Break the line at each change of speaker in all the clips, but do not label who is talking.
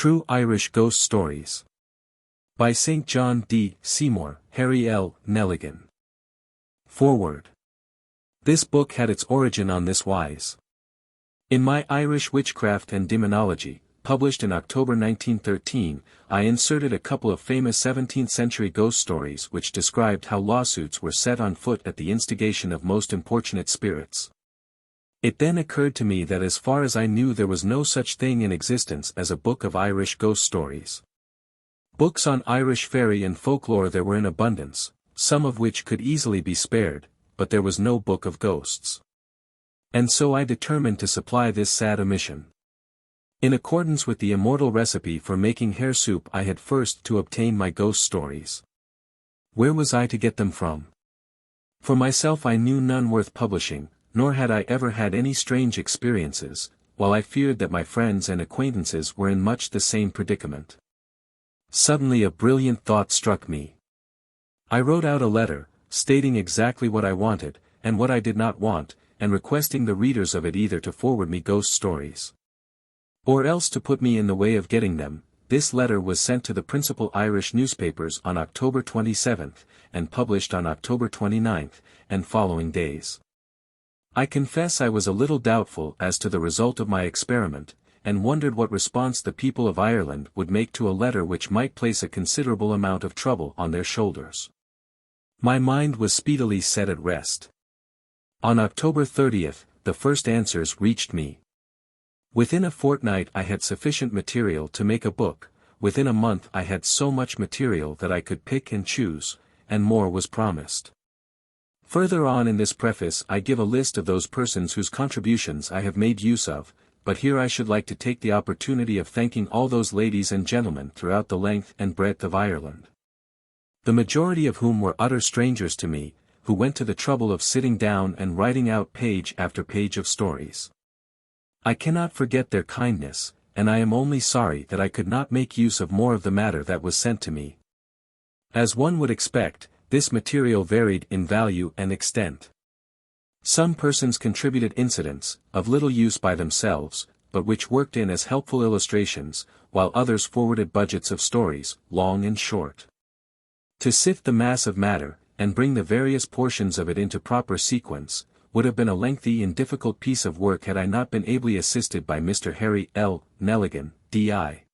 True Irish Ghost Stories. By St. John D. Seymour, Harry L. Neligan. Foreword. This book had its origin on this wise. In my Irish Witchcraft and Demonology, published in October 1913, I inserted a couple of famous 17th-century ghost stories which described how lawsuits were set on foot at the instigation of most importunate spirits. It then occurred to me that as far as I knew there was no such thing in existence as a book of Irish ghost stories. Books on Irish fairy and folklore there were in abundance, some of which could easily be spared, but there was no book of ghosts. And so I determined to supply this sad omission. In accordance with the immortal recipe for making hare soup, I had first to obtain my ghost stories. Where was I to get them from? For myself I knew none worth publishing, nor had I ever had any strange experiences, while I feared that my friends and acquaintances were in much the same predicament. Suddenly a brilliant thought struck me. I wrote out a letter, stating exactly what I wanted, and what I did not want, and requesting the readers of it either to forward me ghost stories, or else to put me in the way of getting them. This letter was sent to the principal Irish newspapers on October 27th, and published on October 29th, and following days. I confess I was a little doubtful as to the result of my experiment, and wondered what response the people of Ireland would make to a letter which might place a considerable amount of trouble on their shoulders. My mind was speedily set at rest. On October 30th, the first answers reached me. Within a fortnight I had sufficient material to make a book, within a month I had so much material that I could pick and choose, and more was promised. Further on in this preface I give a list of those persons whose contributions I have made use of, but here I should like to take the opportunity of thanking all those ladies and gentlemen throughout the length and breadth of Ireland, the majority of whom were utter strangers to me, who went to the trouble of sitting down and writing out page after page of stories. I cannot forget their kindness, and I am only sorry that I could not make use of more of the matter that was sent to me. As one would expect, this material varied in value and extent. Some persons contributed incidents, of little use by themselves, but which worked in as helpful illustrations, while others forwarded budgets of stories, long and short. To sift the mass of matter, and bring the various portions of it into proper sequence, would have been a lengthy and difficult piece of work had I not been ably assisted by Mr. Harry L. Neligan, D.I.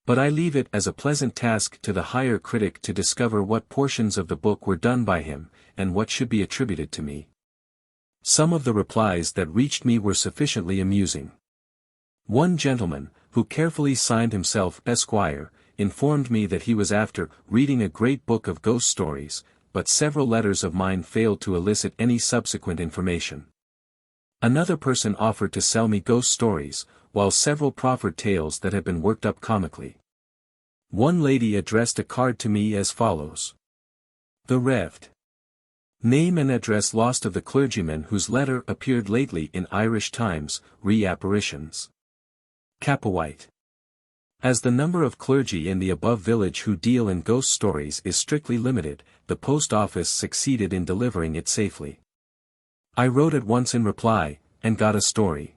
But I leave it as a pleasant task to the higher critic to discover what portions of the book were done by him, and what should be attributed to me. Some of the replies that reached me were sufficiently amusing. One gentleman, who carefully signed himself Esquire, informed me that he was after reading a great book of ghost stories, but several letters of mine failed to elicit any subsequent information. Another person offered to sell me ghost stories, while several proffered tales that had been worked up comically. One lady addressed a card to me as follows. The Revd. Name and address lost of the clergyman whose letter appeared lately in Irish Times, re Apparitions. Capawhite. As the number of clergy in the above village who deal in ghost stories is strictly limited, the post office succeeded in delivering it safely. I wrote at once in reply, and got a story.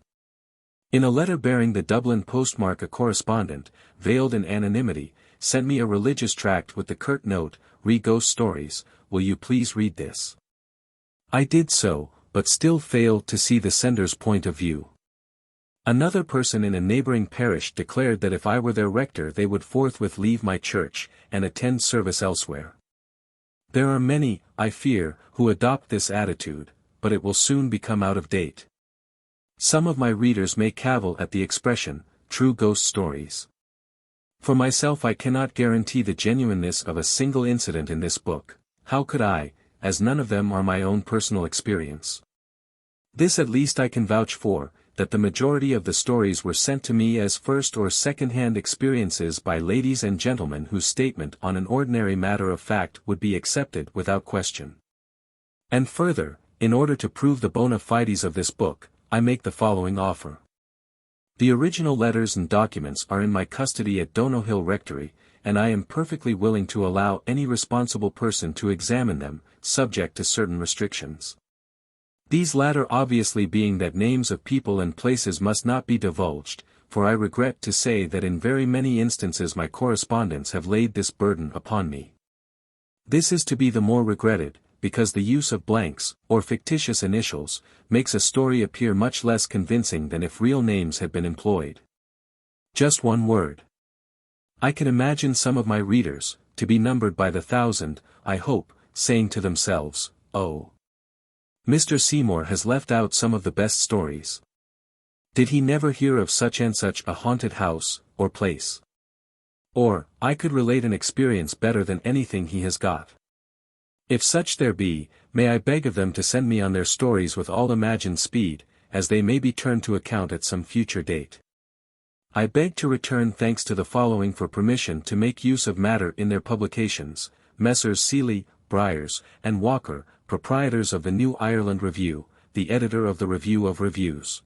In a letter bearing the Dublin postmark, a correspondent, veiled in anonymity, sent me a religious tract with the curt note, "Re ghost stories, will you please read this?" I did so, but still failed to see the sender's point of view. Another person in a neighboring parish declared that if I were their rector they would forthwith leave my church, and attend service elsewhere. There are many, I fear, who adopt this attitude, but it will soon become out of date. Some of my readers may cavil at the expression, "true ghost stories." For myself I cannot guarantee the genuineness of a single incident in this book. How could I, as none of them are my own personal experience? This at least I can vouch for, that the majority of the stories were sent to me as first or second-hand experiences by ladies and gentlemen whose statement on an ordinary matter of fact would be accepted without question. And further, in order to prove the bona fides of this book, I make the following offer. The original letters and documents are in my custody at Donohill Rectory, and I am perfectly willing to allow any responsible person to examine them, subject to certain restrictions. These latter obviously being that names of people and places must not be divulged, for I regret to say that in very many instances my correspondents have laid this burden upon me. This is to be the more regretted, because the use of blanks, or fictitious initials, makes a story appear much less convincing than if real names had been employed. Just one word. I can imagine some of my readers, to be numbered by the thousand, I hope, saying to themselves, "Oh, Mr. Seymour has left out some of the best stories. Did he never hear of such and such a haunted house, or place? Or, I could relate an experience better than anything he has got." If such there be, may I beg of them to send me on their stories with all imagined speed, as they may be turned to account at some future date. I beg to return thanks to the following for permission to make use of matter in their publications: Messrs. Seeley, Briers, and Walker, proprietors of the New Ireland Review, the editor of the Review of Reviews,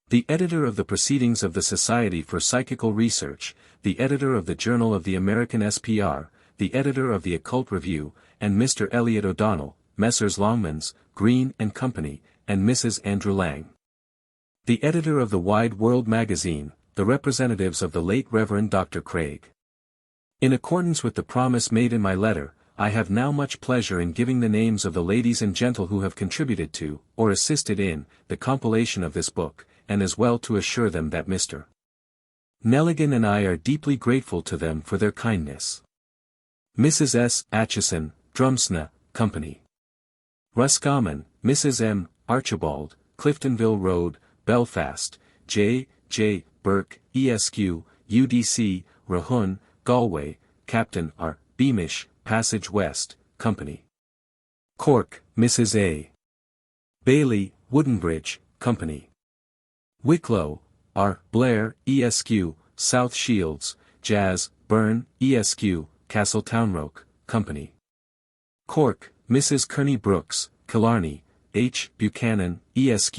the editor of the Proceedings of the Society for Psychical Research, the editor of the Journal of the American SPR, the editor of the Occult Review, and Mr. Elliot O'Donnell, Messrs. Longmans, Green and Company, and Mrs. Andrew Lang, the editor of the Wide World magazine, the representatives of the late Reverend Dr. Craig. In accordance with the promise made in my letter, I have now much pleasure in giving the names of the ladies and gentle who have contributed to, or assisted in, the compilation of this book, and as well to assure them that Mr. Neligan and I are deeply grateful to them for their kindness. Mrs. S. Atchison, Drumsna, Company. Roscommon, Mrs. M. Archibald, Cliftonville Road, Belfast, J. J. Burke, Esq, UDC, Rahun, Galway, Captain R. Beamish, Passage West, Company. Cork, Mrs. A. Bailey, Woodenbridge, Company. Wicklow, R. Blair, Esq, South Shields, Jazz, Byrne, Esq, Castletownroke, Company. Cork, Mrs. Kearney Brooks, Killarney, H. Buchanan, Esq,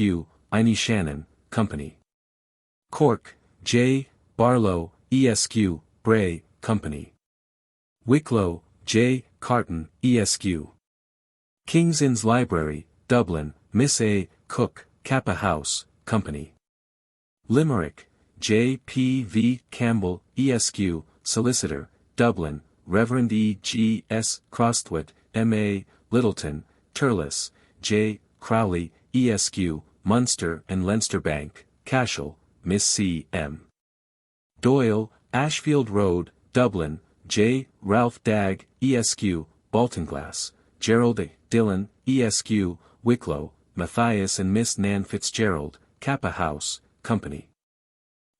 Inishannon, Company. Cork, J. Barlow, Esq, Bray, Company. Wicklow, J. Carton, Esq. King's Inns Library, Dublin, Miss A. Cook, Kappa House, Company. Limerick, J. P. V. Campbell, Esq, Solicitor, Dublin, Reverend E. G. S. Crosthwaite, M.A., Littleton, Turles, J. Crowley, Esq, Munster and Leinster Bank, Cashel, Miss C. M. Doyle, Ashfield Road, Dublin, J. Ralph Dagg, Esq, Baltinglass, Gerald A. Dillon, Esq, Wicklow, Matthias and Miss Nan Fitzgerald, Kappa House, Company.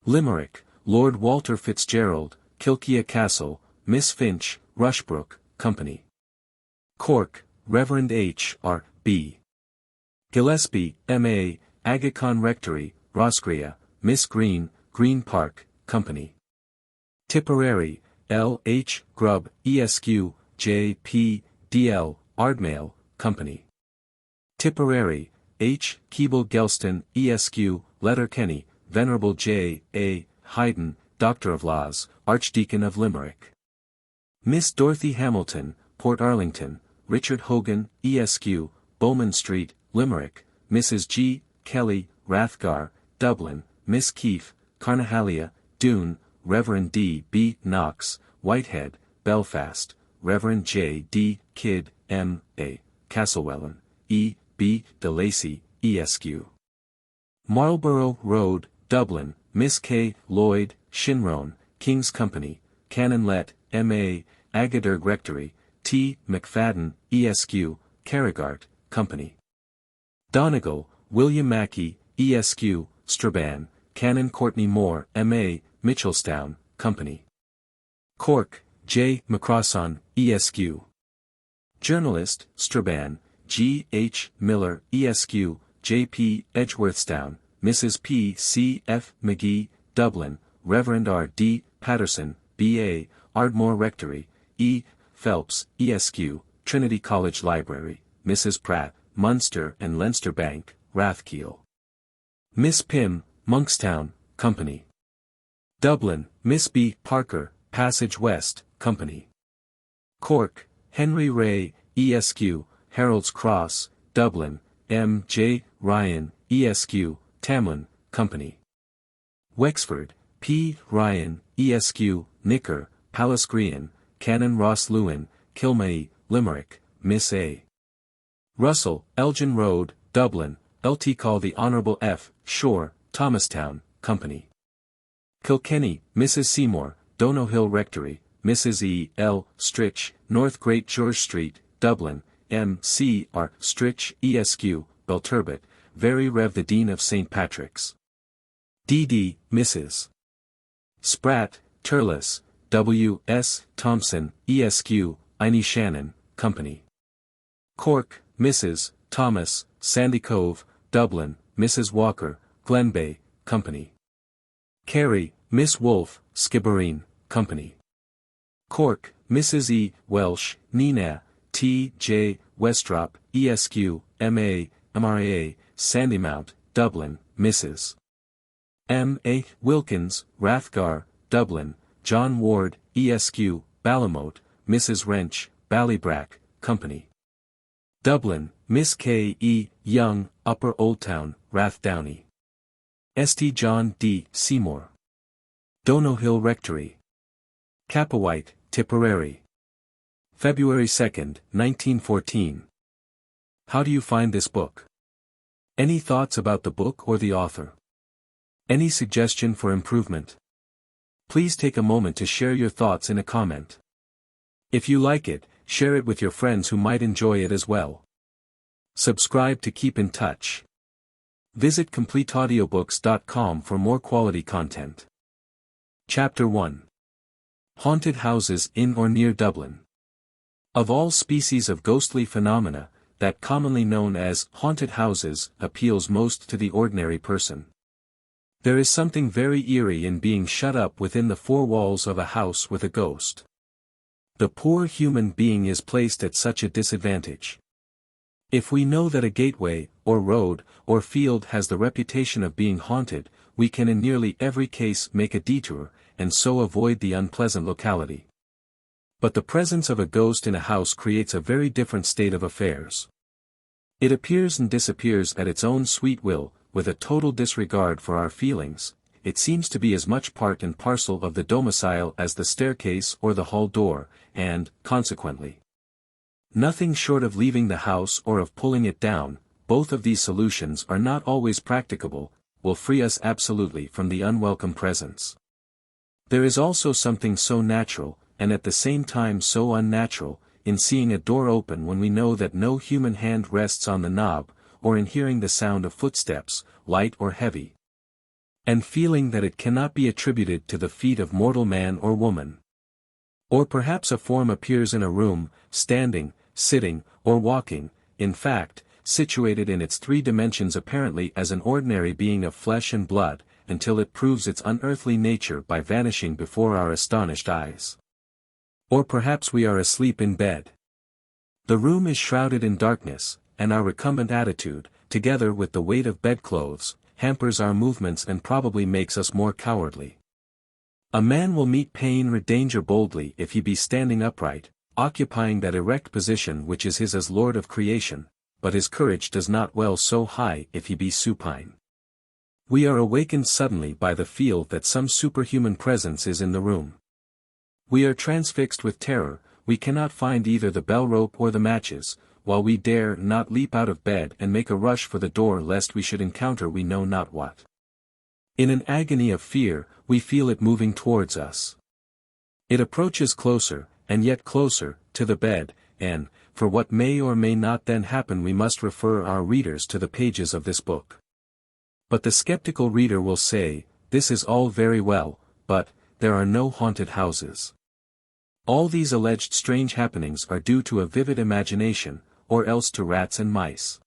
Limerick, Lord Walter Fitzgerald, Kilkea Castle, Miss Finch, Rushbrook, Company. Cork, Reverend H. R. B. Gillespie, M.A., Agacon Rectory, Roscrea, Miss Green, Green Park, Company. Tipperary, L. H. Grubb, Esq, J. P. D. L. Ardmale, Company. Tipperary, H. Keeble Gelston, Esq, Letterkenny, Venerable J. A. Hayden, Doctor of Laws, Archdeacon of Limerick. Miss Dorothy Hamilton, Port Arlington, Richard Hogan, Esq, Bowman Street, Limerick, Mrs. G. Kelly, Rathgar, Dublin, Miss Keefe, Carnahalia, Doon, Reverend D. B. Knox, Whitehead, Belfast, Reverend J. D. Kidd, M.A., Castlewellan, E. B. de Lacy, Esq. Marlborough Road, Dublin, Miss K. Lloyd, Shinrone, King's Company, Canon Let, M.A., Agadirg Rectory, T. McFadden, Esq, Carrigart, Company. Donegal, William Mackey, Esq, Strabane, Canon Courtney Moore, M.A., Mitchelstown, Company. Cork, J. Macrosson, Esq. Journalist, Strabane, G. H. Miller, Esq, J. P. Edgeworthstown, Mrs. P. C. F. McGee, Dublin, Reverend R. D. Patterson, B.A., Ardmore Rectory, E. Phelps, Esq, Trinity College Library, Mrs. Pratt, Munster and Leinster Bank, Rathkeil. Miss Pym, Monkstown, Company. Dublin, Miss B. Parker, Passage West, Company. Cork, Henry Ray, Esq, Harold's Cross, Dublin, M. J. Ryan, Esq, Tamlin, Company. Wexford, P. Ryan, Esq, Nicker, Pallasgreen, Canon Ross Lewin, Kilmay, Limerick, Miss A. Russell, Elgin Road, Dublin, Lt. Call the Honourable F. Shore, Thomastown, Company. Kilkenny, Mrs. Seymour, Donohill Rectory, Mrs. E. L. Stritch, North Great George Street, Dublin, M. C. R. Stritch, Esq, Belturbet, Very Rev. the Dean of St. Patrick's. D.D., Mrs. Spratt, Turles, W. S. Thompson, Esq, Ine Shannon, Company. Cork, Mrs. Thomas, Sandy Cove, Dublin, Mrs. Walker, Glenbay, Company. Kerry, Miss Wolfe, Skibbereen, Company. Cork, Mrs. E. Welsh, Nina, T. J. Westrop, Esq, M.A., MRA, Sandymount, Dublin, Mrs. M. A. Wilkins, Rathgar, Dublin, John Ward, Esq, Ballymote, Mrs. Wrench, Ballybrack, Company. Dublin, Miss K. E. Young, Upper Old Town, Rathdowney. St. John D. Seymour. Donohill Rectory. Capawhite, Tipperary. February 2, 1914. How do you find this book? Any thoughts about the book or the author? Any suggestion for improvement? Please take a moment to share your thoughts in a comment. If you like it, share it with your friends who might enjoy it as well. Subscribe to keep in touch. Visit CompleteAudiobooks.com for more quality content. Chapter 1. Haunted Houses in or near Dublin. Of all species of ghostly phenomena, that commonly known as haunted houses appeals most to the ordinary person. There is something very eerie in being shut up within the four walls of a house with a ghost. The poor human being is placed at such a disadvantage. If we know that a gateway, or road, or field has the reputation of being haunted, we can in nearly every case make a detour, and so avoid the unpleasant locality. But the presence of a ghost in a house creates a very different state of affairs. It appears and disappears at its own sweet will, with a total disregard for our feelings. It seems to be as much part and parcel of the domicile as the staircase or the hall door, and, consequently, nothing short of leaving the house or of pulling it down, both of these solutions are not always practicable, will free us absolutely from the unwelcome presence. There is also something so natural, and at the same time so unnatural, in seeing a door open when we know that no human hand rests on the knob, or in hearing the sound of footsteps, light or heavy, and feeling that it cannot be attributed to the feet of mortal man or woman. Or perhaps a form appears in a room, standing, sitting, or walking, in fact, situated in its three dimensions apparently as an ordinary being of flesh and blood, until it proves its unearthly nature by vanishing before our astonished eyes. Or perhaps we are asleep in bed. The room is shrouded in darkness, and our recumbent attitude, together with the weight of bedclothes, hampers our movements and probably makes us more cowardly. A man will meet pain or danger boldly if he be standing upright, occupying that erect position which is his as Lord of creation, but his courage does not well so high if he be supine. We are awakened suddenly by the feel that some superhuman presence is in the room. We are transfixed with terror, we cannot find either the bell rope or the matches, while we dare not leap out of bed and make a rush for the door lest we should encounter we know not what. In an agony of fear, we feel it moving towards us. It approaches closer, and yet closer, to the bed, and, for what may or may not then happen we must refer our readers to the pages of this book. But the skeptical reader will say, this is all very well, but, there are no haunted houses. All these alleged strange happenings are due to a vivid imagination, or else to rats and mice.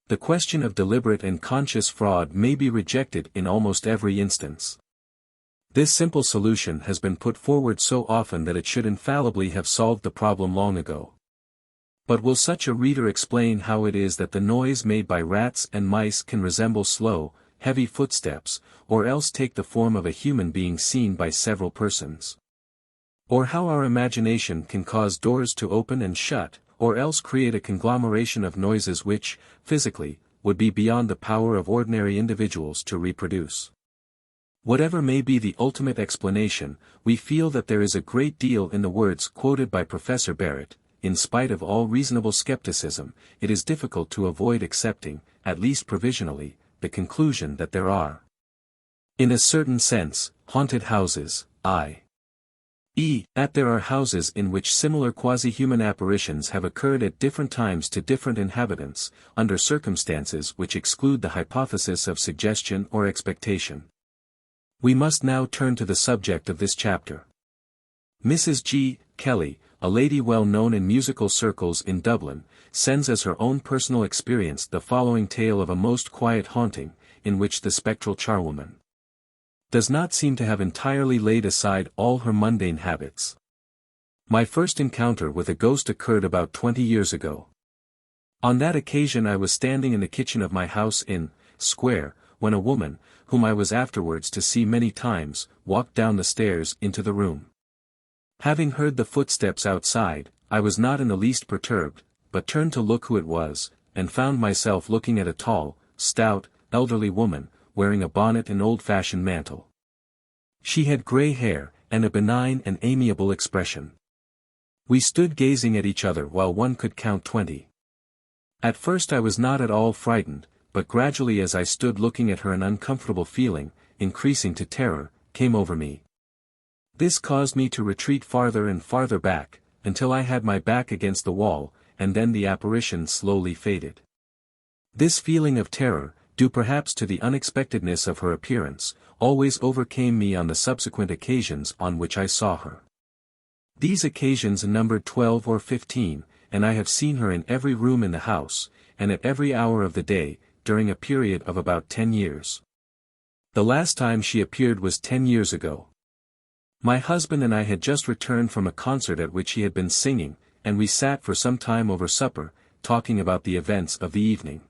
The question of deliberate and conscious fraud may be rejected in almost every instance. This simple solution has been put forward so often that it should infallibly have solved the problem long ago. But will such a reader explain how it is that the noise made by rats and mice can resemble slow, heavy footsteps, or else take the form of a human being seen by several persons? Or how our imagination can cause doors to open and shut, or else create a conglomeration of noises which, physically, would be beyond the power of ordinary individuals to reproduce? Whatever may be the ultimate explanation, we feel that there is a great deal in the words quoted by Professor Barrett. In spite of all reasonable skepticism, it is difficult to avoid accepting, at least provisionally, the conclusion that there are, in a certain sense, haunted houses, i.e., that there are houses in which similar quasi-human apparitions have occurred at different times to different inhabitants, under circumstances which exclude the hypothesis of suggestion or expectation. We must now turn to the subject of this chapter. Mrs. G. Kelly, a lady well known in musical circles in Dublin, sends as her own personal experience the following tale of a most quiet haunting, in which the spectral charwoman does not seem to have entirely laid aside all her mundane habits. My first encounter with a ghost occurred about 20 years ago. On that occasion I was standing in the kitchen of my house in Square, when a woman, whom I was afterwards to see many times, walked down the stairs into the room. Having heard the footsteps outside, I was not in the least perturbed, but turned to look who it was, and found myself looking at a tall, stout, elderly woman, wearing a bonnet and old-fashioned mantle. She had grey hair, and a benign and amiable expression. We stood gazing at each other while one could count 20. At first I was not at all frightened, but gradually as I stood looking at her an uncomfortable feeling, increasing to terror, came over me. This caused me to retreat farther and farther back, until I had my back against the wall, and then the apparition slowly faded. This feeling of terror, due perhaps to the unexpectedness of her appearance, always overcame me on the subsequent occasions on which I saw her. These occasions numbered 12 or 15, and I have seen her in every room in the house, and at every hour of the day, during a period of about 10 years. The last time she appeared was 10 years ago. My husband and I had just returned from a concert at which he had been singing, and we sat for some time over supper, talking about the events of the evening.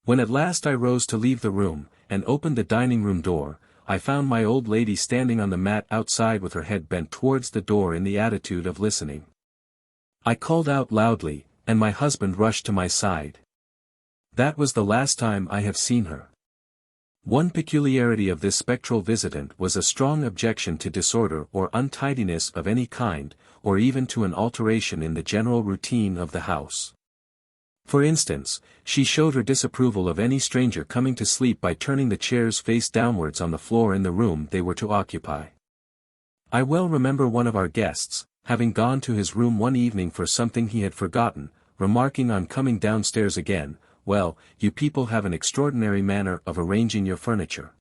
When at last I rose to leave the room, and opened the dining-room door, I found my old lady standing on the mat outside with her head bent towards the door in the attitude of listening. I called out loudly, and my husband rushed to my side. That was the last time I have seen her. One peculiarity of this spectral visitant was a strong objection to disorder or untidiness of any kind, or even to an alteration in the general routine of the house. For instance, she showed her disapproval of any stranger coming to sleep by turning the chairs face downwards on the floor in the room they were to occupy. I well remember one of our guests, having gone to his room one evening for something he had forgotten, remarking on coming downstairs again, "Well, you people have an extraordinary manner of arranging your furniture.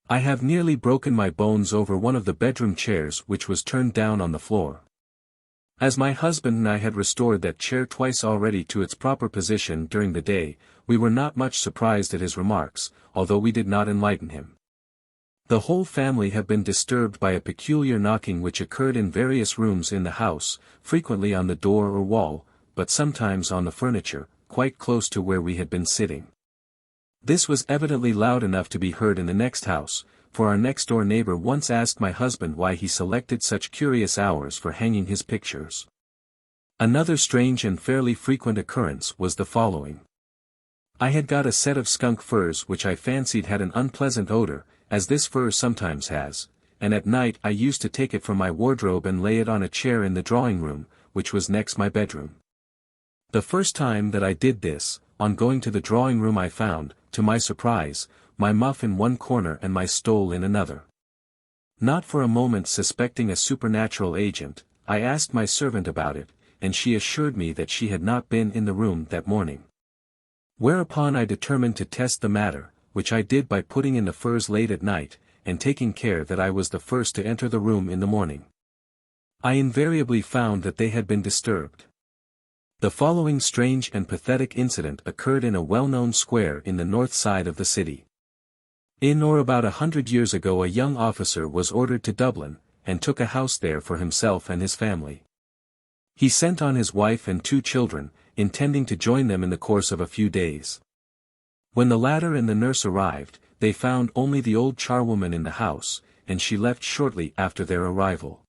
I have nearly broken my bones over one of the bedroom chairs which was turned down on the floor." As my husband and I had restored that chair twice already to its proper position during the day, we were not much surprised at his remarks, although we did not enlighten him. The whole family have been disturbed by a peculiar knocking which occurred in various rooms in the house, frequently on the door or wall, but sometimes on the furniture, quite close to where we had been sitting. This was evidently loud enough to be heard in the next house, for our next-door neighbor once asked my husband why he selected such curious hours for hanging his pictures. Another strange and fairly frequent occurrence was the following. I had got a set of skunk furs which I fancied had an unpleasant odor, as this fur sometimes has, and at night I used to take it from my wardrobe and lay it on a chair in the drawing-room, which was next my bedroom. The first time that I did this, on going to the drawing-room I found, to my surprise, my muff in one corner and my stole in another. Not for a moment suspecting a supernatural agent, I asked my servant about it, and she assured me that she had not been in the room that morning. Whereupon I determined to test the matter, which I did by putting in the furs late at night, and taking care that I was the first to enter the room in the morning. I invariably found that they had been disturbed. The following strange and pathetic incident occurred in a well-known square in the north side of the city. In or about 100 years ago a young officer was ordered to Dublin, and took a house there for himself and his family. He sent on his wife and 2 children, intending to join them in the course of a few days. When the latter and the nurse arrived, they found only the old charwoman in the house, and she left shortly after their arrival.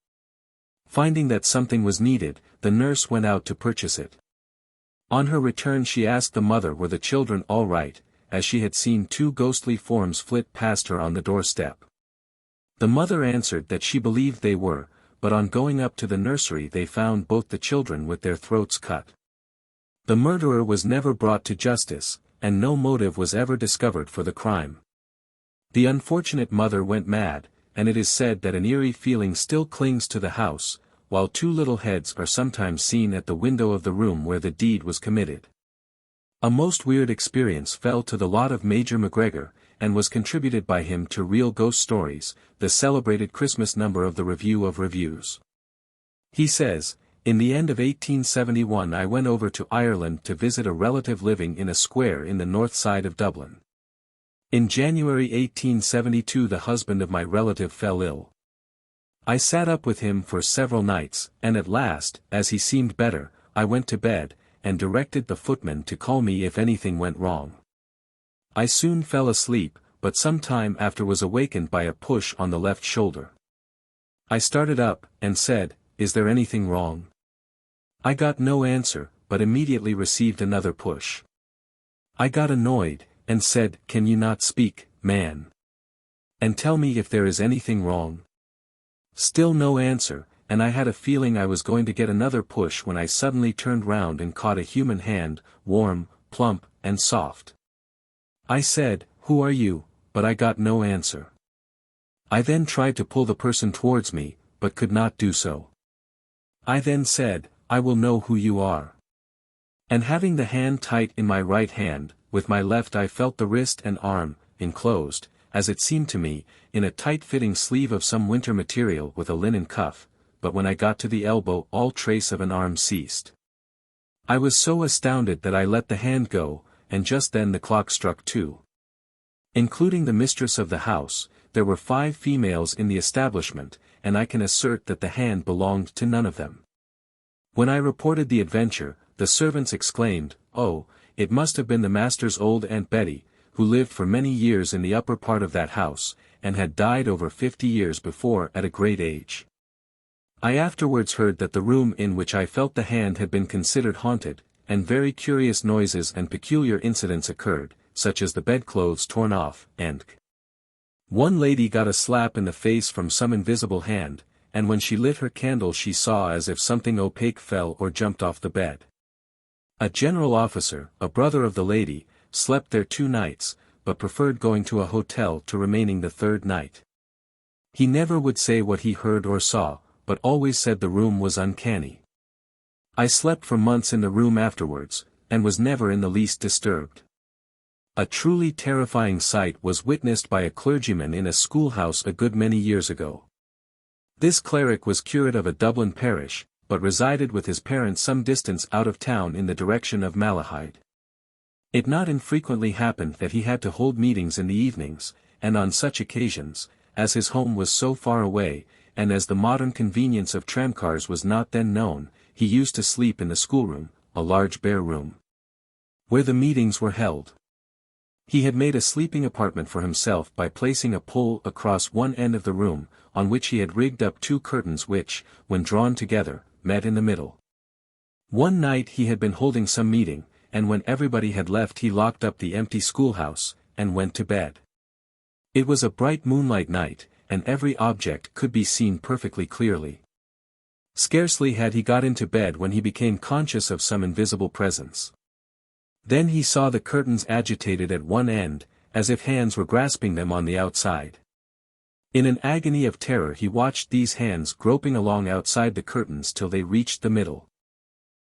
Finding that something was needed, the nurse went out to purchase it. On her return she asked the mother were the children all right, as she had seen 2 ghostly forms flit past her on the doorstep. The mother answered that she believed they were, but on going up to the nursery they found both the children with their throats cut. The murderer was never brought to justice, and no motive was ever discovered for the crime. The unfortunate mother went mad, and it is said that an eerie feeling still clings to the house, while two little heads are sometimes seen at the window of the room where the deed was committed. A most weird experience fell to the lot of Major McGregor, and was contributed by him to Real Ghost Stories, the celebrated Christmas number of the Review of Reviews. He says, "In the end of 1871 I went over to Ireland to visit a relative living in a square in the north side of Dublin. In January 1872 the husband of my relative fell ill. I sat up with him for several nights, and at last, as he seemed better, I went to bed, and directed the footman to call me if anything went wrong. I soon fell asleep, but some time after was awakened by a push on the left shoulder. I started up, and said, 'Is there anything wrong?' I got no answer, but immediately received another push. I got annoyed, and said, 'Can you not speak, man? And tell me if there is anything wrong?' Still no answer, and I had a feeling I was going to get another push when I suddenly turned round and caught a human hand, warm, plump, and soft. I said, 'Who are you?' but I got no answer. I then tried to pull the person towards me, but could not do so. I then said, 'I will know who you are.' And having the hand tight in my right hand, with my left I felt the wrist and arm, enclosed, as it seemed to me, in a tight-fitting sleeve of some winter material with a linen cuff, but when I got to the elbow all trace of an arm ceased. I was so astounded that I let the hand go, and just then the clock struck 2. Including the mistress of the house, there were 5 females in the establishment, and I can assert that the hand belonged to none of them. When I reported the adventure, the servants exclaimed, 'Oh, it must have been the master's old Aunt Betty, who lived for many years in the upper part of that house, and had died over 50 years before at a great age.' I afterwards heard that the room in which I felt the hand had been considered haunted, and very curious noises and peculiar incidents occurred, such as the bedclothes torn off, and one lady got a slap in the face from some invisible hand, and when she lit her candle she saw as if something opaque fell or jumped off the bed. A general officer, a brother of the lady, slept there 2 nights, but preferred going to a hotel to remaining the 3rd night. He never would say what he heard or saw, but always said the room was uncanny. I slept for months in the room afterwards, and was never in the least disturbed. A truly terrifying sight was witnessed by a clergyman in a schoolhouse a good many years ago. This cleric was curate of a Dublin parish, but resided with his parents some distance out of town in the direction of Malahide. It not infrequently happened that he had to hold meetings in the evenings, and on such occasions, as his home was so far away, and as the modern convenience of tramcars was not then known, he used to sleep in the schoolroom, a large bare room, where the meetings were held. He had made a sleeping apartment for himself by placing a pole across one end of the room, on which he had rigged up 2 curtains which, when drawn together, met in the middle. One night he had been holding some meeting, and when everybody had left he locked up the empty schoolhouse, and went to bed. It was a bright moonlight night, and every object could be seen perfectly clearly. Scarcely had he got into bed when he became conscious of some invisible presence. Then he saw the curtains agitated at one end, as if hands were grasping them on the outside. In an agony of terror he watched these hands groping along outside the curtains till they reached the middle.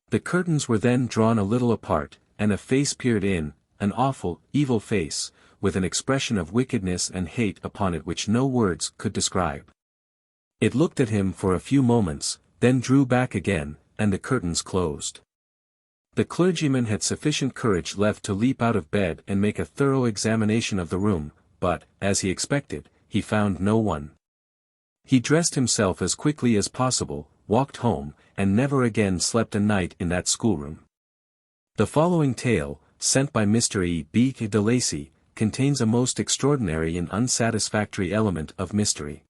The curtains were then drawn a little apart, and a face peered in, an awful, evil face, with an expression of wickedness and hate upon it which no words could describe. It looked at him for a few moments, then drew back again, and the curtains closed. The clergyman had sufficient courage left to leap out of bed and make a thorough examination of the room, but, as he expected, he found no one. He dressed himself as quickly as possible, walked home, and never again slept a night in that schoolroom. The following tale, sent by Mr. E. B. de Lacy, contains a most extraordinary and unsatisfactory element of mystery.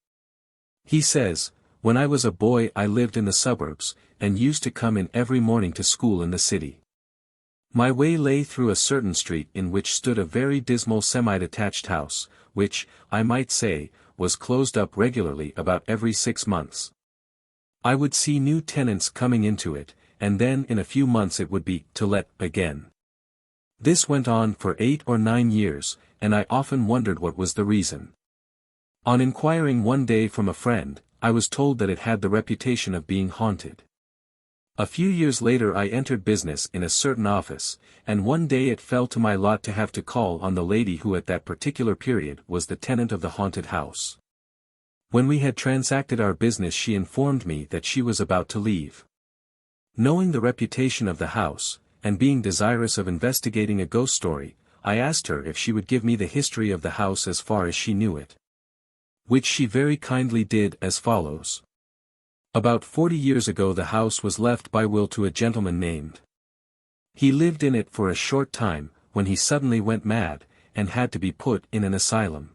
He says, "When I was a boy I lived in the suburbs, and used to come in every morning to school in the city. My way lay through a certain street in which stood a very dismal semi-detached house, which, I might say, was closed up regularly about every 6 months. I would see new tenants coming into it, and then in a few months it would be to let again. This went on for 8 or 9 years, and I often wondered what was the reason. On inquiring one day from a friend, I was told that it had the reputation of being haunted. A few years later I entered business in a certain office, and one day it fell to my lot to have to call on the lady who at that particular period was the tenant of the haunted house. When we had transacted our business she informed me that she was about to leave. Knowing the reputation of the house, and being desirous of investigating a ghost story, I asked her if she would give me the history of the house as far as she knew it. Which she very kindly did as follows. About 40 years ago the house was left by will to a gentleman named. He lived in it for a short time, when he suddenly went mad, and had to be put in an asylum.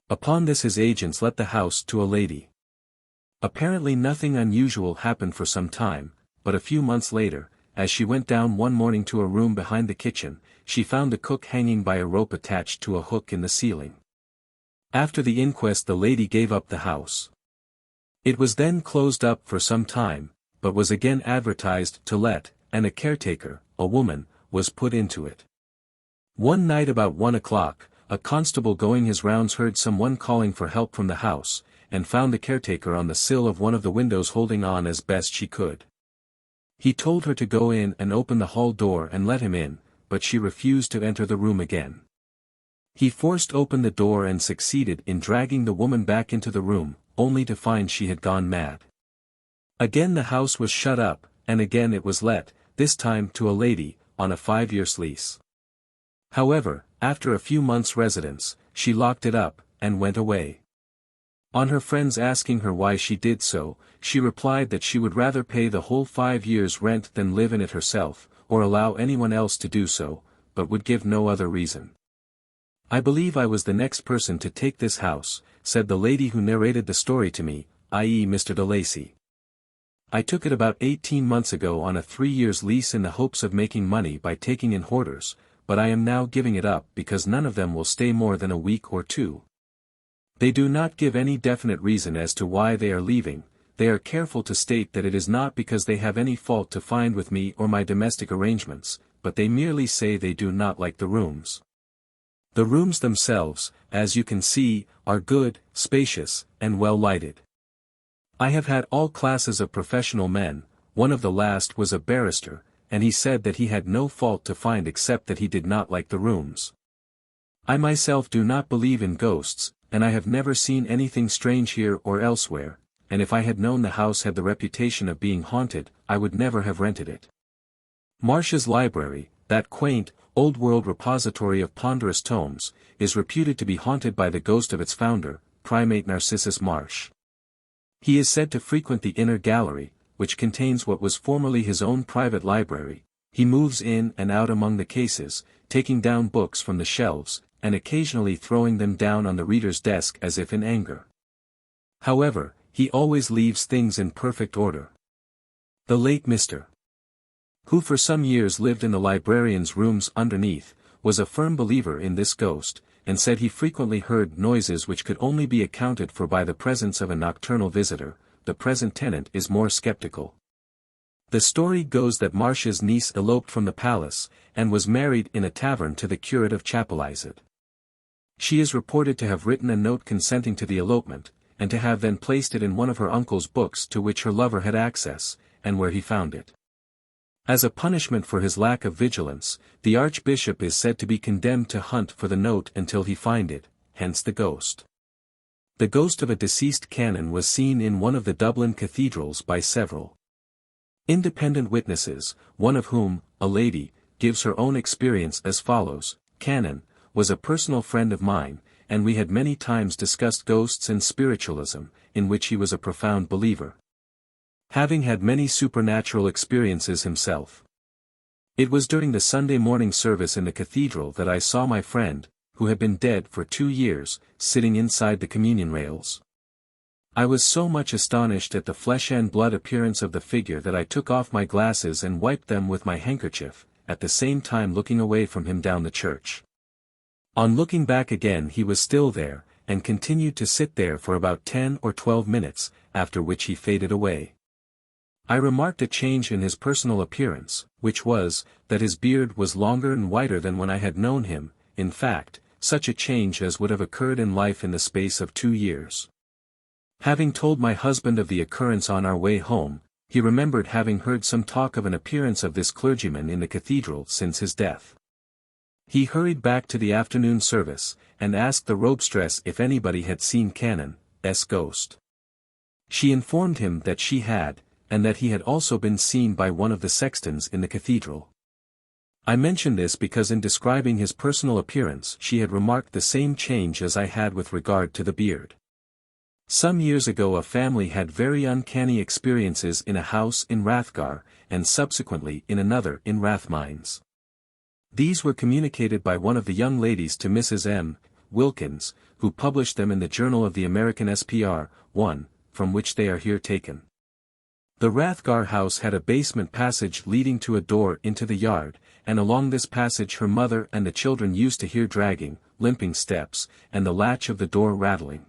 Upon this his agents let the house to a lady. Apparently nothing unusual happened for some time, but a few months later, as she went down one morning to a room behind the kitchen, she found the cook hanging by a rope attached to a hook in the ceiling. After the inquest the lady gave up the house. It was then closed up for some time, but was again advertised to let, and a caretaker, a woman, was put into it. One night about 1 o'clock, a constable going his rounds heard someone calling for help from the house, and found the caretaker on the sill of one of the windows holding on as best she could. He told her to go in and open the hall door and let him in, but she refused to enter the room again. He forced open the door and succeeded in dragging the woman back into the room, only to find she had gone mad. Again the house was shut up, and again it was let, this time to a lady, on a 5-year lease. However, after a few months' residence, she locked it up, and went away. On her friends asking her why she did so, she replied that she would rather pay the whole 5 years' rent than live in it herself, or allow anyone else to do so, but would give no other reason. I believe I was the next person to take this house, said the lady who narrated the story to me, i.e. Mr. de Lacy. I took it about 18 months ago on a 3-year lease in the hopes of making money by taking in hoarders, but I am now giving it up because none of them will stay more than a week or 2. They do not give any definite reason as to why they are leaving. They are careful to state that it is not because they have any fault to find with me or my domestic arrangements, but they merely say they do not like the rooms. The rooms themselves, as you can see, are good, spacious, and well lighted. I have had all classes of professional men, one of the last was a barrister, and he said that he had no fault to find except that he did not like the rooms. I myself do not believe in ghosts, and I have never seen anything strange here or elsewhere, and if I had known the house had the reputation of being haunted, I would never have rented it. Marsh's library, that quaint, old-world repository of ponderous tomes, is reputed to be haunted by the ghost of its founder, Primate Narcissus Marsh. He is said to frequent the inner gallery, which contains what was formerly his own private library. He moves in and out among the cases, taking down books from the shelves, and occasionally throwing them down on the reader's desk as if in anger. However, he always leaves things in perfect order. The late Mr. who for some years lived in the librarian's rooms underneath, was a firm believer in this ghost, and said he frequently heard noises which could only be accounted for by the presence of a nocturnal visitor. The present tenant is more skeptical. The story goes that Marsh's niece eloped from the palace, and was married in a tavern to the curate of Chapelizod. She is reported to have written a note consenting to the elopement, and to have then placed it in one of her uncle's books to which her lover had access, and where he found it. As a punishment for his lack of vigilance, the archbishop is said to be condemned to hunt for the note until he find it, hence the ghost. The ghost of a deceased canon was seen in one of the Dublin cathedrals by several independent witnesses, one of whom, a lady, gives her own experience as follows. Canon was a personal friend of mine, and we had many times discussed ghosts and spiritualism, in which he was a profound believer, having had many supernatural experiences himself. It was during the Sunday morning service in the cathedral that I saw my friend, who had been dead for 2 years, sitting inside the communion rails. I was so much astonished at the flesh and blood appearance of the figure that I took off my glasses and wiped them with my handkerchief, at the same time looking away from him down the church. On looking back again he was still there, and continued to sit there for about 10 or 12 minutes, after which he faded away. I remarked a change in his personal appearance, which was, that his beard was longer and whiter than when I had known him, in fact, such a change as would have occurred in life in the space of 2 years. Having told my husband of the occurrence on our way home, he remembered having heard some talk of an appearance of this clergyman in the cathedral since his death. He hurried back to the afternoon service, and asked the robestress if anybody had seen Cannon's ghost. She informed him that she had, and that he had also been seen by one of the sextons in the cathedral. I mention this because in describing his personal appearance she had remarked the same change as I had with regard to the beard. Some years ago a family had very uncanny experiences in a house in Rathgar, and subsequently in another in Rathmines. These were communicated by one of the young ladies to Mrs. M. Wilkins, who published them in the Journal of the American SPR, 1, from which they are here taken. The Rathgar house had a basement passage leading to a door into the yard, and along this passage her mother and the children used to hear dragging, limping steps, and the latch of the door rattling.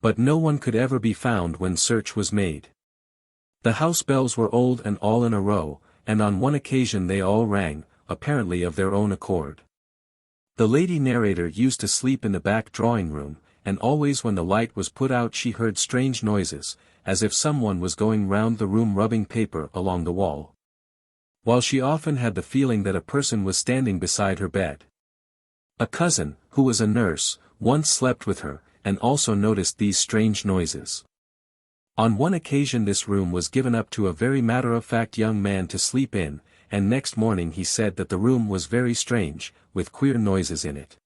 But no one could ever be found when search was made. The house bells were old and all in a row, and on one occasion they all rang, apparently of their own accord. The lady narrator used to sleep in the back drawing-room, and always when the light was put out she heard strange noises, as if someone was going round the room rubbing paper along the wall. While she often had the feeling that a person was standing beside her bed. A cousin, who was a nurse, once slept with her, and also noticed these strange noises. On one occasion this room was given up to a very matter-of-fact young man to sleep in, and next morning he said that the room was very strange, with queer noises in it.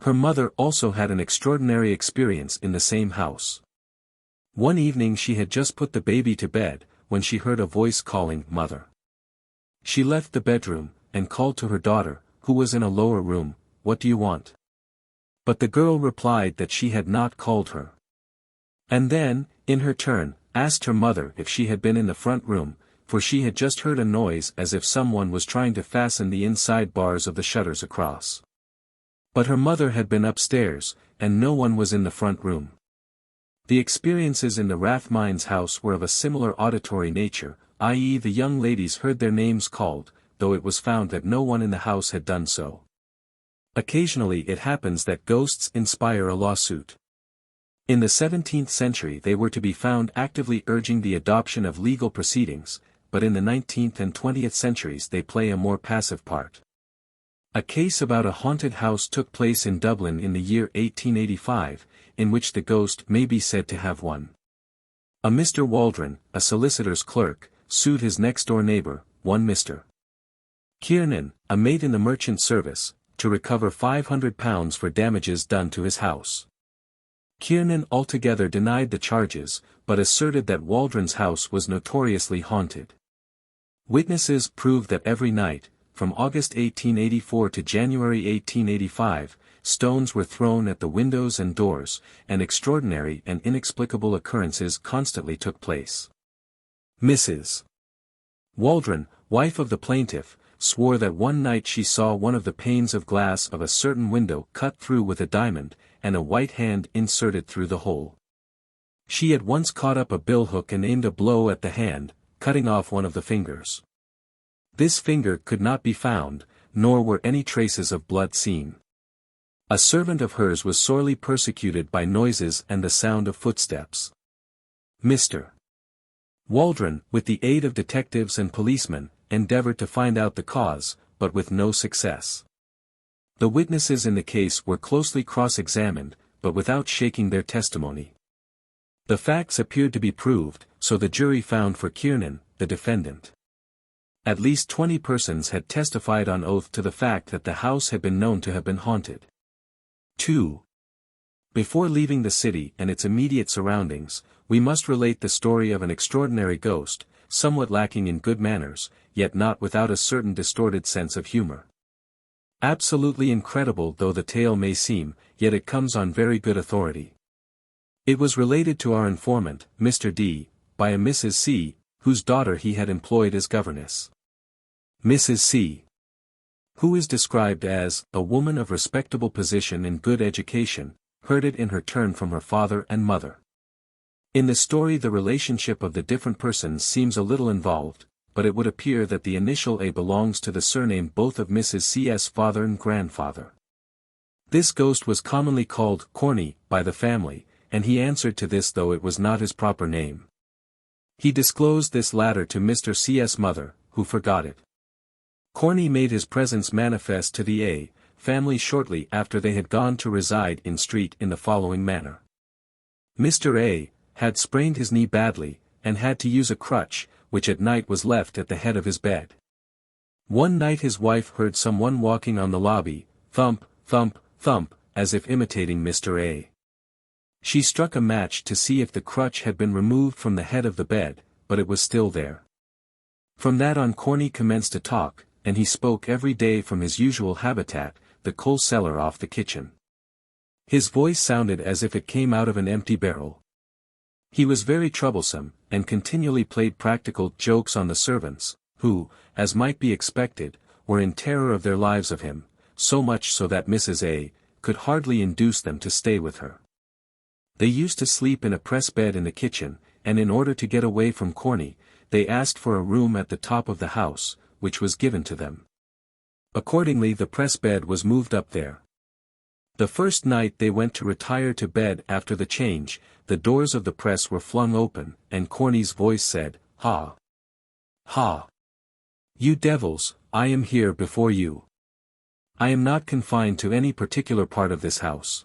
Her mother also had an extraordinary experience in the same house. One evening she had just put the baby to bed, when she heard a voice calling, "Mother." She left the bedroom, and called to her daughter, who was in a lower room, "What do you want?" But the girl replied that she had not called her. And then, in her turn, asked her mother if she had been in the front room, for she had just heard a noise as if someone was trying to fasten the inside bars of the shutters across. But her mother had been upstairs, and no one was in the front room. The experiences in the Rathmines house were of a similar auditory nature, i.e. the young ladies heard their names called, though it was found that no one in the house had done so. Occasionally it happens that ghosts inspire a lawsuit. In the 17th century they were to be found actively urging the adoption of legal proceedings, but in the 19th and 20th centuries they play a more passive part. A case about a haunted house took place in Dublin in the year 1885, in which the ghost may be said to have won. A Mr. Waldron, a solicitor's clerk, sued his next-door neighbour, one Mr. Kiernan, a mate in the merchant service, to recover £500 for damages done to his house. Kiernan altogether denied the charges, but asserted that Waldron's house was notoriously haunted. Witnesses proved that every night, from August 1884 to January 1885, stones were thrown at the windows and doors, and extraordinary and inexplicable occurrences constantly took place. Mrs. Waldron, wife of the plaintiff, swore that one night she saw one of the panes of glass of a certain window cut through with a diamond, and a white hand inserted through the hole. She at once caught up a billhook and aimed a blow at the hand, cutting off one of the fingers. This finger could not be found, nor were any traces of blood seen. A servant of hers was sorely persecuted by noises and the sound of footsteps. Mr. Waldron, with the aid of detectives and policemen, endeavored to find out the cause, but with no success. The witnesses in the case were closely cross-examined, but without shaking their testimony. The facts appeared to be proved, so the jury found for Kiernan, the defendant. At least 20 persons had testified on oath to the fact that the house had been known to have been haunted. 2. Before leaving the city and its immediate surroundings, we must relate the story of an extraordinary ghost, somewhat lacking in good manners, yet not without a certain distorted sense of humor. Absolutely incredible though the tale may seem, yet it comes on very good authority. It was related to our informant, Mr. D., by a Mrs. C., whose daughter he had employed as governess. Mrs. C., who is described as a woman of respectable position and good education, heard it in her turn from her father and mother. In the story the relationship of the different persons seems a little involved, but it would appear that the initial A belongs to the surname both of Mrs. C.'s father and grandfather. This ghost was commonly called Corny by the family, and he answered to this though it was not his proper name. He disclosed this latter to Mr. C.'s mother, who forgot it. Corny made his presence manifest to the A family shortly after they had gone to reside in street in the following manner. Mr. A had sprained his knee badly, and had to use a crutch, which at night was left at the head of his bed. One night his wife heard someone walking on the lobby, thump, thump, thump, as if imitating Mr. A. She struck a match to see if the crutch had been removed from the head of the bed, but it was still there. From that on Corny commenced to talk, and he spoke every day from his usual habitat, the coal cellar off the kitchen. His voice sounded as if it came out of an empty barrel. He was very troublesome, and continually played practical jokes on the servants, who, as might be expected, were in terror of their lives of him, so much so that Mrs. A could hardly induce them to stay with her. They used to sleep in a press bed in the kitchen, and in order to get away from Corny, they asked for a room at the top of the house, which was given to them. Accordingly the press bed was moved up there. The first night they went to retire to bed after the change, the doors of the press were flung open, and Corny's voice said, "Ha! Ha! You devils, I am here before you. I am not confined to any particular part of this house."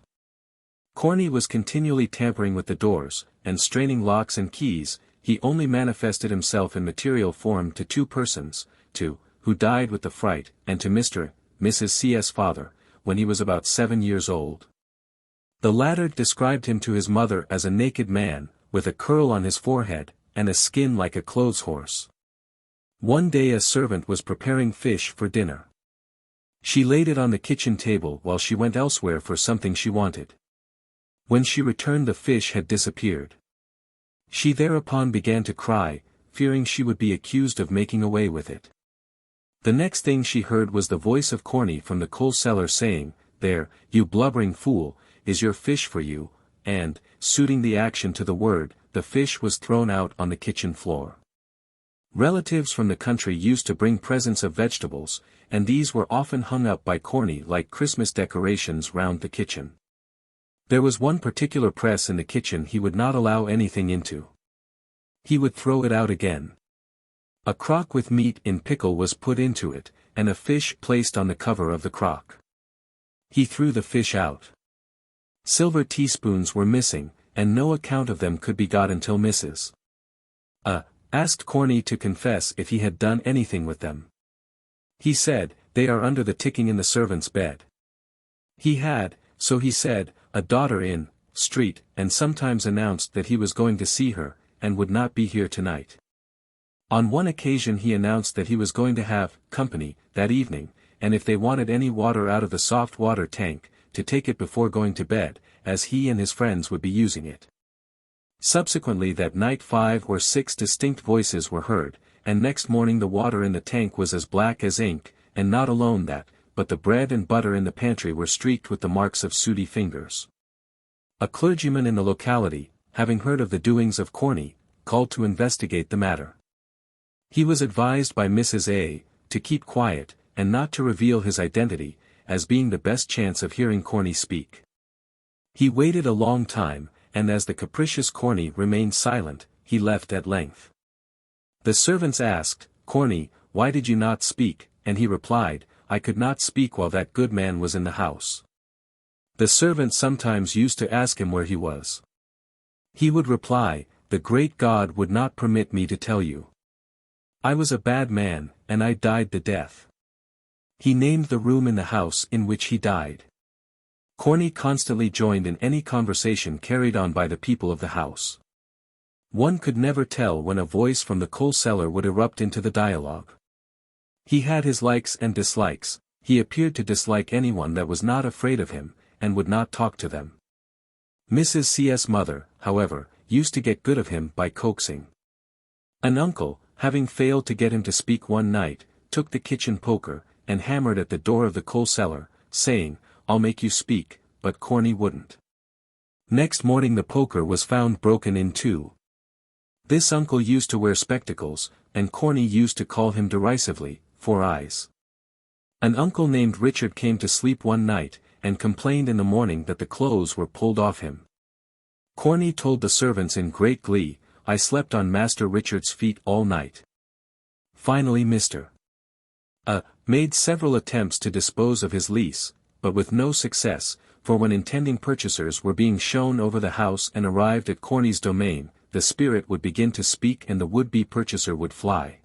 Corny was continually tampering with the doors, and straining locks and keys. He only manifested himself in material form to two persons, who died with the fright, and to Mrs. C.'s father, when he was about 7 years old. The latter described him to his mother as a naked man, with a curl on his forehead, and a skin like a clothes horse. One day a servant was preparing fish for dinner. She laid it on the kitchen table while she went elsewhere for something she wanted. When she returned the fish had disappeared. She thereupon began to cry, fearing she would be accused of making away with it. The next thing she heard was the voice of Corny from the coal cellar saying, "There, you blubbering fool, is your fish for you," and, suiting the action to the word, the fish was thrown out on the kitchen floor. Relatives from the country used to bring presents of vegetables, and these were often hung up by Corny like Christmas decorations round the kitchen. There was one particular press in the kitchen he would not allow anything into. He would throw it out again. A crock with meat in pickle was put into it, and a fish placed on the cover of the crock. He threw the fish out. Silver teaspoons were missing, and no account of them could be got until Mrs. A asked Corny to confess if he had done anything with them. He said, "They are under the ticking in the servant's bed." He had, so he said, a daughter in street, and sometimes announced that he was going to see her, and would not be here tonight. On one occasion he announced that he was going to have company that evening, and if they wanted any water out of the soft water tank, to take it before going to bed, as he and his friends would be using it. Subsequently that night 5 or 6 distinct voices were heard, and next morning the water in the tank was as black as ink, and not alone that, but the bread and butter in the pantry were streaked with the marks of sooty fingers. A clergyman in the locality, having heard of the doings of Corny, called to investigate the matter. He was advised by Mrs. A to keep quiet, and not to reveal his identity, as being the best chance of hearing Corny speak. He waited a long time, and as the capricious Corny remained silent, he left at length. The servants asked, "Corny, why did you not speak?" and he replied, "I could not speak while that good man was in the house." The servants sometimes used to ask him where he was. He would reply, "The great God would not permit me to tell you. I was a bad man, and I died the death." He named the room in the house in which he died. Corny constantly joined in any conversation carried on by the people of the house. One could never tell when a voice from the coal cellar would erupt into the dialogue. He had his likes and dislikes. He appeared to dislike anyone that was not afraid of him, and would not talk to them. Mrs. C.'s mother, however, used to get good of him by coaxing. An uncle, having failed to get him to speak one night, took the kitchen poker, and hammered at the door of the coal cellar, saying, "I'll make you speak," but Corny wouldn't. Next morning the poker was found broken in two. This uncle used to wear spectacles, and Corny used to call him derisively, Four Eyes. An uncle named Richard came to sleep one night, and complained in the morning that the clothes were pulled off him. Corny told the servants in great glee, I slept on Master Richard's feet all night. Finally Mr. A. made several attempts to dispose of his lease, but with no success, for when intending purchasers were being shown over the house and arrived at Corny's domain, the spirit would begin to speak and the would-be purchaser would fly.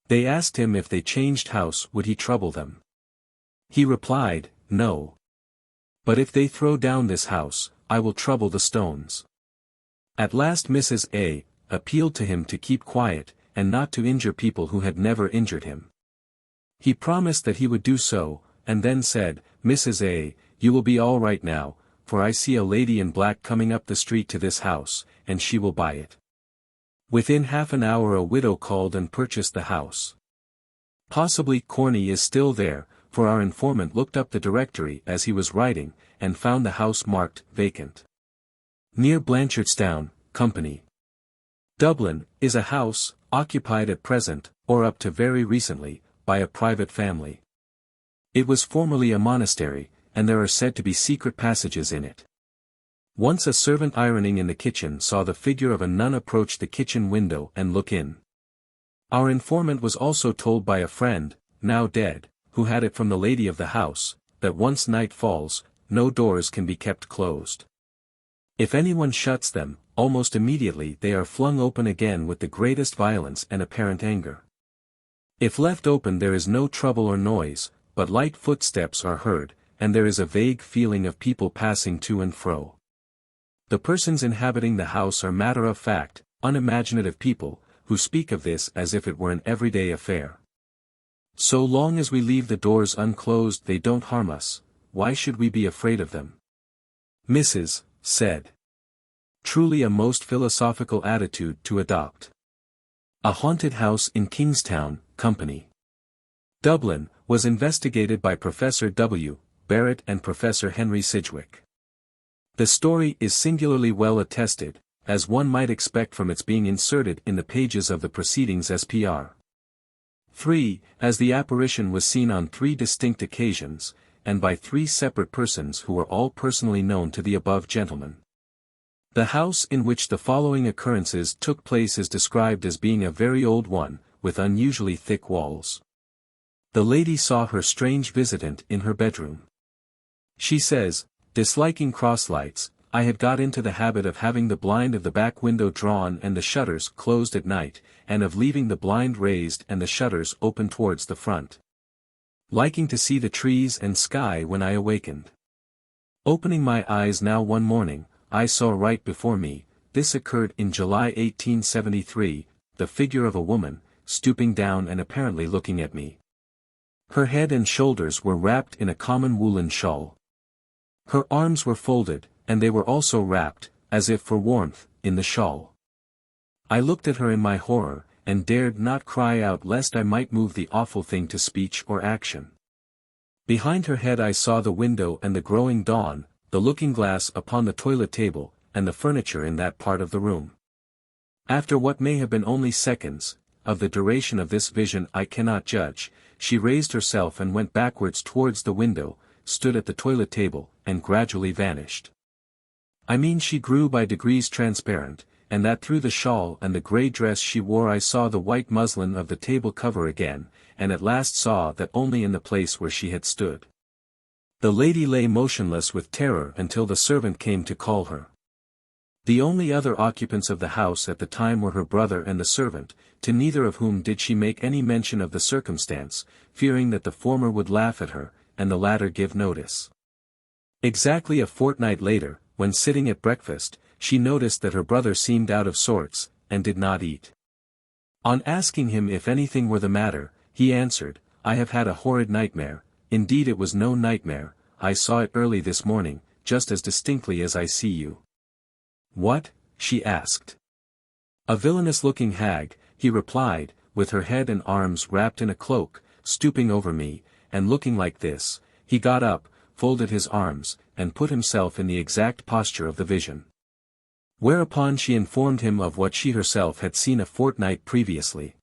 They asked him if they changed house would he trouble them. He replied, no. But if they throw down this house, I will trouble the stones. At last Mrs. A. appealed to him to keep quiet, and not to injure people who had never injured him. He promised that he would do so, and then said, Mrs. A., you will be all right now, for I see a lady in black coming up the street to this house, and she will buy it. Within half an hour a widow called and purchased the house. Possibly Corny is still there, for our informant looked up the directory as he was writing, and found the house marked vacant. Near Blanchardstown, Company. Dublin, is a house, occupied at present, or up to very recently, by a private family. It was formerly a monastery, and there are said to be secret passages in it. Once a servant ironing in the kitchen saw the figure of a nun approach the kitchen window and look in. Our informant was also told by a friend, now dead, who had it from the lady of the house, that once night falls, no doors can be kept closed. If anyone shuts them, almost immediately they are flung open again with the greatest violence and apparent anger. If left open there is no trouble or noise, but light footsteps are heard, and there is a vague feeling of people passing to and fro. The persons inhabiting the house are matter-of-fact, unimaginative people, who speak of this as if it were an everyday affair. So long as we leave the doors unclosed they don't harm us, why should we be afraid of them? Mrs. said. Truly a most philosophical attitude to adopt. A haunted house in Kingstown, Company. Dublin, was investigated by Professor W. Barrett and Professor Henry Sidgwick. The story is singularly well attested, as one might expect from its being inserted in the pages of the proceedings SPR. 3. As the apparition was seen on 3 distinct occasions, and by 3 separate persons who were all personally known to the above gentlemen. The house in which the following occurrences took place is described as being a very old one, with unusually thick walls. The lady saw her strange visitant in her bedroom. She says, disliking cross-lights, I had got into the habit of having the blind of the back window drawn and the shutters closed at night, and of leaving the blind raised and the shutters open towards the front. Liking to see the trees and sky when I awakened. Opening my eyes now one morning, I saw right before me, this occurred in July 1873, the figure of a woman, stooping down and apparently looking at me. Her head and shoulders were wrapped in a common woolen shawl. Her arms were folded, and they were also wrapped, as if for warmth, in the shawl. I looked at her in my horror, and dared not cry out lest I might move the awful thing to speech or action. Behind her head I saw the window and the growing dawn, the looking-glass upon the toilet table, and the furniture in that part of the room. After what may have been only seconds, of the duration of this vision I cannot judge, she raised herself and went backwards towards the window, stood at the toilet table, and gradually vanished. I mean she grew by degrees transparent, and that through the shawl and the grey dress she wore I saw the white muslin of the table cover again, and at last saw that only in the place where she had stood. The lady lay motionless with terror until the servant came to call her. The only other occupants of the house at the time were her brother and the servant, to neither of whom did she make any mention of the circumstance, fearing that the former would laugh at her, and the latter give notice. Exactly a fortnight later, when sitting at breakfast, she noticed that her brother seemed out of sorts, and did not eat. On asking him if anything were the matter, he answered, I have had a horrid nightmare. Indeed it was no nightmare, I saw it early this morning, just as distinctly as I see you. What? She asked. A villainous-looking hag, he replied, with her head and arms wrapped in a cloak, stooping over me, and looking like this. He got up, folded his arms, and put himself in the exact posture of the vision. Whereupon she informed him of what she herself had seen a fortnight previously.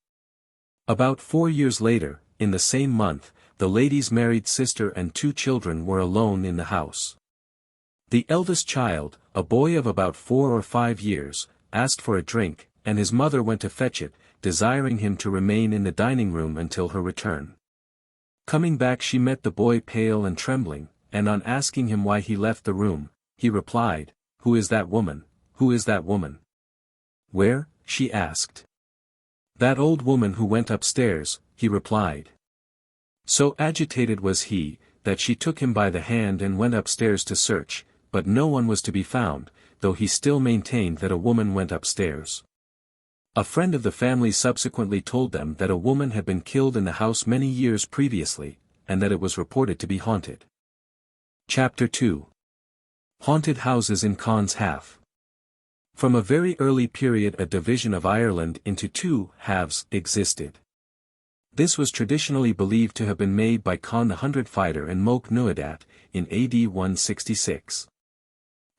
About 4 years later, in the same month, the lady's married sister and 2 children were alone in the house. The eldest child, a boy of about 4 or 5 years, asked for a drink, and his mother went to fetch it, desiring him to remain in the dining room until her return. Coming back she met the boy pale and trembling, and on asking him why he left the room, he replied, "Who is that woman? Who is that woman?" "Where?" she asked. "That old woman who went upstairs," he replied. So agitated was he, that she took him by the hand and went upstairs to search, but no one was to be found, though he still maintained that a woman went upstairs. A friend of the family subsequently told them that a woman had been killed in the house many years previously, and that it was reported to be haunted. Chapter 2. Haunted Houses in Conn's Half. From a very early period a division of Ireland into 2 halves existed. This was traditionally believed to have been made by Conn the Hundred Fighter and Mogh in AD 166.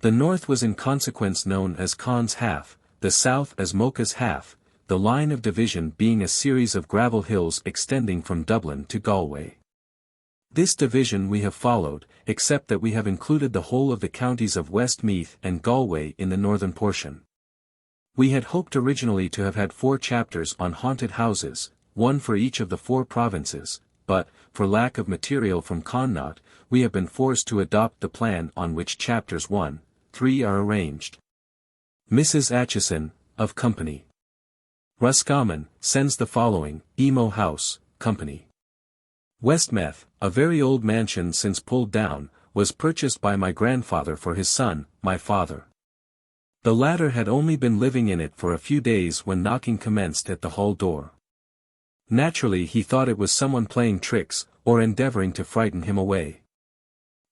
The north was in consequence known as Conn's Half, the south as Mogh's Half, the line of division being a series of gravel hills extending from Dublin to Galway. This division we have followed, except that we have included the whole of the counties of Westmeath and Galway in the northern portion. We had hoped originally to have had 4 chapters on haunted houses, 1 for each of the 4 provinces, but, for lack of material from Connaught, we have been forced to adopt the plan on which chapters 1-3 are arranged. Mrs. Aitchison, of Company Roscommon, sends the following: Emo House, Company Westmeath, a very old mansion since pulled down, was purchased by my grandfather for his son, my father. The latter had only been living in it for a few days when knocking commenced at the hall door. Naturally he thought it was someone playing tricks, or endeavoring to frighten him away.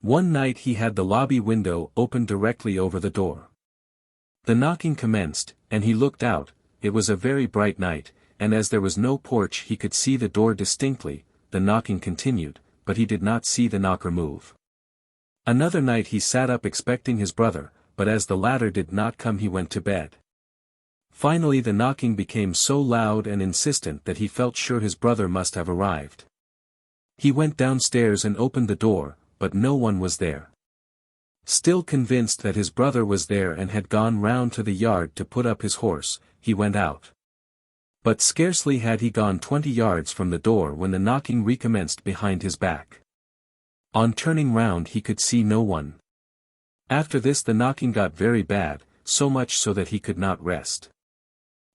One night he had the lobby window open directly over the door. The knocking commenced, and he looked out. It was a very bright night, and as there was no porch he could see the door distinctly. The knocking continued, but he did not see the knocker move. Another night he sat up expecting his brother, but as the latter did not come he went to bed. Finally the knocking became so loud and insistent that he felt sure his brother must have arrived. He went downstairs and opened the door, but no one was there. Still convinced that his brother was there and had gone round to the yard to put up his horse, he went out. But scarcely had he gone 20 yards from the door when the knocking recommenced behind his back. On turning round he could see no one. After this the knocking got very bad, so much so that he could not rest.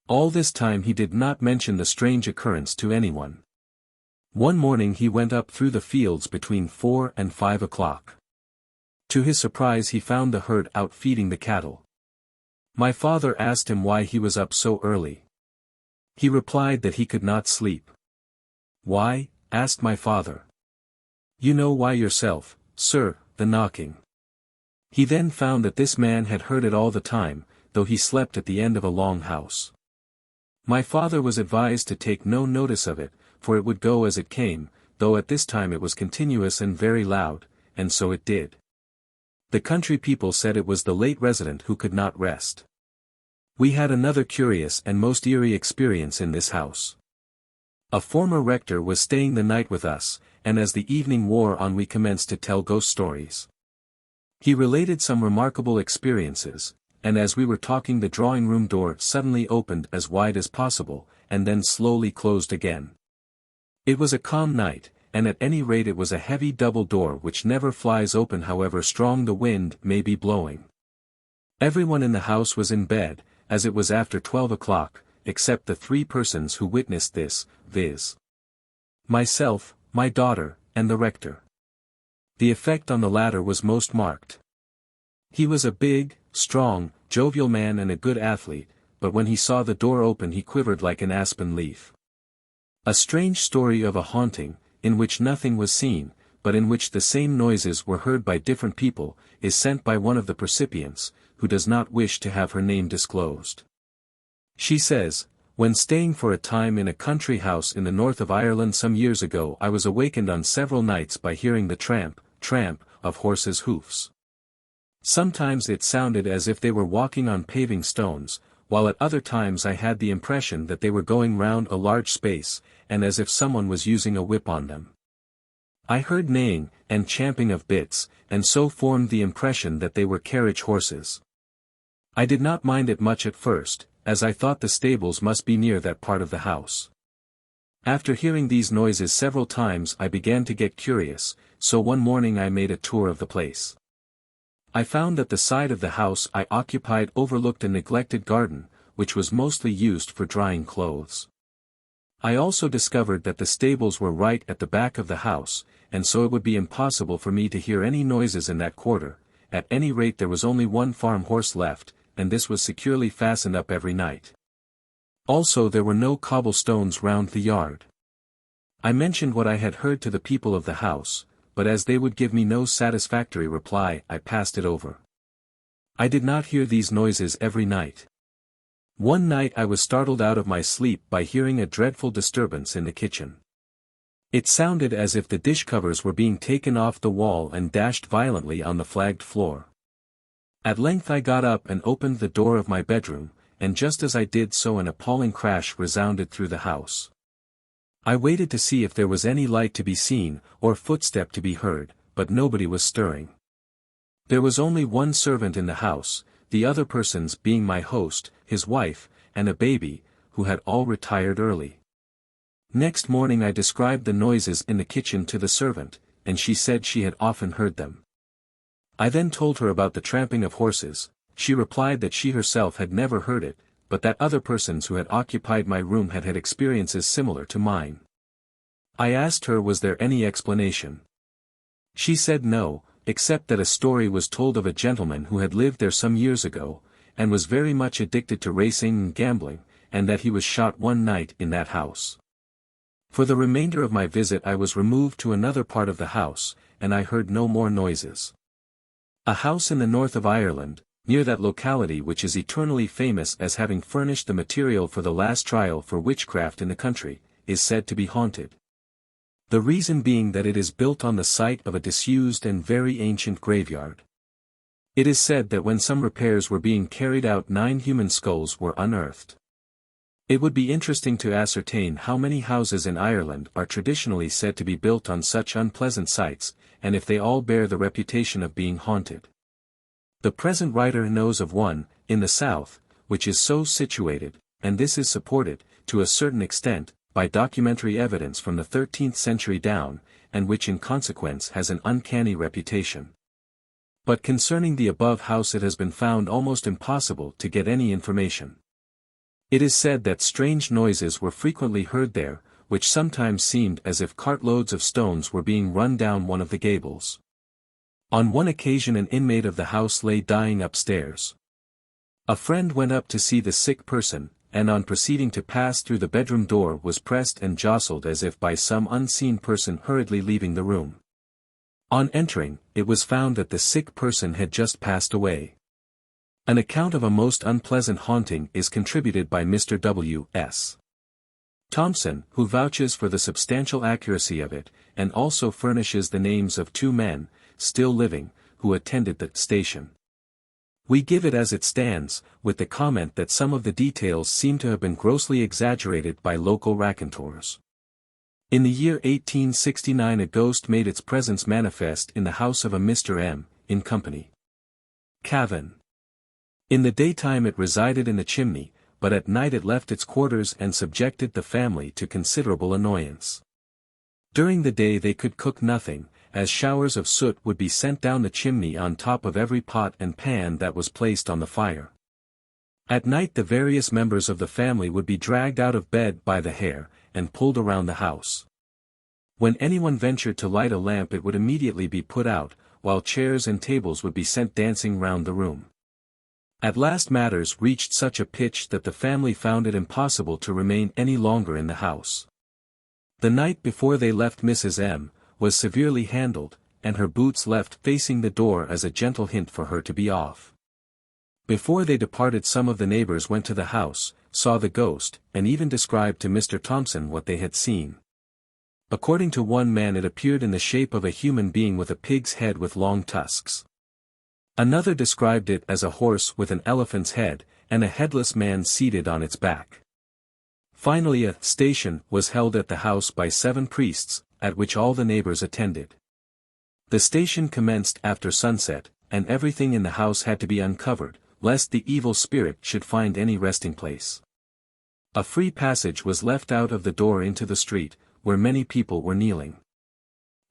All this time he did not mention the strange occurrence to anyone. One morning he went up through the fields between 4 and 5 o'clock. To his surprise he found the herd out feeding the cattle. My father asked him why he was up so early. He replied that he could not sleep. "Why?" asked my father. "You know why yourself, sir, the knocking." He then found that this man had heard it all the time, though he slept at the end of a long house. My father was advised to take no notice of it, for it would go as it came, though at this time it was continuous and very loud, and so it did. The country people said it was the late resident who could not rest. We had another curious and most eerie experience in this house. A former rector was staying the night with us, and as the evening wore on we commenced to tell ghost stories. He related some remarkable experiences, and as we were talking the drawing-room door suddenly opened as wide as possible, and then slowly closed again. It was a calm night, and at any rate it was a heavy double door which never flies open however strong the wind may be blowing. Everyone in the house was in bed, as it was after 12 o'clock, except the 3 persons who witnessed this, viz. myself, my daughter, and the rector. The effect on the latter was most marked. He was a big, strong, jovial man and a good athlete, but when he saw the door open he quivered like an aspen leaf. A strange story of a haunting, in which nothing was seen, but in which the same noises were heard by different people, is sent by one of the percipients, who does not wish to have her name disclosed. She says, "When staying for a time in a country house in the north of Ireland some years ago I was awakened on several nights by hearing the tramp, tramp, of horses' hoofs. Sometimes it sounded as if they were walking on paving stones, while at other times I had the impression that they were going round a large space, and as if someone was using a whip on them. I heard neighing, and champing of bits, and so formed the impression that they were carriage horses. I did not mind it much at first, as I thought the stables must be near that part of the house. After hearing these noises several times I began to get curious, so one morning I made a tour of the place. I found that the side of the house I occupied overlooked a neglected garden, which was mostly used for drying clothes. I also discovered that the stables were right at the back of the house, and so it would be impossible for me to hear any noises in that quarter. At any rate there was only one farm horse left, and this was securely fastened up every night. Also there were no cobblestones round the yard. I mentioned what I had heard to the people of the house, but as they would give me no satisfactory reply I passed it over. I did not hear these noises every night. One night I was startled out of my sleep by hearing a dreadful disturbance in the kitchen. It sounded as if the dish covers were being taken off the wall and dashed violently on the flagged floor. At length I got up and opened the door of my bedroom, and just as I did so an appalling crash resounded through the house. I waited to see if there was any light to be seen, or footstep to be heard, but nobody was stirring. There was only one servant in the house, the other persons being my host, his wife, and a baby, who had all retired early. Next morning I described the noises in the kitchen to the servant, and she said she had often heard them. I then told her about the tramping of horses. She replied that she herself had never heard it, but that other persons who had occupied my room had had experiences similar to mine. I asked her was there any explanation. She said no, except that a story was told of a gentleman who had lived there some years ago, and was very much addicted to racing and gambling, and that he was shot one night in that house. For the remainder of my visit I was removed to another part of the house, and I heard no more noises. A house in the north of Ireland, near that locality which is eternally famous as having furnished the material for the last trial for witchcraft in the country, is said to be haunted. The reason being that it is built on the site of a disused and very ancient graveyard. It is said that when some repairs were being carried out 9 human skulls were unearthed. It would be interesting to ascertain how many houses in Ireland are traditionally said to be built on such unpleasant sites, and if they all bear the reputation of being haunted. The present writer knows of one, in the south, which is so situated, and this is supported, to a certain extent, by documentary evidence from the 13th century down, and which in consequence has an uncanny reputation. But concerning the above house it has been found almost impossible to get any information. It is said that strange noises were frequently heard there, which sometimes seemed as if cartloads of stones were being run down one of the gables. On one occasion an inmate of the house lay dying upstairs. A friend went up to see the sick person, and on proceeding to pass through the bedroom door was pressed and jostled as if by some unseen person hurriedly leaving the room. On entering, it was found that the sick person had just passed away. An account of a most unpleasant haunting is contributed by Mr. W. S. Thompson, who vouches for the substantial accuracy of it, and also furnishes the names of 2 men, still living, who attended the station. We give it as it stands, with the comment that some of the details seem to have been grossly exaggerated by local raconteurs. In the year 1869 a ghost made its presence manifest in the house of a Mr. M, in company. Cavan. In the daytime it resided in the chimney, but at night it left its quarters and subjected the family to considerable annoyance. During the day they could cook nothing, as showers of soot would be sent down the chimney on top of every pot and pan that was placed on the fire. At night the various members of the family would be dragged out of bed by the hair, and pulled around the house. When anyone ventured to light a lamp it would immediately be put out, while chairs and tables would be sent dancing round the room. At last matters reached such a pitch that the family found it impossible to remain any longer in the house. The night before they left Mrs. M. was severely handled, and her boots left facing the door as a gentle hint for her to be off. Before they departed some of the neighbors went to the house, saw the ghost, and even described to Mr. Thompson what they had seen. According to one man it appeared in the shape of a human being with a pig's head with long tusks. Another described it as a horse with an elephant's head, and a headless man seated on its back. Finally a station was held at the house by 7 priests, at which all the neighbors attended. The station commenced after sunset, and everything in the house had to be uncovered, lest the evil spirit should find any resting place. A free passage was left out of the door into the street, where many people were kneeling.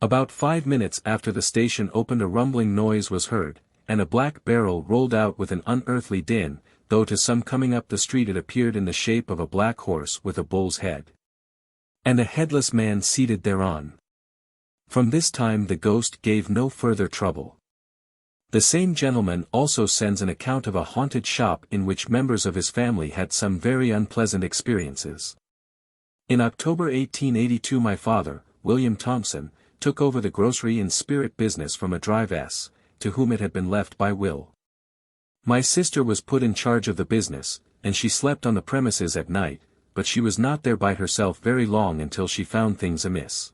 About 5 minutes after the station opened a rumbling noise was heard, and a black barrel rolled out with an unearthly din, though to some coming up the street it appeared in the shape of a black horse with a bull's head. And a headless man seated thereon. From this time the ghost gave no further trouble. The same gentleman also sends an account of a haunted shop in which members of his family had some very unpleasant experiences. In October 1882 my father, William Thompson, took over the grocery and spirit business from a Drive S, to whom it had been left by will. My sister was put in charge of the business, and she slept on the premises at night, but she was not there by herself very long until she found things amiss.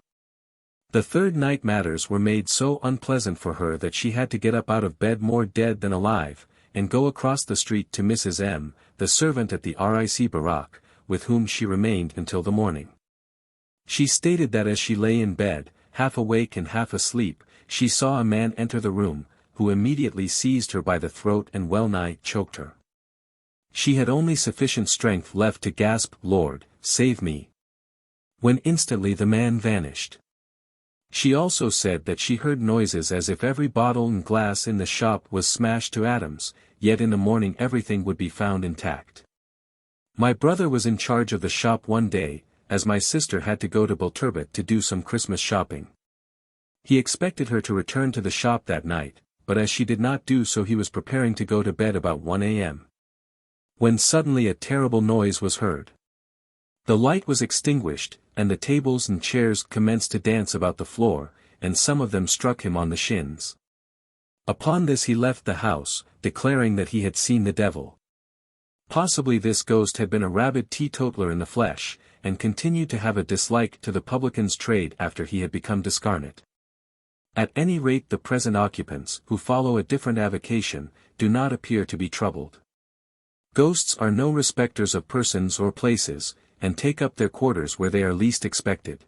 The third night matters were made so unpleasant for her that she had to get up out of bed more dead than alive, and go across the street to Mrs. M., the servant at the RIC Barak, with whom she remained until the morning. She stated that as she lay in bed, half awake and half asleep, she saw a man enter the room, who immediately seized her by the throat and well-nigh choked her. She had only sufficient strength left to gasp, "Lord, save me," when instantly the man vanished. She also said that she heard noises as if every bottle and glass in the shop was smashed to atoms, yet in the morning everything would be found intact. My brother was in charge of the shop one day, as my sister had to go to Poltergeists to do some Christmas shopping. He expected her to return to the shop that night, but as she did not do so he was preparing to go to bed about 1 a.m. when suddenly a terrible noise was heard. The light was extinguished, and the tables and chairs commenced to dance about the floor, and some of them struck him on the shins. Upon this he left the house, declaring that he had seen the devil. Possibly this ghost had been a rabid teetotaler in the flesh, and continued to have a dislike to the publican's trade after he had become discarnate. At any rate the present occupants, who follow a different avocation, do not appear to be troubled. Ghosts are no respecters of persons or places, and take up their quarters where they are least expected.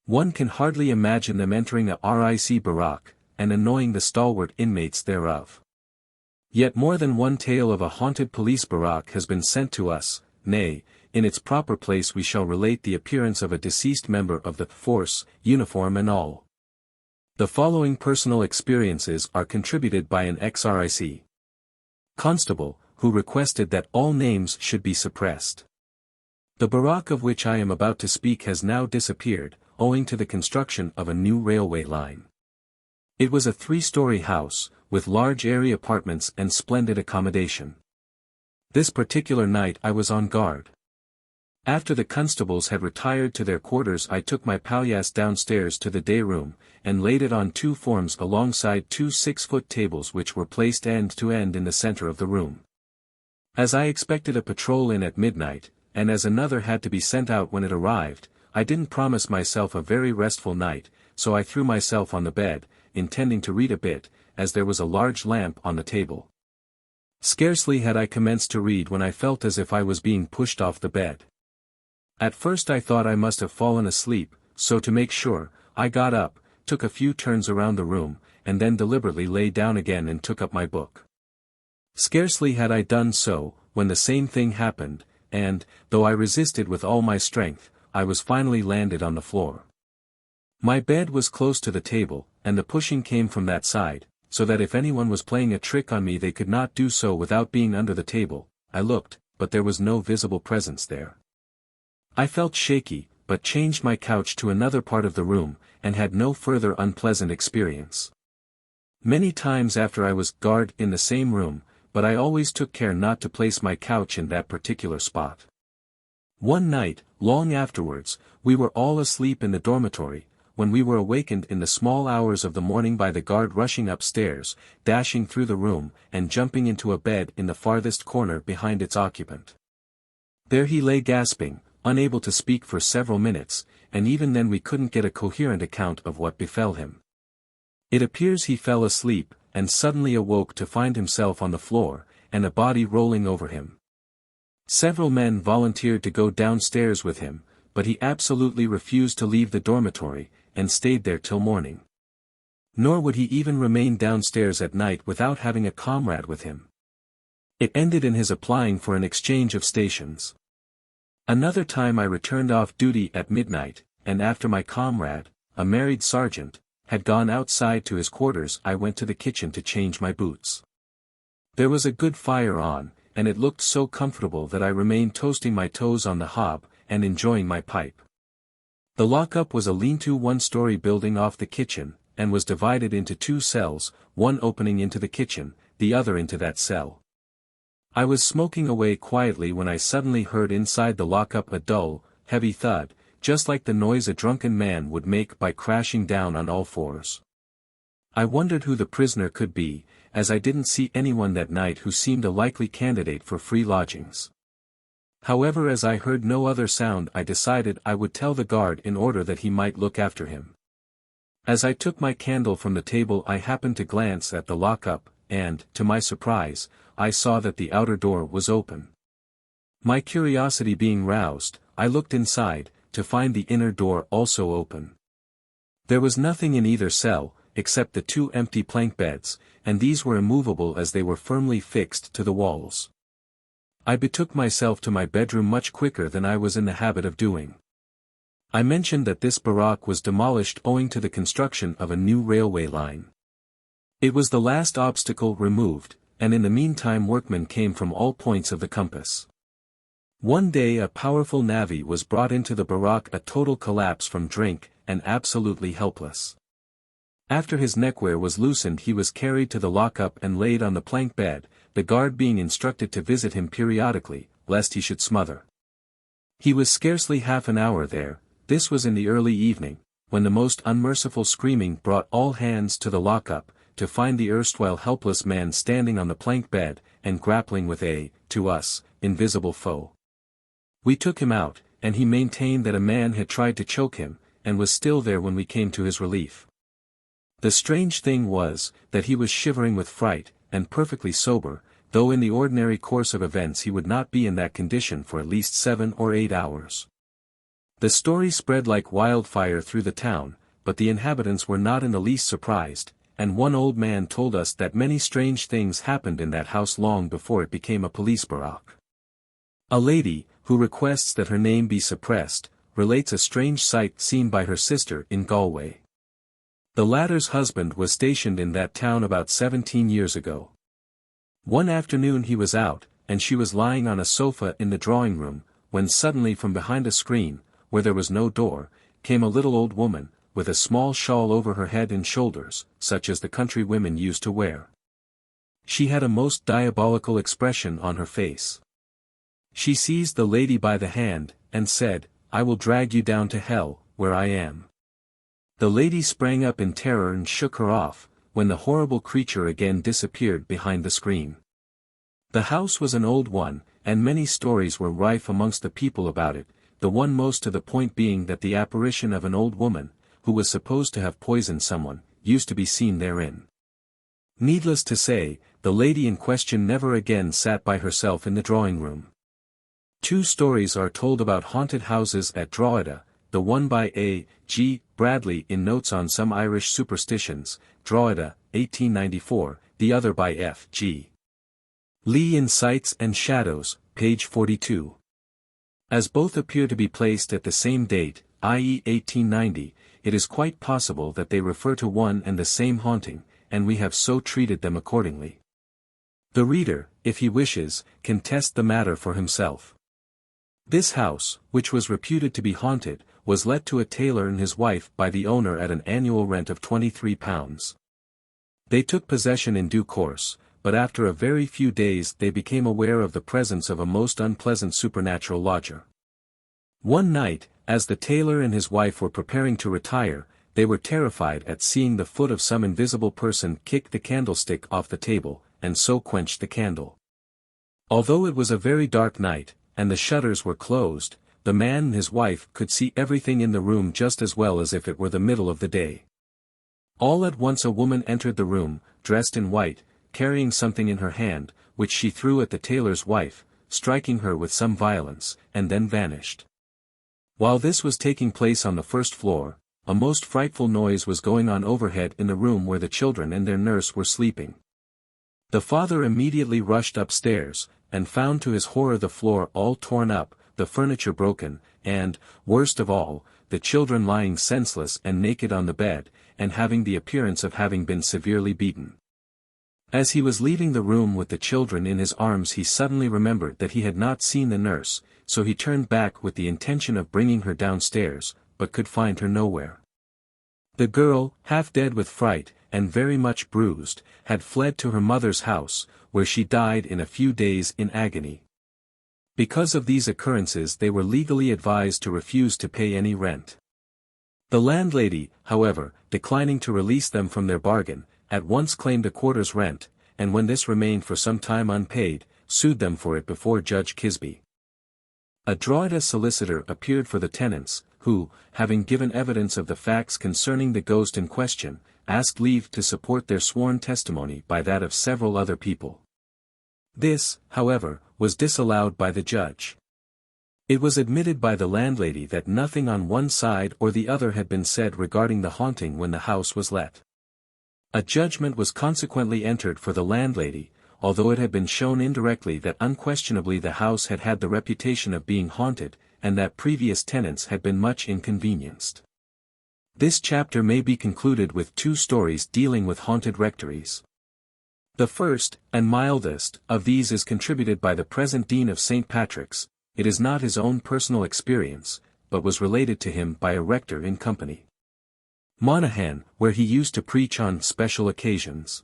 One can hardly imagine them entering the RIC Barak, and annoying the stalwart inmates thereof. Yet more than one tale of a haunted police barrack has been sent to us, nay, in its proper place we shall relate the appearance of a deceased member of the force, uniform and all. The following personal experiences are contributed by an ex-RIC constable, who requested that all names should be suppressed. The barrack of which I am about to speak has now disappeared, owing to the construction of a new railway line. It was a 3-story house, with large airy apartments and splendid accommodation. This particular night I was on guard. After the constables had retired to their quarters I took my palliasse downstairs to the day room, and laid it on 2 forms alongside 2 6-foot tables which were placed end to end in the center of the room. As I expected a patrol in at midnight, and as another had to be sent out when it arrived, I didn't promise myself a very restful night, so I threw myself on the bed, intending to read a bit, as there was a large lamp on the table. Scarcely had I commenced to read when I felt as if I was being pushed off the bed. At first I thought I must have fallen asleep, so to make sure, I got up, took a few turns around the room, and then deliberately lay down again and took up my book. Scarcely had I done so, when the same thing happened, and, though I resisted with all my strength, I was finally landed on the floor. My bed was close to the table, and the pushing came from that side, so that if anyone was playing a trick on me they could not do so without being under the table. I looked, but there was no visible presence there. I felt shaky, but changed my couch to another part of the room, and had no further unpleasant experience. Many times after I was guard in the same room, but I always took care not to place my couch in that particular spot. One night, long afterwards, we were all asleep in the dormitory, when we were awakened in the small hours of the morning by the guard rushing upstairs, dashing through the room, and jumping into a bed in the farthest corner behind its occupant. There he lay gasping, unable to speak for several minutes, and even then we couldn't get a coherent account of what befell him. It appears he fell asleep, and suddenly awoke to find himself on the floor, and a body rolling over him. Several men volunteered to go downstairs with him, but he absolutely refused to leave the dormitory, and stayed there till morning. Nor would he even remain downstairs at night without having a comrade with him. It ended in his applying for an exchange of stations. Another time I returned off duty at midnight, and after my comrade, a married sergeant, had gone outside to his quarters, I went to the kitchen to change my boots. There was a good fire on, and it looked so comfortable that I remained toasting my toes on the hob, and enjoying my pipe. The lockup was a lean-to one-story building off the kitchen, and was divided into two cells, one opening into the kitchen, the other into that cell. I was smoking away quietly when I suddenly heard inside the lockup a dull, heavy thud, just like the noise a drunken man would make by crashing down on all fours. I wondered who the prisoner could be, as I didn't see anyone that night who seemed a likely candidate for free lodgings. However, as I heard no other sound, I decided I would tell the guard in order that he might look after him. As I took my candle from the table, I happened to glance at the lockup, and, to my surprise, I saw that the outer door was open. My curiosity being roused, I looked inside, to find the inner door also open. There was nothing in either cell, except the two empty plank beds, and these were immovable as they were firmly fixed to the walls. I betook myself to my bedroom much quicker than I was in the habit of doing. I mentioned that this barrack was demolished owing to the construction of a new railway line. It was the last obstacle removed, and in the meantime workmen came from all points of the compass. One day a powerful navvy was brought into the barrack, a total collapse from drink, and absolutely helpless. After his neckwear was loosened, he was carried to the lockup and laid on the plank bed, the guard being instructed to visit him periodically, lest he should smother. He was scarcely half an hour there. This was in the early evening, when the most unmerciful screaming brought all hands to the lockup, to find the erstwhile helpless man standing on the plank bed, and grappling with a, to us, invisible foe. We took him out, and he maintained that a man had tried to choke him, and was still there when we came to his relief. The strange thing was, that he was shivering with fright, and perfectly sober, though in the ordinary course of events he would not be in that condition for at least 7 or 8 hours. The story spread like wildfire through the town, but the inhabitants were not in the least surprised, and one old man told us that many strange things happened in that house long before it became a police barrack. A lady, who requests that her name be suppressed, relates a strange sight seen by her sister in Galway. The latter's husband was stationed in that town about 17 years ago. One afternoon he was out, and she was lying on a sofa in the drawing room, when suddenly from behind a screen, where there was no door, came a little old woman, with a small shawl over her head and shoulders, such as the country women used to wear. She had a most diabolical expression on her face. She seized the lady by the hand, and said, "I will drag you down to hell, where I am." The lady sprang up in terror and shook her off, when the horrible creature again disappeared behind the screen. The house was an old one, and many stories were rife amongst the people about it, the one most to the point being that the apparition of an old woman, who was supposed to have poisoned someone, used to be seen therein. Needless to say, the lady in question never again sat by herself in the drawing room. 2 stories are told about haunted houses at Drogheda, the one by A. G. Bradley in Notes on Some Irish Superstitions, Drogheda, 1894, the other by F. G. Lee in Sights and Shadows, page 42. As both appear to be placed at the same date, i.e. 1890, it is quite possible that they refer to one and the same haunting, and we have so treated them accordingly. The reader, if he wishes, can test the matter for himself. This house, which was reputed to be haunted, was let to a tailor and his wife by the owner at an annual rent of £23. They took possession in due course, but after a very few days they became aware of the presence of a most unpleasant supernatural lodger. One night, as the tailor and his wife were preparing to retire, they were terrified at seeing the foot of some invisible person kick the candlestick off the table, and so quench the candle. Although it was a very dark night, and the shutters were closed, the man and his wife could see everything in the room just as well as if it were the middle of the day. All at once a woman entered the room, dressed in white, carrying something in her hand, which she threw at the tailor's wife, striking her with some violence, and then vanished. While this was taking place on the first floor, a most frightful noise was going on overhead in the room where the children and their nurse were sleeping. The father immediately rushed upstairs, and found to his horror the floor all torn up, the furniture broken, and, worst of all, the children lying senseless and naked on the bed, and having the appearance of having been severely beaten. As he was leaving the room with the children in his arms he suddenly remembered that he had not seen the nurse, so he turned back with the intention of bringing her downstairs, but could find her nowhere. The girl, half dead with fright, and very much bruised, had fled to her mother's house, where she died in a few days in agony. Because of these occurrences they were legally advised to refuse to pay any rent. The landlady, however, declining to release them from their bargain, at once claimed a quarter's rent, and when this remained for some time unpaid, sued them for it before Judge Kisby. A Drogheda solicitor appeared for the tenants, who, having given evidence of the facts concerning the ghost in question, asked leave to support their sworn testimony by that of several other people. This, however, was disallowed by the judge. It was admitted by the landlady that nothing on one side or the other had been said regarding the haunting when the house was let. A judgment was consequently entered for the landlady, although it had been shown indirectly that unquestionably the house had had the reputation of being haunted, and that previous tenants had been much inconvenienced. This chapter may be concluded with two stories dealing with haunted rectories. The first, and mildest, of these is contributed by the present Dean of St. Patrick's. It is not his own personal experience, but was related to him by a rector in company. Monaghan, where he used to preach on special occasions.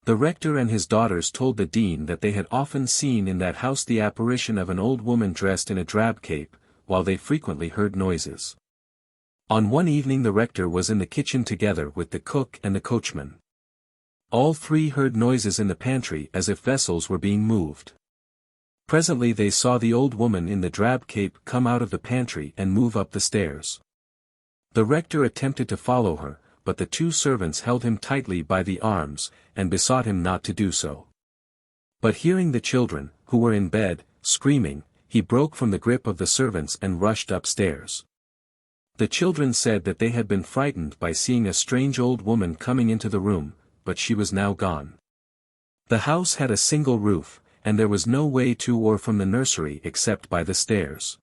The rector and his daughters told the dean that they had often seen in that house the apparition of an old woman dressed in a drab cape, while they frequently heard noises. On one evening the rector was in the kitchen together with the cook and the coachman. All three heard noises in the pantry as if vessels were being moved. Presently they saw the old woman in the drab cape come out of the pantry and move up the stairs. The rector attempted to follow her, but the two servants held him tightly by the arms, and besought him not to do so. But hearing the children, who were in bed, screaming, he broke from the grip of the servants and rushed upstairs. The children said that they had been frightened by seeing a strange old woman coming into the room, but she was now gone. The house had a single roof, and there was no way to or from the nursery except by the stairs.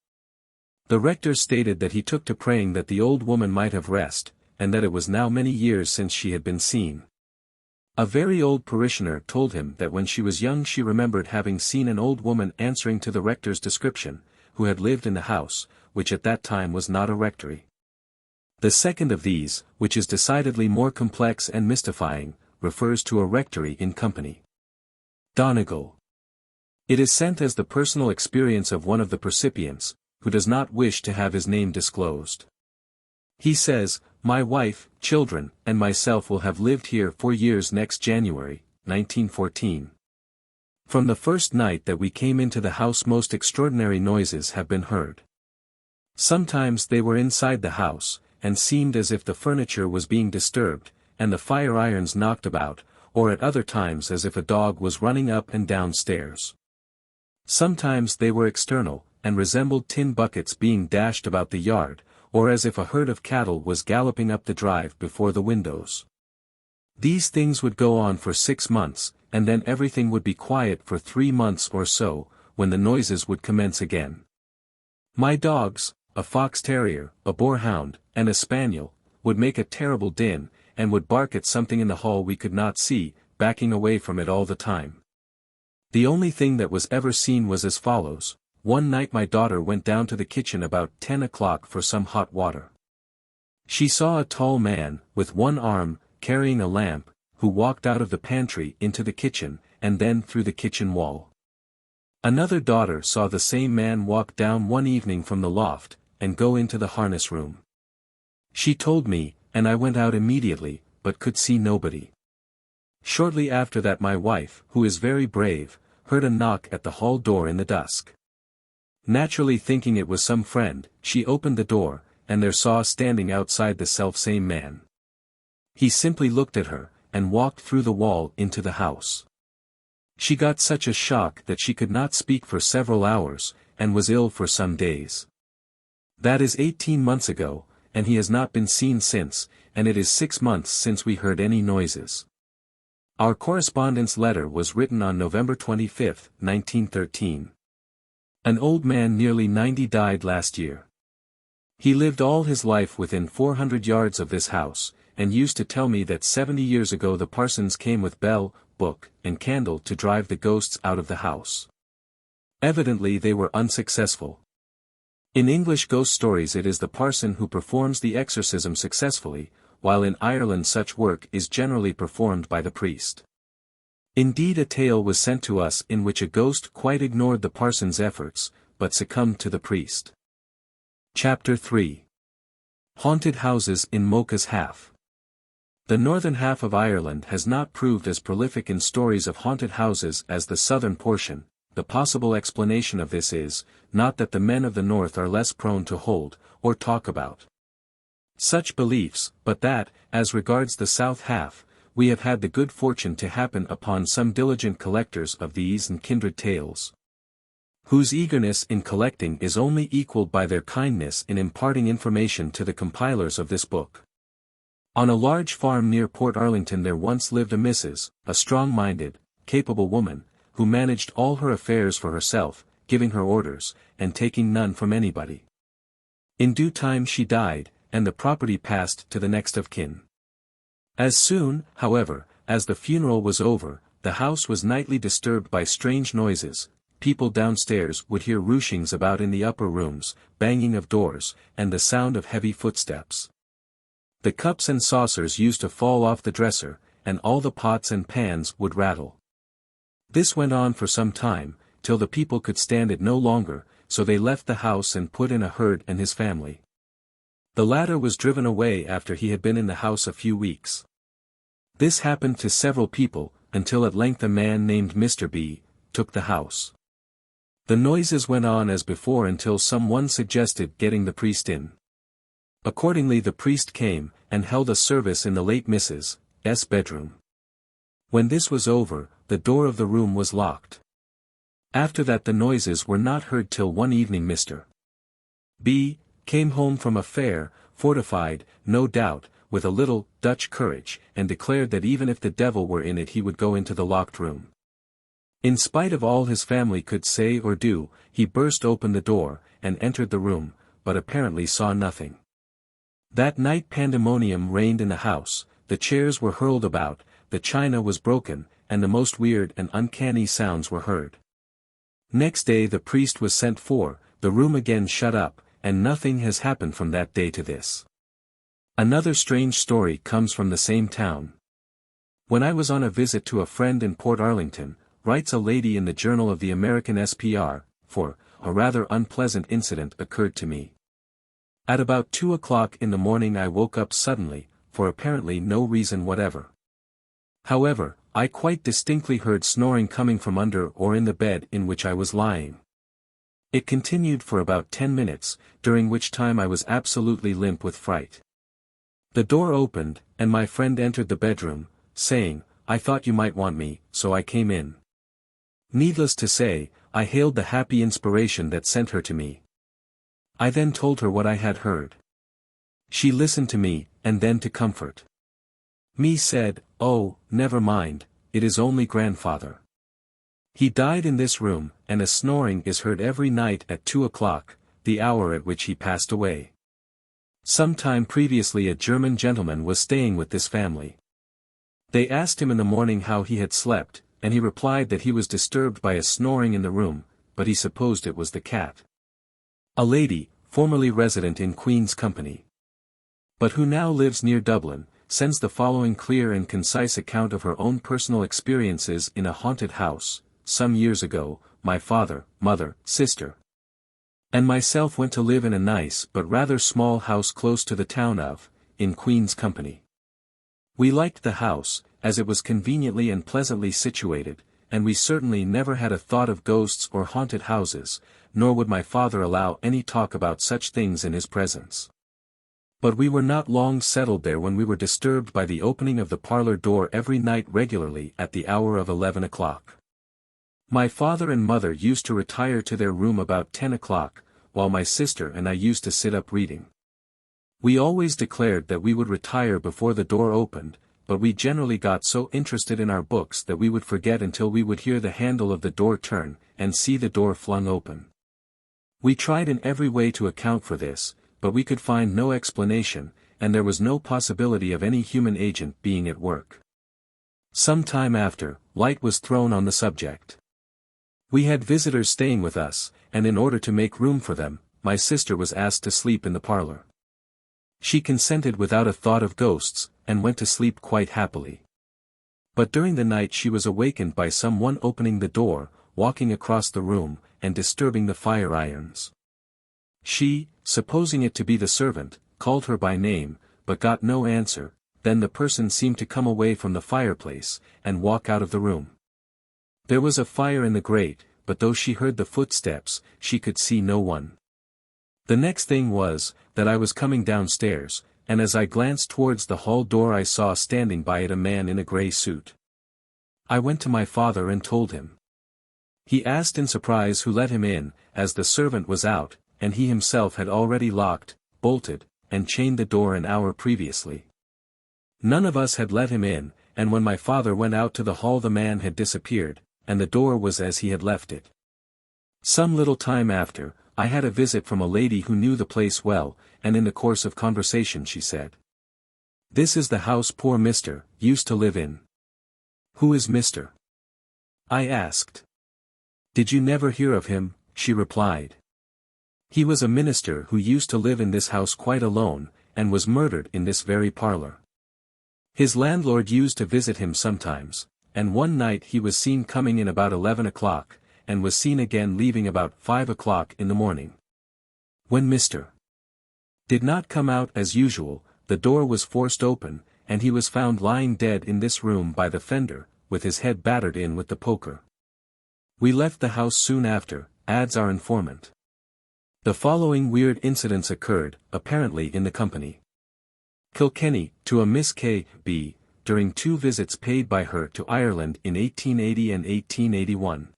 The rector stated that he took to praying that the old woman might have rest, and that it was now many years since she had been seen. A very old parishioner told him that when she was young she remembered having seen an old woman answering to the rector's description, who had lived in the house, which at that time was not a rectory. The second of these, which is decidedly more complex and mystifying, refers to a rectory in company. Donegal. It is sent as the personal experience of one of the percipients, who does not wish to have his name disclosed. He says, "My wife, children, and myself will have lived here 4 years next January, 1914. From the first night that we came into the house most extraordinary noises have been heard. Sometimes they were inside the house, and seemed as if the furniture was being disturbed, and the fire irons knocked about, or at other times as if a dog was running up and down stairs. Sometimes they were external, and resembled tin buckets being dashed about the yard, or as if a herd of cattle was galloping up the drive before the windows. These things would go on for 6 months, and then everything would be quiet for 3 months or so, when the noises would commence again. My dogs, a fox terrier, a boarhound, and a spaniel, would make a terrible din, and would bark at something in the hall we could not see, backing away from it all the time. The only thing that was ever seen was as follows. One night my daughter went down to the kitchen about 10 o'clock for some hot water. She saw a tall man, with one arm, carrying a lamp, who walked out of the pantry into the kitchen, and then through the kitchen wall. Another daughter saw the same man walk down one evening from the loft, and go into the harness room. She told me, and I went out immediately, but could see nobody. Shortly after that my wife, who is very brave, heard a knock at the hall door in the dusk. Naturally thinking it was some friend, she opened the door, and there saw standing outside the self-same man. He simply looked at her, and walked through the wall into the house. She got such a shock that she could not speak for several hours, and was ill for some days. That is 18 months ago, and he has not been seen since, and it is 6 months since we heard any noises. Our correspondence letter was written on November 25, 1913. An old man nearly 90 died last year. He lived all his life within 400 yards of this house, and used to tell me that 70 years ago the parsons came with bell, book, and candle to drive the ghosts out of the house. Evidently they were unsuccessful. In English ghost stories it is the parson who performs the exorcism successfully, while in Ireland such work is generally performed by the priest. Indeed, a tale was sent to us in which a ghost quite ignored the parson's efforts, but succumbed to the priest. Chapter 3. Haunted Houses in Mogh's Half. The northern half of Ireland has not proved as prolific in stories of haunted houses as the southern portion. The possible explanation of this is, not that the men of the north are less prone to hold, or talk about such beliefs, but that, as regards the south half, we have had the good fortune to happen upon some diligent collectors of these and kindred tales, whose eagerness in collecting is only equalled by their kindness in imparting information to the compilers of this book. On a large farm near Portarlington there once lived a Mrs., a strong-minded, capable woman, who managed all her affairs for herself, giving her orders, and taking none from anybody. In due time she died, and the property passed to the next of kin. As soon, however, as the funeral was over, the house was nightly disturbed by strange noises. People downstairs would hear rushings about in the upper rooms, banging of doors, and the sound of heavy footsteps. The cups and saucers used to fall off the dresser, and all the pots and pans would rattle. This went on for some time, till the people could stand it no longer, so they left the house and put in a herd and his family. The latter was driven away after he had been in the house a few weeks. This happened to several people, until at length a man named Mr. B. took the house. The noises went on as before until some one suggested getting the priest in. Accordingly the priest came, and held a service in the late Mrs. S. bedroom. When this was over, the door of the room was locked. After that the noises were not heard till one evening Mr. B. came home from a fair, fortified, no doubt, with a little Dutch courage, and declared that even if the devil were in it he would go into the locked room. In spite of all his family could say or do, he burst open the door, and entered the room, but apparently saw nothing. That night pandemonium reigned in the house, the chairs were hurled about, the china was broken, and the most weird and uncanny sounds were heard. Next day the priest was sent for, the room again shut up, and nothing has happened from that day to this. Another strange story comes from the same town. When I was on a visit to a friend in Portarlington, writes a lady in the Journal of the American SPR, for a rather unpleasant incident occurred to me. At about 2 o'clock in the morning I woke up suddenly, for apparently no reason whatever. However, I quite distinctly heard snoring coming from under or in the bed in which I was lying. It continued for about 10 minutes, during which time I was absolutely limp with fright. The door opened, and my friend entered the bedroom, saying, "I thought you might want me, so I came in." Needless to say, I hailed the happy inspiration that sent her to me. I then told her what I had heard. She listened to me, and then to comfort me said, "Oh, never mind, it is only grandfather. He died in this room, and a snoring is heard every night at 2 o'clock, the hour at which he passed away. Some time previously a German gentleman was staying with this family. They asked him in the morning how he had slept, and he replied that he was disturbed by a snoring in the room, but he supposed it was the cat. A lady, formerly resident in Queen's Company, but who now lives near Dublin, sends the following clear and concise account of her own personal experiences in a haunted house. Some years ago, my father, mother, sister, and myself went to live in a nice but rather small house close to the town of, in Queen's Company. We liked the house, as it was conveniently and pleasantly situated, and we certainly never had a thought of ghosts or haunted houses, nor would my father allow any talk about such things in his presence. But we were not long settled there when we were disturbed by the opening of the parlor door every night regularly at the hour of 11 o'clock. My father and mother used to retire to their room about 10 o'clock, while my sister and I used to sit up reading. We always declared that we would retire before the door opened, but we generally got so interested in our books that we would forget until we would hear the handle of the door turn, and see the door flung open. We tried in every way to account for this, but we could find no explanation, and there was no possibility of any human agent being at work. Some time after, light was thrown on the subject. We had visitors staying with us, and in order to make room for them, my sister was asked to sleep in the parlor. She consented without a thought of ghosts, and went to sleep quite happily. But during the night she was awakened by someone opening the door, walking across the room, and disturbing the fire irons. She, supposing it to be the servant, called her by name, but got no answer. Then the person seemed to come away from the fireplace, and walk out of the room. There was a fire in the grate, but though she heard the footsteps, she could see no one. The next thing was, that I was coming downstairs, and as I glanced towards the hall door I saw standing by it a man in a grey suit. I went to my father and told him. He asked in surprise who let him in, as the servant was out, and he himself had already locked, bolted, and chained the door an hour previously. None of us had let him in, and when my father went out to the hall the man had disappeared, and the door was as he had left it. Some little time after, I had a visit from a lady who knew the place well, and in the course of conversation she said, "This is the house poor Mr. used to live in." "Who is Mr.?" I asked. "Did you never hear of him?" she replied. "He was a minister who used to live in this house quite alone, and was murdered in this very parlor. His landlord used to visit him sometimes, and one night he was seen coming in about 11 o'clock, and was seen again leaving about 5 o'clock in the morning. When Mr. did not come out as usual, the door was forced open, and he was found lying dead in this room by the fender, with his head battered in with the poker. We left the house soon after," adds our informant. The following weird incidents occurred, apparently in the company. Kilkenny, to a Miss K. B., during 2 visits paid by her to Ireland in 1880 and 1881.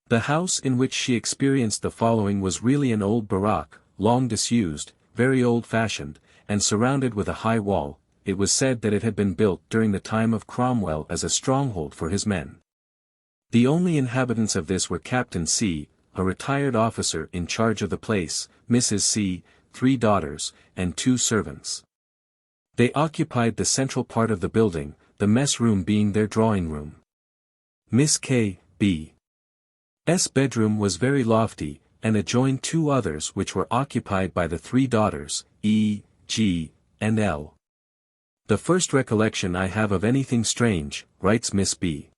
The house in which she experienced the following was really an old barrack, long disused, very old-fashioned, and surrounded with a high wall. It was said that it had been built during the time of Cromwell as a stronghold for his men. The only inhabitants of this were Captain C., a retired officer in charge of the place, Mrs. C., 3 daughters, and 2 servants. They occupied the central part of the building, the mess room being their drawing room. Miss K. B. S. bedroom was very lofty, and adjoined 2 others which were occupied by the 3 daughters, E., G., and L. "The first recollection I have of anything strange," writes Miss B.,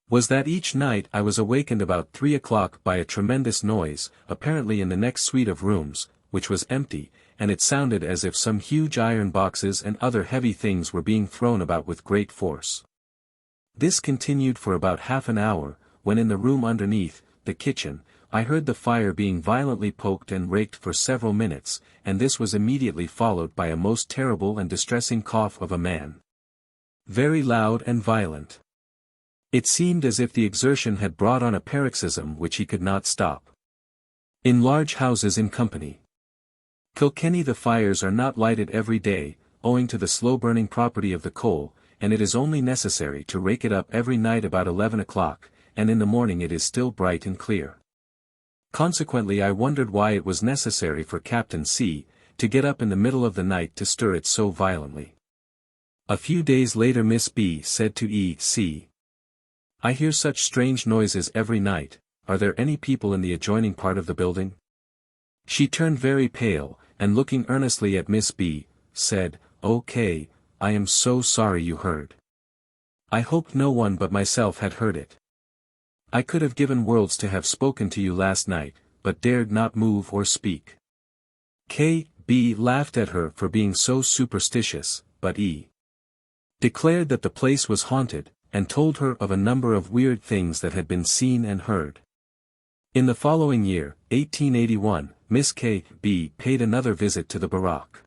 "was that each night I was awakened about 3 o'clock by a tremendous noise, apparently in the next suite of rooms, which was empty, and it sounded as if some huge iron boxes and other heavy things were being thrown about with great force. This continued for about half an hour, when in the room underneath, the kitchen, I heard the fire being violently poked and raked for several minutes, and this was immediately followed by a most terrible and distressing cough of a man. Very loud and violent. It seemed as if the exertion had brought on a paroxysm which he could not stop. In large houses in company. Kilkenny the fires are not lighted every day, owing to the slow-burning property of the coal, and it is only necessary to rake it up every night about 11 o'clock, and in the morning it is still bright and clear. Consequently I wondered why it was necessary for Captain C. to get up in the middle of the night to stir it so violently. A few days later Miss B. said to E. C., "I hear such strange noises every night. Are there any people in the adjoining part of the building?" She turned very pale, and looking earnestly at Miss B., said, "Okay, I am so sorry you heard. I hoped no one but myself had heard it. I could have given worlds to have spoken to you last night, but dared not move or speak." K. B. laughed at her for being so superstitious, but E. declared that the place was haunted, and told her of a number of weird things that had been seen and heard. In the following year, 1881, Miss K.B. paid another visit to the barrack.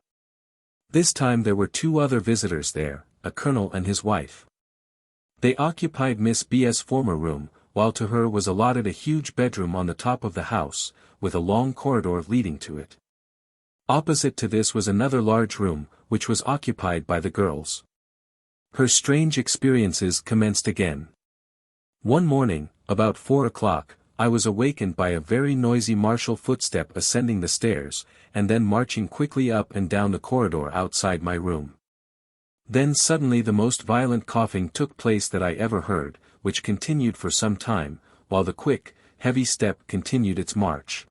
This time there were two other visitors there, a colonel and his wife. They occupied Miss B.'s former room, while to her was allotted a huge bedroom on the top of the house, with a long corridor leading to it. Opposite to this was another large room, which was occupied by the girls. Her strange experiences commenced again. One morning, about 4 o'clock, I was awakened by a very noisy martial footstep ascending the stairs, and then marching quickly up and down the corridor outside my room. Then suddenly the most violent coughing took place that I ever heard, which continued for some time, while the quick, heavy step continued its march.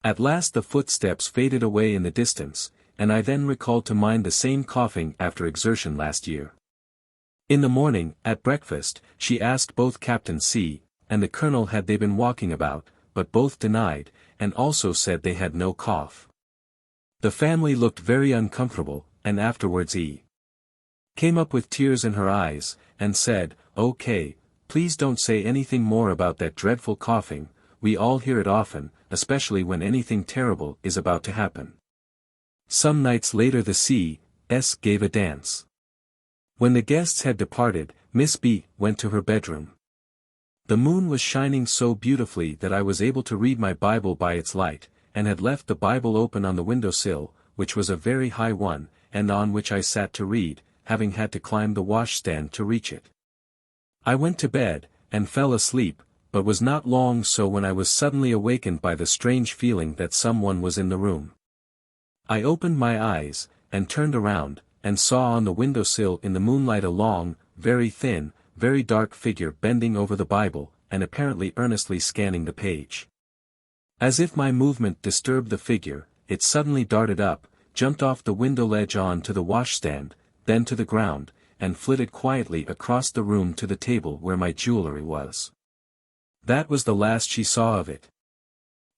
At last the footsteps faded away in the distance, and I then recalled to mind the same coughing after exertion last year. In the morning, at breakfast, she asked both Captain C. and the colonel had they been walking about, but both denied, and also said they had no cough. The family looked very uncomfortable, and afterwards E. came up with tears in her eyes, and said, "Okay, please don't say anything more about that dreadful coughing, we all hear it often, especially when anything terrible is about to happen." Some nights later the C.S. gave a dance. When the guests had departed, Miss B. went to her bedroom. The moon was shining so beautifully that I was able to read my Bible by its light, and had left the Bible open on the window-sill, which was a very high one, and on which I sat to read, having had to climb the washstand to reach it. I went to bed, and fell asleep, but was not long so when I was suddenly awakened by the strange feeling that someone was in the room. I opened my eyes, and turned around, and saw on the window-sill in the moonlight a long, very thin, very dark figure bending over the Bible, and apparently earnestly scanning the page. As if my movement disturbed the figure, it suddenly darted up, jumped off the window ledge on to the washstand, then to the ground, and flitted quietly across the room to the table where my jewelry was. That was the last she saw of it.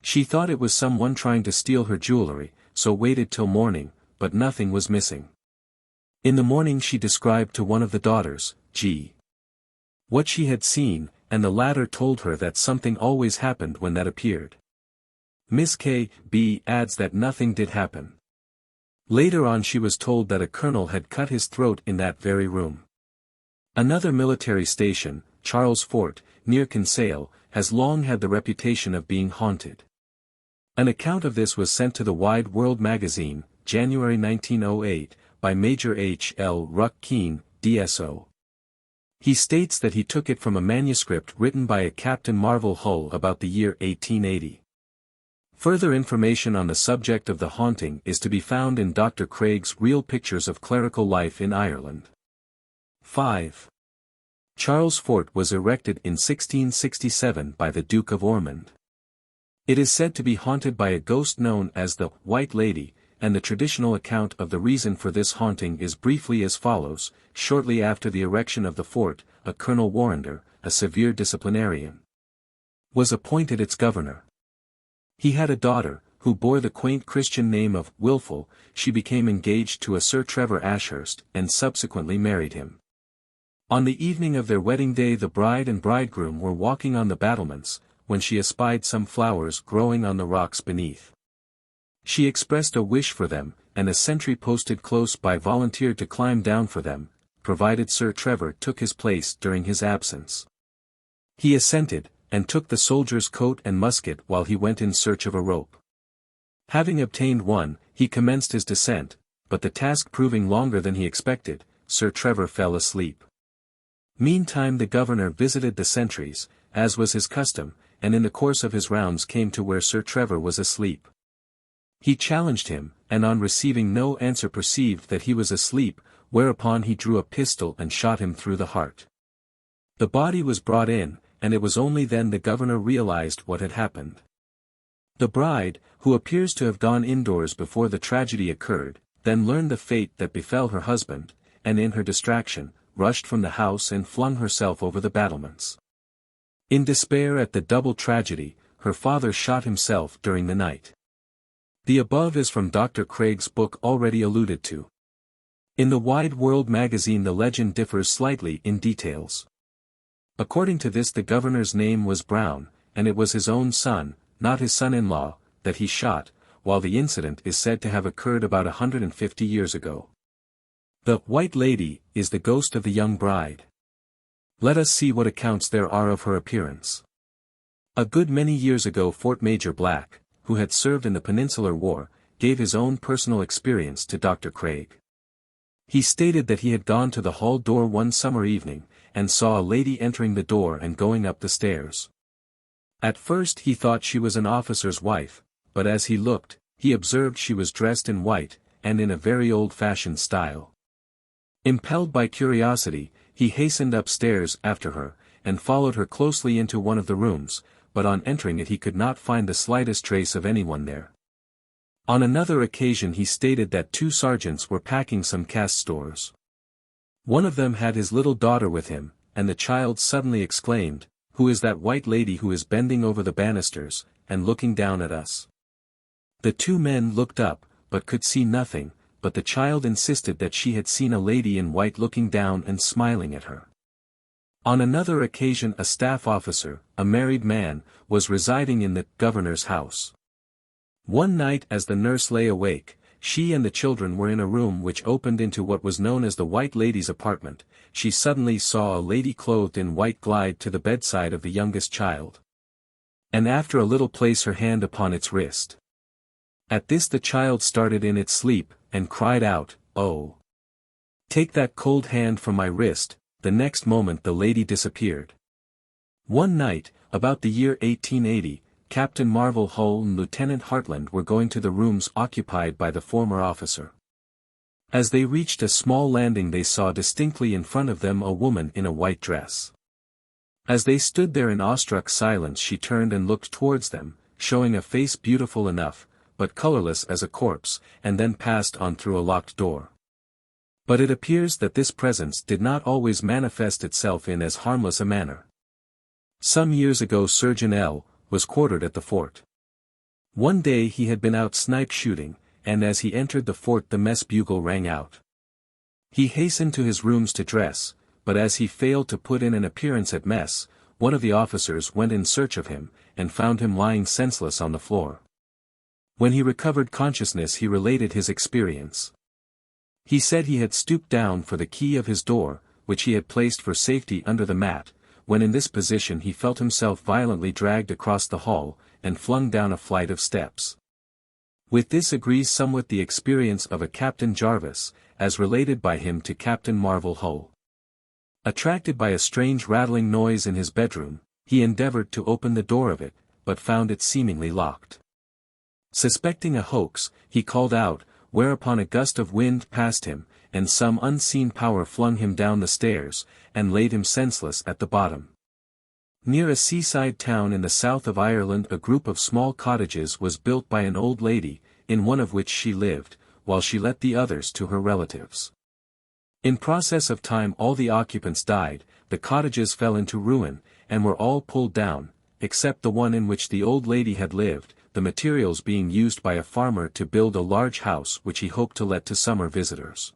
She thought it was someone trying to steal her jewelry, so waited till morning, but nothing was missing. In the morning she described to one of the daughters, G. what she had seen, and the latter told her that something always happened when that appeared. Miss K.B. adds that nothing did happen. Later on she was told that a colonel had cut his throat in that very room. Another military station, Charles Fort, near Kinsale, has long had the reputation of being haunted. An account of this was sent to the Wide World magazine, January 1908, by Major H. L. Ruck Keene, DSO. He states that he took it from a manuscript written by a Captain Marvel Hull about the year 1880. Further information on the subject of the haunting is to be found in Dr. Craig's Real Pictures of Clerical Life in Ireland. 5. Charles Fort was erected in 1667 by the Duke of Ormond. It is said to be haunted by a ghost known as the White Lady, and the traditional account of the reason for this haunting is briefly as follows: shortly after the erection of the fort, a Colonel Warrender, a severe disciplinarian, was appointed its governor. He had a daughter, who bore the quaint Christian name of Wilful. She became engaged to a Sir Trevor Ashurst, and subsequently married him. On the evening of their wedding day the bride and bridegroom were walking on the battlements, when she espied some flowers growing on the rocks beneath. She expressed a wish for them, and a sentry posted close by volunteered to climb down for them, provided Sir Trevor took his place during his absence. He assented, and took the soldier's coat and musket while he went in search of a rope. Having obtained one, he commenced his descent, but the task proving longer than he expected, Sir Trevor fell asleep. Meantime the governor visited the sentries, as was his custom, and in the course of his rounds came to where Sir Trevor was asleep. He challenged him, and on receiving no answer perceived that he was asleep, whereupon he drew a pistol and shot him through the heart. The body was brought in, and it was only then the governor realized what had happened. The bride, who appears to have gone indoors before the tragedy occurred, then learned the fate that befell her husband, and in her distraction, rushed from the house and flung herself over the battlements. In despair at the double tragedy, her father shot himself during the night. The above is from Dr. Craig's book already alluded to. In the Wide World magazine the legend differs slightly in details. According to this the governor's name was Brown, and it was his own son, not his son-in-law, that he shot, while the incident is said to have occurred about 150 years ago. The White Lady is the ghost of the young bride. Let us see what accounts there are of her appearance. A good many years ago Fort Major Black, who had served in the Peninsular War, gave his own personal experience to Dr. Craig. He stated that he had gone to the hall door one summer evening, and saw a lady entering the door and going up the stairs. At first he thought she was an officer's wife, but as he looked, he observed she was dressed in white, and in a very old-fashioned style. Impelled by curiosity, he hastened upstairs after her, and followed her closely into one of the rooms, but on entering it he could not find the slightest trace of anyone there. On another occasion he stated that two sergeants were packing some cast stores. One of them had his little daughter with him, and the child suddenly exclaimed, "Who is that white lady who is bending over the banisters, and looking down at us?" The two men looked up, but could see nothing, but the child insisted that she had seen a lady in white looking down and smiling at her. On another occasion a staff officer, a married man, was residing in the governor's house. One night as the nurse lay awake, she and the children were in a room which opened into what was known as the White Lady's apartment. She suddenly saw a lady clothed in white glide to the bedside of the youngest child, and after a little place her hand upon its wrist. At this the child started in its sleep, and cried out, "Oh! Take that cold hand from my wrist." The next moment the lady disappeared. One night, about the year 1880, Captain Marvel Hull and Lieutenant Hartland were going to the rooms occupied by the former officer. As they reached a small landing they saw distinctly in front of them a woman in a white dress. As they stood there in awestruck silence she turned and looked towards them, showing a face beautiful enough, but colorless as a corpse, and then passed on through a locked door. But it appears that this presence did not always manifest itself in as harmless a manner. Some years ago Surgeon L. was quartered at the fort. One day he had been out snipe shooting, and as he entered the fort the mess bugle rang out. He hastened to his rooms to dress, but as he failed to put in an appearance at mess, one of the officers went in search of him, and found him lying senseless on the floor. When he recovered consciousness he related his experience. He said he had stooped down for the key of his door, which he had placed for safety under the mat. When in this position he felt himself violently dragged across the hall, and flung down a flight of steps. With this agrees somewhat the experience of a Captain Jarvis, as related by him to Captain Marvel Hull. Attracted by a strange rattling noise in his bedroom, he endeavored to open the door of it, but found it seemingly locked. Suspecting a hoax, he called out, whereupon a gust of wind passed him, and some unseen power flung him down the stairs, and laid him senseless at the bottom. Near a seaside town in the south of Ireland a group of small cottages was built by an old lady, in one of which she lived, while she let the others to her relatives. In process of time all the occupants died, the cottages fell into ruin, and were all pulled down, except the one in which the old lady had lived, the materials being used by a farmer to build a large house which he hoped to let to summer visitors.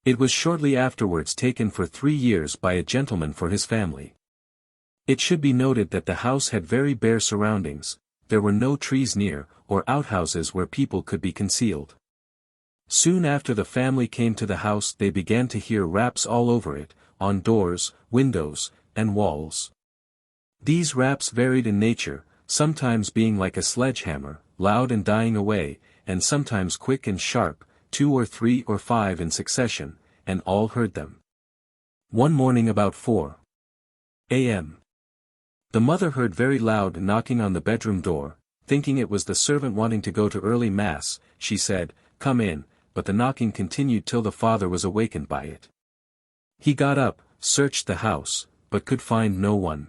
It was shortly afterwards taken for 3 years by a gentleman for his family. It should be noted that the house had very bare surroundings, there were no trees near, or outhouses where people could be concealed. Soon after the family came to the house they began to hear raps all over it, on doors, windows, and walls. These raps varied in nature, sometimes being like a sledgehammer, loud and dying away, and sometimes quick and sharp, 2 or 3 or 5 in succession, and all heard them. One morning about 4 a.m. the mother heard very loud knocking on the bedroom door. Thinking it was the servant wanting to go to early mass, she said, "Come in," but the knocking continued till the father was awakened by it. He got up, searched the house, but could find no one.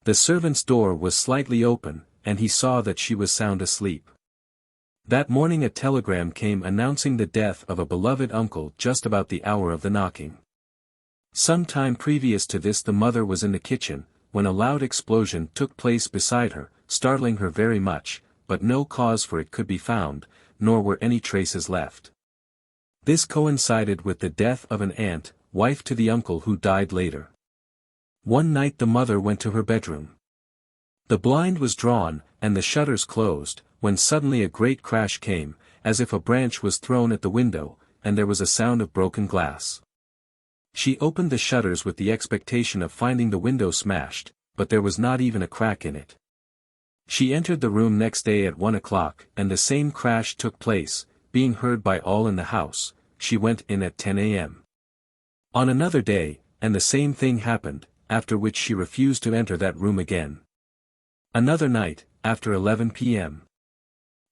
The servant's door was slightly open, and he saw that she was sound asleep. That morning a telegram came announcing the death of a beloved uncle just about the hour of the knocking. Some time previous to this the mother was in the kitchen, when a loud explosion took place beside her, startling her very much, but no cause for it could be found, nor were any traces left. This coincided with the death of an aunt, wife to the uncle who died later. One night the mother went to her bedroom. The blind was drawn, and the shutters closed, when suddenly a great crash came, as if a branch was thrown at the window, and there was a sound of broken glass. She opened the shutters with the expectation of finding the window smashed, but there was not even a crack in it. She entered the room next day at 1 o'clock, and the same crash took place, being heard by all in the house. She went in at 10 a.m. on another day, and the same thing happened, after which she refused to enter that room again. Another night, after 11 p.m.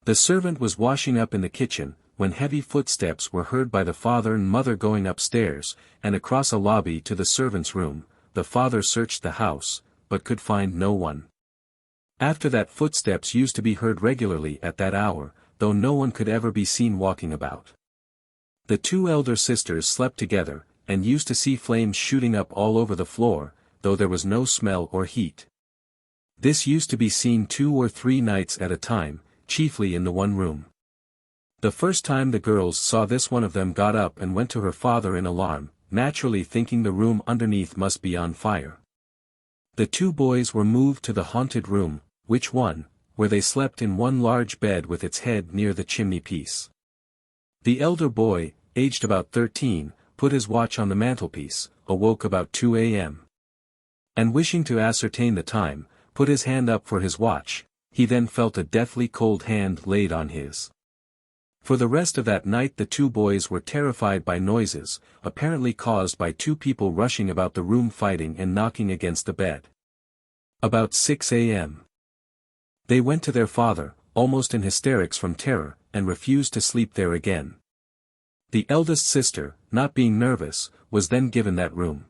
The servant was washing up in the kitchen, when heavy footsteps were heard by the father and mother going upstairs, and across a lobby to the servants' room. The father searched the house, but could find no one. After that, footsteps used to be heard regularly at that hour, though no one could ever be seen walking about. The two elder sisters slept together, and used to see flames shooting up all over the floor, though there was no smell or heat. This used to be seen 2 or 3 nights at a time, chiefly in the one room. The first time the girls saw this, one of them got up and went to her father in alarm, naturally thinking the room underneath must be on fire. The 2 boys were moved to the haunted room, where they slept in one large bed with its head near the chimney-piece. The elder boy, aged about 13, put his watch on the mantelpiece, awoke about 2 a.m. and wishing to ascertain the time, put his hand up for his watch. He then felt a deathly cold hand laid on his. For the rest of that night the 2 boys were terrified by noises, apparently caused by 2 people rushing about the room fighting and knocking against the bed. About 6 a.m. they went to their father, almost in hysterics from terror, and refused to sleep there again. The eldest sister, not being nervous, was then given that room.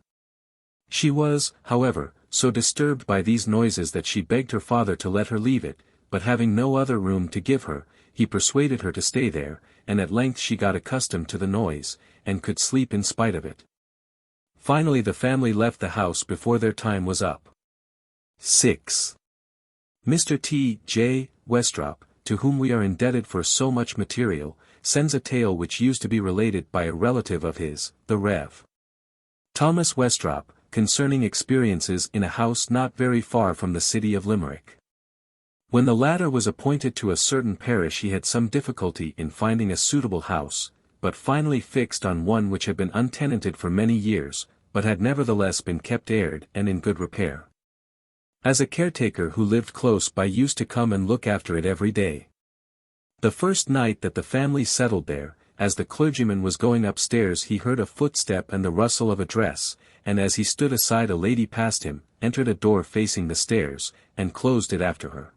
She was, however, so disturbed by these noises that she begged her father to let her leave it, but having no other room to give her, he persuaded her to stay there, and at length she got accustomed to the noise, and could sleep in spite of it. Finally the family left the house before their time was up. 6. Mr. T. J. Westrop, to whom we are indebted for so much material, sends a tale which used to be related by a relative of his, the Rev. Thomas Westrop, concerning experiences in a house not very far from the city of Limerick. When the latter was appointed to a certain parish he had some difficulty in finding a suitable house, but finally fixed on one which had been untenanted for many years, but had nevertheless been kept aired and in good repair. As a caretaker who lived close by used to come and look after it every day. The first night that the family settled there, as the clergyman was going upstairs he heard a footstep and the rustle of a dress, and as he stood aside a lady passed him, entered a door facing the stairs, and closed it after her.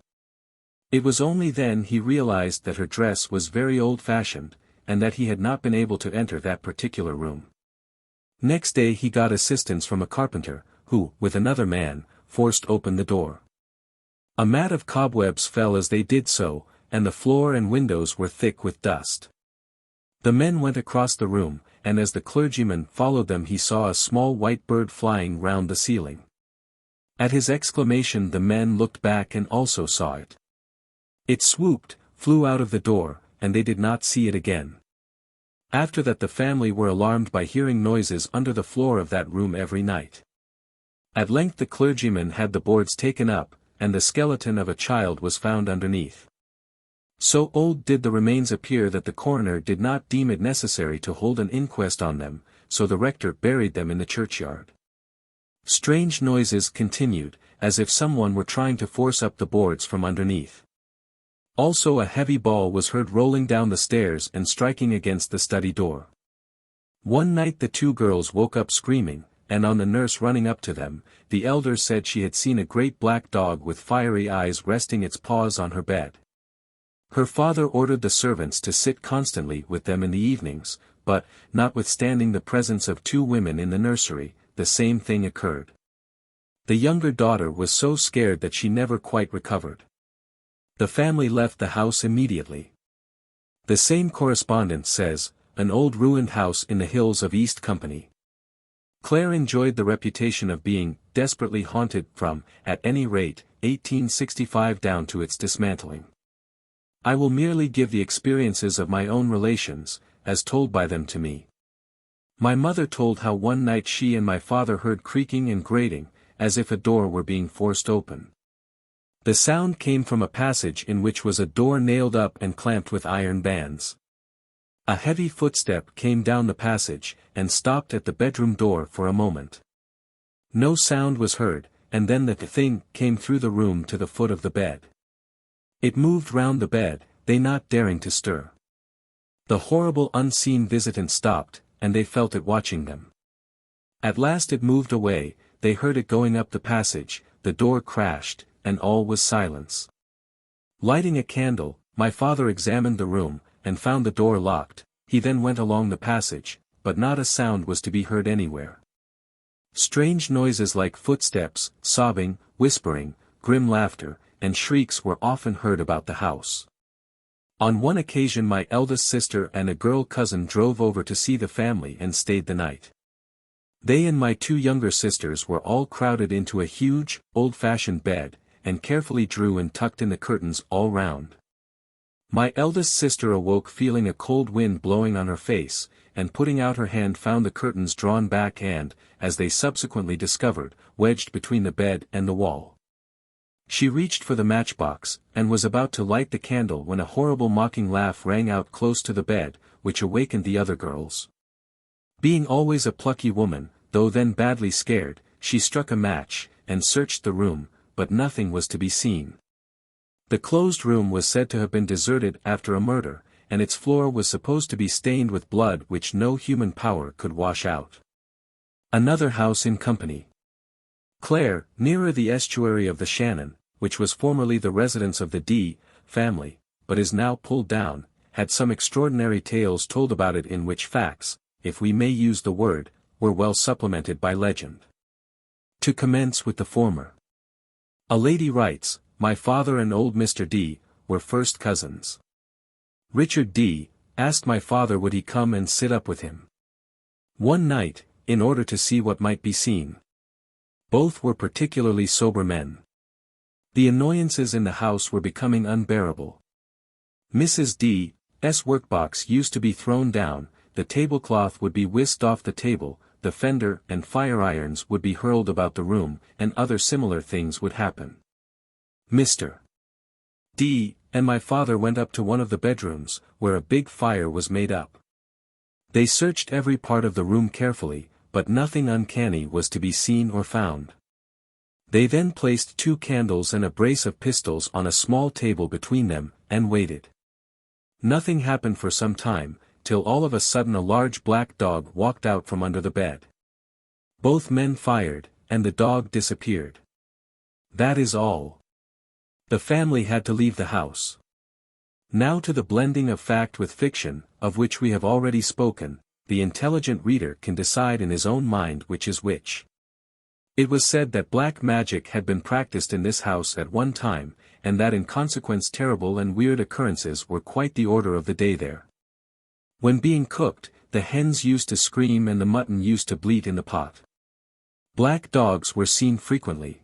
It was only then he realized that her dress was very old-fashioned, and that he had not been able to enter that particular room. Next day he got assistance from a carpenter, who, with another man, forced open the door. A mat of cobwebs fell as they did so, and the floor and windows were thick with dust. The men went across the room, and as the clergyman followed them he saw a small white bird flying round the ceiling. At his exclamation the men looked back and also saw it. It swooped, flew out of the door, and they did not see it again. After that the family were alarmed by hearing noises under the floor of that room every night. At length the clergyman had the boards taken up, and the skeleton of a child was found underneath. So old did the remains appear that the coroner did not deem it necessary to hold an inquest on them, so the rector buried them in the churchyard. Strange noises continued, as if someone were trying to force up the boards from underneath. Also a heavy ball was heard rolling down the stairs and striking against the study door. One night the 2 girls woke up screaming, and on the nurse running up to them, the elder said she had seen a great black dog with fiery eyes resting its paws on her bed. Her father ordered the servants to sit constantly with them in the evenings, but, notwithstanding the presence of 2 women in the nursery, the same thing occurred. The younger daughter was so scared that she never quite recovered. The family left the house immediately. The same correspondent says, an old ruined house in the hills of East Company. Clare enjoyed the reputation of being desperately haunted from, at any rate, 1865 down to its dismantling. I will merely give the experiences of my own relations, as told by them to me. My mother told how one night she and my father heard creaking and grating, as if a door were being forced open. The sound came from a passage in which was a door nailed up and clamped with iron bands. A heavy footstep came down the passage, and stopped at the bedroom door for a moment. No sound was heard, and then the thing came through the room to the foot of the bed. It moved round the bed, they not daring to stir. The horrible unseen visitant stopped, and they felt it watching them. At last it moved away, they heard it going up the passage, the door crashed, and all was silence. Lighting a candle, my father examined the room, and found the door locked. He then went along the passage, but not a sound was to be heard anywhere. Strange noises like footsteps, sobbing, whispering, grim laughter, and shrieks were often heard about the house. On one occasion my eldest sister and a girl cousin drove over to see the family and stayed the night. They and my 2 younger sisters were all crowded into a huge, old-fashioned bed, and carefully drew and tucked in the curtains all round. My eldest sister awoke feeling a cold wind blowing on her face, and putting out her hand found the curtains drawn back and, as they subsequently discovered, wedged between the bed and the wall. She reached for the matchbox, and was about to light the candle when a horrible mocking laugh rang out close to the bed, which awakened the other girls. Being always a plucky woman, though then badly scared, she struck a match, and searched the room, but nothing was to be seen. The closed room was said to have been deserted after a murder, and its floor was supposed to be stained with blood which no human power could wash out. Another house in company. Clare, nearer the estuary of the Shannon, which was formerly the residence of the D family, but is now pulled down, had some extraordinary tales told about it in which facts, if we may use the word, were well supplemented by legend. To commence with the former. A lady writes, my father and old Mr. D were first cousins. Richard D asked my father would he come and sit up with him one night, in order to see what might be seen. Both were particularly sober men. The annoyances in the house were becoming unbearable. Mrs. D.'s workbox used to be thrown down, the tablecloth would be whisked off the table, the fender and fire irons would be hurled about the room, and other similar things would happen. Mr. D. and my father went up to one of the bedrooms, where a big fire was made up. They searched every part of the room carefully, but nothing uncanny was to be seen or found. They then placed 2 candles and a brace of pistols on a small table between them, and waited. Nothing happened for some time, till all of a sudden a large black dog walked out from under the bed. Both men fired, and the dog disappeared. That is all. The family had to leave the house. Now to the blending of fact with fiction, of which we have already spoken. The intelligent reader can decide in his own mind which is which. It was said that black magic had been practiced in this house at one time, and that in consequence terrible and weird occurrences were quite the order of the day there. When being cooked, the hens used to scream and the mutton used to bleat in the pot. Black dogs were seen frequently.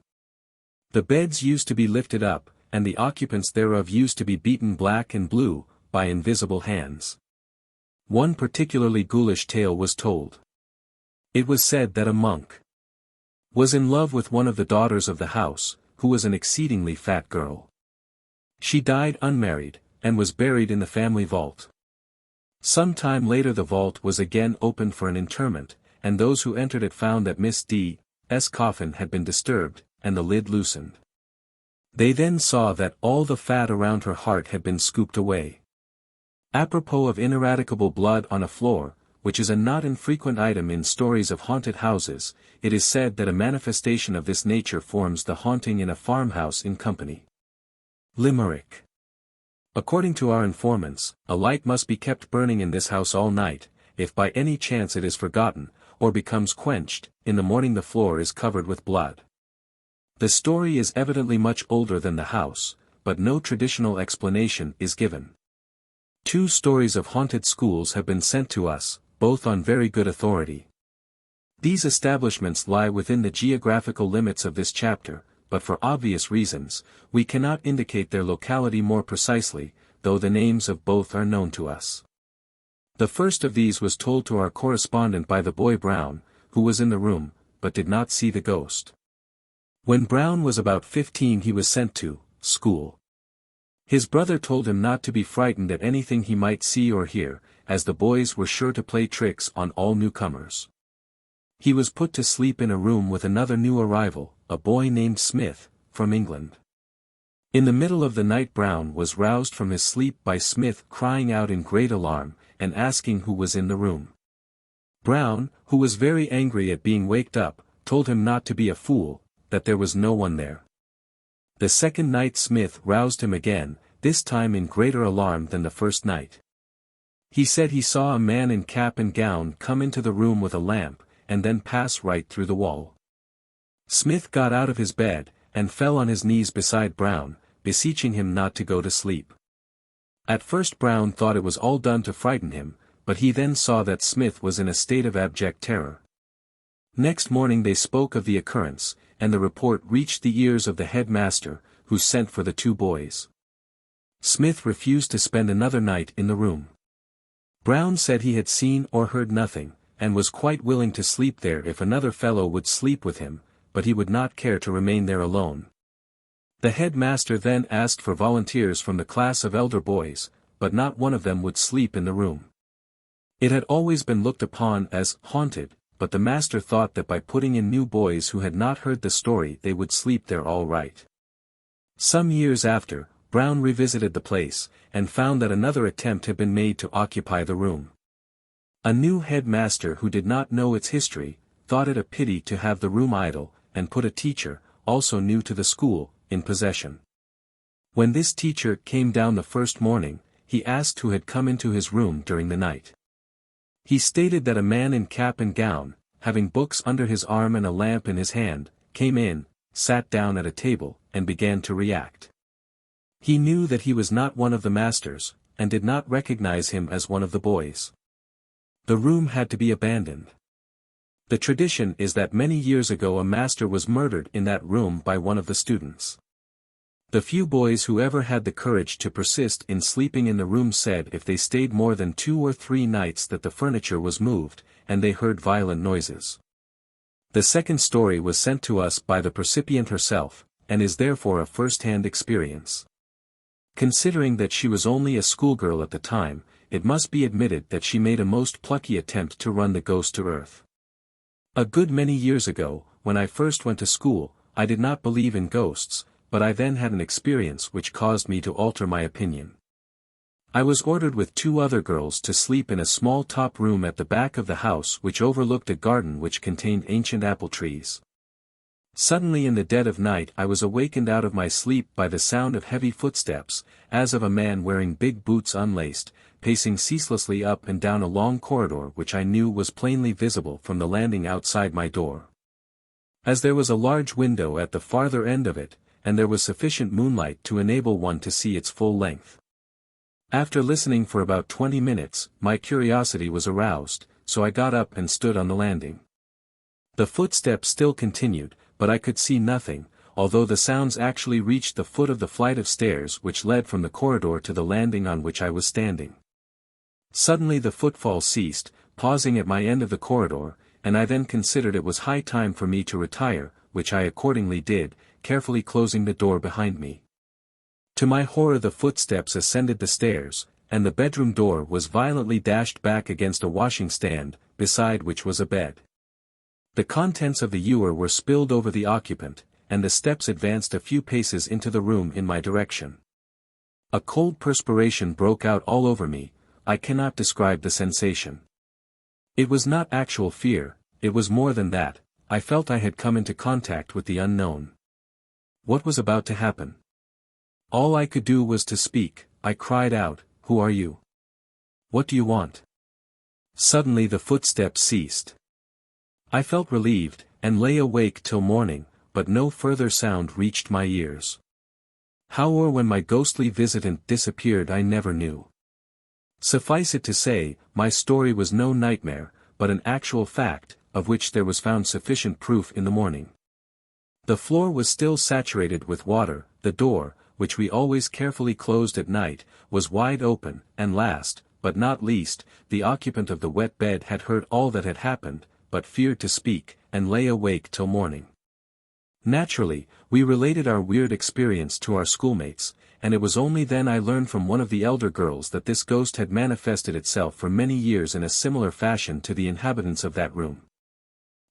The beds used to be lifted up, and the occupants thereof used to be beaten black and blue, by invisible hands. One particularly ghoulish tale was told. It was said that a monk was in love with one of the daughters of the house, who was an exceedingly fat girl. She died unmarried, and was buried in the family vault. Some time later the vault was again opened for an interment, and those who entered it found that Miss D.'s coffin had been disturbed, and the lid loosened. They then saw that all the fat around her heart had been scooped away. Apropos of ineradicable blood on a floor, which is a not infrequent item in stories of haunted houses, it is said that a manifestation of this nature forms the haunting in a farmhouse in company. Limerick. According to our informants, a light must be kept burning in this house all night. If by any chance it is forgotten, or becomes quenched, in the morning the floor is covered with blood. The story is evidently much older than the house, but no traditional explanation is given. 2 stories of haunted schools have been sent to us, both on very good authority. These establishments lie within the geographical limits of this chapter, but for obvious reasons, we cannot indicate their locality more precisely, though the names of both are known to us. The first of these was told to our correspondent by the boy Brown, who was in the room, but did not see the ghost. When Brown was about 15 he was sent to school. His brother told him not to be frightened at anything he might see or hear, as the boys were sure to play tricks on all newcomers. He was put to sleep in a room with another new arrival, a boy named Smith, from England. In the middle of the night Brown was roused from his sleep by Smith crying out in great alarm, and asking who was in the room. Brown, who was very angry at being waked up, told him not to be a fool, that there was no one there. The second night Smith roused him again, this time in greater alarm than the first night. He said he saw a man in cap and gown come into the room with a lamp, and then pass right through the wall. Smith got out of his bed, and fell on his knees beside Brown, beseeching him not to go to sleep. At first Brown thought it was all done to frighten him, but he then saw that Smith was in a state of abject terror. Next morning they spoke of the occurrence, and the report reached the ears of the headmaster, who sent for the two boys. Smith refused to spend another night in the room. Brown said he had seen or heard nothing, and was quite willing to sleep there if another fellow would sleep with him, but he would not care to remain there alone. The headmaster then asked for volunteers from the class of elder boys, but not one of them would sleep in the room. It had always been looked upon as haunted, but the master thought that by putting in new boys who had not heard the story they would sleep there all right. Some years after, Brown revisited the place, and found that another attempt had been made to occupy the room. A new headmaster who did not know its history, thought it a pity to have the room idle, and put a teacher, also new to the school, in possession. When this teacher came down the first morning, he asked who had come into his room during the night. He stated that a man in cap and gown, having books under his arm and a lamp in his hand, came in, sat down at a table, and began to react. He knew that he was not one of the masters, and did not recognize him as one of the boys. The room had to be abandoned. The tradition is that many years ago a master was murdered in that room by one of the students. The few boys who ever had the courage to persist in sleeping in the room said if they stayed more than 2 or 3 nights that the furniture was moved, and they heard violent noises. The second story was sent to us by the percipient herself, and is therefore a first-hand experience. Considering that she was only a schoolgirl at the time, it must be admitted that she made a most plucky attempt to run the ghost to earth. A good many years ago, when I first went to school, I did not believe in ghosts, but I then had an experience which caused me to alter my opinion. I was ordered with 2 other girls to sleep in a small top room at the back of the house which overlooked a garden which contained ancient apple trees. Suddenly in the dead of night I was awakened out of my sleep by the sound of heavy footsteps, as of a man wearing big boots unlaced, pacing ceaselessly up and down a long corridor which I knew was plainly visible from the landing outside my door. As there was a large window at the farther end of it, and there was sufficient moonlight to enable one to see its full length. After listening for about 20 minutes, my curiosity was aroused, so I got up and stood on the landing. The footsteps still continued, but I could see nothing, although the sounds actually reached the foot of the flight of stairs which led from the corridor to the landing on which I was standing. Suddenly the footfall ceased, pausing at my end of the corridor, and I then considered it was high time for me to retire, which I accordingly did, carefully closing the door behind me. To my horror the footsteps ascended the stairs, and the bedroom door was violently dashed back against a washing stand, beside which was a bed. The contents of the ewer were spilled over the occupant, and the steps advanced a few paces into the room in my direction. A cold perspiration broke out all over me. I cannot describe the sensation. It was not actual fear, it was more than that. I felt I had come into contact with the unknown. What was about to happen? All I could do was to speak. I cried out, "Who are you? What do you want?" Suddenly the footsteps ceased. I felt relieved, and lay awake till morning, but no further sound reached my ears. How or when my ghostly visitant disappeared I never knew. Suffice it to say, my story was no nightmare, but an actual fact, of which there was found sufficient proof in the morning. The floor was still saturated with water, the door, which we always carefully closed at night, was wide open, and last, but not least, the occupant of the wet bed had heard all that had happened, but feared to speak, and lay awake till morning. Naturally, we related our weird experience to our schoolmates, and it was only then I learned from one of the elder girls that this ghost had manifested itself for many years in a similar fashion to the inhabitants of that room.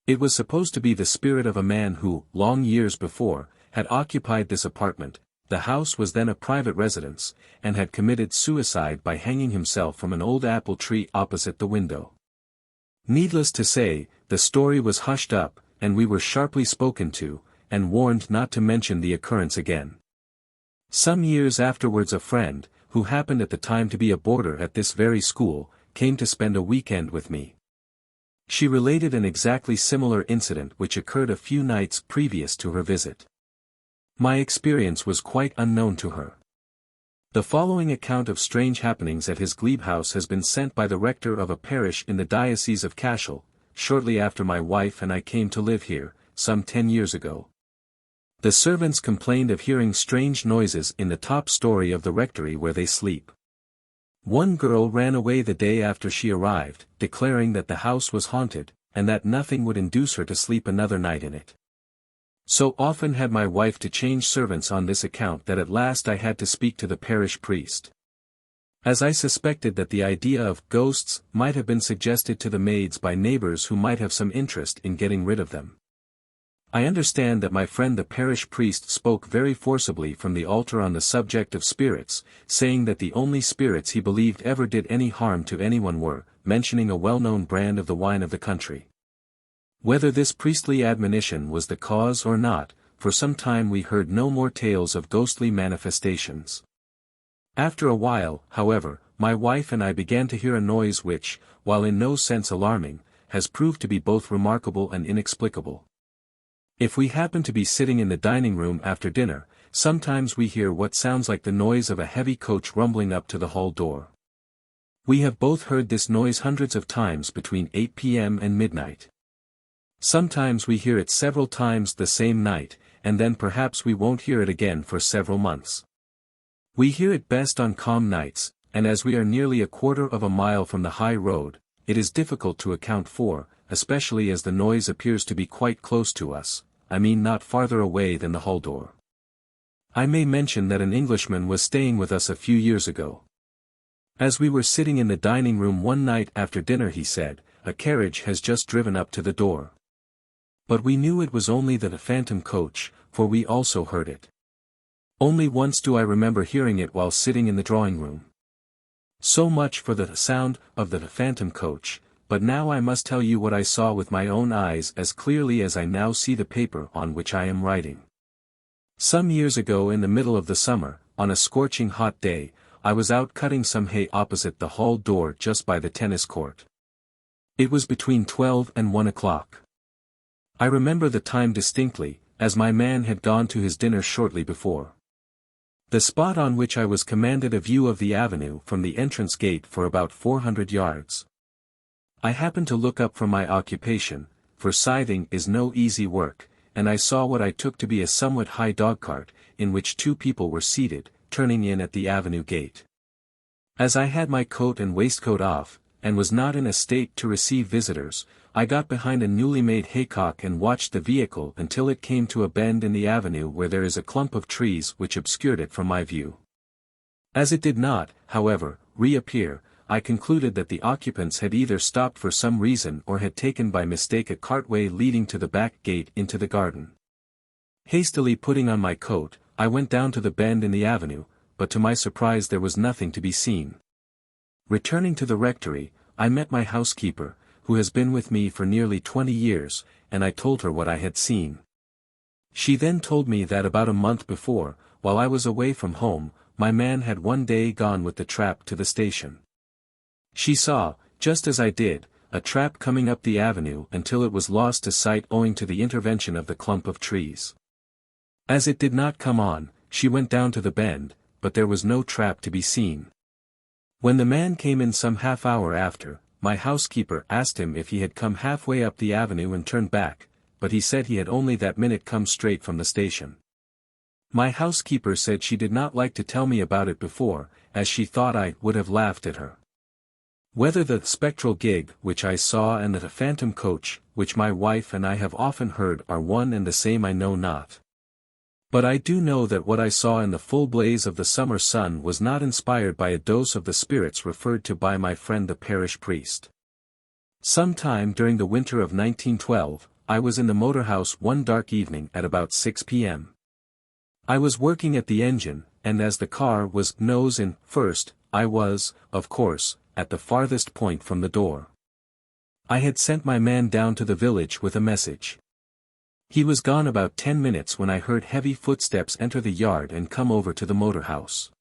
It was supposed to be the spirit of a man who, long years before, had occupied this apartment. The house was then a private residence, and had committed suicide by hanging himself from an old apple tree opposite the window. Needless to say, the story was hushed up, and we were sharply spoken to, and warned not to mention the occurrence again. Some years afterwards a friend, who happened at the time to be a boarder at this very school, came to spend a weekend with me. She related an exactly similar incident which occurred a few nights previous to her visit. My experience was quite unknown to her. The following account of strange happenings at his glebe house has been sent by the rector of a parish in the Diocese of Cashel, shortly after my wife and I came to live here, some 10 years ago. The servants complained of hearing strange noises in the top story of the rectory where they sleep. One girl ran away the day after she arrived, declaring that the house was haunted, and that nothing would induce her to sleep another night in it. So often had my wife to change servants on this account that at last I had to speak to the parish priest. As I suspected that the idea of ghosts might have been suggested to the maids by neighbors who might have some interest in getting rid of them. I understand that my friend the parish priest spoke very forcibly from the altar on the subject of spirits, saying that the only spirits he believed ever did any harm to anyone were, mentioning a well-known brand of the wine of the country. Whether this priestly admonition was the cause or not, for some time we heard no more tales of ghostly manifestations. After a while, however, my wife and I began to hear a noise which, while in no sense alarming, has proved to be both remarkable and inexplicable. If we happen to be sitting in the dining room after dinner, sometimes we hear what sounds like the noise of a heavy coach rumbling up to the hall door. We have both heard this noise hundreds of times between 8 p.m. and midnight. Sometimes we hear it several times the same night, and then perhaps we won't hear it again for several months. We hear it best on calm nights, and as we are nearly a quarter of a mile from the high road, it is difficult to account for, especially as the noise appears to be quite close to us, I mean not farther away than the hall door. I may mention that an Englishman was staying with us a few years ago. As we were sitting in the dining room one night after dinner he said, "A carriage has just driven up to the door." But we knew it was only the phantom coach, for we also heard it. Only once do I remember hearing it while sitting in the drawing room. So much for the sound of the phantom coach, but now I must tell you what I saw with my own eyes as clearly as I now see the paper on which I am writing. Some years ago in the middle of the summer, on a scorching hot day, I was out cutting some hay opposite the hall door just by the tennis court. It was between 12 and 1 o'clock. I remember the time distinctly, as my man had gone to his dinner shortly before. The spot on which I was commanded a view of the avenue from the entrance gate for about 400 yards. I happened to look up from my occupation, for scything is no easy work, and I saw what I took to be a somewhat high dogcart, in which two people were seated, turning in at the avenue gate. As I had my coat and waistcoat off, and was not in a state to receive visitors, I got behind a newly made haycock and watched the vehicle until it came to a bend in the avenue where there is a clump of trees which obscured it from my view. As it did not, however, reappear, I concluded that the occupants had either stopped for some reason or had taken by mistake a cartway leading to the back gate into the garden. Hastily putting on my coat, I went down to the bend in the avenue, but to my surprise there was nothing to be seen. Returning to the rectory, I met my housekeeper, who has been with me for nearly 20 years, and I told her what I had seen. She then told me that about a month before, while I was away from home, my man had one day gone with the trap to the station. She saw, just as I did, a trap coming up the avenue until it was lost to sight owing to the intervention of the clump of trees. As it did not come on, she went down to the bend, but there was no trap to be seen. When the man came in some half hour after, my housekeeper asked him if he had come halfway up the avenue and turned back, but he said he had only that minute come straight from the station. My housekeeper said she did not like to tell me about it before, as she thought I would have laughed at her. Whether the spectral gig which I saw and the phantom coach, which my wife and I have often heard, are one and the same, I know not. But I do know that what I saw in the full blaze of the summer sun was not inspired by a dose of the spirits referred to by my friend the parish priest. Some time during the winter of 1912, I was in the motor house one dark evening at about 6 p.m. I was working at the engine, and as the car was nose in first, I was, of course, at the farthest point from the door. I had sent my man down to the village with a message. He was gone about 10 minutes when I heard heavy footsteps enter the yard and come over to the motor house.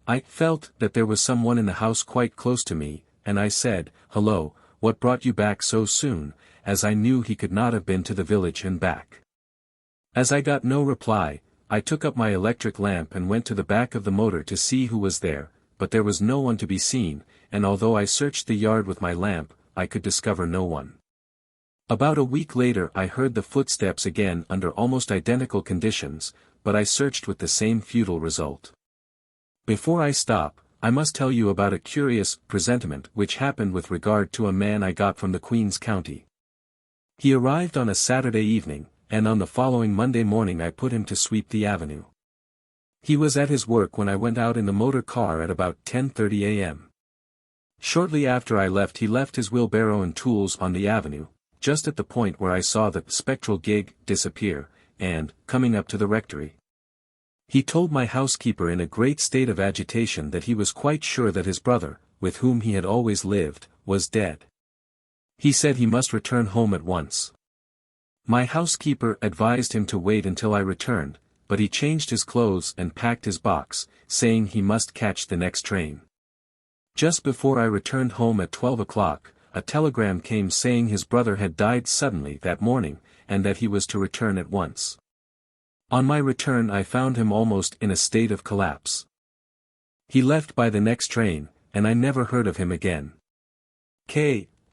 I felt that there was someone in the house quite close to me, and I said, "Hello, what brought you back so soon?" as I knew he could not have been to the village and back. As I got no reply, I took up my electric lamp and went to the back of the motor to see who was there, but there was no one to be seen, and although I searched the yard with my lamp, I could discover no one. About a week later I heard the footsteps again under almost identical conditions, but I searched with the same futile result. Before I stop, I must tell you about a curious presentiment which happened with regard to a man I got from the Queen's County. He arrived on a Saturday evening, and on the following Monday morning I put him to sweep the avenue. He was at his work when I went out in the motor car at about 10:30 a.m. Shortly after I left, he left his wheelbarrow and tools on the avenue, just at the point where I saw the spectral gig disappear, and, coming up to the rectory, he told my housekeeper in a great state of agitation that he was quite sure that his brother, with whom he had always lived, was dead. He said he must return home at once. My housekeeper advised him to wait until I returned, but he changed his clothes and packed his box, saying he must catch the next train. Just before I returned home at 12 o'clock, a telegram came saying his brother had died suddenly that morning, and that he was to return at once. On my return I found him almost in a state of collapse. He left by the next train, and I never heard of him again.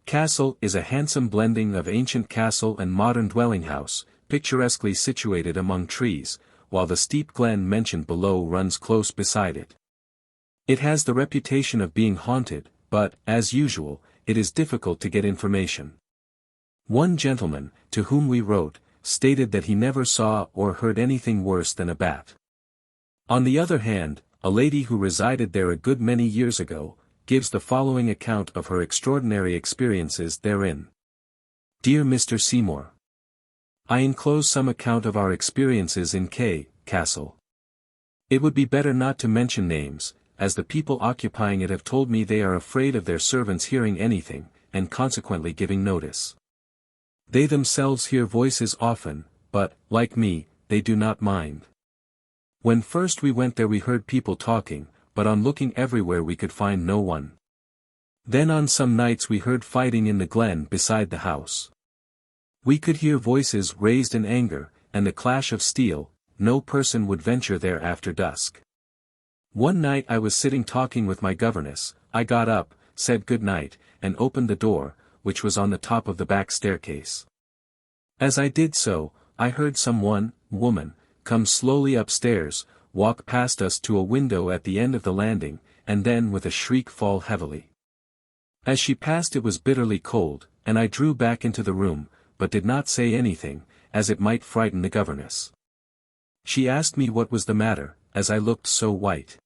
Castle is a handsome blending of ancient castle and modern dwelling house, picturesquely situated among trees, while the steep glen mentioned below runs close beside it. It has the reputation of being haunted, but, as usual, it is difficult to get information. One gentleman, to whom we wrote, stated that he never saw or heard anything worse than a bat. On the other hand, a lady who resided there a good many years ago, gives the following account of her extraordinary experiences therein. Dear Mr. Seymour, I enclose some account of our experiences in Castle. It would be better not to mention names, as the people occupying it have told me they are afraid of their servants hearing anything, and consequently giving notice. They themselves hear voices often, but, like me, they do not mind. When first we went there we heard people talking, but on looking everywhere we could find no one. Then on some nights we heard fighting in the glen beside the house. We could hear voices raised in anger, and the clash of steel. No person would venture there after dusk. One night I was sitting talking with my governess. I got up, said good night, and opened the door, which was on the top of the back staircase. As I did so, I heard woman, come slowly upstairs, walk past us to a window at the end of the landing, and then with a shriek fall heavily. As she passed it was bitterly cold, and I drew back into the room, but did not say anything, as it might frighten the governess. She asked me what was the matter, as I looked so white.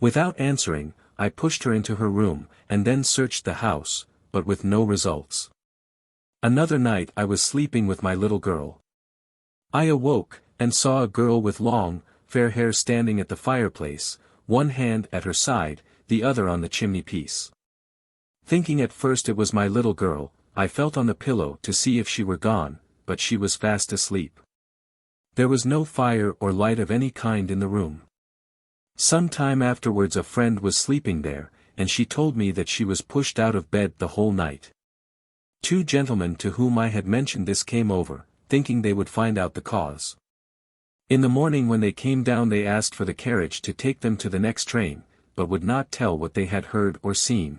Without answering, I pushed her into her room, and then searched the house, but with no results. Another night I was sleeping with my little girl. I awoke, and saw a girl with long, fair hair standing at the fireplace, one hand at her side, the other on the chimney-piece. Thinking at first it was my little girl, I felt on the pillow to see if she were gone, but she was fast asleep. There was no fire or light of any kind in the room. Some time afterwards a friend was sleeping there, and she told me that she was pushed out of bed the whole night. Two gentlemen to whom I had mentioned this came over, thinking they would find out the cause. In the morning when they came down they asked for the carriage to take them to the next train, but would not tell what they had heard or seen.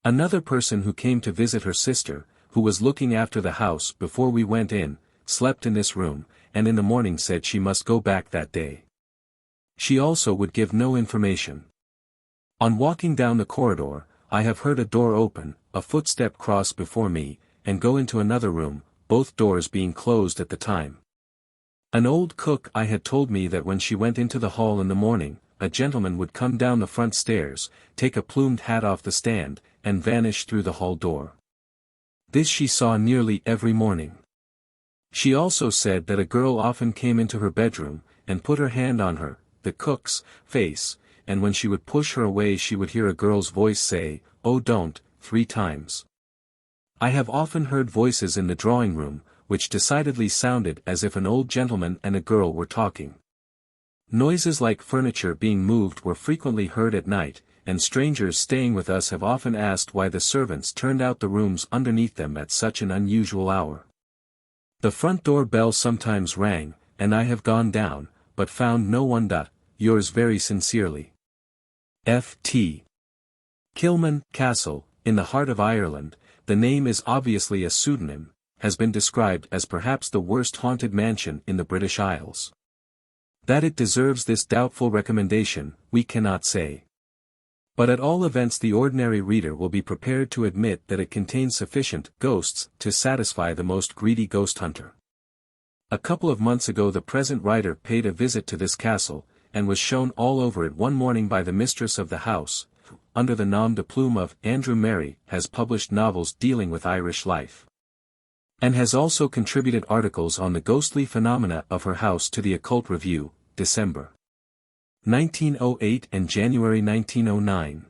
Another person who came to visit her sister, who was looking after the house before we went in, slept in this room, and in the morning said she must go back that day. She also would give no information. On walking down the corridor, I have heard a door open, a footstep cross before me, and go into another room, both doors being closed at the time. An old cook I had told me that when she went into the hall in the morning, a gentleman would come down the front stairs, take a plumed hat off the stand, and vanish through the hall door. This she saw nearly every morning. She also said that a girl often came into her bedroom, and put her hand on her, the cook's, face, and when she would push her away she would hear a girl's voice say, "Oh don't," 3 times. I have often heard voices in the drawing room, which decidedly sounded as if an old gentleman and a girl were talking. Noises like furniture being moved were frequently heard at night, and strangers staying with us have often asked why the servants turned out the rooms underneath them at such an unusual hour. The front door bell sometimes rang, and I have gone down, but found no one. Yours very sincerely. F.T. Kilman Castle, in the heart of Ireland, the name is obviously a pseudonym, has been described as perhaps the worst haunted mansion in the British Isles. That it deserves this doubtful recommendation, we cannot say. But at all events the ordinary reader will be prepared to admit that it contains sufficient ghosts to satisfy the most greedy ghost hunter. A couple of months ago the present writer paid a visit to this castle, and was shown all over it one morning by the mistress of the house, who, under the nom de plume of Andrew Mary, has published novels dealing with Irish life, and has also contributed articles on the ghostly phenomena of her house to the Occult Review, December 1908 and January 1909.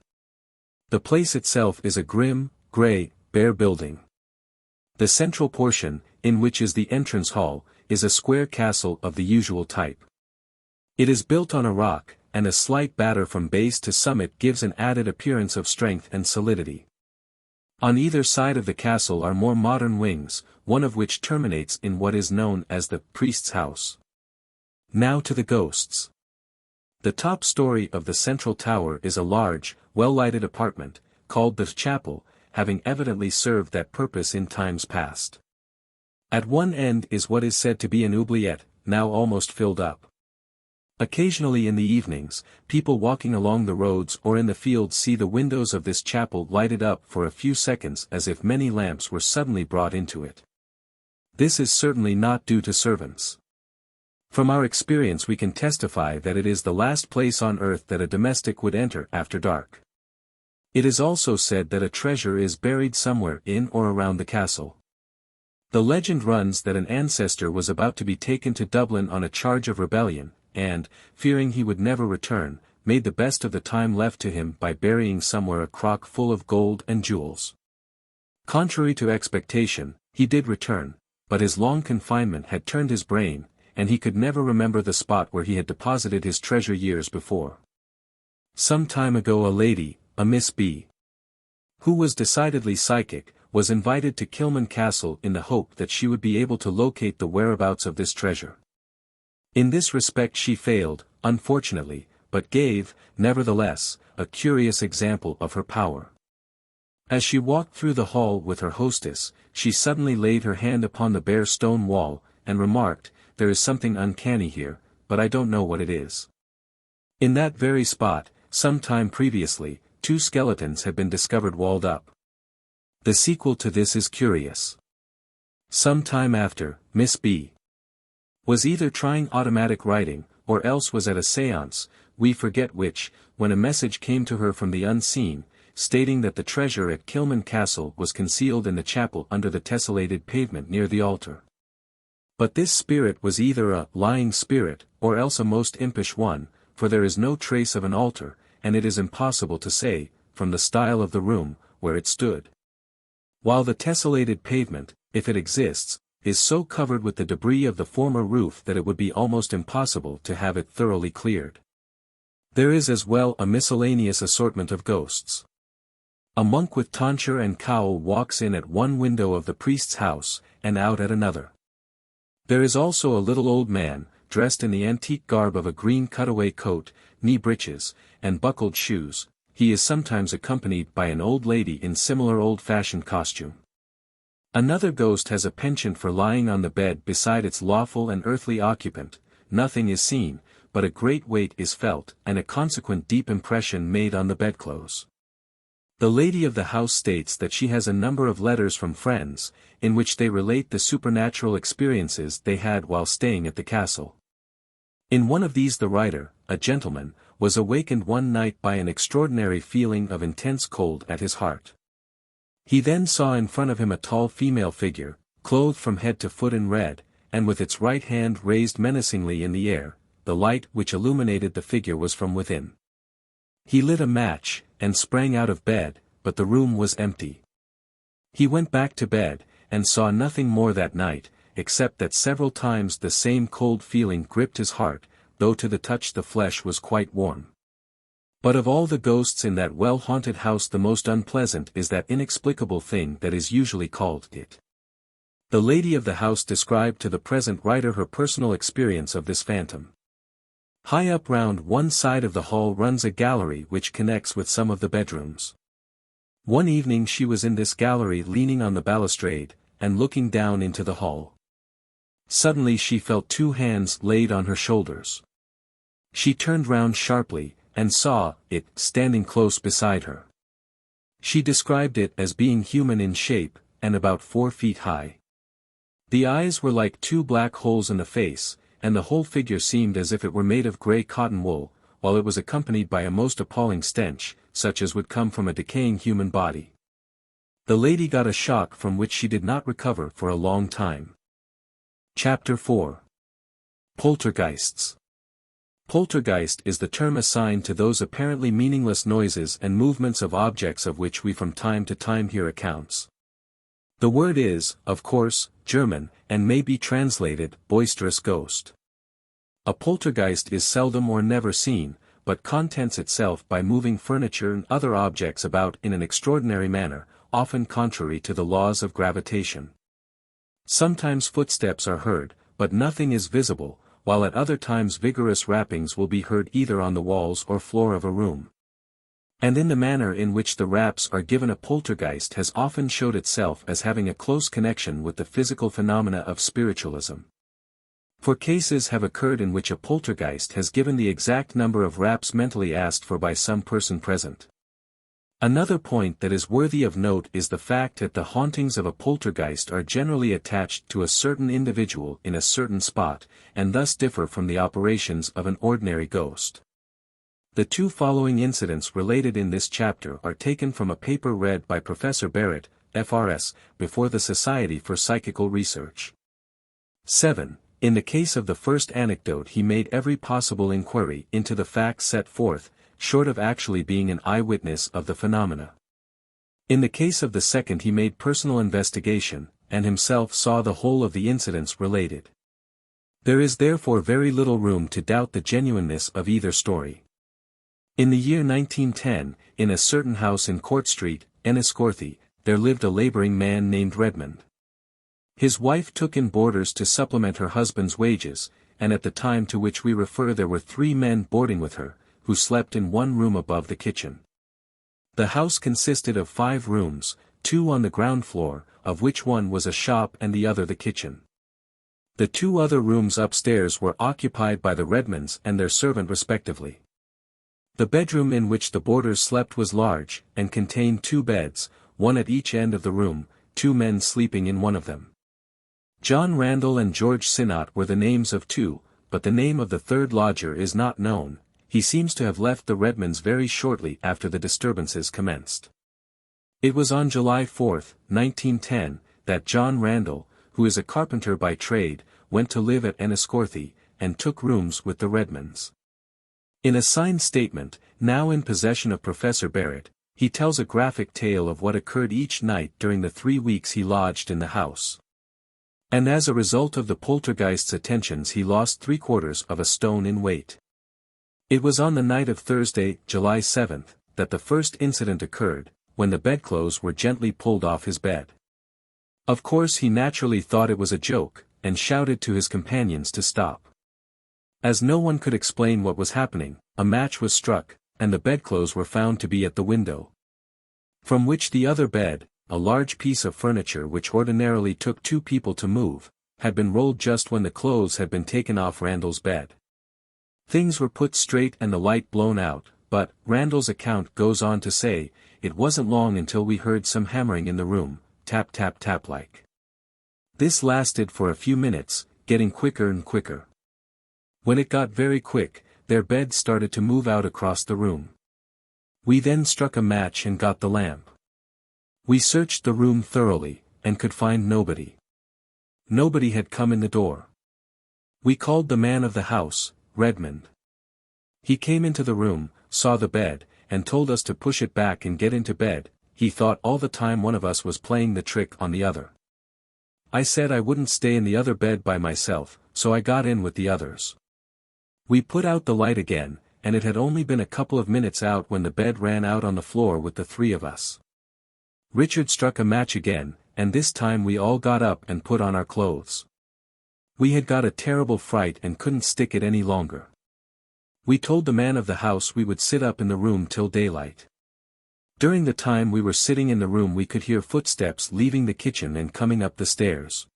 The place itself is a grim, grey, bare building. The central portion, in which is the entrance hall, is a square castle of the usual type. It is built on a rock, and a slight batter from base to summit gives an added appearance of strength and solidity. On either side of the castle are more modern wings, one of which terminates in what is known as the priest's house. Now to the ghosts. The top story of the central tower is a large, well-lighted apartment, called the chapel, having evidently served that purpose in times past. At one end is what is said to be an oubliette, now almost filled up. Occasionally in the evenings, people walking along the roads or in the fields see the windows of this chapel lighted up for a few seconds as if many lamps were suddenly brought into it. This is certainly not due to servants. From our experience we can testify that it is the last place on earth that a domestic would enter after dark. It is also said that a treasure is buried somewhere in or around the castle. The legend runs that an ancestor was about to be taken to Dublin on a charge of rebellion, and, fearing he would never return, made the best of the time left to him by burying somewhere a crock full of gold and jewels. Contrary to expectation, he did return, but his long confinement had turned his brain, and he could never remember the spot where he had deposited his treasure years before. Some time ago a lady, a Miss B, who was decidedly psychic, was invited to Kilman Castle in the hope that she would be able to locate the whereabouts of this treasure. In this respect she failed, unfortunately, but gave, nevertheless, a curious example of her power. As she walked through the hall with her hostess, she suddenly laid her hand upon the bare stone wall, and remarked, "There is something uncanny here, but I don't know what it is." In that very spot, some time previously, 2 skeletons had been discovered walled up. The sequel to this is curious. Some time after, Miss B was either trying automatic writing, or else was at a séance, we forget which, when a message came to her from the unseen, stating that the treasure at Kilman Castle was concealed in the chapel under the tessellated pavement near the altar. But this spirit was either a lying spirit, or else a most impish one, for there is no trace of an altar, and it is impossible to say, from the style of the room, where it stood. While the tessellated pavement, if it exists, is so covered with the debris of the former roof that it would be almost impossible to have it thoroughly cleared. There is as well a miscellaneous assortment of ghosts. A monk with tonsure and cowl walks in at one window of the priest's house, and out at another. There is also a little old man, dressed in the antique garb of a green cutaway coat, knee breeches, and buckled shoes. He is sometimes accompanied by an old lady in similar old-fashioned costume. Another ghost has a penchant for lying on the bed beside its lawful and earthly occupant. Nothing is seen, but a great weight is felt, and a consequent deep impression made on the bedclothes. The lady of the house states that she has a number of letters from friends, in which they relate the supernatural experiences they had while staying at the castle. In one of these the writer, a gentleman, was awakened one night by an extraordinary feeling of intense cold at his heart. He then saw in front of him a tall female figure, clothed from head to foot in red, and with its right hand raised menacingly in the air. The light which illuminated the figure was from within. He lit a match, and sprang out of bed, but the room was empty. He went back to bed, and saw nothing more that night, except that several times the same cold feeling gripped his heart, though to the touch the flesh was quite warm. But of all the ghosts in that well-haunted house the most unpleasant is that inexplicable thing that is usually called it. The lady of the house described to the present writer her personal experience of this phantom. High up round one side of the hall runs a gallery which connects with some of the bedrooms. One evening she was in this gallery leaning on the balustrade, and looking down into the hall. Suddenly she felt two hands laid on her shoulders. She turned round sharply, and saw it standing close beside her. She described it as being human in shape, and about 4 feet high. The eyes were like two black holes in the face, and the whole figure seemed as if it were made of grey cotton wool, while it was accompanied by a most appalling stench, such as would come from a decaying human body. The lady got a shock from which she did not recover for a long time. Chapter 4. Poltergeists. Poltergeist is the term assigned to those apparently meaningless noises and movements of objects of which we from time to time hear accounts. The word is, of course, German, and may be translated, boisterous ghost. A poltergeist is seldom or never seen, but contents itself by moving furniture and other objects about in an extraordinary manner, often contrary to the laws of gravitation. Sometimes footsteps are heard, but nothing is visible, while at other times vigorous rappings will be heard either on the walls or floor of a room. And in the manner in which the raps are given a poltergeist has often showed itself as having a close connection with the physical phenomena of spiritualism. For cases have occurred in which a poltergeist has given the exact number of raps mentally asked for by some person present. Another point that is worthy of note is the fact that the hauntings of a poltergeist are generally attached to a certain individual in a certain spot, and thus differ from the operations of an ordinary ghost. The two following incidents related in this chapter are taken from a paper read by Professor Barrett, FRS, before the Society for Psychical Research. 7. In the case of the first anecdote he made every possible inquiry into the facts set forth, short of actually being an eyewitness of the phenomena. In the case of the second he made personal investigation, and himself saw the whole of the incidents related. There is therefore very little room to doubt the genuineness of either story. In the year 1910, in a certain house in Court Street, Enniscorthy, there lived a labouring man named Redmond. His wife took in boarders to supplement her husband's wages, and at the time to which we refer there were 3 men boarding with her, who slept in one room above the kitchen. The house consisted of 5 rooms, 2 on the ground floor, of which one was a shop and the other the kitchen. The 2 other rooms upstairs were occupied by the Redmonds and their servant respectively. The bedroom in which the boarders slept was large, and contained 2 beds, one at each end of the room, 2 men sleeping in one of them. John Randall and George Sinnott were the names of 2, but the name of the third lodger is not known. He seems to have left the Redmonds very shortly after the disturbances commenced. It was on July 4, 1910, that John Randall, who is a carpenter by trade, went to live at Enniscorthy, and took rooms with the Redmonds. In a signed statement, now in possession of Professor Barrett, he tells a graphic tale of what occurred each night during the 3 weeks he lodged in the house. And as a result of the poltergeist's attentions he lost 3/4 of a stone in weight. It was on the night of Thursday, July 7, that the first incident occurred, when the bedclothes were gently pulled off his bed. Of course he naturally thought it was a joke, and shouted to his companions to stop. As no one could explain what was happening, a match was struck, and the bedclothes were found to be at the window. From which the other bed, a large piece of furniture which ordinarily took 2 people to move, had been rolled just when the clothes had been taken off Randall's bed. Things were put straight and the light blown out, but, Randall's account goes on to say, it wasn't long until we heard some hammering in the room, tap tap tap like. This lasted for a few minutes, getting quicker and quicker. When it got very quick, their bed started to move out across the room. We then struck a match and got the lamp. We searched the room thoroughly, and could find nobody. Nobody had come in the door. We called the man of the house, Redmond. He came into the room, saw the bed, and told us to push it back and get into bed. He thought all the time one of us was playing the trick on the other. I said I wouldn't stay in the other bed by myself, so I got in with the others. We put out the light again, and it had only been a couple of minutes out when the bed ran out on the floor with the three of us. Richard struck a match again, and this time we all got up and put on our clothes. We had got a terrible fright and couldn't stick it any longer. We told the man of the house we would sit up in the room till daylight. During the time we were sitting in the room we could hear footsteps leaving the kitchen and coming up the stairs.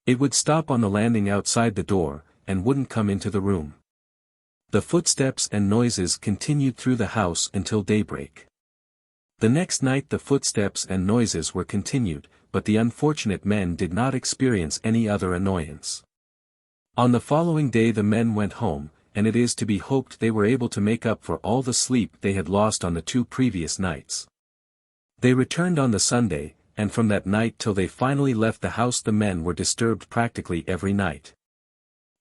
It would stop on the landing outside the door, and wouldn't come into the room. The footsteps and noises continued through the house until daybreak. The next night the footsteps and noises were continued, but the unfortunate men did not experience any other annoyance. On the following day the men went home, and it is to be hoped they were able to make up for all the sleep they had lost on the 2 previous nights. They returned on the Sunday, and from that night till they finally left the house the men were disturbed practically every night.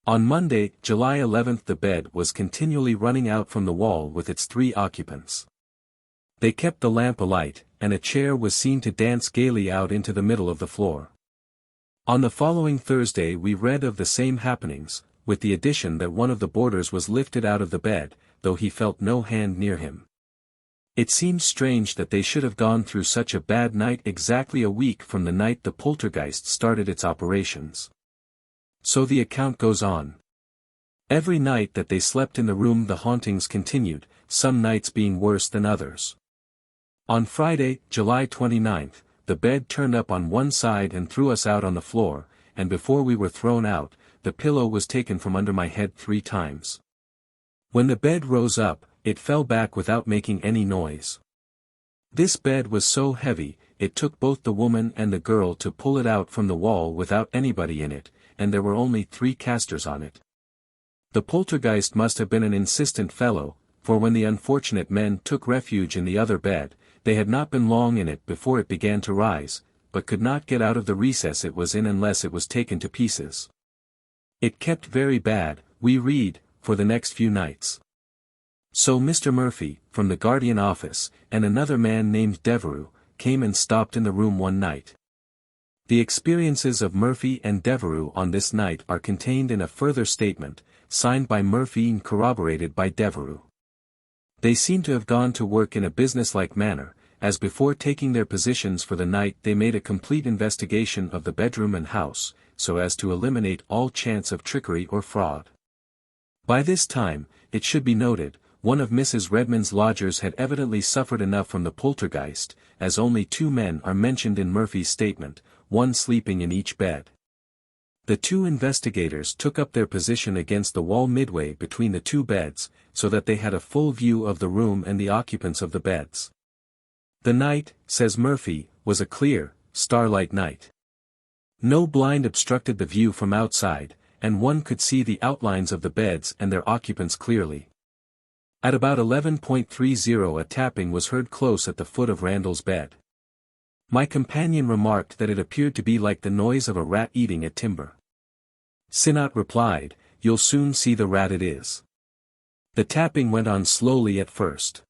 On Monday, July 11th the bed was continually running out from the wall with its 3 occupants. They kept the lamp alight, and a chair was seen to dance gaily out into the middle of the floor. On the following Thursday we read of the same happenings, with the addition that one of the boarders was lifted out of the bed, though he felt no hand near him. It seems strange that they should have gone through such a bad night exactly a week from the night the Poltergeist started its operations. So the account goes on. Every night that they slept in the room the hauntings continued, some nights being worse than others. On Friday, July 29th, the bed turned up on one side and threw us out on the floor, and before we were thrown out, the pillow was taken from under my head 3 times. When the bed rose up, it fell back without making any noise. This bed was so heavy, it took both the woman and the girl to pull it out from the wall without anybody in it, and there were only 3 casters on it. The poltergeist must have been an insistent fellow, for when the unfortunate men took refuge in the other bed, they had not been long in it before it began to rise, but could not get out of the recess it was in unless it was taken to pieces. It kept very bad, we read, for the next few nights. So Mr. Murphy, from the Guardian office, and another man named Devereux, came and stopped in the room one night. The experiences of Murphy and Devereux on this night are contained in a further statement, signed by Murphy and corroborated by Devereux. They seem to have gone to work in a businesslike manner, as before taking their positions for the night they made a complete investigation of the bedroom and house, so as to eliminate all chance of trickery or fraud. By this time, it should be noted, one of Mrs. Redmond's lodgers had evidently suffered enough from the poltergeist, as only 2 men are mentioned in Murphy's statement, one sleeping in each bed. The 2 investigators took up their position against the wall midway between the 2 beds, so that they had a full view of the room and the occupants of the beds. The night, says Murphy, was a clear, starlight night. No blind obstructed the view from outside, and one could see the outlines of the beds and their occupants clearly. At about 11:30 a tapping was heard close at the foot of Randall's bed. My companion remarked that it appeared to be like the noise of a rat eating at timber. Sinnott replied, "You'll soon see the rat it is." The tapping went on slowly at first.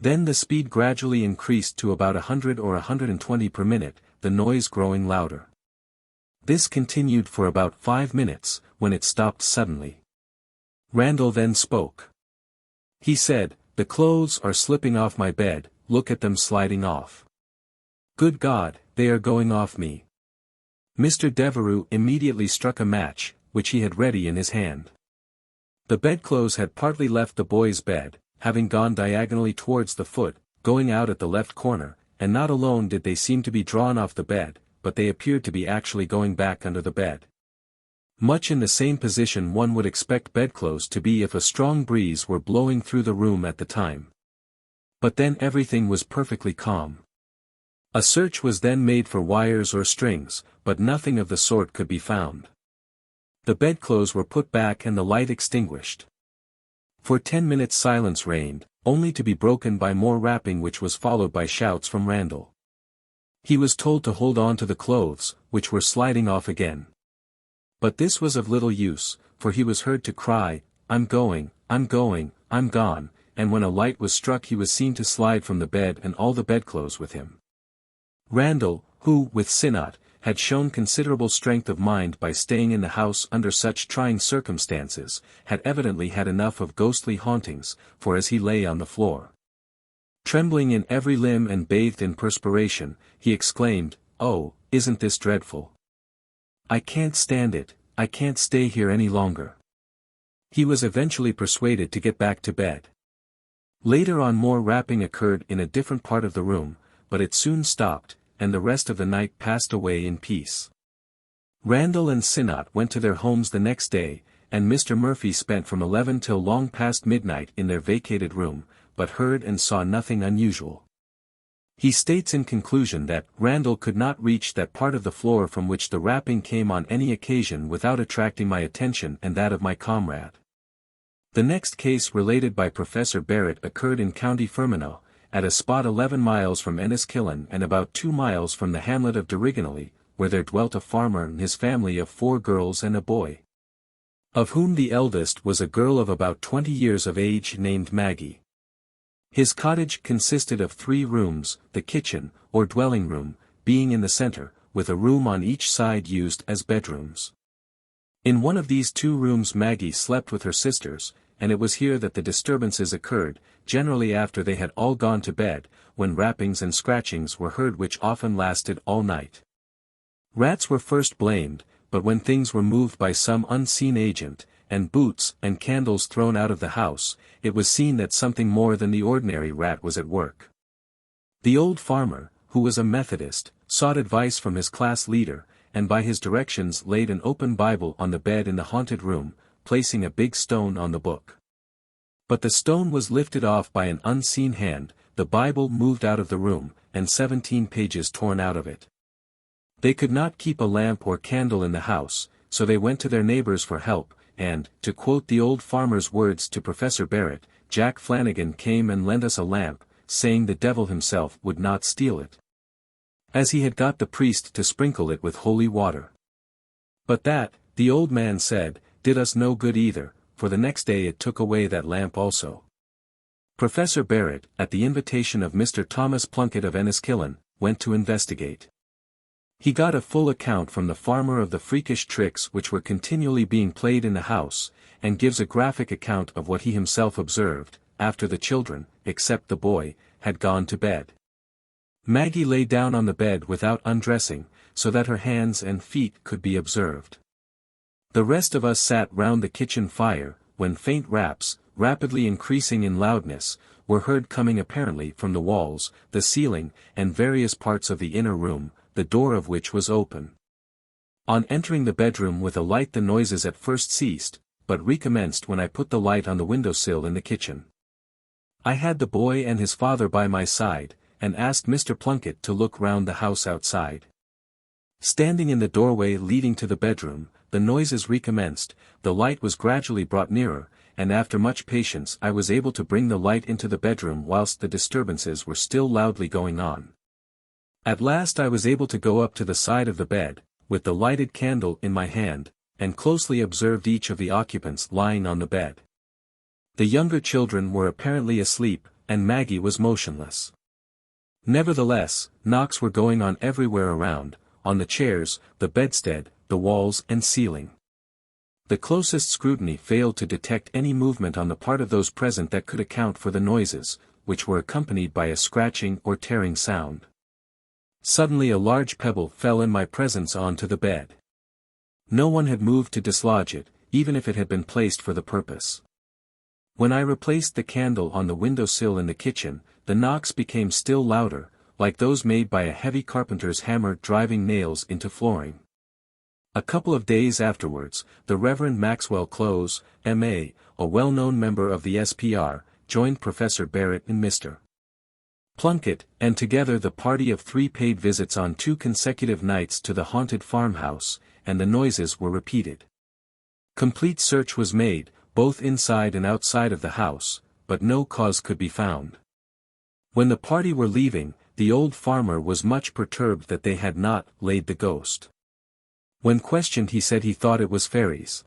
Then the speed gradually increased to about 100 or 120 per minute, the noise growing louder. This continued for about 5 minutes, when it stopped suddenly. Randall then spoke. He said, "The clothes are slipping off my bed, look at them sliding off. Good God, they are going off me." Mr. Devereux immediately struck a match, which he had ready in his hand. The bedclothes had partly left the boy's bed, having gone diagonally towards the foot, going out at the left corner, and not alone did they seem to be drawn off the bed, but they appeared to be actually going back under the bed. Much in the same position one would expect bedclothes to be if a strong breeze were blowing through the room at the time. But then everything was perfectly calm. A search was then made for wires or strings, but nothing of the sort could be found. The bedclothes were put back and the light extinguished. For 10 minutes silence reigned, only to be broken by more rapping, which was followed by shouts from Randall. He was told to hold on to the clothes, which were sliding off again. But this was of little use, for he was heard to cry, "I'm going, I'm going, I'm gone," and when a light was struck he was seen to slide from the bed and all the bedclothes with him. Randall, who, with Sinnott, had shown considerable strength of mind by staying in the house under such trying circumstances, had evidently had enough of ghostly hauntings, for as he lay on the floor, trembling in every limb and bathed in perspiration, he exclaimed, "Oh, isn't this dreadful? I can't stand it, I can't stay here any longer." He was eventually persuaded to get back to bed. Later on more rapping occurred in a different part of the room, but it soon stopped, and the rest of the night passed away in peace. Randall and Sinnott went to their homes the next day, and Mr. Murphy spent from 11 till long past midnight in their vacated room, but heard and saw nothing unusual. He states in conclusion that Randall could not reach that part of the floor from which the rapping came on any occasion without attracting my attention and that of my comrade. The next case related by Professor Barrett occurred in County Fermanagh, at a spot 11 miles from Enniskillen and about 2 miles from the hamlet of Diriginally, where there dwelt a farmer and his family of 4 girls and a boy, of whom the eldest was a girl of about 20 years of age named Maggie. His cottage consisted of 3 rooms, the kitchen, or dwelling room, being in the center, with a room on each side used as bedrooms. In one of these 2 rooms Maggie slept with her sisters, and it was here that the disturbances occurred, generally after they had all gone to bed, when rappings and scratchings were heard which often lasted all night. Rats were first blamed, but when things were moved by some unseen agent, and boots and candles thrown out of the house, it was seen that something more than the ordinary rat was at work. The old farmer, who was a Methodist, sought advice from his class leader, and by his directions laid an open Bible on the bed in the haunted room, placing a big stone on the book. But the stone was lifted off by an unseen hand, the Bible moved out of the room, and 17 pages torn out of it. They could not keep a lamp or candle in the house, so they went to their neighbors for help, and, to quote the old farmer's words to Professor Barrett, "Jack Flanagan came and lent us a lamp, saying the devil himself would not steal it, as he had got the priest to sprinkle it with holy water. But that, the old man said, did us no good either, for the next day it took away that lamp also." Professor Barrett, at the invitation of Mr. Thomas Plunkett of Enniskillen, went to investigate. He got a full account from the farmer of the freakish tricks which were continually being played in the house, and gives a graphic account of what he himself observed, after the children, except the boy, had gone to bed. Maggie lay down on the bed without undressing, so that her hands and feet could be observed. The rest of us sat round the kitchen fire, when faint raps, rapidly increasing in loudness, were heard coming apparently from the walls, the ceiling, and various parts of the inner room, the door of which was open. On entering the bedroom with a light the noises at first ceased, but recommenced when I put the light on the windowsill in the kitchen. I had the boy and his father by my side, and asked Mr. Plunkett to look round the house outside. Standing in the doorway leading to the bedroom, the noises recommenced, the light was gradually brought nearer, and after much patience I was able to bring the light into the bedroom whilst the disturbances were still loudly going on. At last I was able to go up to the side of the bed, with the lighted candle in my hand, and closely observed each of the occupants lying on the bed. The younger children were apparently asleep, and Maggie was motionless. Nevertheless, knocks were going on everywhere around, on the chairs, the bedstead, the walls and ceiling. The closest scrutiny failed to detect any movement on the part of those present that could account for the noises, which were accompanied by a scratching or tearing sound. Suddenly a large pebble fell in my presence onto the bed. No one had moved to dislodge it, even if it had been placed for the purpose. When I replaced the candle on the windowsill in the kitchen, the knocks became still louder, like those made by a heavy carpenter's hammer driving nails into flooring. A couple of days afterwards, the Reverend Maxwell Close, M.A., a well-known member of the SPR, joined Professor Barrett and Mr. Plunkett, and together the party of 3 paid visits on 2 consecutive nights to the haunted farmhouse, and the noises were repeated. Complete search was made, both inside and outside of the house, but no cause could be found. When the party were leaving, the old farmer was much perturbed that they had not laid the ghost. When questioned, he said he thought it was fairies.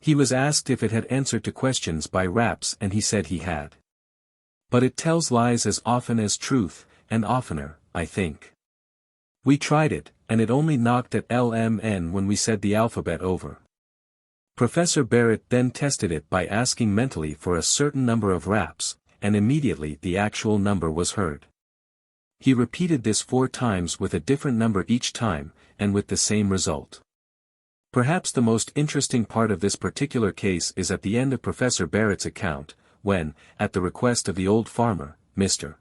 He was asked if it had answered to questions by raps, and he said he had. But it tells lies as often as truth, and oftener, I think. We tried it, and it only knocked at LMN when we said the alphabet over. Professor Barrett then tested it by asking mentally for a certain number of raps, and immediately the actual number was heard. He repeated this 4 times with a different number each time, and with the same result. Perhaps the most interesting part of this particular case is at the end of Professor Barrett's account, when, at the request of the old farmer, Mr.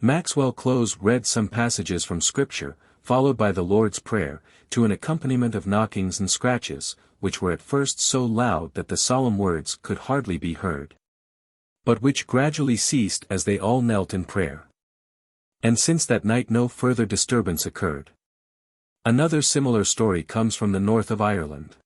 Maxwell Close read some passages from Scripture, followed by the Lord's Prayer, to an accompaniment of knockings and scratches, which were at first so loud that the solemn words could hardly be heard, but which gradually ceased as they all knelt in prayer. And since that night no further disturbance occurred. Another similar story comes from the north of Ireland.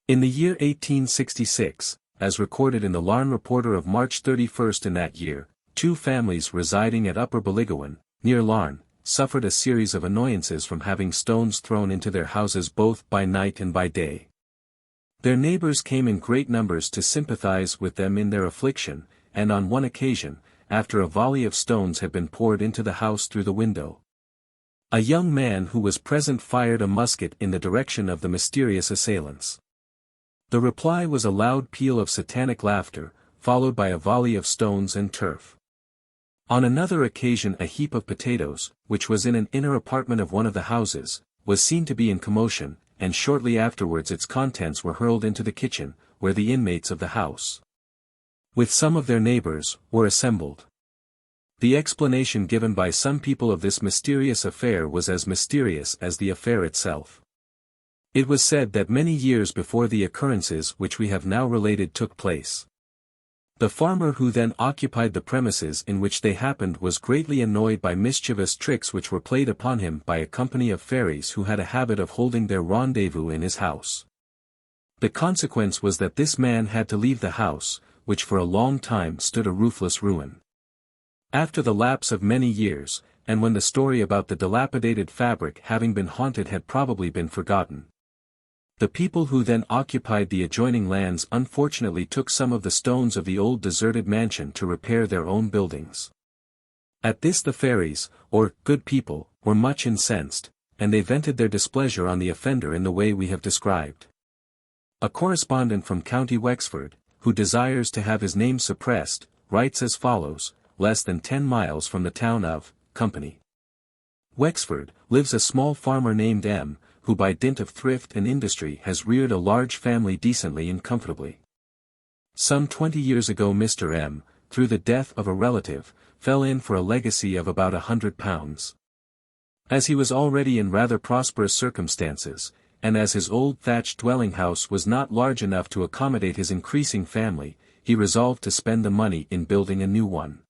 In the year 1866, as recorded in the Larne Reporter of March 31 in that year, 2 families residing at Upper Ballygowan, near Larne, suffered a series of annoyances from having stones thrown into their houses both by night and by day. Their neighbors came in great numbers to sympathize with them in their affliction, and on one occasion, after a volley of stones had been poured into the house through the window, a young man who was present fired a musket in the direction of the mysterious assailants. The reply was a loud peal of satanic laughter, followed by a volley of stones and turf. On another occasion a heap of potatoes, which was in an inner apartment of one of the houses, was seen to be in commotion, and shortly afterwards its contents were hurled into the kitchen, where the inmates of the house, with some of their neighbors, were assembled. The explanation given by some people of this mysterious affair was as mysterious as the affair itself. It was said that many years before the occurrences which we have now related took place, the farmer who then occupied the premises in which they happened was greatly annoyed by mischievous tricks which were played upon him by a company of fairies who had a habit of holding their rendezvous in his house. The consequence was that this man had to leave the house, which for a long time stood a roofless ruin. After the lapse of many years, and when the story about the dilapidated fabric having been haunted had probably been forgotten, the people who then occupied the adjoining lands unfortunately took some of the stones of the old deserted mansion to repair their own buildings. At this the fairies, or good people, were much incensed, and they vented their displeasure on the offender in the way we have described. A correspondent from County Wexford, who desires to have his name suppressed, writes as follows: less than 10 miles from the town of Company, Wexford, lives a small farmer named M., who by dint of thrift and industry has reared a large family decently and comfortably. Some 20 years ago Mr. M., through the death of a relative, fell in for a legacy of about £100. As he was already in rather prosperous circumstances, and as his old thatched dwelling house was not large enough to accommodate his increasing family, he resolved to spend the money in building a new one.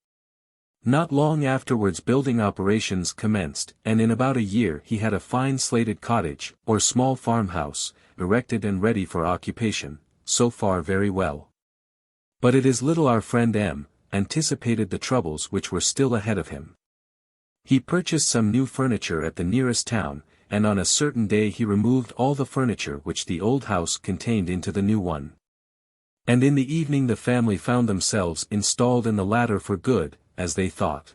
Not long afterwards building operations commenced, and in about a year he had a fine slated cottage, or small farmhouse, erected and ready for occupation. So far very well. But it is little our friend M. anticipated the troubles which were still ahead of him. He purchased some new furniture at the nearest town, and on a certain day he removed all the furniture which the old house contained into the new one. And in the evening the family found themselves installed in the latter for good, as they thought.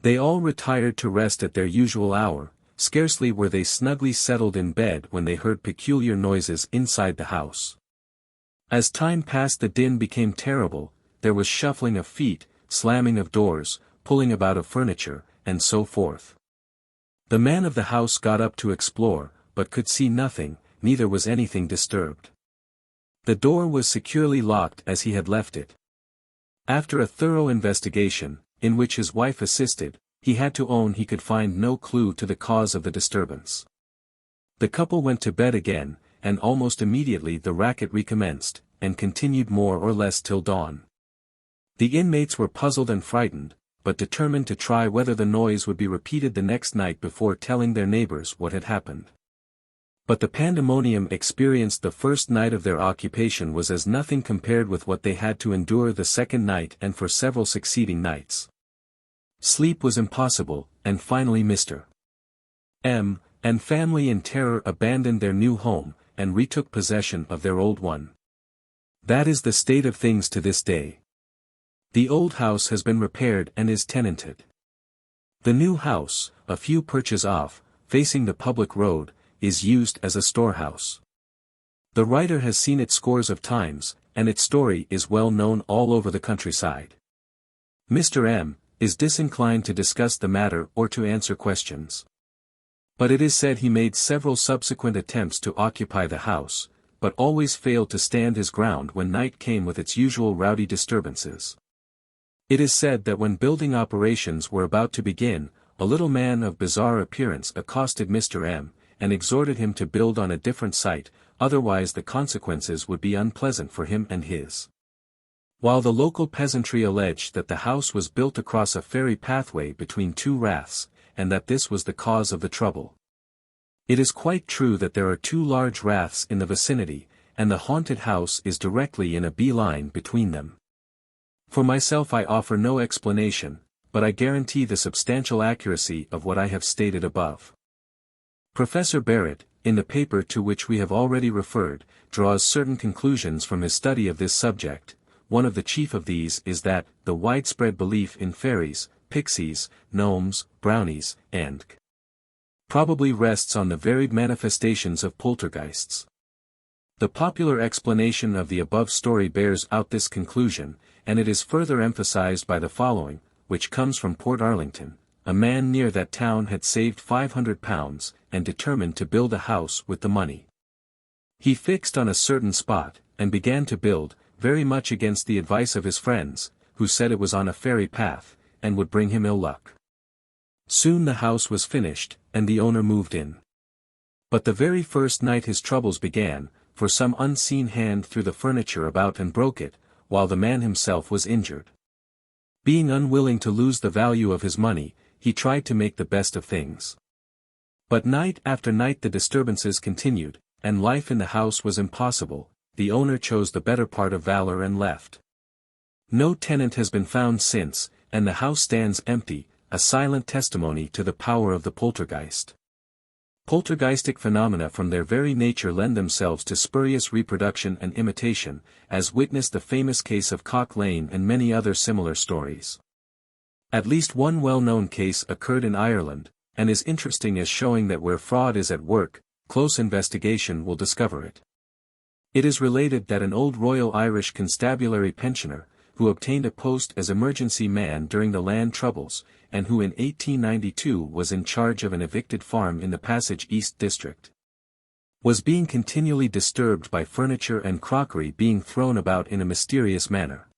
They all retired to rest at their usual hour. Scarcely were they snugly settled in bed when they heard peculiar noises inside the house. As time passed the din became terrible, there was shuffling of feet, slamming of doors, pulling about of furniture, and so forth. The man of the house got up to explore, but could see nothing, neither was anything disturbed. The door was securely locked as he had left it. After a thorough investigation, in which his wife assisted, he had to own he could find no clue to the cause of the disturbance. The couple went to bed again, and almost immediately the racket recommenced, and continued more or less till dawn. The inmates were puzzled and frightened, but determined to try whether the noise would be repeated the next night before telling their neighbors what had happened. But the pandemonium experienced the first night of their occupation was as nothing compared with what they had to endure the second night and for several succeeding nights. Sleep was impossible, and finally Mr. M. and family in terror abandoned their new home, and retook possession of their old one. That is the state of things to this day. The old house has been repaired and is tenanted. The new house, a few perches off, facing the public road, is used as a storehouse. The writer has seen it scores of times, and its story is well known all over the countryside. Mr. M. is disinclined to discuss the matter or to answer questions. But it is said he made several subsequent attempts to occupy the house, but always failed to stand his ground when night came with its usual rowdy disturbances. It is said that when building operations were about to begin, a little man of bizarre appearance accosted Mr. M. and exhorted him to build on a different site, otherwise the consequences would be unpleasant for him and his. While the local peasantry alleged that the house was built across a fairy pathway between two raths, and that this was the cause of the trouble. It is quite true that there are two large raths in the vicinity, and the haunted house is directly in a bee-line between them. For myself I offer no explanation, but I guarantee the substantial accuracy of what I have stated above. Professor Barrett, in the paper to which we have already referred, draws certain conclusions from his study of this subject. One of the chief of these is that the widespread belief in fairies, pixies, gnomes, brownies, and probably rests on the varied manifestations of poltergeists. The popular explanation of the above story bears out this conclusion, and it is further emphasized by the following, which comes from Port Arlington. A man near that town had saved £500, and determined to build a house with the money. He fixed on a certain spot, and began to build, very much against the advice of his friends, who said it was on a fairy path, and would bring him ill luck. Soon the house was finished, and the owner moved in. But the very first night his troubles began, for some unseen hand threw the furniture about and broke it, while the man himself was injured. Being unwilling to lose the value of his money, he tried to make the best of things. But night after night the disturbances continued, and life in the house was impossible. The owner chose the better part of valor and left. No tenant has been found since, and the house stands empty, a silent testimony to the power of the poltergeist. Poltergeistic phenomena from their very nature lend themselves to spurious reproduction and imitation, as witness the famous case of Cock Lane and many other similar stories. At least one well-known case occurred in Ireland, and is interesting as showing that where fraud is at work, close investigation will discover it. It is related that an old Royal Irish Constabulary pensioner, who obtained a post as emergency man during the land troubles, and who in 1892 was in charge of an evicted farm in the Passage East district, was being continually disturbed by furniture and crockery being thrown about in a mysterious manner.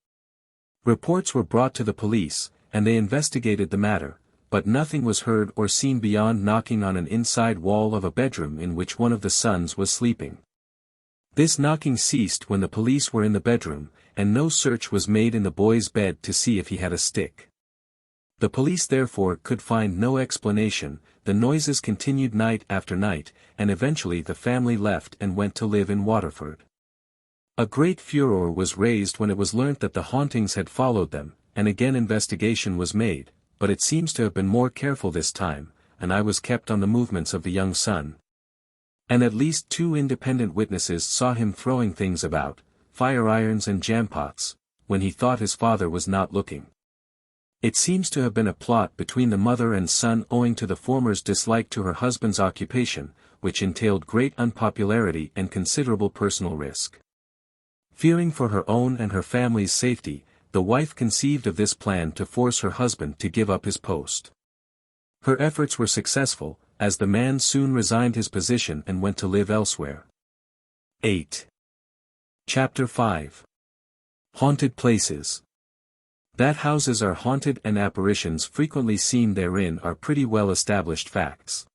Reports were brought to the police, and they investigated the matter, but nothing was heard or seen beyond knocking on an inside wall of a bedroom in which one of the sons was sleeping. This knocking ceased when the police were in the bedroom, and no search was made in the boy's bed to see if he had a stick. The police therefore could find no explanation. The noises continued night after night, and eventually the family left and went to live in Waterford. A great furor was raised when it was learnt that the hauntings had followed them, and again investigation was made, but it seems to have been more careful this time, and I was kept on the movements of the young son. And at least 2 independent witnesses saw him throwing things about, fire irons and jam-pots, when he thought his father was not looking. It seems to have been a plot between the mother and son owing to the former's dislike to her husband's occupation, which entailed great unpopularity and considerable personal risk. Fearing for her own and her family's safety, the wife conceived of this plan to force her husband to give up his post. Her efforts were successful, as the man soon resigned his position and went to live elsewhere. 8. Chapter 5. Haunted Places. That houses are haunted and apparitions frequently seen therein are pretty well-established facts.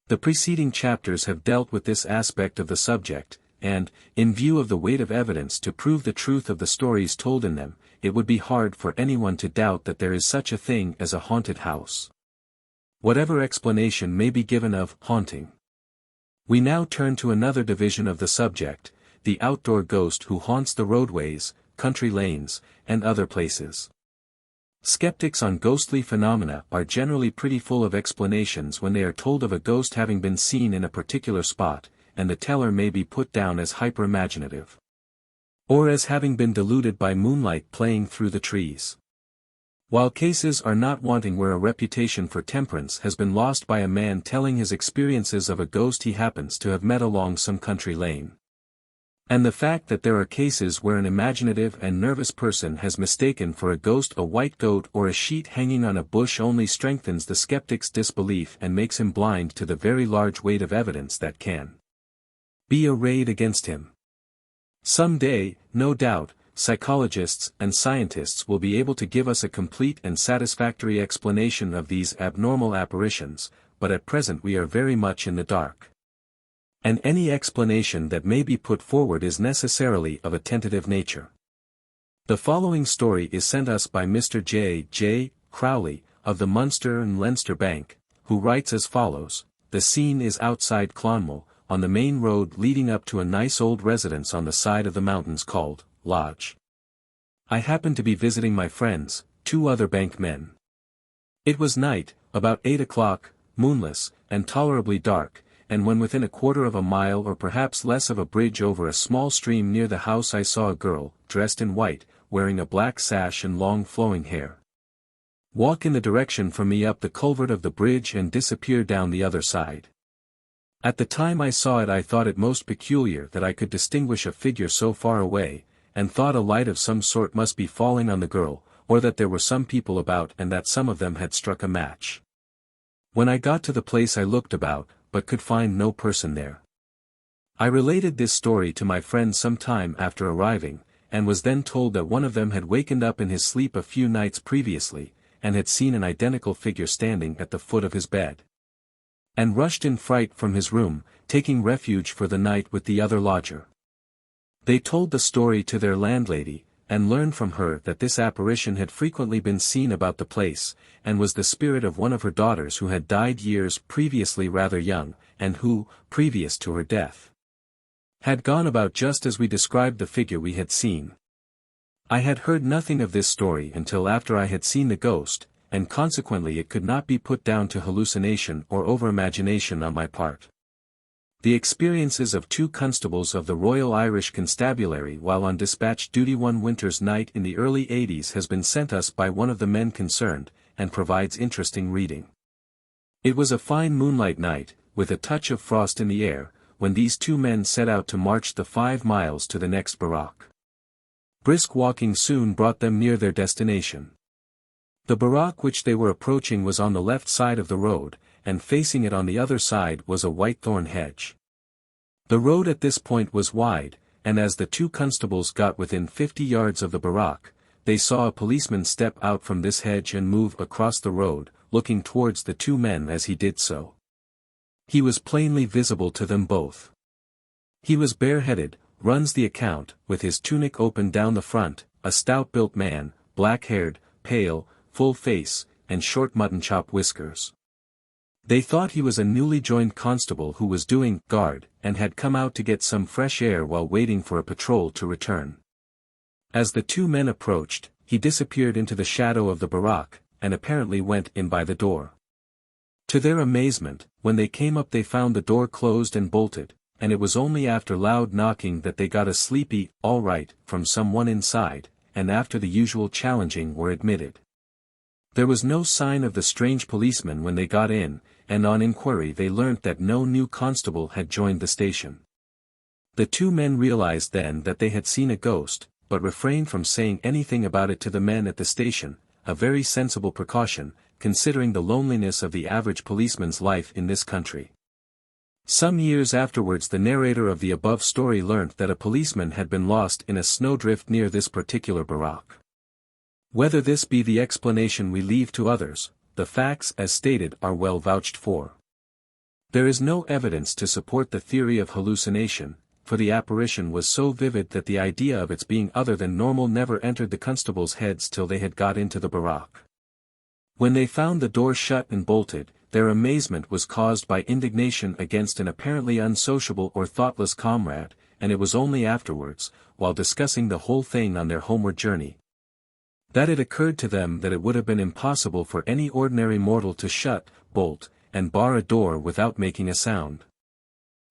The preceding chapters have dealt with this aspect of the subject, and, in view of the weight of evidence to prove the truth of the stories told in them, it would be hard for anyone to doubt that there is such a thing as a haunted house. Whatever explanation may be given of haunting. We now turn to another division of the subject, the outdoor ghost who haunts the roadways, country lanes, and other places. Skeptics on ghostly phenomena are generally pretty full of explanations when they are told of a ghost having been seen in a particular spot, and the teller may be put down as hyper-imaginative. Or as having been deluded by moonlight playing through the trees. While cases are not wanting where a reputation for temperance has been lost by a man telling his experiences of a ghost he happens to have met along some country lane. And the fact that there are cases where an imaginative and nervous person has mistaken for a ghost a white goat or a sheet hanging on a bush only strengthens the skeptic's disbelief and makes him blind to the very large weight of evidence that can be arrayed against him. Some day, no doubt, psychologists and scientists will be able to give us a complete and satisfactory explanation of these abnormal apparitions, but at present we are very much in the dark. And any explanation that may be put forward is necessarily of a tentative nature. The following story is sent us by Mr. J. Crowley, of the Munster and Leinster Bank, who writes as follows: The scene is outside Clonmel, on the main road leading up to a nice old residence on the side of the mountains called Lodge. I happened to be visiting my friends, 2 other bank men. It was night, about 8 o'clock, moonless, and tolerably dark, and when within a quarter of a mile or perhaps less of a bridge over a small stream near the house I saw a girl, dressed in white, wearing a black sash and long flowing hair, walk in the direction from me up the culvert of the bridge and disappear down the other side. At the time I saw it I thought it most peculiar that I could distinguish a figure so far away, and thought a light of some sort must be falling on the girl, or that there were some people about and that some of them had struck a match. When I got to the place I looked about, but could find no person there. I related this story to my friends some time after arriving, and was then told that one of them had wakened up in his sleep a few nights previously, and had seen an identical figure standing at the foot of his bed, and rushed in fright from his room, taking refuge for the night with the other lodger. They told the story to their landlady, and learned from her that this apparition had frequently been seen about the place, and was the spirit of one of her daughters who had died years previously rather young, and who, previous to her death, had gone about just as we described the figure we had seen. I had heard nothing of this story until after I had seen the ghost, and consequently it could not be put down to hallucination or over-imagination on my part. The experiences of 2 constables of the Royal Irish Constabulary while on dispatch duty one winter's night in the early 80s has been sent us by one of the men concerned, and provides interesting reading. It was a fine moonlight night, with a touch of frost in the air, when these 2 men set out to march the 5 miles to the next barack. Brisk walking soon brought them near their destination. The barack which they were approaching was on the left side of the road, and facing it on the other side was a white-thorn hedge. The road at this point was wide, and as the 2 constables got within 50 yards of the barack, they saw a policeman step out from this hedge and move across the road, looking towards the 2 men as he did so. He was plainly visible to them both. He was bareheaded, runs the account, with his tunic open down the front, a stout-built man, black-haired, pale, full face, and short mutton-chop whiskers. They thought he was a newly joined constable who was doing guard, and had come out to get some fresh air while waiting for a patrol to return. As the 2 men approached, he disappeared into the shadow of the barack, and apparently went in by the door. To their amazement, when they came up they found the door closed and bolted, and it was only after loud knocking that they got a sleepy, "all right," from someone inside, and after the usual challenging were admitted. There was no sign of the strange policeman when they got in, and on inquiry they learnt that no new constable had joined the station. The 2 men realized then that they had seen a ghost, but refrained from saying anything about it to the men at the station, a very sensible precaution, considering the loneliness of the average policeman's life in this country. Some years afterwards the narrator of the above story learnt that a policeman had been lost in a snowdrift near this particular barack. Whether this be the explanation we leave to others, the facts as stated are well vouched for. There is no evidence to support the theory of hallucination, for the apparition was so vivid that the idea of its being other than normal never entered the constables' heads till they had got into the barrack. When they found the door shut and bolted, their amazement was caused by indignation against an apparently unsociable or thoughtless comrade, and it was only afterwards, while discussing the whole thing on their homeward journey, that it occurred to them that it would have been impossible for any ordinary mortal to shut, bolt, and bar a door without making a sound.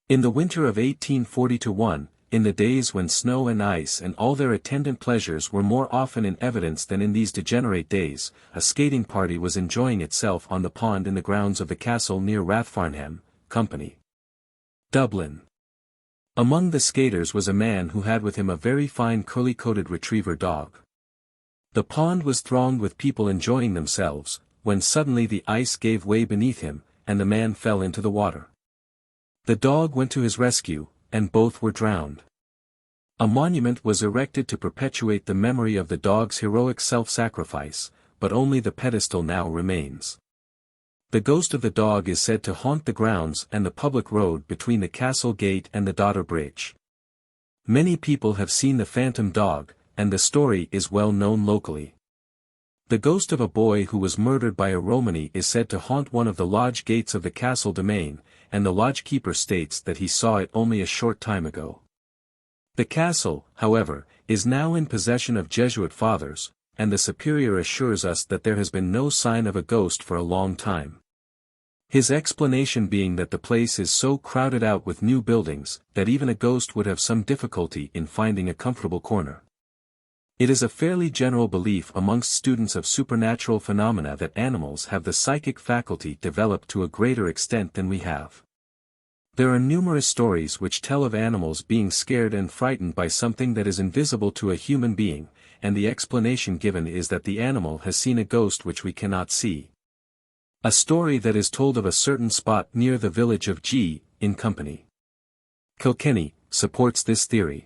In the winter of 1840-1, in the days when snow and ice and all their attendant pleasures were more often in evidence than in these degenerate days, a skating party was enjoying itself on the pond in the grounds of the castle near Rathfarnham, Company, Dublin. Among the skaters was a man who had with him a very fine curly-coated retriever dog. The pond was thronged with people enjoying themselves, when suddenly the ice gave way beneath him, and the man fell into the water. The dog went to his rescue, and both were drowned. A monument was erected to perpetuate the memory of the dog's heroic self-sacrifice, but only the pedestal now remains. The ghost of the dog is said to haunt the grounds and the public road between the castle gate and the Dodder Bridge. Many people have seen the phantom dog, and the story is well known locally. The ghost of a boy who was murdered by a Romany is said to haunt one of the lodge gates of the castle domain, and the lodge-keeper states that he saw it only a short time ago. The castle, however, is now in possession of Jesuit fathers, and the superior assures us that there has been no sign of a ghost for a long time. His explanation being that the place is so crowded out with new buildings, that even a ghost would have some difficulty in finding a comfortable corner. It is a fairly general belief amongst students of supernatural phenomena that animals have the psychic faculty developed to a greater extent than we have. There are numerous stories which tell of animals being scared and frightened by something that is invisible to a human being, and the explanation given is that the animal has seen a ghost which we cannot see. A story that is told of a certain spot near the village of G, in Company, Kilkenny, supports this theory.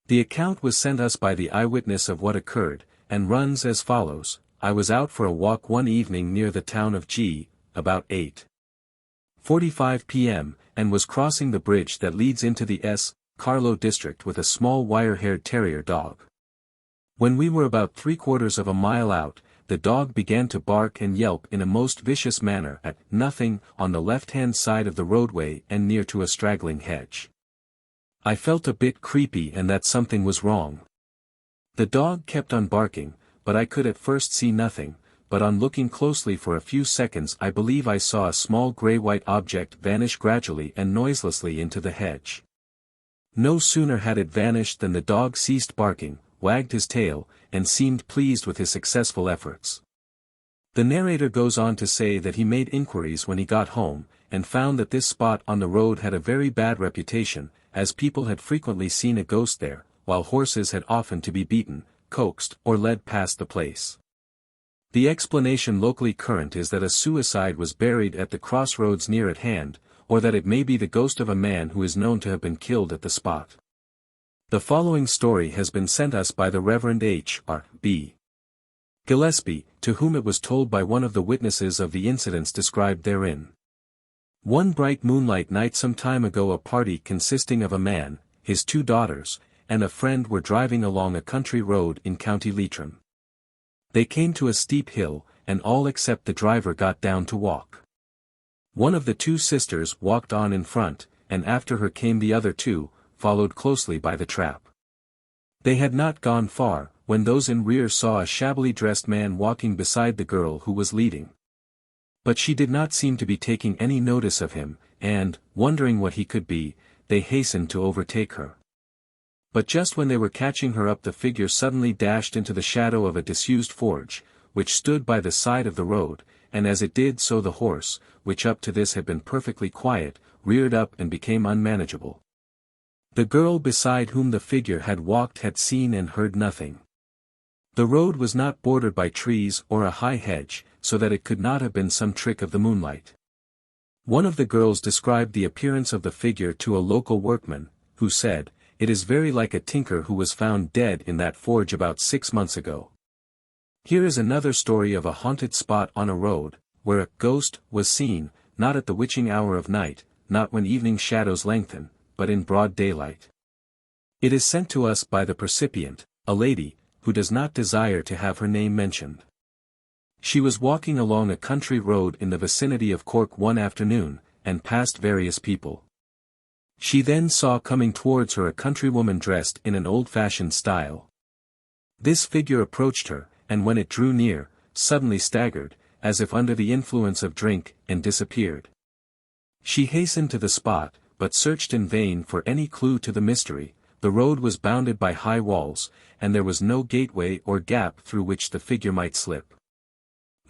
The account was sent us by the eyewitness of what occurred, and runs as follows: I was out for a walk one evening near the town of G, about 8:45 p.m., and was crossing the bridge that leads into the S. Carlow district with a small wire-haired terrier dog. When we were about 3/4 of a mile out, the dog began to bark and yelp in a most vicious manner at nothing on the left-hand side of the roadway and near to a straggling hedge. I felt a bit creepy and that something was wrong. The dog kept on barking, but I could at first see nothing, but on looking closely for a few seconds I believe I saw a small grey-white object vanish gradually and noiselessly into the hedge. No sooner had it vanished than the dog ceased barking, wagged his tail, and seemed pleased with his successful efforts. The narrator goes on to say that he made inquiries when he got home, and found that this spot on the road had a very bad reputation, as people had frequently seen a ghost there, while horses had often to be beaten, coaxed, or led past the place. The explanation locally current is that a suicide was buried at the crossroads near at hand, or that it may be the ghost of a man who is known to have been killed at the spot. The following story has been sent us by the Reverend H.R.B. Gillespie, to whom it was told by one of the witnesses of the incidents described therein. One bright moonlight night some time ago a party consisting of a man, his 2 daughters, and a friend were driving along a country road in County Leitrim. They came to a steep hill, and all except the driver got down to walk. One of the 2 sisters walked on in front, and after her came the other 2, followed closely by the trap. They had not gone far, when those in rear saw a shabbily dressed man walking beside the girl who was leading. But she did not seem to be taking any notice of him, and, wondering what he could be, they hastened to overtake her. But just when they were catching her up the figure suddenly dashed into the shadow of a disused forge, which stood by the side of the road, and as it did so the horse, which up to this had been perfectly quiet, reared up and became unmanageable. The girl beside whom the figure had walked had seen and heard nothing. The road was not bordered by trees or a high hedge, so that it could not have been some trick of the moonlight. One of the girls described the appearance of the figure to a local workman, who said, "It is very like a tinker who was found dead in that forge about 6 months ago." Here is another story of a haunted spot on a road, where a ghost was seen, not at the witching hour of night, not when evening shadows lengthen, but in broad daylight. It is sent to us by the percipient, a lady, who does not desire to have her name mentioned. She was walking along a country road in the vicinity of Cork one afternoon, and passed various people. She then saw coming towards her a countrywoman dressed in an old-fashioned style. This figure approached her, and when it drew near, suddenly staggered, as if under the influence of drink, and disappeared. She hastened to the spot, but searched in vain for any clue to the mystery. The road was bounded by high walls, and there was no gateway or gap through which the figure might slip.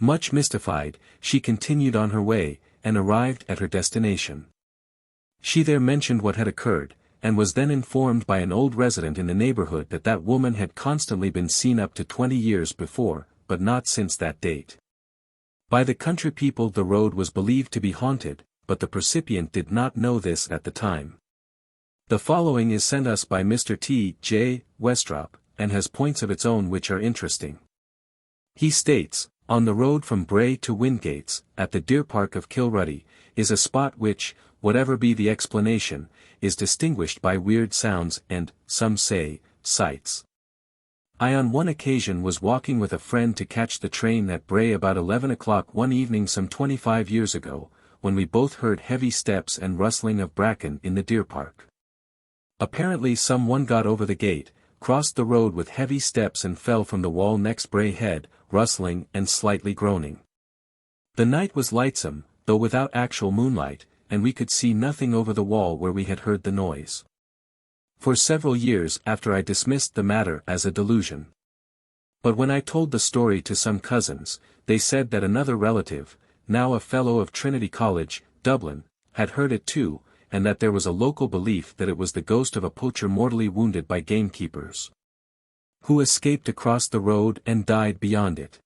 Much mystified, she continued on her way, and arrived at her destination. She there mentioned what had occurred, and was then informed by an old resident in the neighborhood that that woman had constantly been seen up to 20 years before, but not since that date. By the country people the road was believed to be haunted, but the percipient did not know this at the time. The following is sent us by Mr. T. J. Westrop, and has points of its own which are interesting. He states, on the road from Bray to Wingates, at the Deer Park of Kilruddy, is a spot which, whatever be the explanation, is distinguished by weird sounds and, some say, sights. I on one occasion was walking with a friend to catch the train at Bray about 11 o'clock one evening some 25 years ago, when we both heard heavy steps and rustling of bracken in the Deer Park. Apparently someone got over the gate, crossed the road with heavy steps and fell from the wall next Bray Head, rustling and slightly groaning. The night was lightsome, though without actual moonlight, and we could see nothing over the wall where we had heard the noise. For several years after I dismissed the matter as a delusion. But when I told the story to some cousins, they said that another relative, now a fellow of Trinity College, Dublin, had heard it too, and that there was a local belief that it was the ghost of a poacher mortally wounded by gamekeepers, who escaped across the road and died beyond it.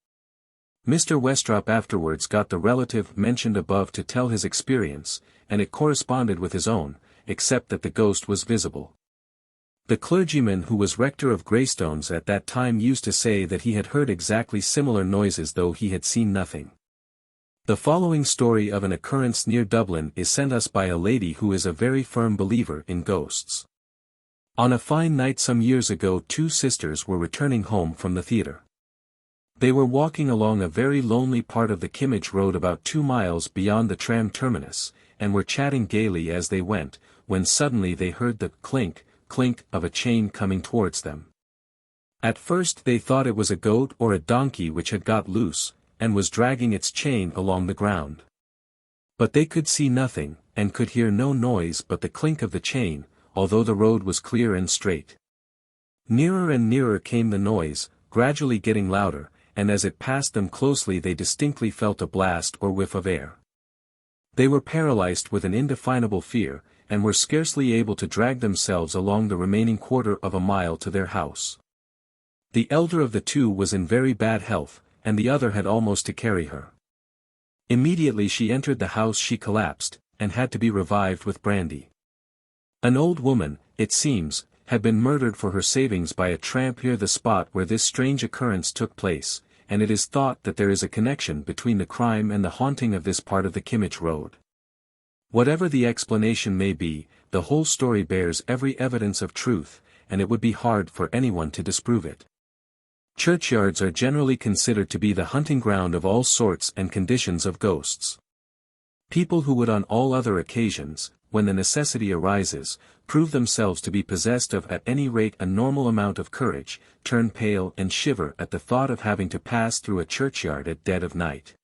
Mr. Westrop afterwards got the relative mentioned above to tell his experience, and it corresponded with his own, except that the ghost was visible. The clergyman who was rector of Greystones at that time used to say that he had heard exactly similar noises though he had seen nothing. The following story of an occurrence near Dublin is sent us by a lady who is a very firm believer in ghosts. On a fine night some years ago two sisters were returning home from the theatre. They were walking along a very lonely part of the Kimmage Road about 2 miles beyond the tram terminus, and were chatting gaily as they went, when suddenly they heard the clink, clink of a chain coming towards them. At first they thought it was a goat or a donkey which had got loose, and was dragging its chain along the ground. But they could see nothing, and could hear no noise but the clink of the chain, although the road was clear and straight. Nearer and nearer came the noise, gradually getting louder, and as it passed them closely they distinctly felt a blast or whiff of air. They were paralyzed with an indefinable fear, and were scarcely able to drag themselves along the remaining quarter of a mile to their house. The elder of the two was in very bad health, and the other had almost to carry her. Immediately she entered the house she collapsed, and had to be revived with brandy. An old woman, it seems, had been murdered for her savings by a tramp near the spot where this strange occurrence took place, and it is thought that there is a connection between the crime and the haunting of this part of the Kimmage Road. Whatever the explanation may be, the whole story bears every evidence of truth, and it would be hard for anyone to disprove it. Churchyards are generally considered to be the hunting ground of all sorts and conditions of ghosts. People who would on all other occasions, when the necessity arises, prove themselves to be possessed of at any rate a normal amount of courage, turn pale and shiver at the thought of having to pass through a churchyard at dead of night.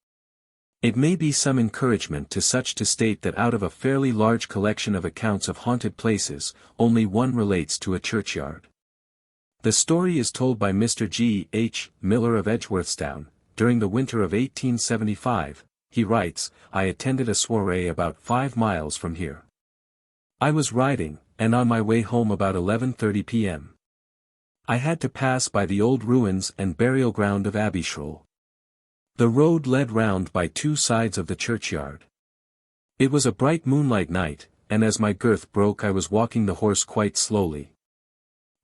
It may be some encouragement to such to state that out of a fairly large collection of accounts of haunted places, only one relates to a churchyard. The story is told by Mr. G. H. Miller of Edgeworthstown. During the winter of 1875, he writes, I attended a soiree about 5 miles from here. I was riding, and on my way home about 11:30 p.m. I had to pass by the old ruins and burial ground of Abbeyshroll. The road led round by 2 sides of the churchyard. It was a bright moonlight night, and as my girth broke I was walking the horse quite slowly.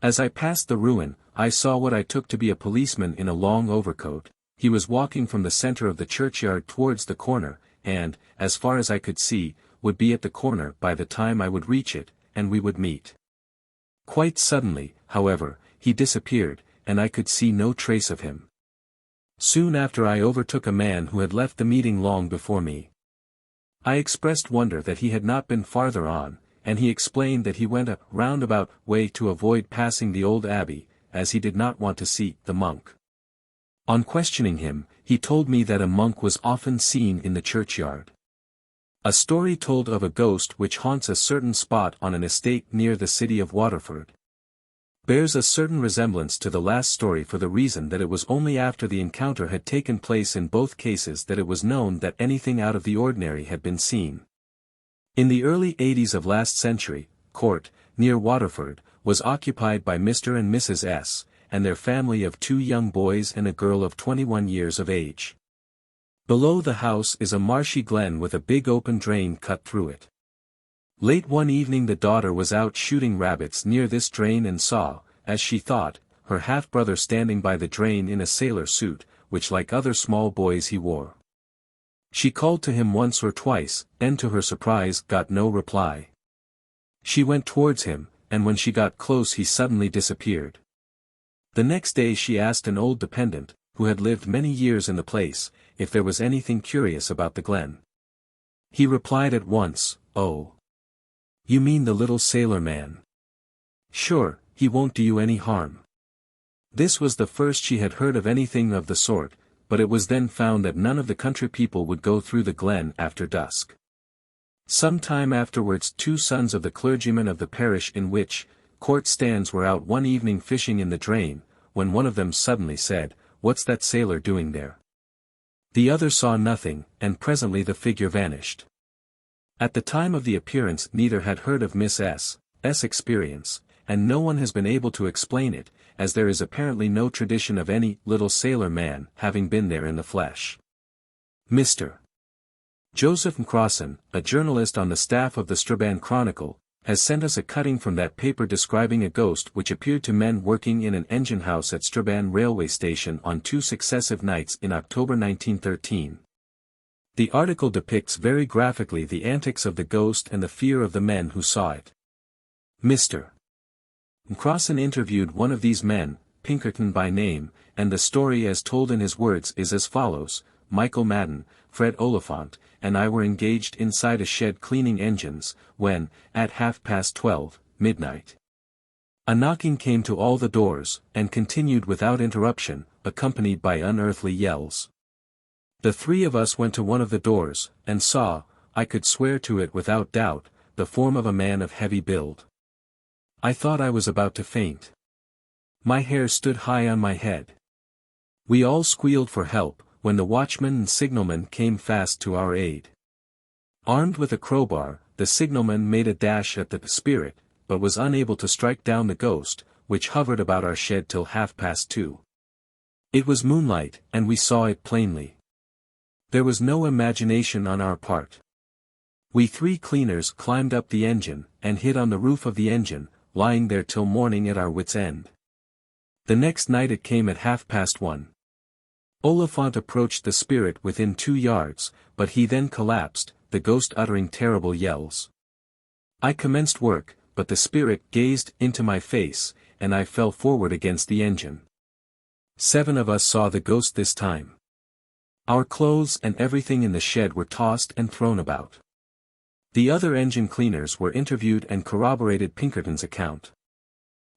As I passed the ruin, I saw what I took to be a policeman in a long overcoat. He was walking from the center of the churchyard towards the corner, and, as far as I could see, would be at the corner by the time I would reach it, and we would meet. Quite suddenly, however, he disappeared, and I could see no trace of him. Soon after I overtook a man who had left the meeting long before me. I expressed wonder that he had not been farther on, and he explained that he went a roundabout way to avoid passing the old abbey, as he did not want to see the monk. On questioning him, he told me that a monk was often seen in the churchyard. A story told of a ghost which haunts a certain spot on an estate near the city of Waterford. Bears a certain resemblance to the last story for the reason that it was only after the encounter had taken place in both cases that it was known that anything out of the ordinary had been seen. In the early 80s of last century, Court, near Waterford, was occupied by Mr. and Mrs. S., and their family of 2 young boys and a girl of 21 years of age. Below the house is a marshy glen with a big open drain cut through it. Late one evening the daughter was out shooting rabbits near this drain and saw, as she thought, her half-brother standing by the drain in a sailor suit, which like other small boys he wore. She called to him once or twice, and to her surprise got no reply. She went towards him, and when she got close he suddenly disappeared. The next day she asked an old dependent, who had lived many years in the place, if there was anything curious about the glen. He replied at once, "Oh. You mean the little sailor man. Sure, he won't do you any harm." This was the first she had heard of anything of the sort, but it was then found that none of the country people would go through the glen after dusk. Some time afterwards 2 sons of the clergyman of the parish in which Court stands were out one evening fishing in the drain, when one of them suddenly said, "What's that sailor doing there?" The other saw nothing, and presently the figure vanished. At the time of the appearance neither had heard of Miss S.'s experience, and no one has been able to explain it, as there is apparently no tradition of any little sailor man having been there in the flesh. Mr. Joseph Crossan, a journalist on the staff of the Strabane Chronicle, has sent us a cutting from that paper describing a ghost which appeared to men working in an engine house at Strabane railway station on 2 successive nights in October 1913. The article depicts very graphically the antics of the ghost and the fear of the men who saw it. Mr. Crossan interviewed one of these men, Pinkerton by name, and the story as told in his words is as follows: Michael Madden, Fred Oliphant, and I were engaged inside a shed cleaning engines, when, at 12:30, midnight, a knocking came to all the doors, and continued without interruption, accompanied by unearthly yells. The 3 of us went to one of the doors, and saw, I could swear to it without doubt, the form of a man of heavy build. I thought I was about to faint. My hair stood high on my head. We all squealed for help, when the watchman and signalman came fast to our aid. Armed with a crowbar, the signalman made a dash at the spirit, but was unable to strike down the ghost, which hovered about our shed till 2:30. It was moonlight, and we saw it plainly. There was no imagination on our part. We 3 cleaners climbed up the engine, and hid on the roof of the engine, lying there till morning at our wits' end. The next night it came at 1:30. Oliphant approached the spirit within 2 yards, but he then collapsed, the ghost uttering terrible yells. I commenced work, but the spirit gazed into my face, and I fell forward against the engine. 7 of us saw the ghost this time. Our clothes and everything in the shed were tossed and thrown about. The other engine cleaners were interviewed and corroborated Pinkerton's account.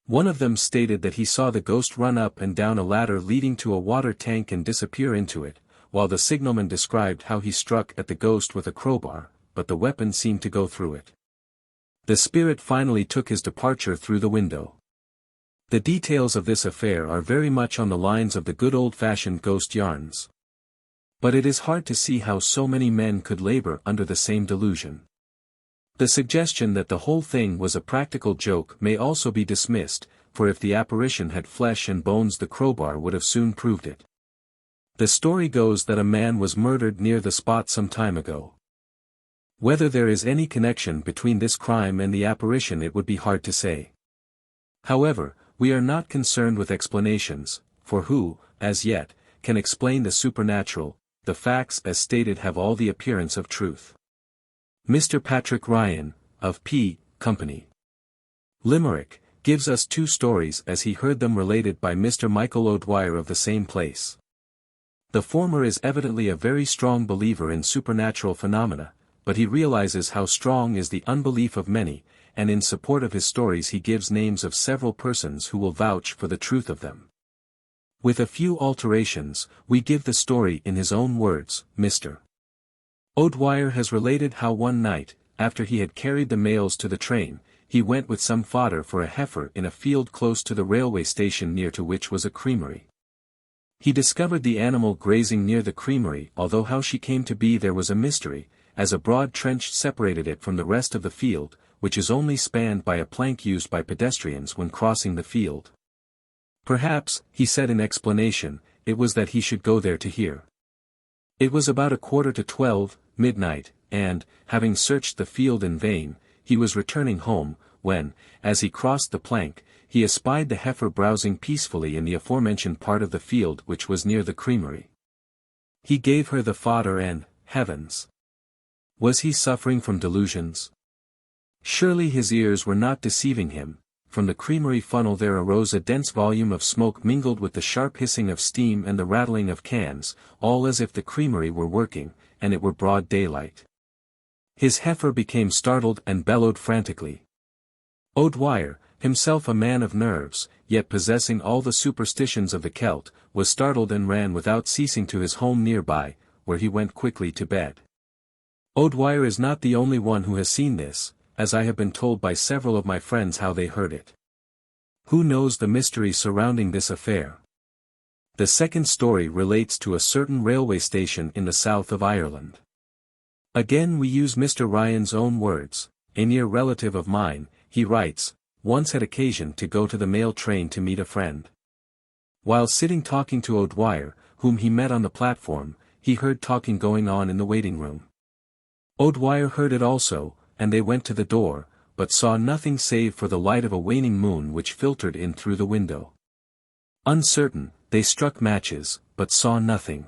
One of them stated that he saw the ghost run up and down a ladder leading to a water tank and disappear into it, while the signalman described how he struck at the ghost with a crowbar, but the weapon seemed to go through it. The spirit finally took his departure through the window. The details of this affair are very much on the lines of the good old-fashioned ghost yarns. But it is hard to see how so many men could labor under the same delusion. The suggestion that the whole thing was a practical joke may also be dismissed, for if the apparition had flesh and bones the crowbar would have soon proved it. The story goes that a man was murdered near the spot some time ago. Whether there is any connection between this crime and the apparition it would be hard to say. However, we are not concerned with explanations, for who, as yet, can explain the supernatural? The facts as stated have all the appearance of truth. Mr. Patrick Ryan, of P. Company. Limerick, gives us two stories as he heard them related by Mr. Michael O'Dwyer of the same place. The former is evidently a very strong believer in supernatural phenomena, but he realizes how strong is the unbelief of many, and in support of his stories he gives names of several persons who will vouch for the truth of them. With a few alterations, we give the story in his own words. Mr. O'Dwyer has related how one night, after he had carried the mails to the train, he went with some fodder for a heifer in a field close to the railway station near to which was a creamery. He discovered the animal grazing near the creamery, although how she came to be there was a mystery, as a broad trench separated it from the rest of the field, which is only spanned by a plank used by pedestrians when crossing the field. Perhaps, he said in explanation, it was that he should go there to hear. It was about 11:45, midnight, and, having searched the field in vain, he was returning home, when, as he crossed the plank, he espied the heifer browsing peacefully in the aforementioned part of the field which was near the creamery. He gave her the fodder and, heavens! Was he suffering from delusions? Surely his ears were not deceiving him. From the creamery funnel there arose a dense volume of smoke mingled with the sharp hissing of steam and the rattling of cans, all as if the creamery were working, and it were broad daylight. His heifer became startled and bellowed frantically. O'Dwyer, himself a man of nerves, yet possessing all the superstitions of the Celt, was startled and ran without ceasing to his home nearby, where he went quickly to bed. O'Dwyer is not the only one who has seen this, as I have been told by several of my friends how they heard it. Who knows the mystery surrounding this affair? The second story relates to a certain railway station in the south of Ireland. Again we use Mr. Ryan's own words. A near relative of mine, he writes, once had occasion to go to the mail train to meet a friend. While sitting talking to O'Dwyer, whom he met on the platform, he heard talking going on in the waiting room. O'Dwyer heard it also, and they went to the door, but saw nothing save for the light of a waning moon which filtered in through the window. Uncertain, they struck matches, but saw nothing.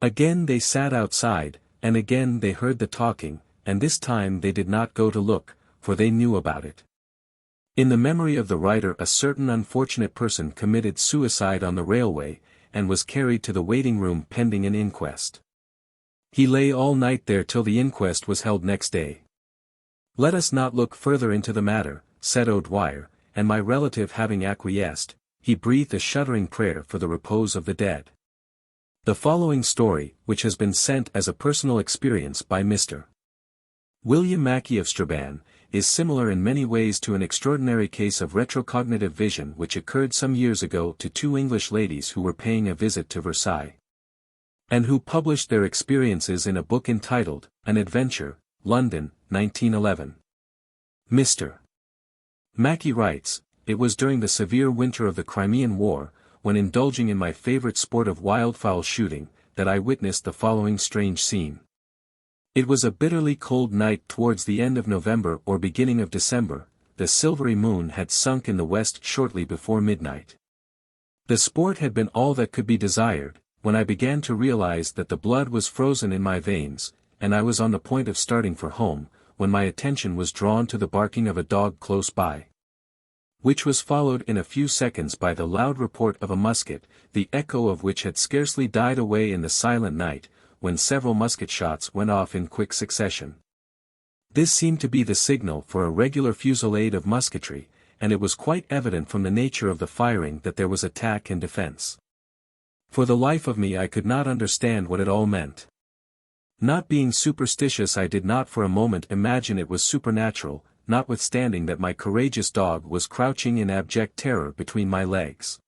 Again they sat outside, and again they heard the talking, and this time they did not go to look, for they knew about it. In the memory of the writer a certain unfortunate person committed suicide on the railway, and was carried to the waiting room pending an inquest. He lay all night there till the inquest was held next day. Let us not look further into the matter, said O'Dwyer, and my relative having acquiesced, he breathed a shuddering prayer for the repose of the dead. The following story, which has been sent as a personal experience by Mr. William Mackey of Strabane, is similar in many ways to an extraordinary case of retrocognitive vision which occurred some years ago to two English ladies who were paying a visit to Versailles, and who published their experiences in a book entitled, An Adventure, London, 1911. Mr. Mackey writes, it was during the severe winter of the Crimean War, when indulging in my favorite sport of wildfowl shooting, that I witnessed the following strange scene. It was a bitterly cold night towards the end of November or beginning of December, the silvery moon had sunk in the west shortly before midnight. The sport had been all that could be desired, when I began to realize that the blood was frozen in my veins, and I was on the point of starting for home, when my attention was drawn to the barking of a dog close by, which was followed in a few seconds by the loud report of a musket, the echo of which had scarcely died away in the silent night, when several musket shots went off in quick succession. This seemed to be the signal for a regular fusillade of musketry, and it was quite evident from the nature of the firing that there was attack and defense. For the life of me I could not understand what it all meant. Not being superstitious I did not for a moment imagine it was supernatural, notwithstanding that my courageous dog was crouching in abject terror between my legs.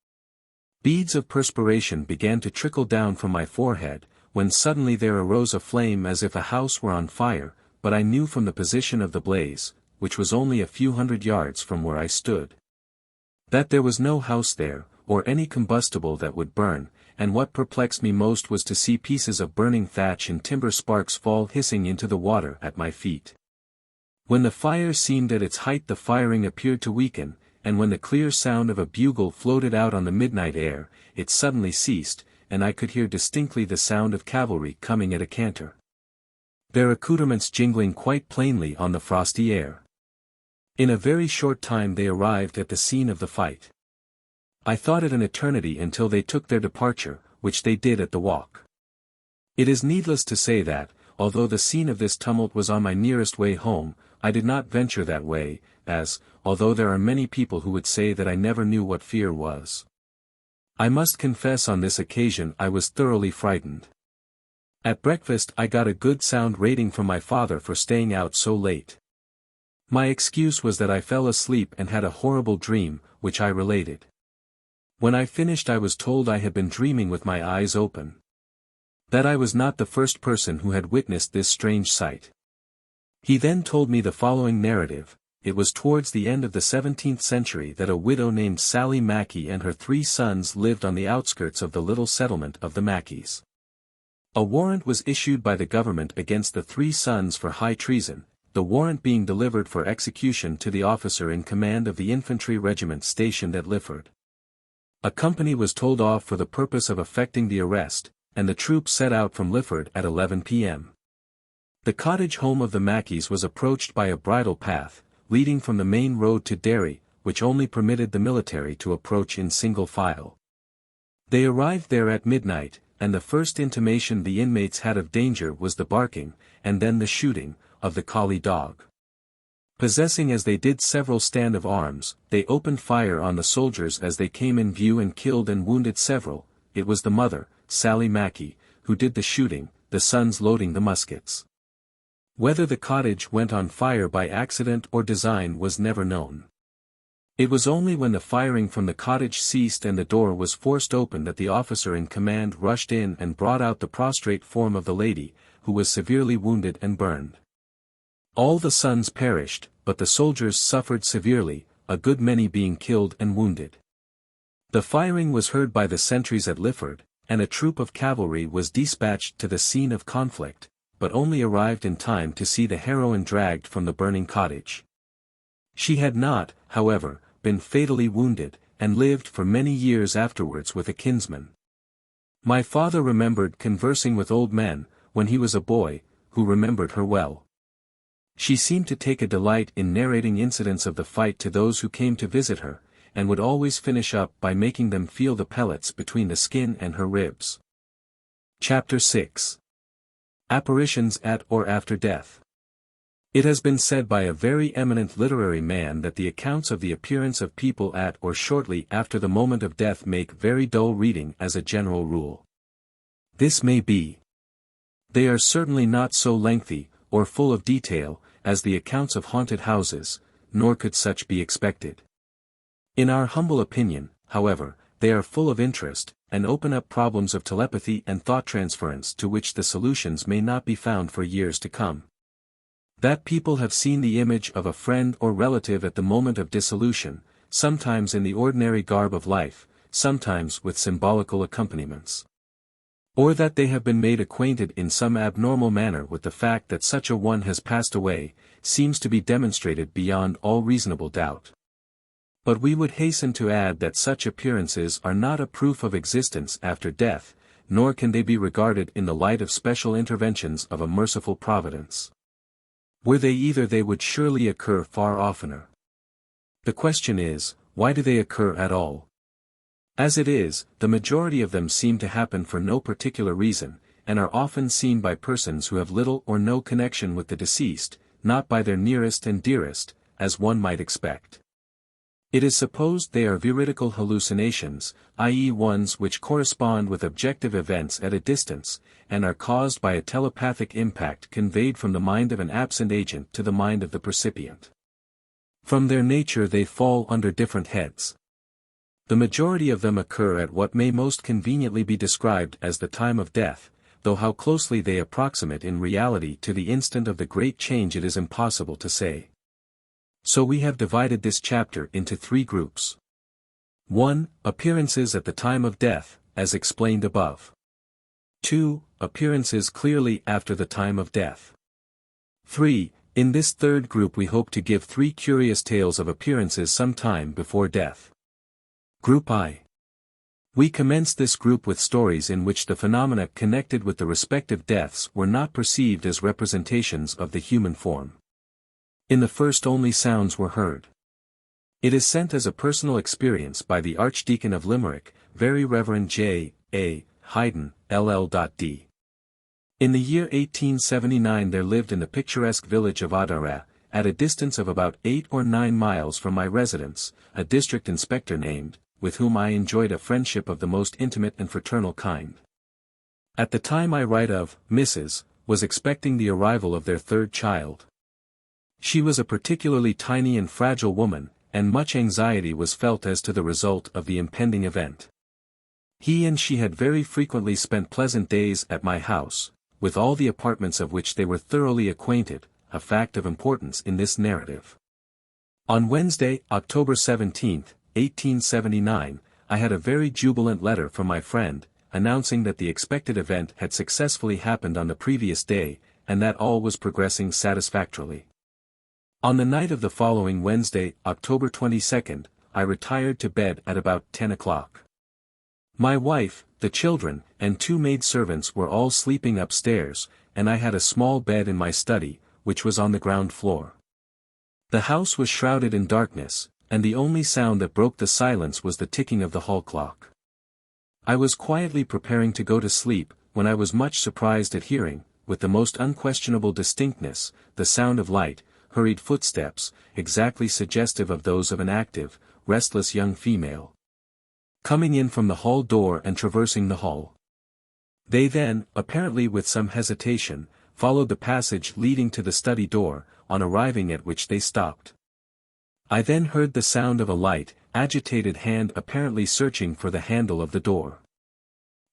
Beads of perspiration began to trickle down from my forehead, when suddenly there arose a flame as if a house were on fire, but I knew from the position of the blaze, which was only a few hundred yards from where I stood, that there was no house there, or any combustible that would burn, and what perplexed me most was to see pieces of burning thatch and timber sparks fall hissing into the water at my feet. When the fire seemed at its height the firing appeared to weaken, and when the clear sound of a bugle floated out on the midnight air, it suddenly ceased, and I could hear distinctly the sound of cavalry coming at a canter, their accoutrements jingling quite plainly on the frosty air. In a very short time they arrived at the scene of the fight. I thought it an eternity until they took their departure, which they did at the walk. It is needless to say that, although the scene of this tumult was on my nearest way home, I did not venture that way, as, although there are many people who would say that I never knew what fear was. I must confess on this occasion I was thoroughly frightened. At breakfast I got a good sound rating from my father for staying out so late. My excuse was that I fell asleep and had a horrible dream, which I related. When I finished I was told I had been dreaming with my eyes open. That I was not the first person who had witnessed this strange sight. He then told me the following narrative. It was towards the end of the 17th century that a widow named Sally Mackey and her 3 sons lived on the outskirts of the little settlement of the Mackeys. A warrant was issued by the government against the 3 sons for high treason, the warrant being delivered for execution to the officer in command of the infantry regiment stationed at Lifford. A company was told off for the purpose of effecting the arrest, and the troops set out from Lifford at 11 p.m. The cottage home of the Mackeys was approached by a bridle path, leading from the main road to Derry, which only permitted the military to approach in single file. They arrived there at midnight, and the first intimation the inmates had of danger was the barking, and then the shooting, of the collie dog. Possessing as they did several stand of arms, they opened fire on the soldiers as they came in view and killed and wounded several. It was the mother, Sally Mackey, who did the shooting, the sons loading the muskets. Whether the cottage went on fire by accident or design was never known. It was only when the firing from the cottage ceased and the door was forced open that the officer in command rushed in and brought out the prostrate form of the lady, who was severely wounded and burned. All the sons perished, but the soldiers suffered severely, a good many being killed and wounded. The firing was heard by the sentries at Lifford, and a troop of cavalry was dispatched to the scene of conflict, but only arrived in time to see the heroine dragged from the burning cottage. She had not, however, been fatally wounded, and lived for many years afterwards with a kinsman. My father remembered conversing with old men, when he was a boy, who remembered her well. She seemed to take a delight in narrating incidents of the fight to those who came to visit her, and would always finish up by making them feel the pellets between the skin and her ribs. Chapter 6. Apparitions at or after death. It has been said by a very eminent literary man that the accounts of the appearance of people at or shortly after the moment of death make very dull reading as a general rule. This may be. They are certainly not so lengthy, or full of detail, as the accounts of haunted houses, nor could such be expected. In our humble opinion, however, they are full of interest, and open up problems of telepathy and thought transference to which the solutions may not be found for years to come. That people have seen the image of a friend or relative at the moment of dissolution, sometimes in the ordinary garb of life, sometimes with symbolical accompaniments. Or that they have been made acquainted in some abnormal manner with the fact that such a one has passed away, seems to be demonstrated beyond all reasonable doubt. But we would hasten to add that such appearances are not a proof of existence after death, nor can they be regarded in the light of special interventions of a merciful providence. Were they either they would surely occur far oftener. The question is, why do they occur at all? As it is, the majority of them seem to happen for no particular reason, and are often seen by persons who have little or no connection with the deceased, not by their nearest and dearest, as one might expect. It is supposed they are veridical hallucinations, i.e. ones which correspond with objective events at a distance, and are caused by a telepathic impact conveyed from the mind of an absent agent to the mind of the percipient. From their nature they fall under different heads. The majority of them occur at what may most conveniently be described as the time of death, though how closely they approximate in reality to the instant of the great change it is impossible to say. So we have divided this chapter into 3 groups. 1. Appearances at the time of death, as explained above. 2. Appearances clearly after the time of death. 3. In this 3rd group we hope to give 3 curious tales of appearances some time before death. Group I. We commenced this group with stories in which the phenomena connected with the respective deaths were not perceived as representations of the human form. In the first only sounds were heard. It is sent as a personal experience by the Archdeacon of Limerick, Very Reverend J. A. Hayden, LL.D. In the year 1879 there lived in the picturesque village of Audiobook, at a distance of about 8 or 9 miles from my residence, a district inspector named, with whom I enjoyed a friendship of the most intimate and fraternal kind. At the time I write of, Mrs. was expecting the arrival of their third child. She was a particularly tiny and fragile woman, and much anxiety was felt as to the result of the impending event. He and she had very frequently spent pleasant days at my house, with all the apartments of which they were thoroughly acquainted, a fact of importance in this narrative. On Wednesday, October 17, 1879, I had a very jubilant letter from my friend, announcing that the expected event had successfully happened on the previous day, and that all was progressing satisfactorily. On the night of the following Wednesday, October 22, I retired to bed at about 10 o'clock. My wife, the children, and 2 maidservants were all sleeping upstairs, and I had a small bed in my study, which was on the ground floor. The house was shrouded in darkness, and the only sound that broke the silence was the ticking of the hall clock. I was quietly preparing to go to sleep, when I was much surprised at hearing, with the most unquestionable distinctness, the sound of light, hurried footsteps, exactly suggestive of those of an active, restless young female, coming in from the hall door and traversing the hall. They then, apparently with some hesitation, followed the passage leading to the study door, on arriving at which they stopped. I then heard the sound of a light, agitated hand apparently searching for the handle of the door.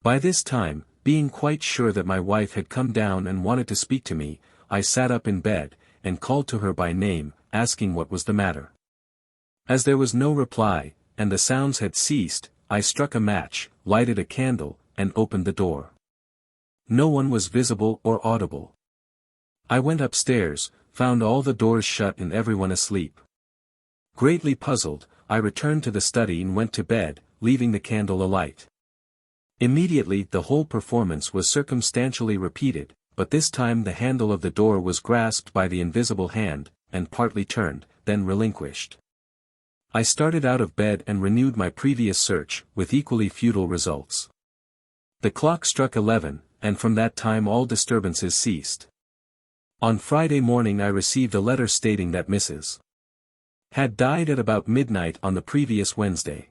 By this time, being quite sure that my wife had come down and wanted to speak to me, I sat up in bed, and called to her by name, asking what was the matter. As there was no reply, and the sounds had ceased, I struck a match, lighted a candle, and opened the door. No one was visible or audible. I went upstairs, found all the doors shut and everyone asleep. Greatly puzzled, I returned to the study and went to bed, leaving the candle alight. Immediately the whole performance was circumstantially repeated, but this time the handle of the door was grasped by the invisible hand, and partly turned, then relinquished. I started out of bed and renewed my previous search, with equally futile results. The clock struck 11, and from that time all disturbances ceased. On Friday morning I received a letter stating that Mrs. had died at about midnight on the previous Wednesday.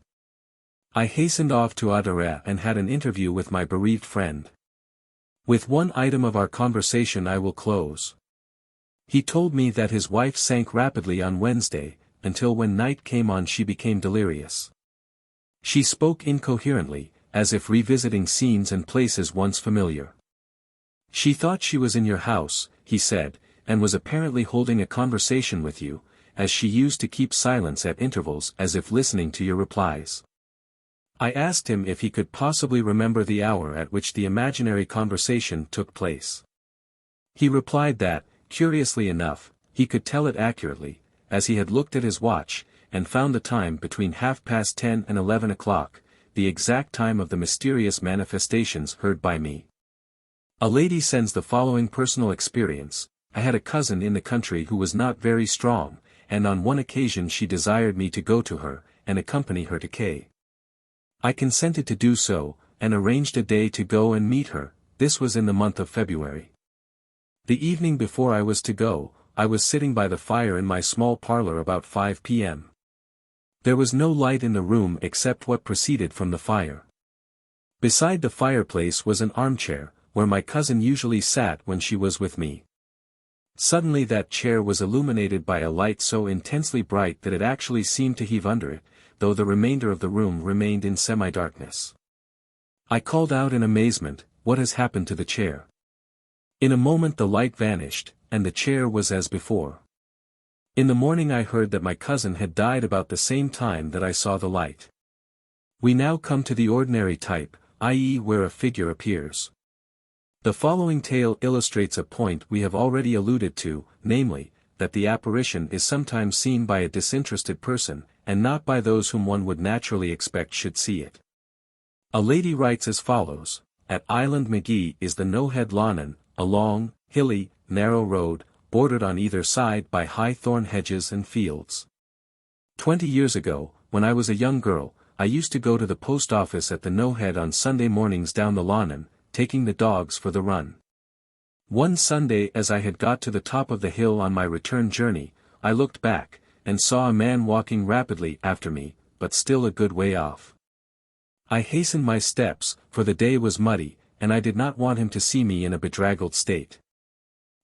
I hastened off to Audiobook and had an interview with my bereaved friend. With one item of our conversation I will close. He told me that his wife sank rapidly on Wednesday, until when night came on she became delirious. She spoke incoherently, as if revisiting scenes and places once familiar. She thought she was in your house, he said, and was apparently holding a conversation with you, as she used to keep silence at intervals as if listening to your replies. I asked him if he could possibly remember the hour at which the imaginary conversation took place. He replied that, curiously enough, he could tell it accurately, as he had looked at his watch, and found the time between 10:30 and 11 o'clock, the exact time of the mysterious manifestations heard by me. A lady sends the following personal experience. I had a cousin in the country who was not very strong, and on one occasion she desired me to go to her, and accompany her to K. I consented to do so, and arranged a day to go and meet her. This was in the month of February. The evening before I was to go, I was sitting by the fire in my small parlor about 5 p.m. There was no light in the room except what proceeded from the fire. Beside the fireplace was an armchair, where my cousin usually sat when she was with me. Suddenly that chair was illuminated by a light so intensely bright that it actually seemed to heave under it, though the remainder of the room remained in semi-darkness. I called out in amazement, "What has happened to the chair?" In a moment the light vanished, and the chair was as before. In the morning I heard that my cousin had died about the same time that I saw the light. We now come to the ordinary type, i.e. where a figure appears. The following tale illustrates a point we have already alluded to, namely, that the apparition is sometimes seen by a disinterested person, and not by those whom one would naturally expect should see it. A lady writes as follows: "At Island Mogh is the No Head Launin, a long, hilly, narrow road, bordered on either side by high thorn hedges and fields. 20 years ago, when I was a young girl, I used to go to the post office at the Knowhead on Sunday mornings down the Lonnon, taking the dogs for the run. One Sunday as I had got to the top of the hill on my return journey, I looked back, and saw a man walking rapidly after me, but still a good way off. I hastened my steps, for the day was muddy, and I did not want him to see me in a bedraggled state.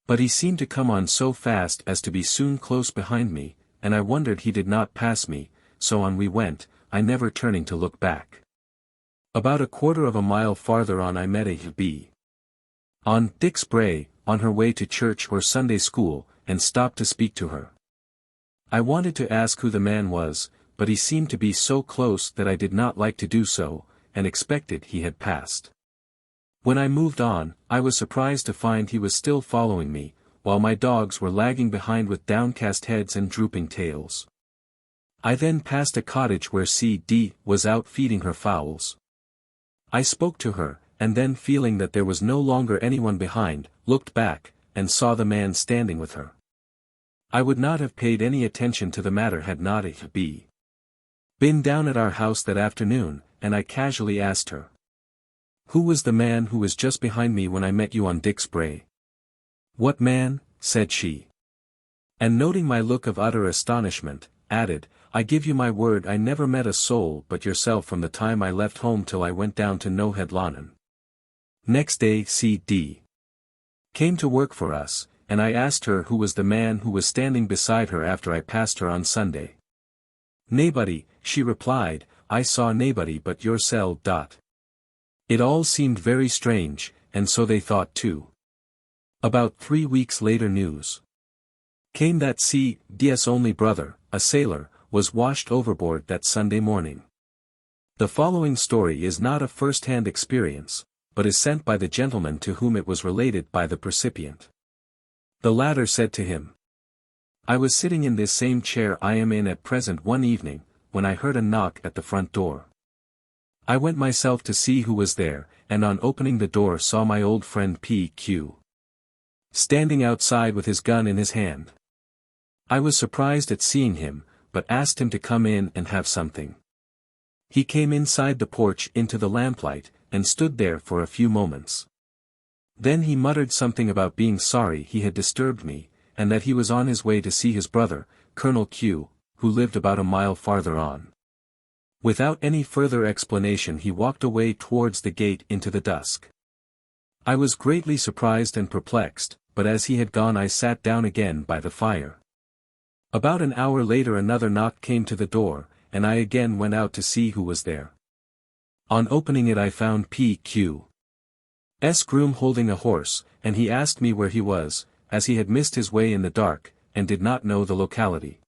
But he seemed to come on so fast as to be soon close behind me, and I wondered he did not pass me, so on we went, I never turning to look back. About a quarter of a mile farther on I met a bee. On Dick's Brae, on her way to church or Sunday school, and stopped to speak to her. I wanted to ask who the man was, but he seemed to be so close that I did not like to do so, and expected he had passed. When I moved on, I was surprised to find he was still following me, while my dogs were lagging behind with downcast heads and drooping tails. I then passed a cottage where C.D. was out feeding her fowls. I spoke to her, and then feeling that there was no longer anyone behind, looked back, and saw the man standing with her. I would not have paid any attention to the matter had not A.B. been down at our house that afternoon, and I casually asked her, "Who was the man who was just behind me when I met you on Dick's Brae?" "What man?" said she. And noting my look of utter astonishment, added, "I give you my word I never met a soul but yourself from the time I left home till I went down to Knowhead Lonnon." Next day C.D. came to work for us, and I asked her who was the man who was standing beside her after I passed her on Sunday. "Naebody," she replied, "I saw naebody but yoursel. It all seemed very strange, and so they thought too. About 3 weeks later news came that C.D.'s only brother, a sailor, was washed overboard that Sunday morning. The following story is not a first-hand experience, but is sent by the gentleman to whom it was related by the percipient. The latter said to him, "I was sitting in this same chair I am in at present one evening, when I heard a knock at the front door. I went myself to see who was there, and on opening the door saw my old friend P.Q. standing outside with his gun in his hand. I was surprised at seeing him, but asked him to come in and have something. He came inside the porch into the lamplight, and stood there for a few moments. Then he muttered something about being sorry he had disturbed me, and that he was on his way to see his brother, Colonel Q, who lived about a mile farther on. Without any further explanation he walked away towards the gate into the dusk. I was greatly surprised and perplexed, but as he had gone I sat down again by the fire. About an hour later another knock came to the door, and I again went out to see who was there. On opening it I found P.Q.'s groom holding a horse, and he asked me where he was, as he had missed his way in the dark, and did not know the locality.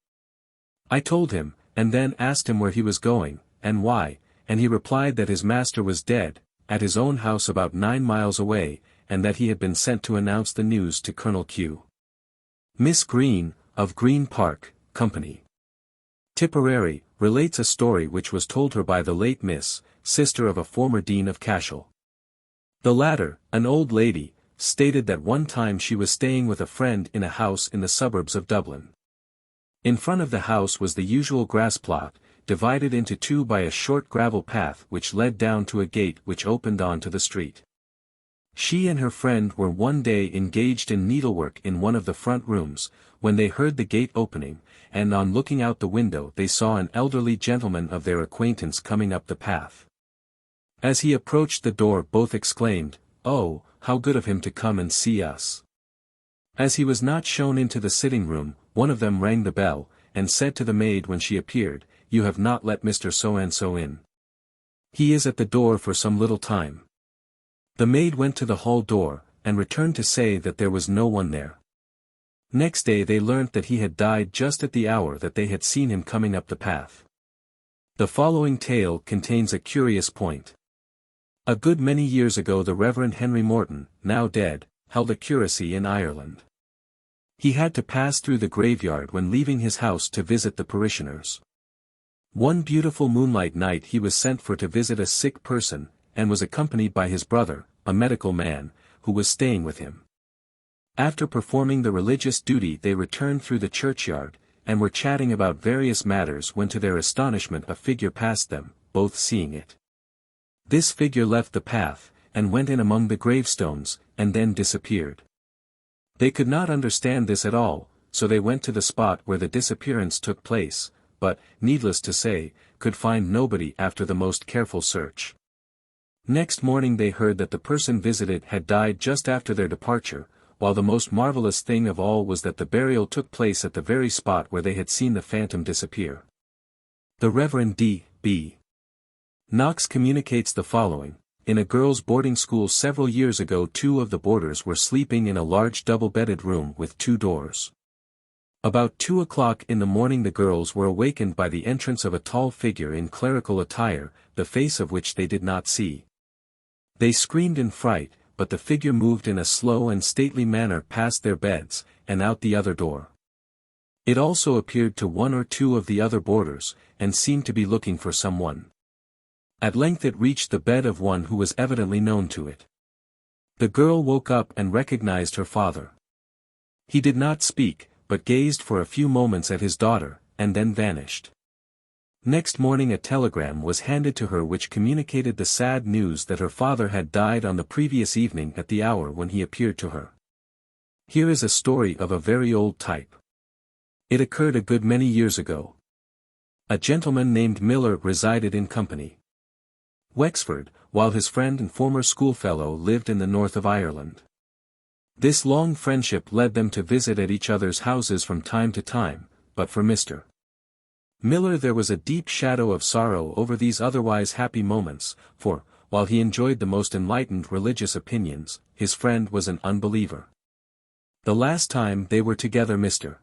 I told him, and then asked him where he was going, and why, and he replied that his master was dead, at his own house about 9 miles away, and that he had been sent to announce the news to Colonel Q. Miss Green, of Green Park, Company, Tipperary, relates a story which was told her by the late Miss, sister of a former Dean of Cashel. The latter, an old lady, stated that one time she was staying with a friend in a house in the suburbs of Dublin. In front of the house was the usual grass plot, divided into two by a short gravel path which led down to a gate which opened onto the street. She and her friend were one day engaged in needlework in one of the front rooms, when they heard the gate opening, and on looking out the window they saw an elderly gentleman of their acquaintance coming up the path. As he approached the door both exclaimed, "Oh, how good of him to come and see us." As he was not shown into the sitting room, one of them rang the bell, and said to the maid when she appeared, "You have not let Mr. So-and-so in. He is at the door for some little time." The maid went to the hall door, and returned to say that there was no one there. Next day they learnt that he had died just at the hour that they had seen him coming up the path. The following tale contains a curious point. A good many years ago the Reverend Henry Morton, now dead, held a curacy in Ireland. He had to pass through the graveyard when leaving his house to visit the parishioners. One beautiful moonlight night he was sent for to visit a sick person, and was accompanied by his brother, a medical man, who was staying with him. After performing the religious duty they returned through the churchyard, and were chatting about various matters when to their astonishment a figure passed them, both seeing it. This figure left the path, and went in among the gravestones, and then disappeared. They could not understand this at all, so they went to the spot where the disappearance took place, but, needless to say, could find nobody after the most careful search. Next morning they heard that the person visited had died just after their departure, while the most marvelous thing of all was that the burial took place at the very spot where they had seen the phantom disappear. The Reverend D.B. Knox communicates the following: in a girls' boarding school several years ago 2 of the boarders were sleeping in a large double-bedded room with 2 doors. About 2 o'clock in the morning the girls were awakened by the entrance of a tall figure in clerical attire, the face of which they did not see. They screamed in fright, but the figure moved in a slow and stately manner past their beds, and out the other door. It also appeared to 1 or 2 of the other boarders, and seemed to be looking for someone. At length it reached the bed of one who was evidently known to it. The girl woke up and recognized her father. He did not speak, but gazed for a few moments at his daughter, and then vanished. Next morning a telegram was handed to her which communicated the sad news that her father had died on the previous evening at the hour when he appeared to her. Here is a story of a very old type. It occurred a good many years ago. A gentleman named Miller resided in Company, Wexford, while his friend and former schoolfellow lived in the north of Ireland. This long friendship led them to visit at each other's houses from time to time, but for Mr. Miller there was a deep shadow of sorrow over these otherwise happy moments, for, while he enjoyed the most enlightened religious opinions, his friend was an unbeliever. The last time they were together Mr.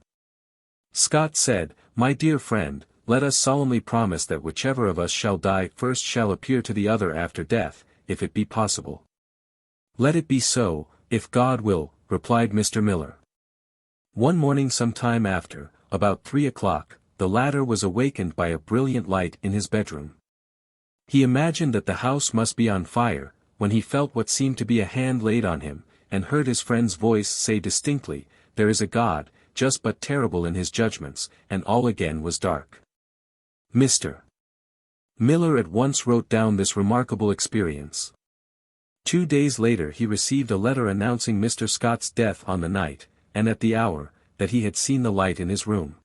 Scott said, "My dear friend, let us solemnly promise that whichever of us shall die first shall appear to the other after death, if it be possible." "Let it be so, if God will," replied Mr. Miller. One morning some time after, about 3 o'clock, the latter was awakened by a brilliant light in his bedroom. He imagined that the house must be on fire, when he felt what seemed to be a hand laid on him, and heard his friend's voice say distinctly, "There is a God, just but terrible in his judgments," and all again was dark. Mr. Miller at once wrote down this remarkable experience. 2 days later he received a letter announcing Mr. Scott's death on the night, and at the hour, that he had seen the light in his room.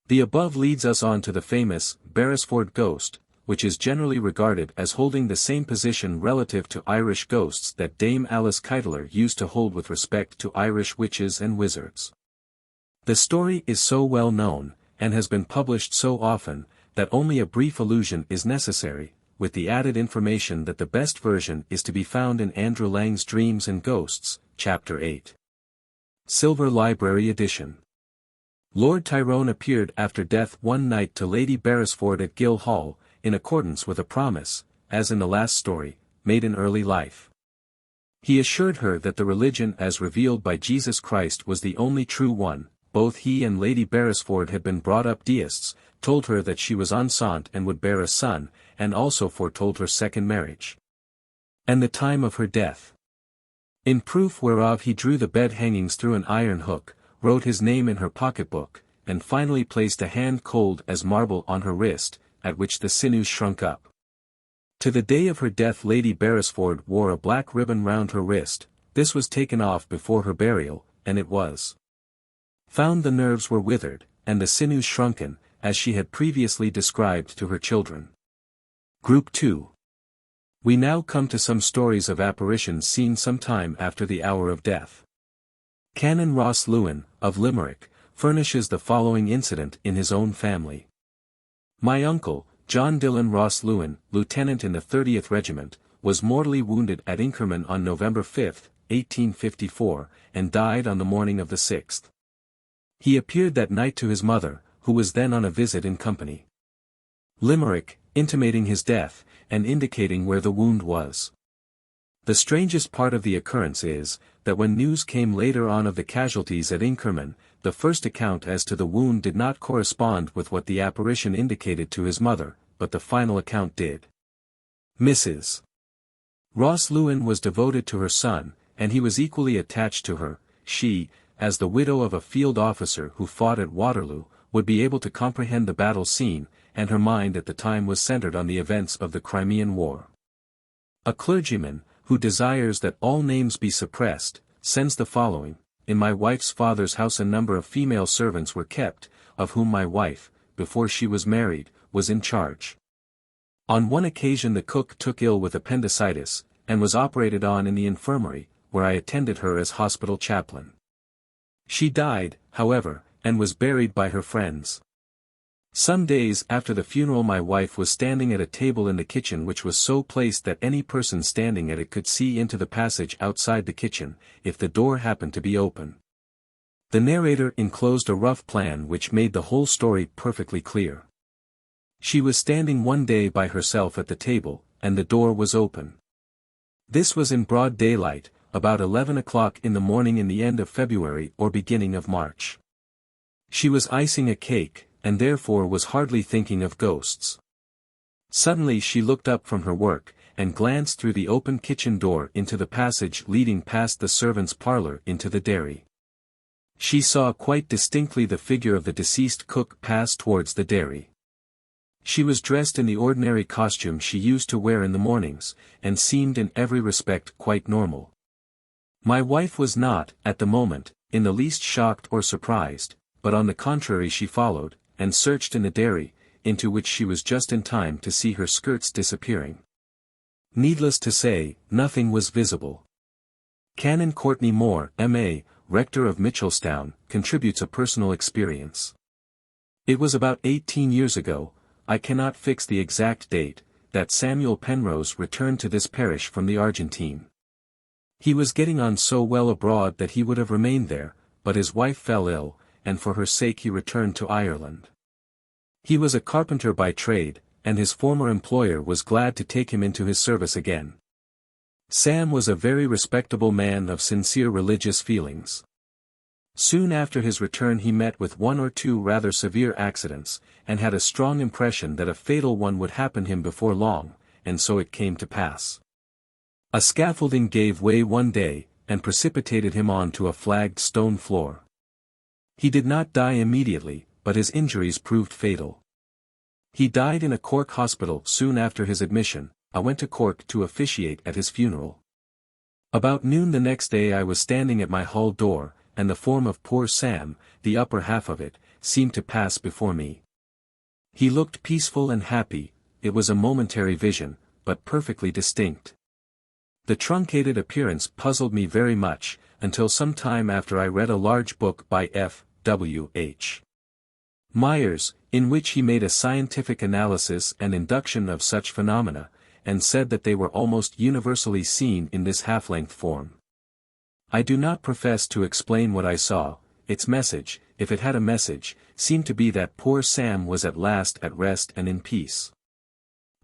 The above leads us on to the famous Beresford ghost, which is generally regarded as holding the same position relative to Irish ghosts that Dame Alice Keitler used to hold with respect to Irish witches and wizards. The story is so well known, and has been published so often, that only a brief allusion is necessary, with the added information that the best version is to be found in Andrew Lang's Dreams and Ghosts, Chapter 8. Silver Library Edition. Lord Tyrone appeared after death one night to Lady Beresford at Guildhall, in accordance with a promise, as in the last story, made in early life. He assured her that the religion as revealed by Jesus Christ was the only true one. Both he and Lady Beresford had been brought up deists, told her that she was enceinte and would bear a son, and also foretold her second marriage, and the time of her death. In proof whereof he drew the bed hangings through an iron hook, wrote his name in her pocketbook, and finally placed a hand cold as marble on her wrist, at which the sinews shrunk up. To the day of her death Lady Beresford wore a black ribbon round her wrist. This was taken off before her burial, and it was found the nerves were withered, and the sinews shrunken, as she had previously described to her children. Group 2. We now come to some stories of apparitions seen some time after the hour of death. Canon Ross Lewin, of Limerick, furnishes the following incident in his own family. My uncle, John Dillon Ross Lewin, lieutenant in the 30th Regiment, was mortally wounded at Inkerman on November 5, 1854, and died on the morning of the 6th. He appeared that night to his mother, who was then on a visit in Company, Limerick, intimating his death, and indicating where the wound was. The strangest part of the occurrence is, that when news came later on of the casualties at Inkerman, the first account as to the wound did not correspond with what the apparition indicated to his mother, but the final account did. Mrs. Ross Lewin was devoted to her son, and he was equally attached to her. she, as the widow of a field officer who fought at Waterloo, would be able to comprehend the battle scene, and her mind at the time was centered on the events of the Crimean War. A clergyman, who desires that all names be suppressed, sends the following: in my wife's father's house a number of female servants were kept, of whom my wife, before she was married, was in charge. On one occasion the cook took ill with appendicitis, and was operated on in the infirmary, where I attended her as hospital chaplain. She died, however, and was buried by her friends. Some days after the funeral my wife was standing at a table in the kitchen which was so placed that any person standing at it could see into the passage outside the kitchen, if the door happened to be open. The narrator enclosed a rough plan which made the whole story perfectly clear. She was standing one day by herself at the table, and the door was open. This was in broad daylight, about 11 o'clock in the morning in the end of February or beginning of March. She was icing a cake, and therefore was hardly thinking of ghosts. Suddenly she looked up from her work, and glanced through the open kitchen door into the passage leading past the servants' parlor into the dairy. She saw quite distinctly the figure of the deceased cook pass towards the dairy. She was dressed in the ordinary costume she used to wear in the mornings, and seemed in every respect quite normal. My wife was not, at the moment, in the least shocked or surprised, but on the contrary she followed, and searched in the dairy, into which she was just in time to see her skirts disappearing. Needless to say, nothing was visible. Canon Courtney Moore, M.A., rector of Mitchelstown, contributes a personal experience. It was about 18 years ago, I cannot fix the exact date, that Samuel Penrose returned to this parish from the Argentine. He was getting on so well abroad that he would have remained there, but his wife fell ill, and for her sake he returned to Ireland. He was a carpenter by trade, and his former employer was glad to take him into his service again. Sam was a very respectable man of sincere religious feelings. Soon after his return he met with one or two rather severe accidents, and had a strong impression that a fatal one would happen him before long, and so it came to pass. A scaffolding gave way one day, and precipitated him on to a flagged stone floor. He did not die immediately, but his injuries proved fatal. He died in a Cork hospital soon after his admission. I went to Cork to officiate at his funeral. About noon the next day I was standing at my hall door, and the form of poor Sam, the upper half of it, seemed to pass before me. He looked peaceful and happy. It was a momentary vision, but perfectly distinct. The truncated appearance puzzled me very much, until some time after I read a large book by F. W. H. Myers, in which he made a scientific analysis and induction of such phenomena, and said that they were almost universally seen in this half-length form. I do not profess to explain what I saw. Its message, if it had a message, seemed to be that poor Sam was at last at rest and in peace.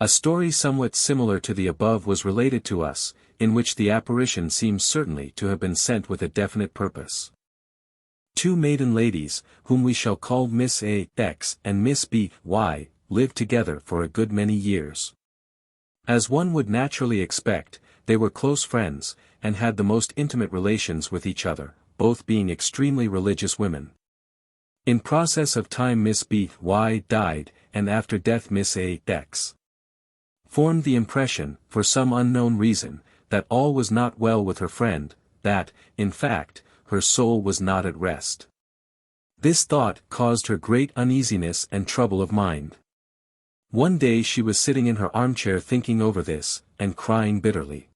A story somewhat similar to the above was related to us, in which the apparition seems certainly to have been sent with a definite purpose. Two maiden ladies, whom we shall call Miss A. X. and Miss B. Y., lived together for a good many years. As one would naturally expect, they were close friends, and had the most intimate relations with each other, both being extremely religious women. In process of time Miss B. Y. died, and after death Miss A. X. formed the impression, for some unknown reason, that all was not well with her friend, that, in fact, her soul was not at rest. This thought caused her great uneasiness and trouble of mind. One day she was sitting in her armchair thinking over this, and crying bitterly.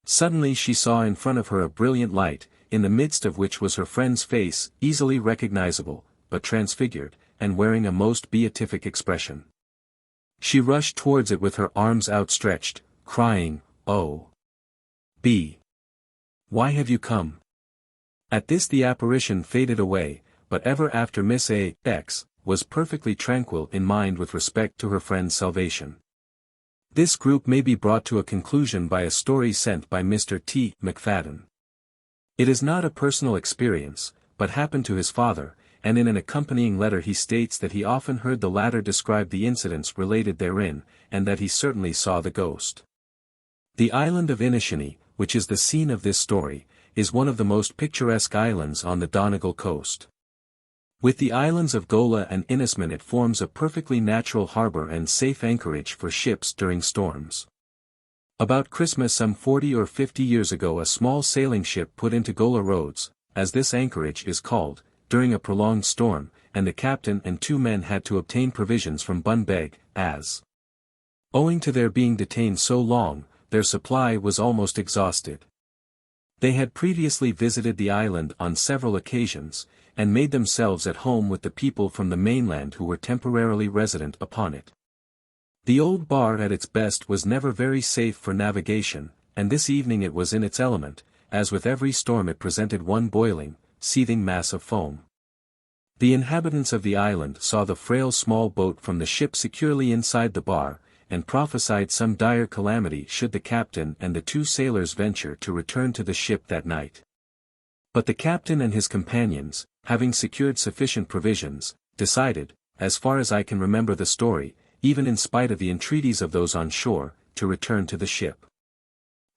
Suddenly she saw in front of her a brilliant light, in the midst of which was her friend's face, easily recognizable, but transfigured, and wearing a most beatific expression. She rushed towards it with her arms outstretched, crying, "Oh! B. Why have you come?" At this the apparition faded away, but ever after Miss A. X. was perfectly tranquil in mind with respect to her friend's salvation. This group may be brought to a conclusion by a story sent by Mr. T. McFadden. It is not a personal experience, but happened to his father, and in an accompanying letter he states that he often heard the latter describe the incidents related therein, and that he certainly saw the ghost. The island of Inishinny, which is the scene of this story, is one of the most picturesque islands on the Donegal coast. With the islands of Gola and Innisman, it forms a perfectly natural harbor and safe anchorage for ships during storms. About Christmas some 40 or 50 years ago, a small sailing ship put into Gola Roads, as this anchorage is called, during a prolonged storm, and the captain and 2 men had to obtain provisions from Bunbeg, as, owing to their being detained so long, their supply was almost exhausted. They had previously visited the island on several occasions, and made themselves at home with the people from the mainland who were temporarily resident upon it. The old bar at its best was never very safe for navigation, and this evening it was in its element, as with every storm it presented one boiling, seething mass of foam. The inhabitants of the island saw the frail small boat from the ship securely inside the bar, and prophesied some dire calamity should the captain and the 2 sailors venture to return to the ship that night. But the captain and his companions, having secured sufficient provisions, decided, as far as I can remember the story, even in spite of the entreaties of those on shore, to return to the ship.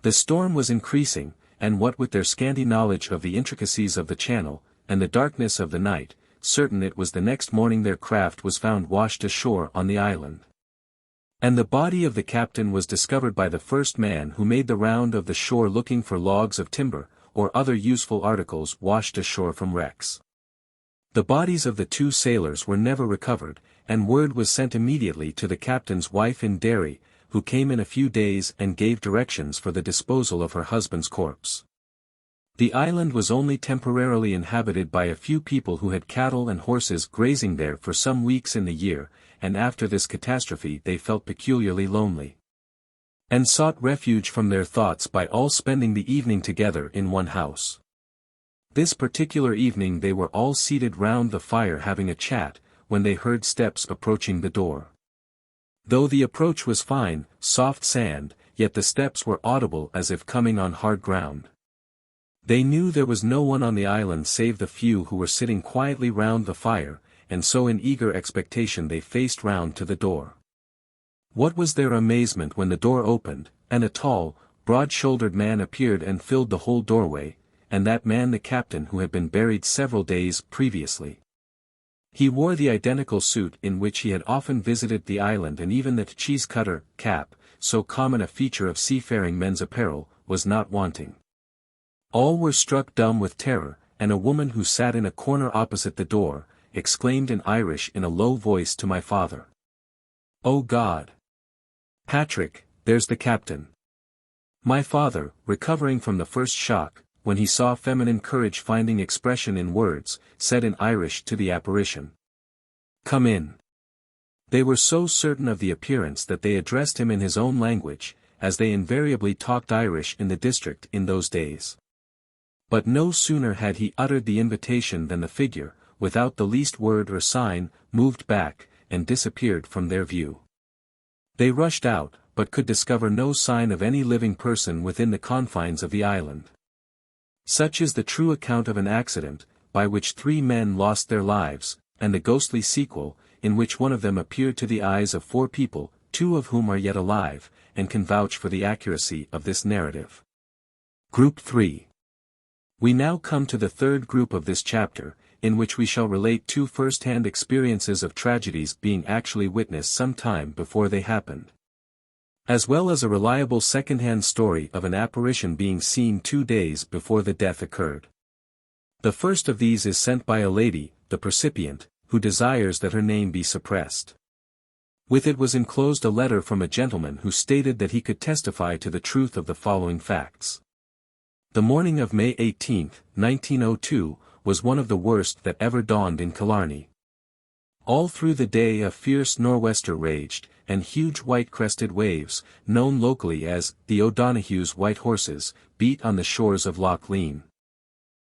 The storm was increasing, and what with their scanty knowledge of the intricacies of the channel, and the darkness of the night, certain it was the next morning their craft was found washed ashore on the island. And the body of the captain was discovered by the first man who made the round of the shore looking for logs of timber, or other useful articles washed ashore from wrecks. The bodies of the 2 sailors were never recovered, and word was sent immediately to the captain's wife in Derry, who came in a few days and gave directions for the disposal of her husband's corpse. The island was only temporarily inhabited by a few people who had cattle and horses grazing there for some weeks in the year, and after this catastrophe they felt peculiarly lonely, and sought refuge from their thoughts by all spending the evening together in one house. This particular evening they were all seated round the fire having a chat, when they heard steps approaching the door. Though the approach was fine, soft sand, yet the steps were audible as if coming on hard ground. They knew there was no one on the island save the few who were sitting quietly round the fire, and so in eager expectation they faced round to the door. What was their amazement when the door opened, and a tall, broad-shouldered man appeared and filled the whole doorway, and that man the captain who had been buried several days previously. He wore the identical suit in which he had often visited the island, and even the cheese-cutter cap, so common a feature of seafaring men's apparel, was not wanting. All were struck dumb with terror, and a woman who sat in a corner opposite the door, exclaimed in Irish in a low voice to my father, "Oh God! Patrick, there's the captain." My father, recovering from the first shock, when he saw feminine courage finding expression in words, said in Irish to the apparition, "Come in." They were so certain of the appearance that they addressed him in his own language, as they invariably talked Irish in the district in those days. But no sooner had he uttered the invitation than the figure, without the least word or sign, moved back, and disappeared from their view. They rushed out, but could discover no sign of any living person within the confines of the island. Such is the true account of an accident, by which 3 men lost their lives, and the ghostly sequel, in which one of them appeared to the eyes of 4 people, 2 of whom are yet alive, and can vouch for the accuracy of this narrative. Group 3. We now come to the 3rd group of this chapter, in which we shall relate 2 first-hand experiences of tragedies being actually witnessed some time before they happened, as well as a reliable second-hand story of an apparition being seen 2 days before the death occurred. The first of these is sent by a lady, the percipient, who desires that her name be suppressed. With it was enclosed a letter from a gentleman who stated that he could testify to the truth of the following facts. The morning of May 18, 1902, was one of the worst that ever dawned in Killarney. All through the day a fierce nor'wester raged, and huge white-crested waves, known locally as the O'Donoghue's white horses, beat on the shores of Loch Lean.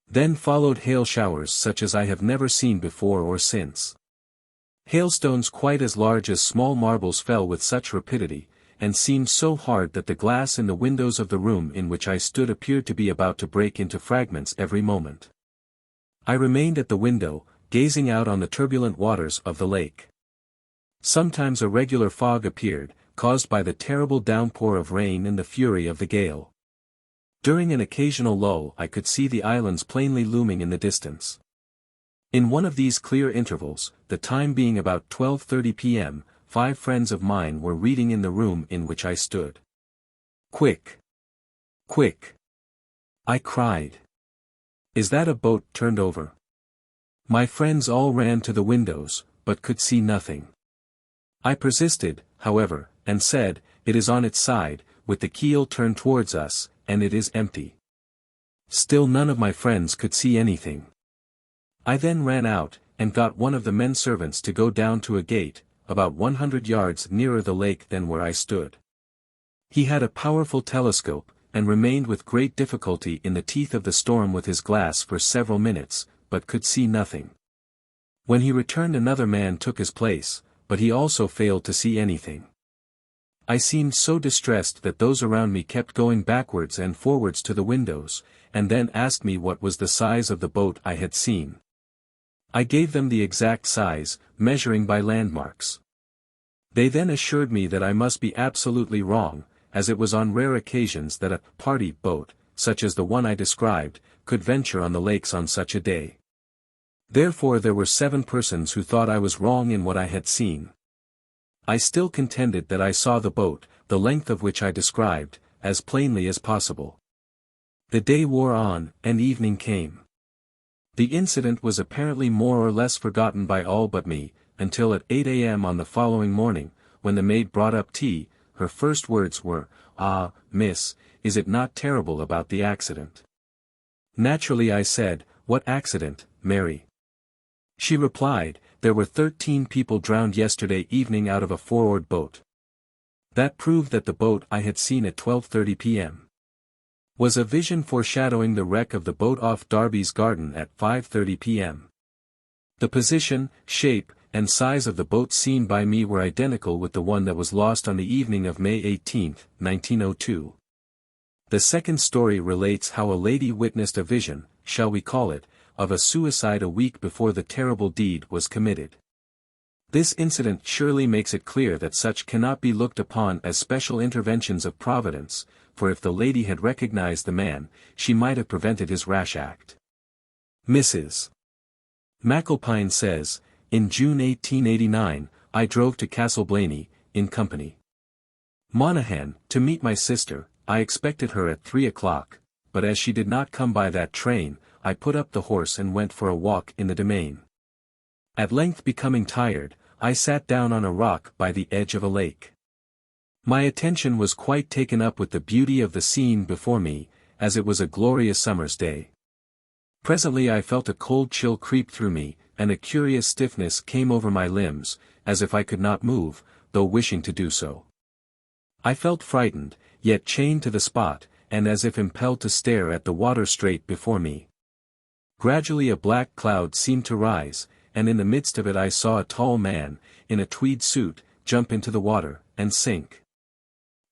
Then followed hail showers such as I have never seen before or since. Hailstones quite as large as small marbles fell with such rapidity, and seemed so hard that the glass in the windows of the room in which I stood appeared to be about to break into fragments every moment. I remained at the window, gazing out on the turbulent waters of the lake. Sometimes a regular fog appeared, caused by the terrible downpour of rain and the fury of the gale. During an occasional lull I could see the islands plainly looming in the distance. In one of these clear intervals, the time being about 12:30 p.m., 5 friends of mine were reading in the room in which I stood. "Quick! Quick!" I cried. "Is that a boat turned over?" My friends all ran to the windows, but could see nothing. I persisted, however, and said, "It is on its side, with the keel turned towards us, and it is empty." Still none of my friends could see anything. I then ran out, and got one of the men servants to go down to a gate, about 100 yards nearer the lake than where I stood. He had a powerful telescope, and remained with great difficulty in the teeth of the storm with his glass for several minutes, but could see nothing. When he returned another man took his place, but he also failed to see anything. I seemed so distressed that those around me kept going backwards and forwards to the windows, and then asked me what was the size of the boat I had seen. I gave them the exact size, measuring by landmarks. They then assured me that I must be absolutely wrong, as it was on rare occasions that a party boat, such as the one I described, could venture on the lakes on such a day. Therefore there were 7 persons who thought I was wrong in what I had seen. I still contended that I saw the boat, the length of which I described, as plainly as possible. The day wore on, and evening came. The incident was apparently more or less forgotten by all but me, until at 8 a.m. on the following morning, when the maid brought up tea, her first words were, "Ah, miss, is it not terrible about the accident?" Naturally I said, "What accident, Mary?" She replied, "There were 13 people drowned yesterday evening out of a forward boat." That proved that the boat I had seen at 12:30 p.m. was a vision foreshadowing the wreck of the boat off Darby's Garden at 5:30 p.m. The position, shape, and size of the boat seen by me were identical with the one that was lost on the evening of May 18, 1902. The second story relates how a lady witnessed a vision, shall we call it, of a suicide a week before the terrible deed was committed. This incident surely makes it clear that such cannot be looked upon as special interventions of Providence, for if the lady had recognized the man, she might have prevented his rash act. Mrs. McAlpine says, "In June 1889, I drove to Castleblaney, in company. Monaghan, to meet my sister. I expected her at 3 o'clock, but as she did not come by that train, I put up the horse and went for a walk in the domain. At length becoming tired, I sat down on a rock by the edge of a lake. My attention was quite taken up with the beauty of the scene before me, as it was a glorious summer's day. Presently I felt a cold chill creep through me, and a curious stiffness came over my limbs, as if I could not move, though wishing to do so. I felt frightened, yet chained to the spot, and as if impelled to stare at the water straight before me. Gradually a black cloud seemed to rise, and in the midst of it I saw a tall man, in a tweed suit, jump into the water, and sink.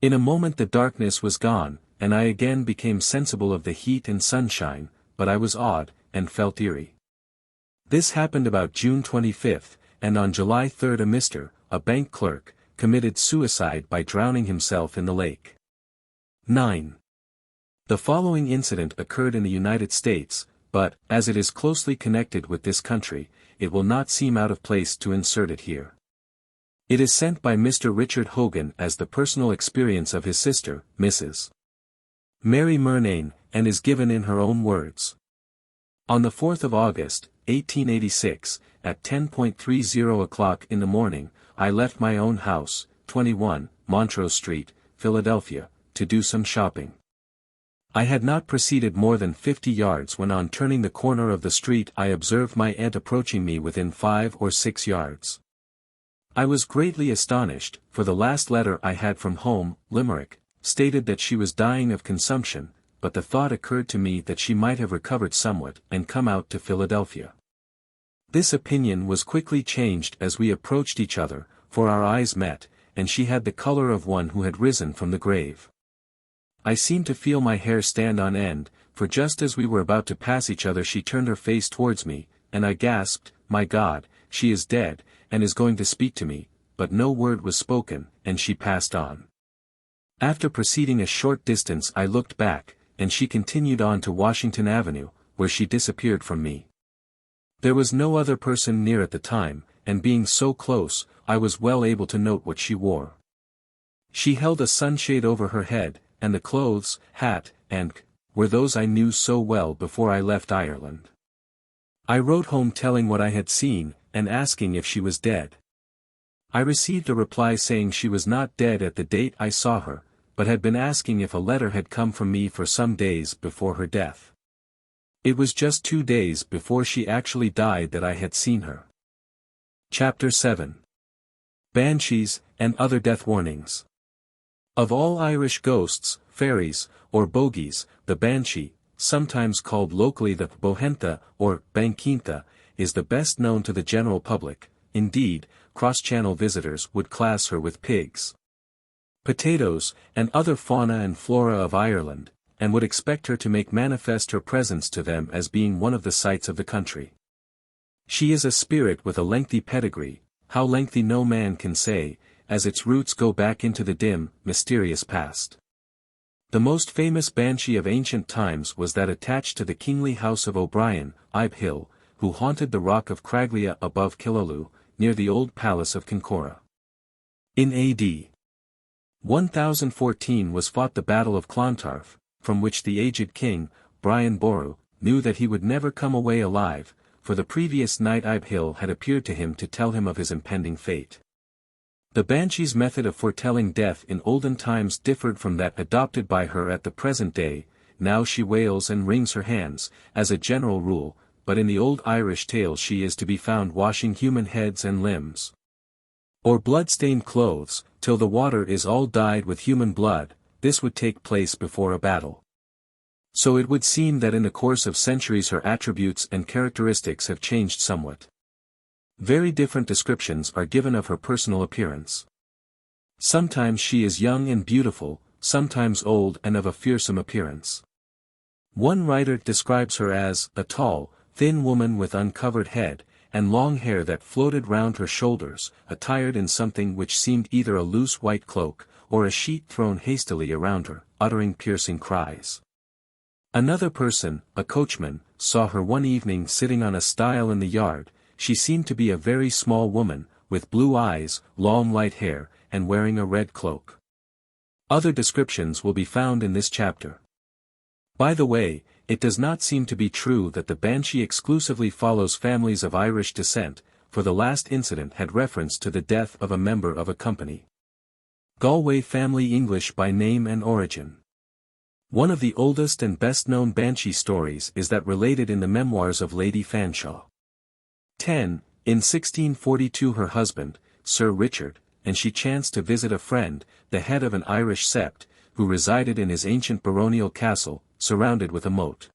In a moment the darkness was gone, and I again became sensible of the heat and sunshine, but I was awed, and felt eerie. This happened about June 25, and on July 3 a Mr., a bank clerk, committed suicide by drowning himself in the lake. 9. The following incident occurred in the United States, but, as it is closely connected with this country, it will not seem out of place to insert it here. It is sent by Mr. Richard Hogan as the personal experience of his sister, Mrs. Mary Murnane, and is given in her own words. On the 4th of August, 1886, at 10:30 o'clock in the morning, I left my own house, 21, Montrose Street, Philadelphia, to do some shopping. I had not proceeded more than 50 yards when on turning the corner of the street I observed my aunt approaching me within 5 or 6 yards. I was greatly astonished, for the last letter I had from home, Limerick, stated that she was dying of consumption, but the thought occurred to me that she might have recovered somewhat and come out to Philadelphia. This opinion was quickly changed as we approached each other, for our eyes met, and she had the color of one who had risen from the grave. I seemed to feel my hair stand on end, for just as we were about to pass each other she turned her face towards me, and I gasped, "My God, she is dead, and is going to speak to me," but no word was spoken, and she passed on. After proceeding a short distance I looked back, and she continued on to Washington Avenue, where she disappeared from me. There was no other person near at the time, and being so close, I was well able to note what she wore. She held a sunshade over her head, and the clothes, hat, and were those I knew so well before I left Ireland. I wrote home telling what I had seen, and asking if she was dead. I received a reply saying she was not dead at the date I saw her, but had been asking if a letter had come from me for some days before her death. It was just 2 days before she actually died that I had seen her. Chapter 7. Banshees, and Other Death Warnings. Of all Irish ghosts, fairies, or bogies, the banshee, sometimes called locally the bohentha, or bankintha, is the best known to the general public. Indeed, cross-channel visitors would class her with pigs, potatoes, and other fauna and flora of Ireland, and would expect her to make manifest her presence to them as being one of the sights of the country. She is a spirit with a lengthy pedigree, how lengthy no man can say, as its roots go back into the dim, mysterious past. The most famous banshee of ancient times was that attached to the kingly house of O'Brien, Ibe Hill, who haunted the rock of Craglia above Killaloe, near the old palace of Kincora. In A.D. 1014 was fought the Battle of Clontarf, from which the aged king, Brian Boru, knew that he would never come away alive, for the previous night Ibe Hill had appeared to him to tell him of his impending fate. The banshee's method of foretelling death in olden times differed from that adopted by her at the present day. Now she wails and wrings her hands, as a general rule, but in the old Irish tales she is to be found washing human heads and limbs, or blood-stained clothes, till the water is all dyed with human blood. This would take place before a battle. So it would seem that in the course of centuries her attributes and characteristics have changed somewhat. Very different descriptions are given of her personal appearance. Sometimes she is young and beautiful, sometimes old and of a fearsome appearance. One writer describes her as a tall, thin woman with uncovered head, and long hair that floated round her shoulders, attired in something which seemed either a loose white cloak, or a sheet thrown hastily around her, uttering piercing cries. Another person, a coachman, saw her one evening sitting on a stile in the yard. She seemed to be a very small woman, with blue eyes, long light hair, and wearing a red cloak. Other descriptions will be found in this chapter. By the way, it does not seem to be true that the banshee exclusively follows families of Irish descent, for the last incident had reference to the death of a member of a company. Galway family English by name and origin. One of the oldest and best-known banshee stories is that related in the memoirs of Lady Fanshawe. In 1642 her husband, Sir Richard, and she chanced to visit a friend, the head of an Irish sept, who resided in his ancient baronial castle, surrounded with a moat.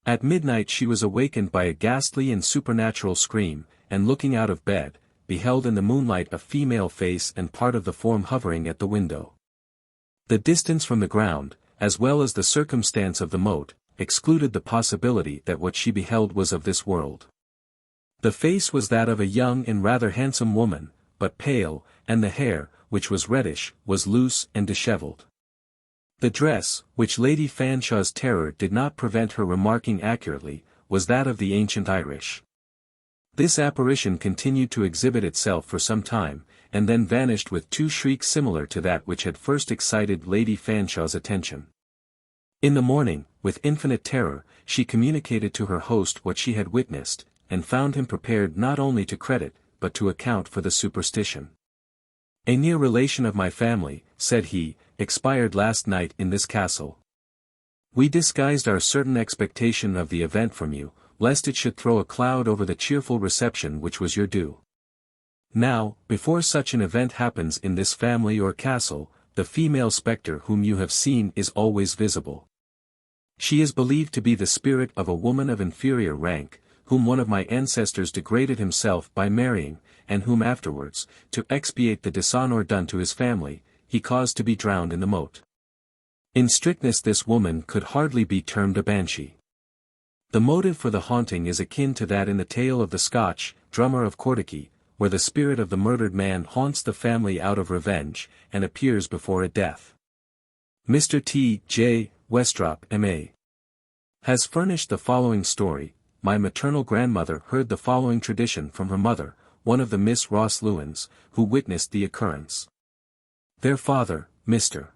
At midnight she was awakened by a ghastly and supernatural scream, and looking out of bed, beheld in the moonlight a female face and part of the form hovering at the window. The distance from the ground, as well as the circumstance of the moat, excluded the possibility that what she beheld was of this world. The face was that of a young and rather handsome woman, but pale, and the hair, which was reddish, was loose and dishevelled. The dress, which Lady Fanshawe's terror did not prevent her remarking accurately, was that of the ancient Irish. This apparition continued to exhibit itself for some time, and then vanished with 2 shrieks similar to that which had first excited Lady Fanshawe's attention. In the morning, with infinite terror, she communicated to her host what she had witnessed, and found him prepared not only to credit, but to account for the superstition. "A near relation of my family," said he, "expired last night in this castle. We disguised our certain expectation of the event from you, lest it should throw a cloud over the cheerful reception which was your due. Now, before such an event happens in this family or castle, the female spectre whom you have seen is always visible. She is believed to be the spirit of a woman of inferior rank, whom one of my ancestors degraded himself by marrying, and whom afterwards, to expiate the dishonor done to his family, he caused to be drowned in the moat. In strictness this woman could hardly be termed a banshee. The motive for the haunting is akin to that in the tale of the Scotch drummer of Cortacky, where the spirit of the murdered man haunts the family out of revenge, and appears before a death. Mr. T. J. Westrop M.A. has furnished the following story. My maternal grandmother heard the following tradition from her mother, one of the Miss Ross Lewins, who witnessed the occurrence. Their father, Mr.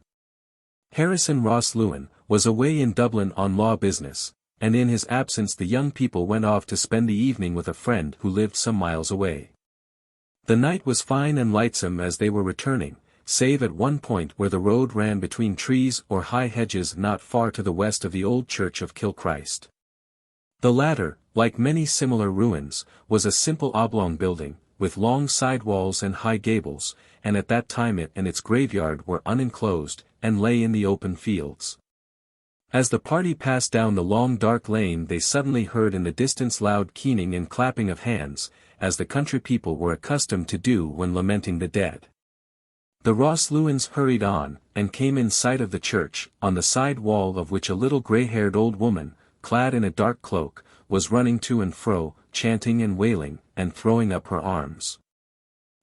Harrison Ross Lewin, was away in Dublin on law business, and in his absence the young people went off to spend the evening with a friend who lived some miles away. The night was fine and lightsome as they were returning, save at one point where the road ran between trees or high hedges not far to the west of the old church of Kilchrist. The latter, like many similar ruins, was a simple oblong building, with long side walls and high gables, and at that time it and its graveyard were unenclosed, and lay in the open fields. As the party passed down the long dark lane they suddenly heard in the distance loud keening and clapping of hands, as the country people were accustomed to do when lamenting the dead. The Ross Lewins hurried on, and came in sight of the church, on the side wall of which a little grey-haired old woman, clad in a dark cloak, was running to and fro, chanting and wailing, and throwing up her arms.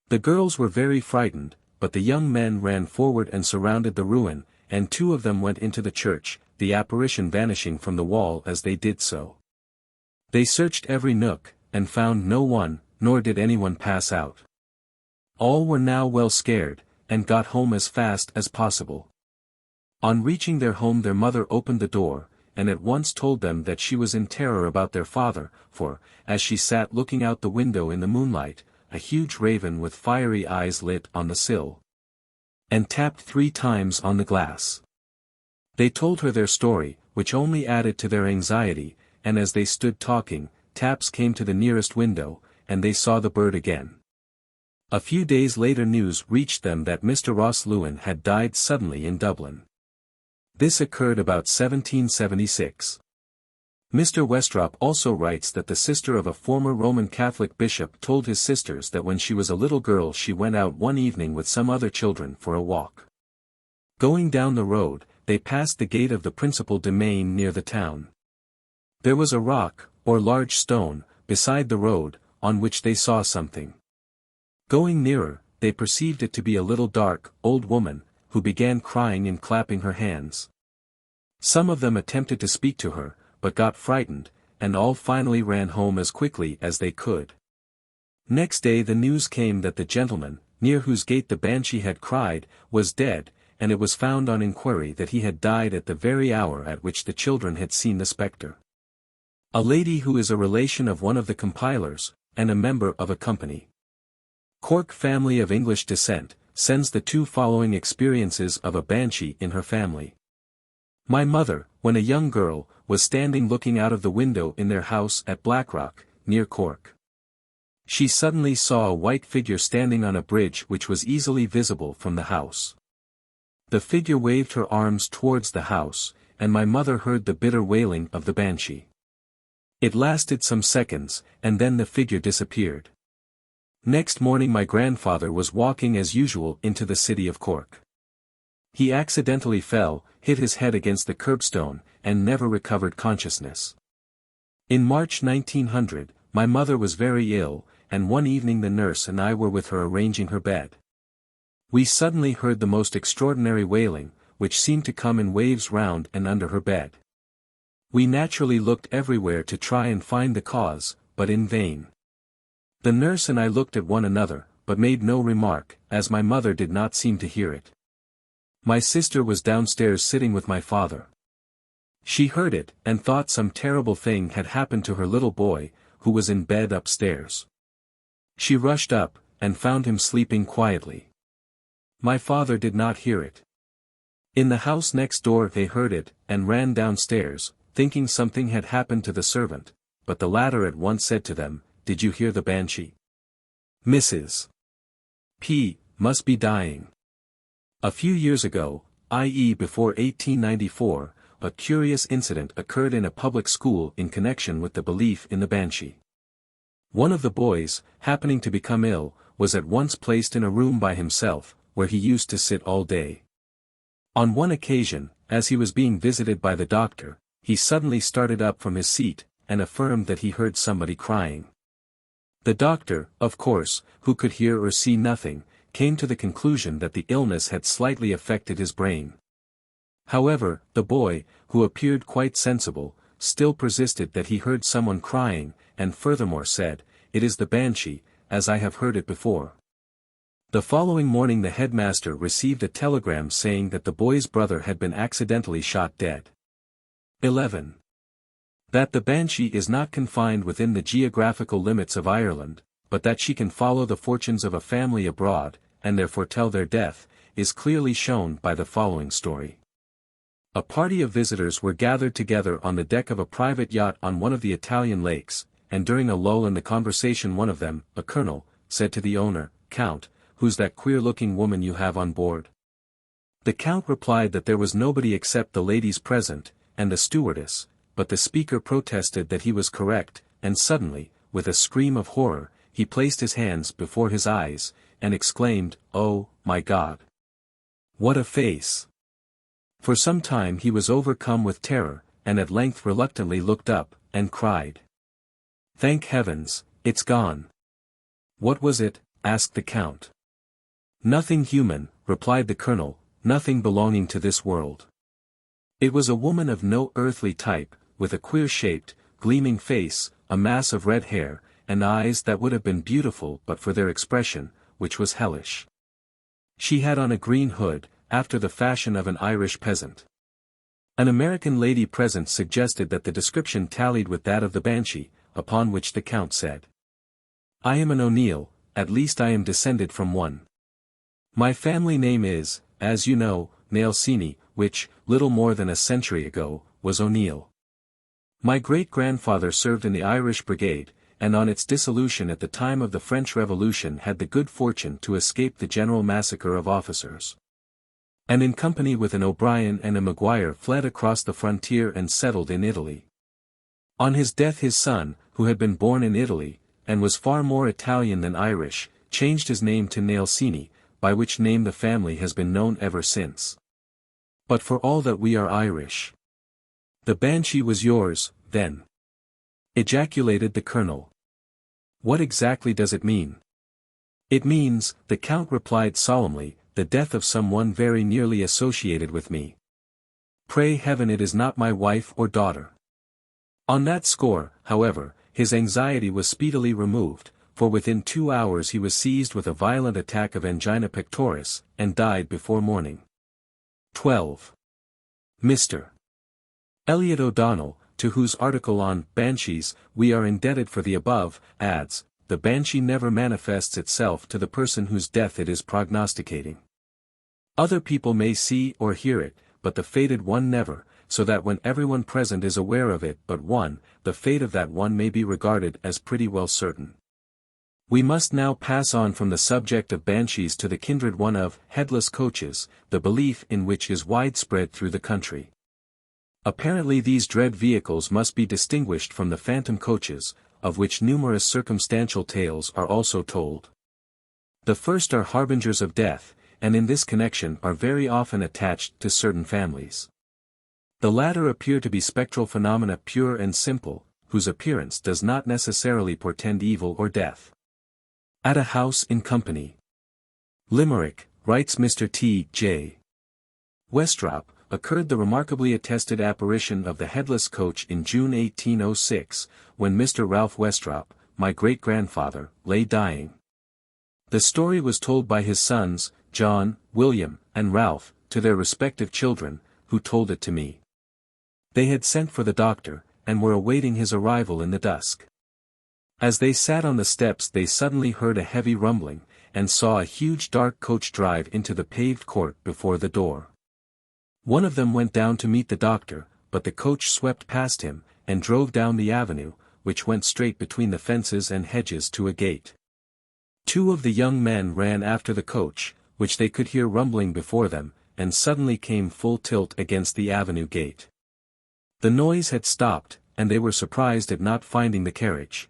The girls were very frightened, but the young men ran forward and surrounded the ruin, and two of them went into the church, the apparition vanishing from the wall as they did so. They searched every nook, and found no one, nor did anyone pass out. All were now well scared, and got home as fast as possible. On reaching their home their mother opened the door, and at once told them that she was in terror about their father, for, as she sat looking out the window in the moonlight, a huge raven with fiery eyes lit on the sill, and tapped 3 times on the glass. They told her their story, which only added to their anxiety, and as they stood talking, taps came to the nearest window, and they saw the bird again. A few days later news reached them that Mr. Ross Lewin had died suddenly in Dublin. This occurred about 1776. Mr. Westrop also writes that the sister of a former Roman Catholic bishop told his sisters that when she was a little girl she went out one evening with some other children for a walk. Going down the road, they passed the gate of the principal domain near the town. There was a rock, or large stone, beside the road, on which they saw something. Going nearer, they perceived it to be a little dark, old woman, who began crying and clapping her hands. Some of them attempted to speak to her, but got frightened, and all finally ran home as quickly as they could. Next day the news came that the gentleman, near whose gate the banshee had cried, was dead, and it was found on inquiry that he had died at the very hour at which the children had seen the spectre. A lady who is a relation of one of the compilers, and a member of a company Cork family of English descent, sends the 2 following experiences of a banshee in her family. My mother, when a young girl, was standing looking out of the window in their house at Blackrock, near Cork. She suddenly saw a white figure standing on a bridge which was easily visible from the house. The figure waved her arms towards the house, and my mother heard the bitter wailing of the banshee. It lasted some seconds, and then the figure disappeared. Next morning my grandfather was walking as usual into the city of Cork. He accidentally fell, hit his head against the curbstone, and never recovered consciousness. In March 1900, my mother was very ill, and one evening the nurse and I were with her arranging her bed. We suddenly heard the most extraordinary wailing, which seemed to come in waves round and under her bed. We naturally looked everywhere to try and find the cause, but in vain. The nurse and I looked at one another, but made no remark, as my mother did not seem to hear it. My sister was downstairs sitting with my father. She heard it, and thought some terrible thing had happened to her little boy, who was in bed upstairs. She rushed up, and found him sleeping quietly. My father did not hear it. In the house next door they heard it, and ran downstairs, thinking something had happened to the servant, but the latter at once said to them, "Did you hear the banshee? Mrs. P. must be dying." A few years ago, i.e. before 1894, a curious incident occurred in a public school in connection with the belief in the banshee. One of the boys, happening to become ill, was at once placed in a room by himself, where he used to sit all day. On one occasion, as he was being visited by the doctor, he suddenly started up from his seat, and affirmed that he heard somebody crying. The doctor, of course, who could hear or see nothing, came to the conclusion that the illness had slightly affected his brain. However, the boy, who appeared quite sensible, still persisted that he heard someone crying, and furthermore said, "It is the banshee, as I have heard it before." The following morning the headmaster received a telegram saying that the boy's brother had been accidentally shot dead. 11. That the banshee is not confined within the geographical limits of Ireland, but that she can follow the fortunes of a family abroad, and therefore tell their death, is clearly shown by the following story. A party of visitors were gathered together on the deck of a private yacht on one of the Italian lakes, and during a lull in the conversation one of them, a colonel, said to the owner, "Count, who's that queer-looking woman you have on board?" The count replied that there was nobody except the ladies present, and the stewardess, but the speaker protested that he was correct, and suddenly, with a scream of horror, he placed his hands before his eyes, and exclaimed, "Oh, my God! What a face!" For some time he was overcome with terror, and at length reluctantly looked up, and cried, "Thank heavens, it's gone." "What was it?" asked the count. "Nothing human," replied the colonel, "nothing belonging to this world. It was a woman of no earthly type, with a queer-shaped, gleaming face, a mass of red hair, and eyes that would have been beautiful but for their expression, which was hellish. She had on a green hood, after the fashion of an Irish peasant. An American lady present suggested that the description tallied with that of the banshee, upon which the count said, "I am an O'Neill, at least I am descended from one. My family name is, as you know, Nelsini, which, little more than a century ago, was O'Neill. My great-grandfather served in the Irish Brigade, and on its dissolution at the time of the French Revolution had the good fortune to escape the general massacre of officers. And in company with an O'Brien and a Maguire fled across the frontier and settled in Italy. On his death his son, who had been born in Italy, and was far more Italian than Irish, changed his name to Nelsini, by which name the family has been known ever since. But for all that we are Irish." "The banshee was yours, then?" ejaculated the colonel. "What exactly does it mean?" "It means," the count replied solemnly, "the death of someone very nearly associated with me. Pray heaven it is not my wife or daughter." On that score, however, his anxiety was speedily removed, for within 2 hours he was seized with a violent attack of angina pectoris, and died before morning. 12. Mr. Elliot O'Donnell, to whose article on Banshees we are indebted for the above, adds, "The banshee never manifests itself to the person whose death it is prognosticating. Other people may see or hear it, but the fated one never, so that when everyone present is aware of it but one, the fate of that one may be regarded as pretty well certain." We must now pass on from the subject of banshees to the kindred one of headless coaches, the belief in which is widespread through the country. Apparently these dread vehicles must be distinguished from the phantom coaches, of which numerous circumstantial tales are also told. The first are harbingers of death, and in this connection are very often attached to certain families. The latter appear to be spectral phenomena pure and simple, whose appearance does not necessarily portend evil or death. At a house in company. Limerick, writes Mr. T. J. Westrop, occurred the remarkably attested apparition of the headless coach in June 1806, when Mr. Ralph Westrop, my great-grandfather, lay dying. The story was told by his sons, John, William, and Ralph, to their respective children, who told it to me. They had sent for the doctor, and were awaiting his arrival in the dusk. As they sat on the steps they suddenly heard a heavy rumbling, and saw a huge dark coach drive into the paved court before the door. One of them went down to meet the doctor, but the coach swept past him, and drove down the avenue, which went straight between the fences and hedges to a gate. Two of the young men ran after the coach, which they could hear rumbling before them, and suddenly came full tilt against the avenue gate. The noise had stopped, and they were surprised at not finding the carriage.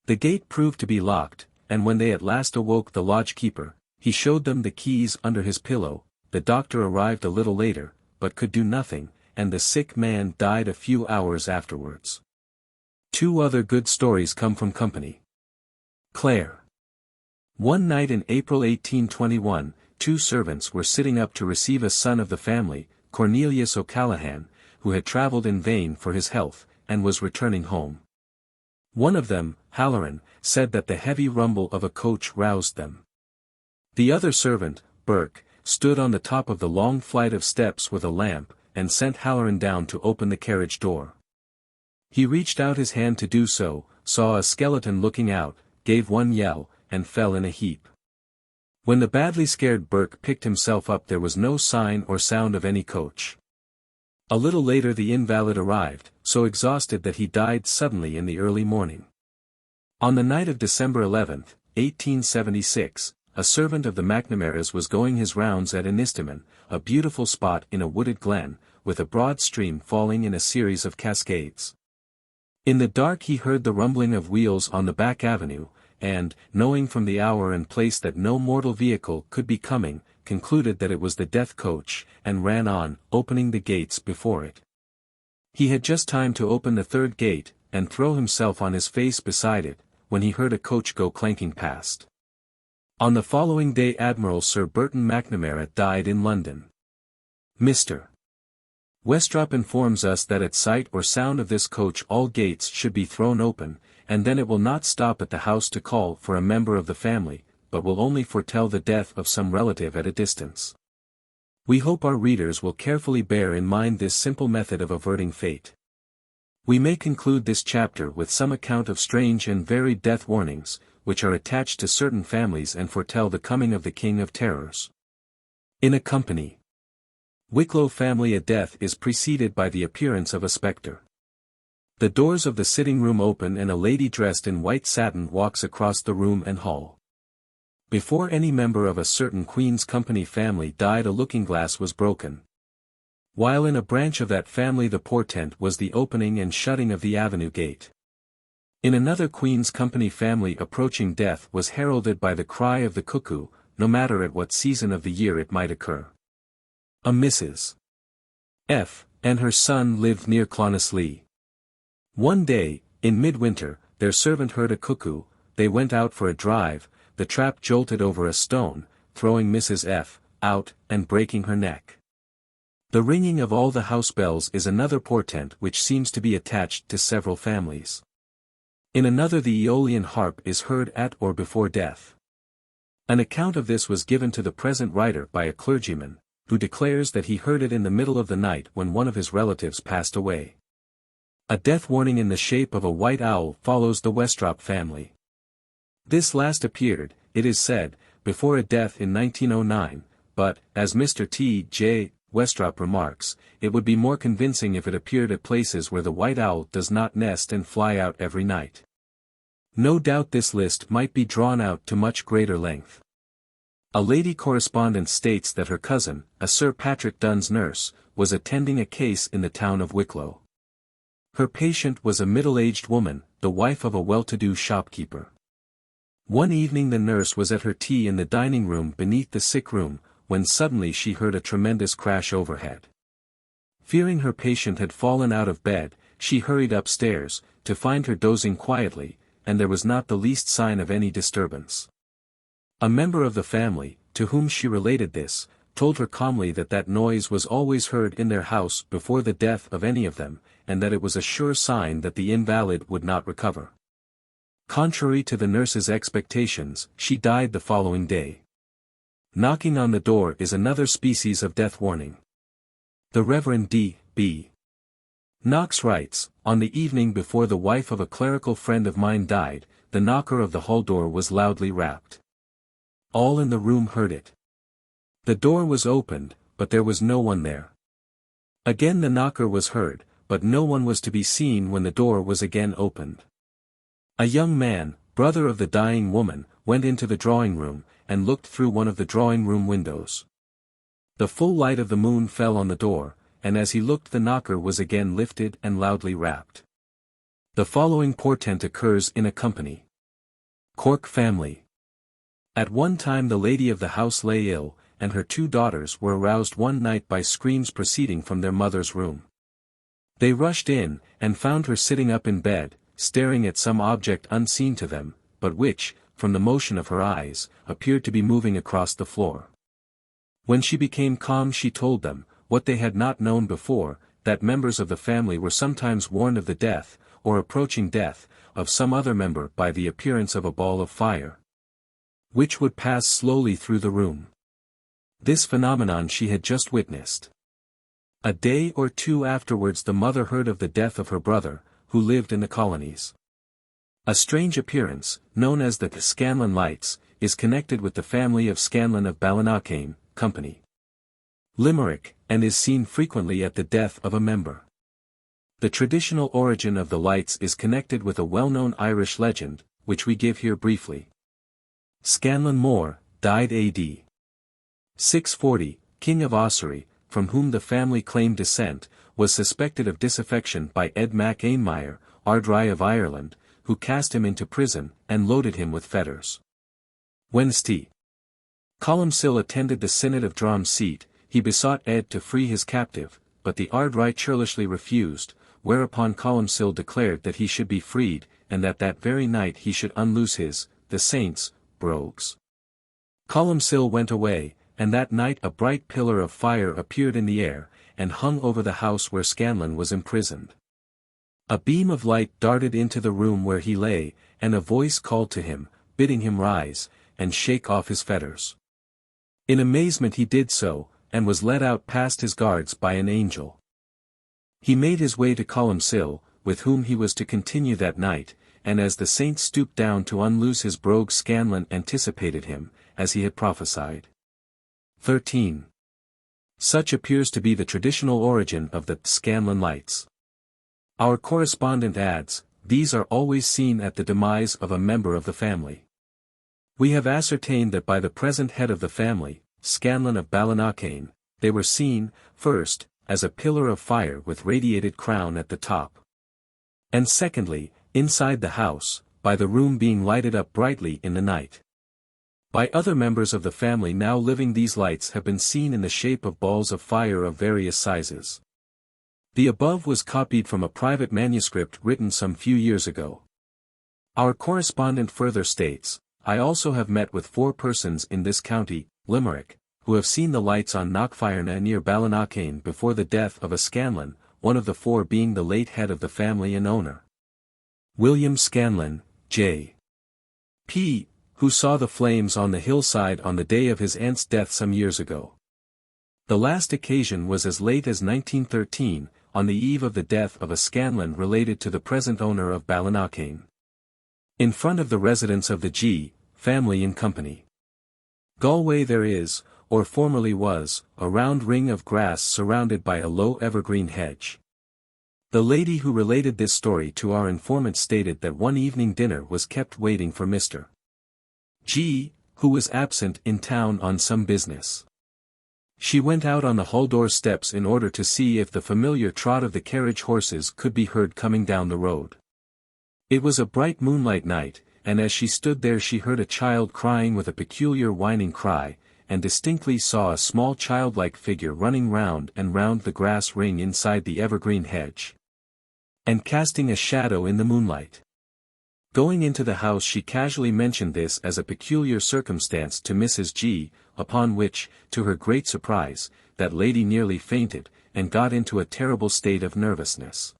The gate proved to be locked, and when they at last awoke the lodge-keeper, he showed them the keys under his pillow. The doctor arrived a little later, but could do nothing, and the sick man died a few hours afterwards. Two other good stories come from company. Clare. One night in April 1821, two servants were sitting up to receive a son of the family, Cornelius O'Callaghan, who had travelled in vain for his health, and was returning home. One of them, Halloran, said that the heavy rumble of a coach roused them. The other servant, Burke, stood on the top of the long flight of steps with a lamp, and sent Halloran down to open the carriage door. He reached out his hand to do so, saw a skeleton looking out, gave one yell, and fell in a heap. When the badly scared Burke picked himself up there was no sign or sound of any coach. A little later the invalid arrived, so exhausted that he died suddenly in the early morning. On the night of December 11, 1876, a servant of the McNamara's was going his rounds at Inistaman, a beautiful spot in a wooded glen, with a broad stream falling in a series of cascades. In the dark he heard the rumbling of wheels on the back avenue, and, knowing from the hour and place that no mortal vehicle could be coming, concluded that it was the death coach, and ran on, opening the gates before it. He had just time to open the third gate, and throw himself on his face beside it, when he heard a coach go clanking past. On the following day Admiral Sir Burton McNamara died in London. Mr. Westrop informs us that at sight or sound of this coach all gates should be thrown open, and then it will not stop at the house to call for a member of the family, but will only foretell the death of some relative at a distance. We hope our readers will carefully bear in mind this simple method of averting fate. We may conclude this chapter with some account of strange and varied death warnings, which are attached to certain families and foretell the coming of the King of Terrors. In a company. Wicklow family a death is preceded by the appearance of a spectre. The doors of the sitting room open and a lady dressed in white satin walks across the room and hall. Before any member of a certain Queen's Company family died a looking-glass was broken. While in a branch of that family the portent was the opening and shutting of the avenue gate. In another Queen's Company family approaching death was heralded by the cry of the cuckoo, no matter at what season of the year it might occur. A Mrs. F. and her son lived near Clonaslee. One day, in midwinter, their servant heard a cuckoo, they went out for a drive, the trap jolted over a stone, throwing Mrs. F. out, and breaking her neck. The ringing of all the house bells is another portent which seems to be attached to several families. In another the Aeolian harp is heard at or before death. An account of this was given to the present writer by a clergyman, who declares that he heard it in the middle of the night when one of his relatives passed away. A death warning in the shape of a white owl follows the Westrop family. This last appeared, it is said, before a death in 1909, but, as Mr. T. J. Westrop remarks, it would be more convincing if it appeared at places where the white owl does not nest and fly out every night. No doubt this list might be drawn out to much greater length. A lady correspondent states that her cousin, a Sir Patrick Dunn's nurse, was attending a case in the town of Wicklow. Her patient was a middle-aged woman, the wife of a well-to-do shopkeeper. One evening the nurse was at her tea in the dining room beneath the sick room, when suddenly she heard a tremendous crash overhead. Fearing her patient had fallen out of bed, she hurried upstairs, to find her dozing quietly, and there was not the least sign of any disturbance. A member of the family, to whom she related this, told her calmly that that noise was always heard in their house before the death of any of them, and that it was a sure sign that the invalid would not recover. Contrary to the nurse's expectations, she died the following day. Knocking on the door is another species of death warning. The Reverend D. B. Knox writes, on the evening before the wife of a clerical friend of mine died, the knocker of the hall door was loudly rapped. All in the room heard it. The door was opened, but there was no one there. Again the knocker was heard, but no one was to be seen when the door was again opened. A young man, brother of the dying woman, went into the drawing-room, and looked through one of the drawing-room windows. The full light of the moon fell on the door, and as he looked the knocker was again lifted and loudly rapped. The following portent occurs in a company. Cork family. At one time the lady of the house lay ill, and her two daughters were aroused one night by screams proceeding from their mother's room. They rushed in, and found her sitting up in bed, staring at some object unseen to them, but which, from the motion of her eyes, appeared to be moving across the floor. When she became calm she told them, what they had not known before, that members of the family were sometimes warned of the death, or approaching death, of some other member by the appearance of a ball of fire, which would pass slowly through the room. This phenomenon she had just witnessed. A day or two afterwards the mother heard of the death of her brother, who lived in the colonies. A strange appearance, known as the Scanlan lights, is connected with the family of Scanlan of Ballinacane, Company, Limerick, and is seen frequently at the death of a member. The traditional origin of the lights is connected with a well-known Irish legend, which we give here briefly. Scanlan Mór, died AD 640, king of Ossory, from whom the family claimed descent, was suspected of disaffection by Ed Mac Aonmire, Ardri of Ireland, who cast him into prison, and loaded him with fetters. When St. Columcille attended the synod of Drom's seat, he besought Ed to free his captive, but the Ardri churlishly refused, whereupon Columcille declared that he should be freed, and that very night he should unloose the saints, brogues. Columcille went away, and that night a bright pillar of fire appeared in the air, and hung over the house where Scanlan was imprisoned. A beam of light darted into the room where he lay, and a voice called to him, bidding him rise, and shake off his fetters. In amazement he did so, and was led out past his guards by an angel. He made his way to Columcille, with whom he was to continue that night, and as the saint stooped down to unloose his brogue Scanlan anticipated him, as he had prophesied. 13. Such appears to be the traditional origin of the Scanlan lights. Our correspondent adds, these are always seen at the demise of a member of the family. We have ascertained that by the present head of the family, Scanlan of Ballinacane, they were seen, first, as a pillar of fire with radiated crown at the top. And secondly, inside the house, by the room being lighted up brightly in the night. By other members of the family now living these lights have been seen in the shape of balls of fire of various sizes. The above was copied from a private manuscript written some few years ago. Our correspondent further states, I also have met with 4 persons in this county, Limerick, who have seen the lights on Knockfirenaigh near Ballinacane before the death of a Scanlan, one of the 4 being the late head of the family and owner, William Scanlan, J.P., who saw the flames on the hillside on the day of his aunt's death some years ago. The last occasion was as late as 1913, on the eve of the death of a Scanlan related to the present owner of Ballinacane. In front of the residence of the G. family in Company Galway there is, or formerly was, a round ring of grass surrounded by a low evergreen hedge. The lady who related this story to our informant stated that one evening dinner was kept waiting for Mr. G., who was absent in town on some business. She went out on the hall-door steps in order to see if the familiar trot of the carriage horses could be heard coming down the road. It was a bright moonlight night, and as she stood there she heard a child crying with a peculiar whining cry, and distinctly saw a small childlike figure running round and round the grass ring inside the evergreen hedge, and casting a shadow in the moonlight. Going into the house she casually mentioned this as a peculiar circumstance to Mrs. G., upon which, to her great surprise, that lady nearly fainted, and got into a terrible state of nervousness.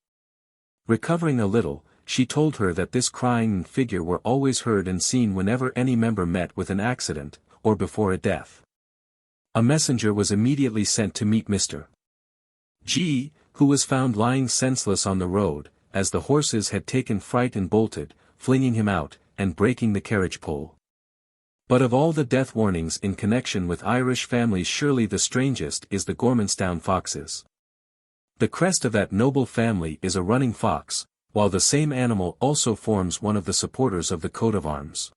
Recovering a little, she told her that this crying figure were always heard and seen whenever any member met with an accident, or before a death. A messenger was immediately sent to meet Mr. G., who was found lying senseless on the road, as the horses had taken fright and bolted, flinging him out, and breaking the carriage pole. But of all the death warnings in connection with Irish families surely the strangest is the Gormanstown foxes. The crest of that noble family is a running fox, while the same animal also forms one of the supporters of the coat of arms.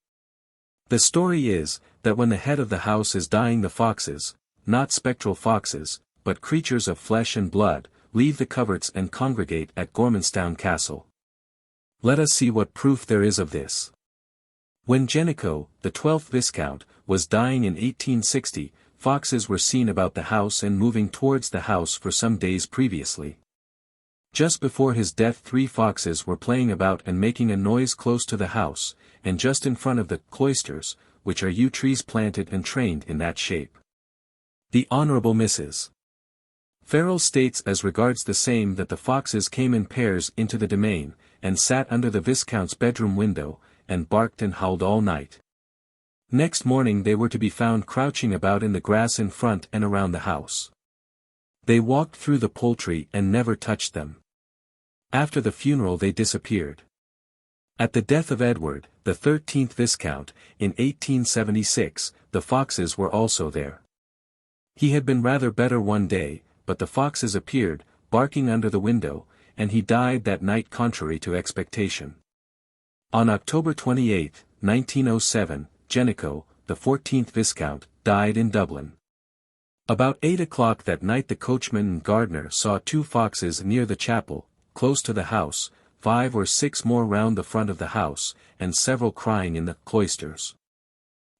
The story is, that when the head of the house is dying the foxes, not spectral foxes, but creatures of flesh and blood, leave the coverts and congregate at Gormanstown Castle. Let us see what proof there is of this. When Jenico, the 12th Viscount, was dying in 1860, foxes were seen about the house and moving towards the house for some days previously. Just before his death 3 foxes were playing about and making a noise close to the house, and just in front of the cloisters, which are yew trees planted and trained in that shape. The Honourable Mrs. Farrell states as regards the same that the foxes came in pairs into the domain, and sat under the Viscount's bedroom window, and barked and howled all night. Next morning they were to be found crouching about in the grass in front and around the house. They walked through the poultry and never touched them. After the funeral they disappeared. At the death of Edward, the 13th Viscount, in 1876, the foxes were also there. He had been rather better one day, but the foxes appeared, barking under the window, and he died that night contrary to expectation. On October 28, 1907, Jenico, the 14th Viscount, died in Dublin. About 8 o'clock that night the coachman and gardener saw 2 foxes near the chapel, close to the house, 5 or 6 more round the front of the house, and several crying in the cloisters.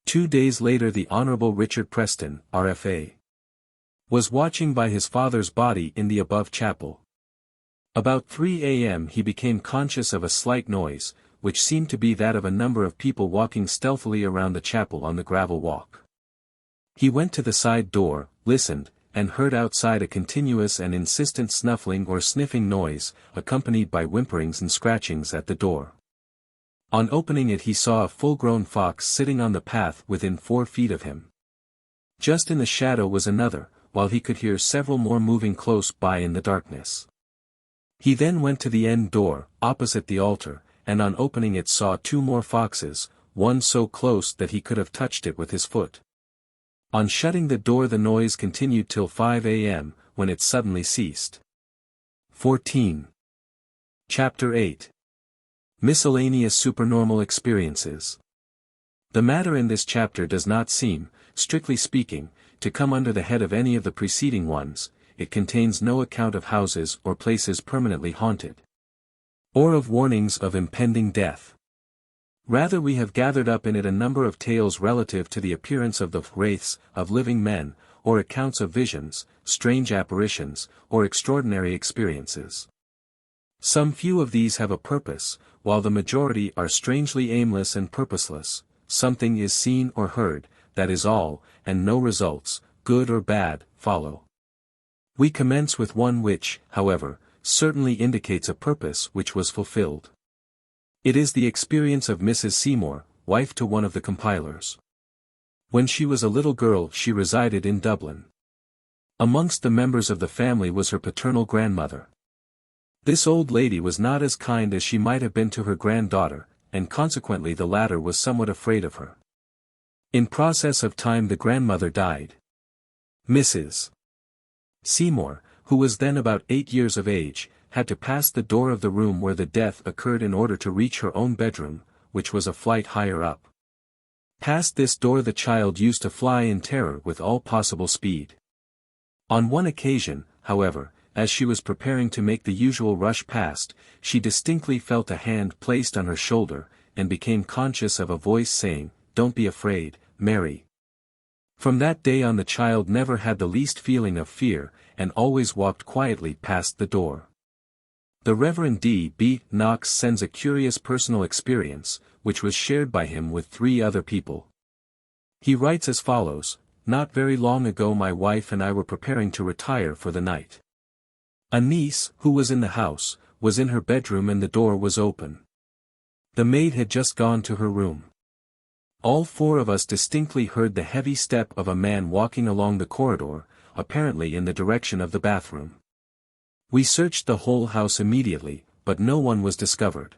2 days later the Honourable Richard Preston, RFA, was watching by his father's body in the above chapel. About 3 a.m. he became conscious of a slight noise, which seemed to be that of a number of people walking stealthily around the chapel on the gravel walk. He went to the side door, listened, and heard outside a continuous and insistent snuffling or sniffing noise, accompanied by whimperings and scratchings at the door. On opening it he saw a full-grown fox sitting on the path within 4 feet of him. Just in the shadow was another, while he could hear several more moving close by in the darkness. He then went to the end door, opposite the altar, and on opening it saw 2 more foxes, one so close that he could have touched it with his foot. On shutting the door the noise continued till 5 a.m., when it suddenly ceased. 14. Chapter 8. Miscellaneous Supernormal Experiences. The matter in this chapter does not seem, strictly speaking, to come under the head of any of the preceding ones. It contains no account of houses or places permanently haunted, or of warnings of impending death. Rather we have gathered up in it a number of tales relative to the appearance of the wraiths of living men, or accounts of visions, strange apparitions, or extraordinary experiences. Some few of these have a purpose, while the majority are strangely aimless and purposeless. Something is seen or heard, that is all, and no results, good or bad, follow. We commence with one which, however, certainly indicates a purpose which was fulfilled. It is the experience of Mrs. Seymour, wife to one of the compilers. When she was a little girl she resided in Dublin. Amongst the members of the family was her paternal grandmother. This old lady was not as kind as she might have been to her granddaughter, and consequently the latter was somewhat afraid of her. In process of time the grandmother died. Mrs. Seymour, who was then about 8 years of age, had to pass the door of the room where the death occurred in order to reach her own bedroom, which was a flight higher up. Past this door the child used to fly in terror with all possible speed. On one occasion, however, as she was preparing to make the usual rush past, she distinctly felt a hand placed on her shoulder, and became conscious of a voice saying, "Don't be afraid, Mary." From that day on the child never had the least feeling of fear, and always walked quietly past the door. The Reverend D. B. Knox sends a curious personal experience, which was shared by him with 3 other people. He writes as follows: "Not very long ago my wife and I were preparing to retire for the night. A niece, who was in the house, was in her bedroom and the door was open. The maid had just gone to her room. All 4 of us distinctly heard the heavy step of a man walking along the corridor, apparently in the direction of the bathroom. We searched the whole house immediately, but no one was discovered.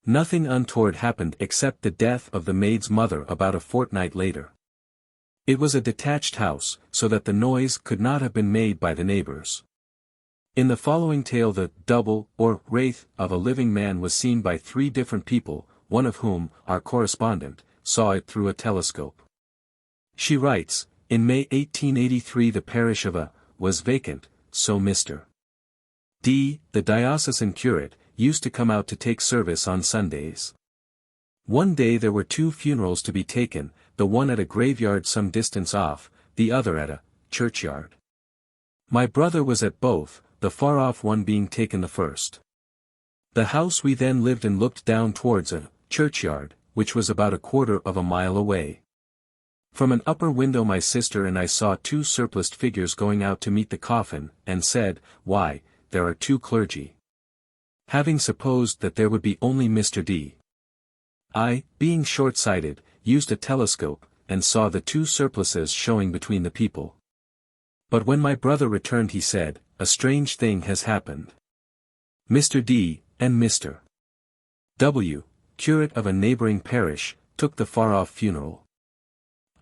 Nothing untoward happened except the death of the maid's mother about a fortnight later. It was a detached house, so that the noise could not have been made by the neighbors." In the following tale the double, or wraith, of a living man was seen by 3 different people, one of whom, our correspondent, saw it through a telescope. She writes, "In May 1883 the parish of A. was vacant, so Mr. D., the diocesan curate, used to come out to take service on Sundays. One day there were 2 funerals to be taken, the one at a graveyard some distance off, the other at a churchyard. My brother was at both, the far-off one being taken the first. The house we then lived in looked down towards a churchyard, which was about a quarter of a mile away. From an upper window my sister and I saw two surpliced figures going out to meet the coffin, and said, "Why, there are two clergy." Having supposed that there would be only Mr. D. I, being short-sighted, used a telescope, and saw the two surplices showing between the people. But when my brother returned he said, "A strange thing has happened. Mr. D. and Mr. W., curate of a neighboring parish, took the far-off funeral.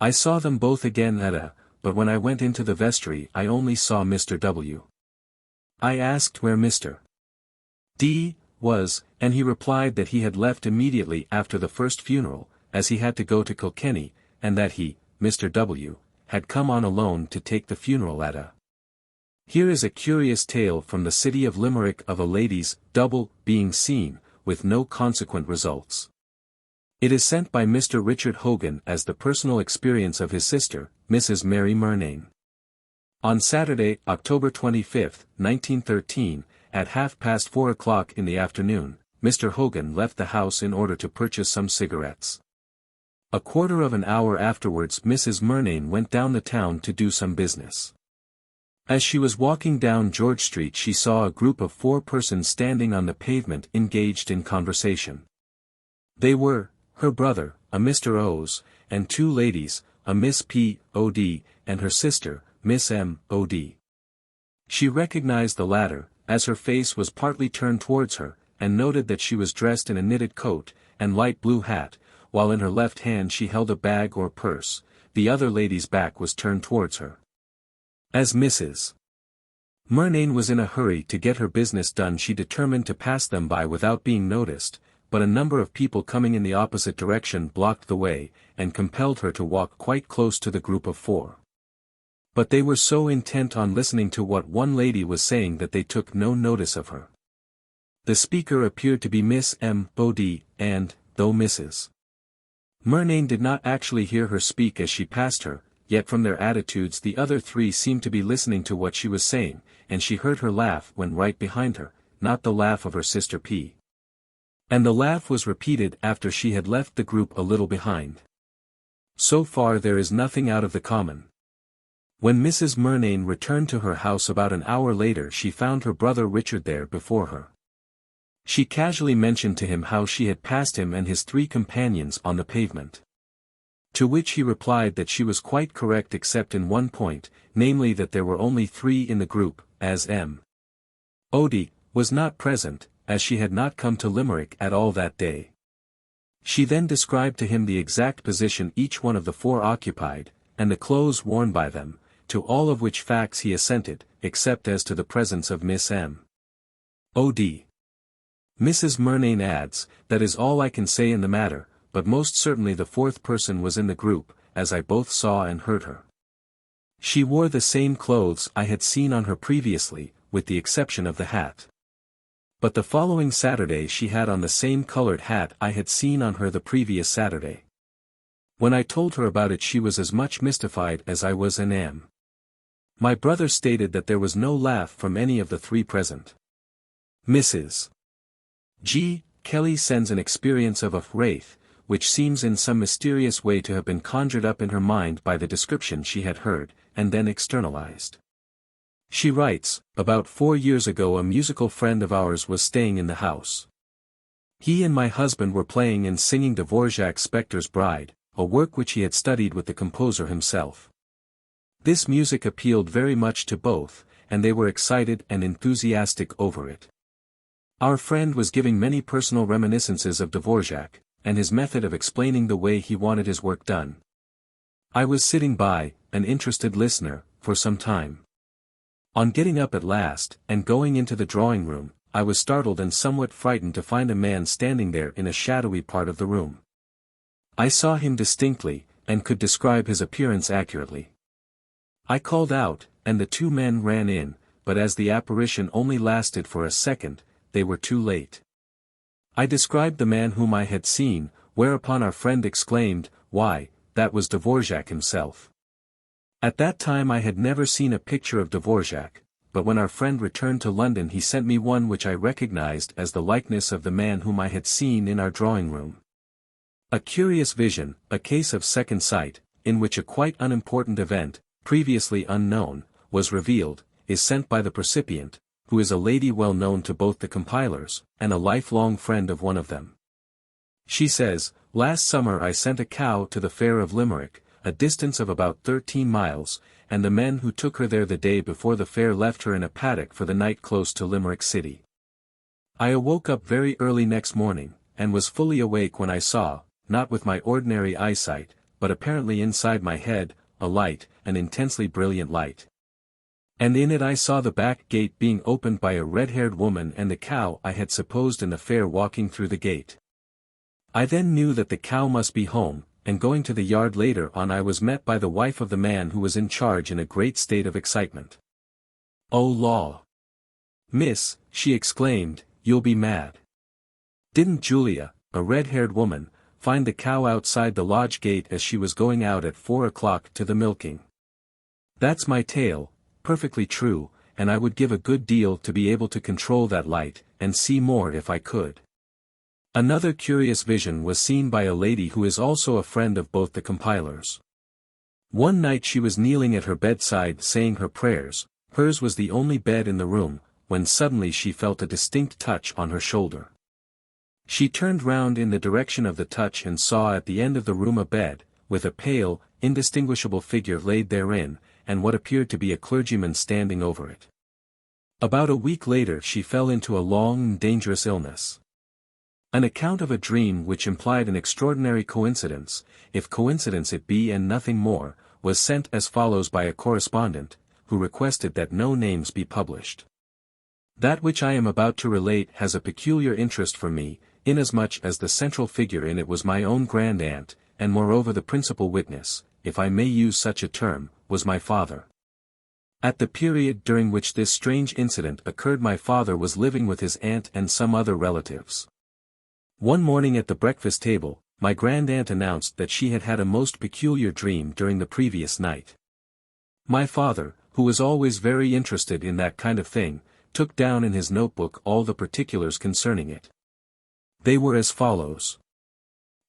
I saw them both again but when I went into the vestry I only saw Mr. W. I asked where Mr. D. was, and he replied that he had left immediately after the first funeral, as he had to go to Kilkenny, and that he, Mr. W., had come on alone to take the funeral at a. Here is a curious tale from the city of Limerick of a lady's double being seen, with no consequent results. It is sent by Mr. Richard Hogan as the personal experience of his sister, Mrs. Mary Murnane. On Saturday, October 25, 1913, at 4:30 in the afternoon, Mr. Hogan left the house in order to purchase some cigarettes. A quarter of an hour afterwards Mrs. Murnane went down the town to do some business. As she was walking down George Street she saw a group of 4 persons standing on the pavement engaged in conversation. They were, her brother, a Mr. O's, and 2 ladies, a Miss P. O.D., and her sister, Miss M. O.D. She recognized the latter, as her face was partly turned towards her, and noted that she was dressed in a knitted coat, and light blue hat, while in her left hand she held a bag or purse. The other lady's back was turned towards her. As Mrs. Murnane was in a hurry to get her business done she determined to pass them by without being noticed, but a number of people coming in the opposite direction blocked the way, and compelled her to walk quite close to the group of 4. But they were so intent on listening to what one lady was saying that they took no notice of her. The speaker appeared to be Miss M. O.D., and, though Mrs. Murnane did not actually hear her speak as she passed her, yet from their attitudes the other 3 seemed to be listening to what she was saying, and she heard her laugh when right behind her, not the laugh of her sister P. And the laugh was repeated after she had left the group a little behind. So far there is nothing out of the common. When Mrs. Murnane returned to her house about an hour later she found her brother Richard there before her. She casually mentioned to him how she had passed him and his 3 companions on the pavement. To which he replied that she was quite correct except in one point, namely that there were only 3 in the group, as M. O.D. was not present, as she had not come to Limerick at all that day. She then described to him the exact position each one of the 4 occupied, and the clothes worn by them, to all of which facts he assented, except as to the presence of Miss M. O.D. Mrs. Murnane adds, "That is all I can say in the matter, but most certainly the 4th person was in the group, as I both saw and heard her. She wore the same clothes I had seen on her previously, with the exception of the hat. But the following Saturday she had on the same colored hat I had seen on her the previous Saturday. When I told her about it she was as much mystified as I was and am." My brother stated that there was no laugh from any of the 3 present. Mrs. G. Kelly sends an experience of a wraith, which seems in some mysterious way to have been conjured up in her mind by the description she had heard, and then externalized. She writes, "About 4 years ago a musical friend of ours was staying in the house. He and my husband were playing and singing Dvorak's Spectre's Bride, a work which he had studied with the composer himself. This music appealed very much to both, and they were excited and enthusiastic over it. Our friend was giving many personal reminiscences of Dvorak, and his method of explaining the way he wanted his work done. I was sitting by, an interested listener, for some time. On getting up at last, and going into the drawing room, I was startled and somewhat frightened to find a man standing there in a shadowy part of the room. I saw him distinctly, and could describe his appearance accurately. I called out, and the 2 men ran in, but as the apparition only lasted for a second, they were too late. I described the man whom I had seen, whereupon our friend exclaimed, 'Why, that was Dvorak himself.' At that time I had never seen a picture of Dvorak, but when our friend returned to London he sent me one which I recognized as the likeness of the man whom I had seen in our drawing room. A curious vision, a case of second sight, in which a quite unimportant event, previously unknown, was revealed, is sent by the percipient, who is a lady well known to both the compilers, and a lifelong friend of one of them. She says, "Last summer I sent a cow to the fair of Limerick, a distance of about 13 miles, and the men who took her there the day before the fair left her in a paddock for the night close to Limerick city. I awoke up very early next morning, and was fully awake when I saw, not with my ordinary eyesight, but apparently inside my head, a light, an intensely brilliant light. And in it I saw the back gate being opened by a red-haired woman and the cow I had supposed in the fair walking through the gate. I then knew that the cow must be home, and going to the yard later on I was met by the wife of the man who was in charge in a great state of excitement. 'Oh law! Miss,' she exclaimed, 'you'll be mad. Didn't Julia, a red-haired woman, find the cow outside the lodge gate as she was going out at 4 o'clock to the milking?' That's my tale, perfectly true, and I would give a good deal to be able to control that light, and see more if I could." Another curious vision was seen by a lady who is also a friend of both the compilers. One night she was kneeling at her bedside saying her prayers, hers was the only bed in the room, when suddenly she felt a distinct touch on her shoulder. She turned round in the direction of the touch and saw at the end of the room a bed, with a pale, indistinguishable figure laid therein, and what appeared to be a clergyman standing over it. About a week later she fell into a long and dangerous illness. An account of a dream which implied an extraordinary coincidence, if coincidence it be and nothing more, was sent as follows by a correspondent, who requested that no names be published. That which I am about to relate has a peculiar interest for me, inasmuch as the central figure in it was my own grand-aunt, and moreover the principal witness, if I may use such a term, was my father. At the period during which this strange incident occurred my father was living with his aunt and some other relatives. One morning at the breakfast table, my grand-aunt announced that she had had a most peculiar dream during the previous night. My father, who was always very interested in that kind of thing, took down in his notebook all the particulars concerning it. They were as follows.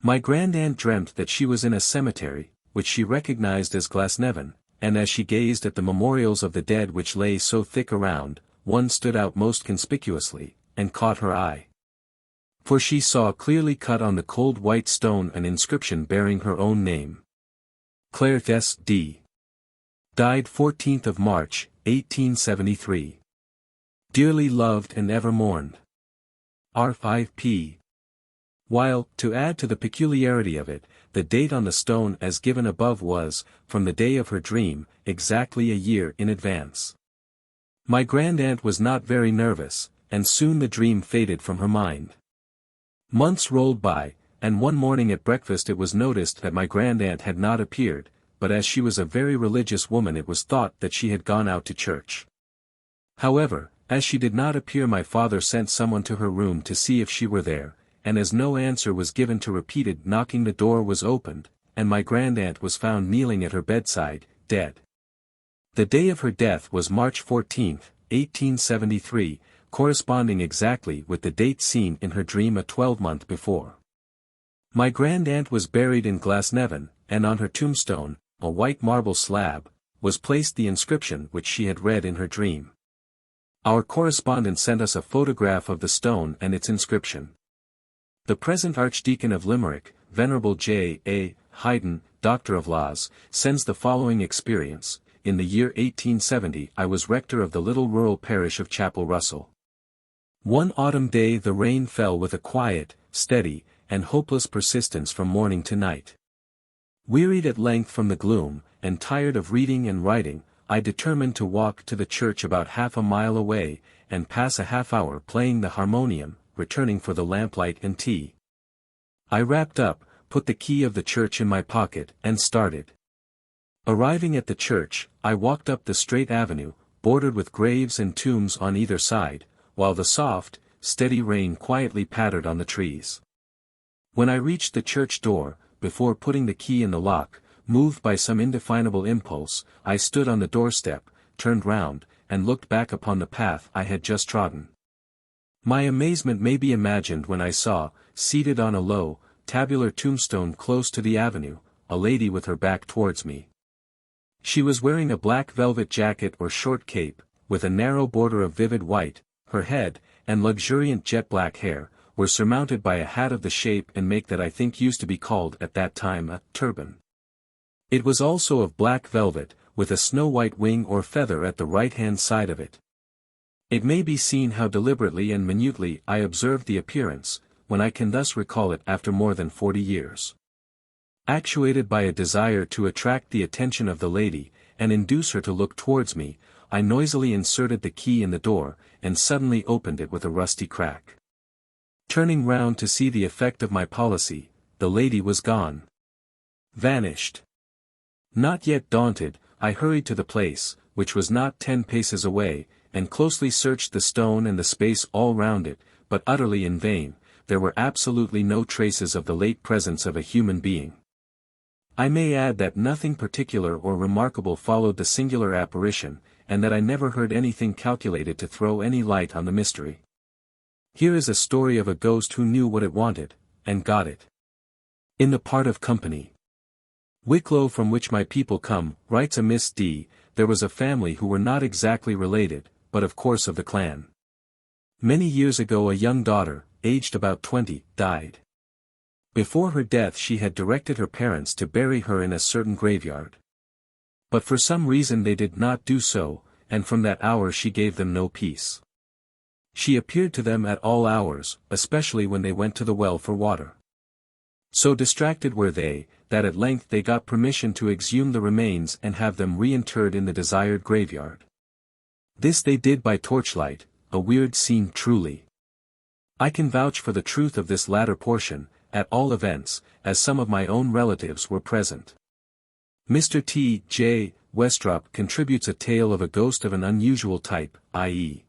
My grand-aunt dreamt that she was in a cemetery, which she recognized as Glasnevin, and as she gazed at the memorials of the dead which lay so thick around, one stood out most conspicuously, and caught her eye. For she saw clearly cut on the cold white stone an inscription bearing her own name. Claire S.D. Died 14th of March, 1873. Dearly loved and ever mourned. R.I.P. While, to add to the peculiarity of it, the date on the stone as given above was, from the day of her dream, exactly a year in advance. My grand-aunt was not very nervous, and soon the dream faded from her mind. Months rolled by, and one morning at breakfast it was noticed that my grand-aunt had not appeared, but as she was a very religious woman it was thought that she had gone out to church. However, as she did not appear my father sent someone to her room to see if she were there, and as no answer was given to repeated knocking the door was opened, and my grand-aunt was found kneeling at her bedside, dead. The day of her death was March 14, 1873, corresponding exactly with the date seen in her dream a 12-month before. My grand-aunt was buried in Glasnevin, and on her tombstone, a white marble slab, was placed the inscription which she had read in her dream. Our correspondent sent us a photograph of the stone and its inscription. The present Archdeacon of Limerick, Venerable J. A. Hayden, Doctor of Laws, sends the following experience. In the year 1870 I was rector of the little rural parish of Chapel Russell. One autumn day the rain fell with a quiet, steady, and hopeless persistence from morning to night. Wearied at length from the gloom, and tired of reading and writing, I determined to walk to the church about half a mile away, and pass a half-hour playing the harmonium, returning for the lamplight and tea. I wrapped up, put the key of the church in my pocket, and started. Arriving at the church, I walked up the straight avenue, bordered with graves and tombs on either side, while the soft, steady rain quietly pattered on the trees. When I reached the church door, before putting the key in the lock, moved by some indefinable impulse, I stood on the doorstep, turned round, and looked back upon the path I had just trodden. My amazement may be imagined when I saw, seated on a low, tabular tombstone close to the avenue, a lady with her back towards me. She was wearing a black velvet jacket or short cape, with a narrow border of vivid white. Her head, and luxuriant jet-black hair, were surmounted by a hat of the shape and make that I think used to be called at that time a turban. It was also of black velvet, with a snow-white wing or feather at the right-hand side of it. It may be seen how deliberately and minutely I observed the appearance, when I can thus recall it after more than 40 years. Actuated by a desire to attract the attention of the lady, and induce her to look towards me, I noisily inserted the key in the door, and suddenly opened it with a rusty crack. Turning round to see the effect of my policy, the lady was gone. Vanished. Not yet daunted, I hurried to the place, which was not 10 paces away, and closely searched the stone and the space all round it, but utterly in vain. There were absolutely no traces of the late presence of a human being. I may add that nothing particular or remarkable followed the singular apparition, and that I never heard anything calculated to throw any light on the mystery. Here is a story of a ghost who knew what it wanted, and got it. In the part of company. Wicklow, from which my people come, writes a Miss D., there was a family who were not exactly related, but of course of the clan. Many years ago a young daughter, aged about 20, died. Before her death she had directed her parents to bury her in a certain graveyard. But for some reason they did not do so, and from that hour she gave them no peace. She appeared to them at all hours, especially when they went to the well for water. So distracted were they, that at length they got permission to exhume the remains and have them reinterred in the desired graveyard. This they did by torchlight, a weird scene truly. I can vouch for the truth of this latter portion, at all events, as some of my own relatives were present. Mr. T. J. Westrop contributes a tale of a ghost of an unusual type, i.e.,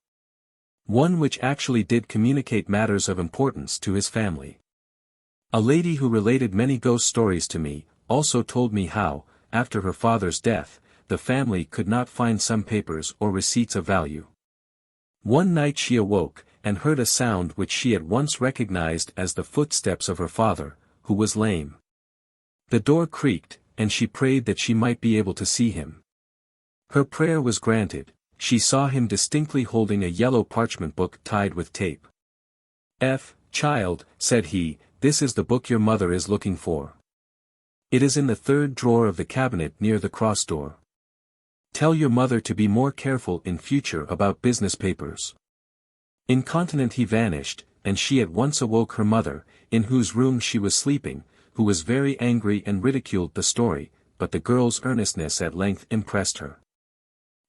one which actually did communicate matters of importance to his family. A lady who related many ghost stories to me, also told me how, after her father's death, the family could not find some papers or receipts of value. One night she awoke, and heard a sound which she at once recognized as the footsteps of her father, who was lame. The door creaked, and she prayed that she might be able to see him. Her prayer was granted. She saw him distinctly holding a yellow parchment book tied with tape. "Child," said he, "this is the book your mother is looking for. It is in the 3rd drawer of the cabinet near the cross door. Tell your mother to be more careful in future about business papers." Incontinent he vanished, and she at once awoke her mother, in whose room she was sleeping, who was very angry and ridiculed the story, but the girl's earnestness at length impressed her.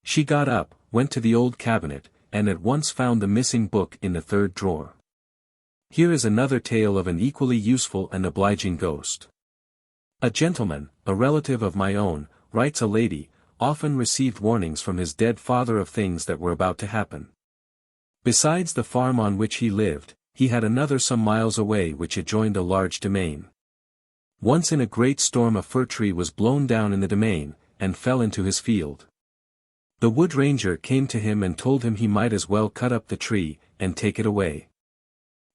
She got up, went to the old cabinet, and at once found the missing book in the 3rd drawer. Here is another tale of an equally useful and obliging ghost. A gentleman, a relative of my own, writes a lady, often received warnings from his dead father of things that were about to happen. Besides the farm on which he lived, he had another some miles away which adjoined a large domain. Once in a great storm a fir tree was blown down in the domain, and fell into his field. The wood ranger came to him and told him he might as well cut up the tree, and take it away.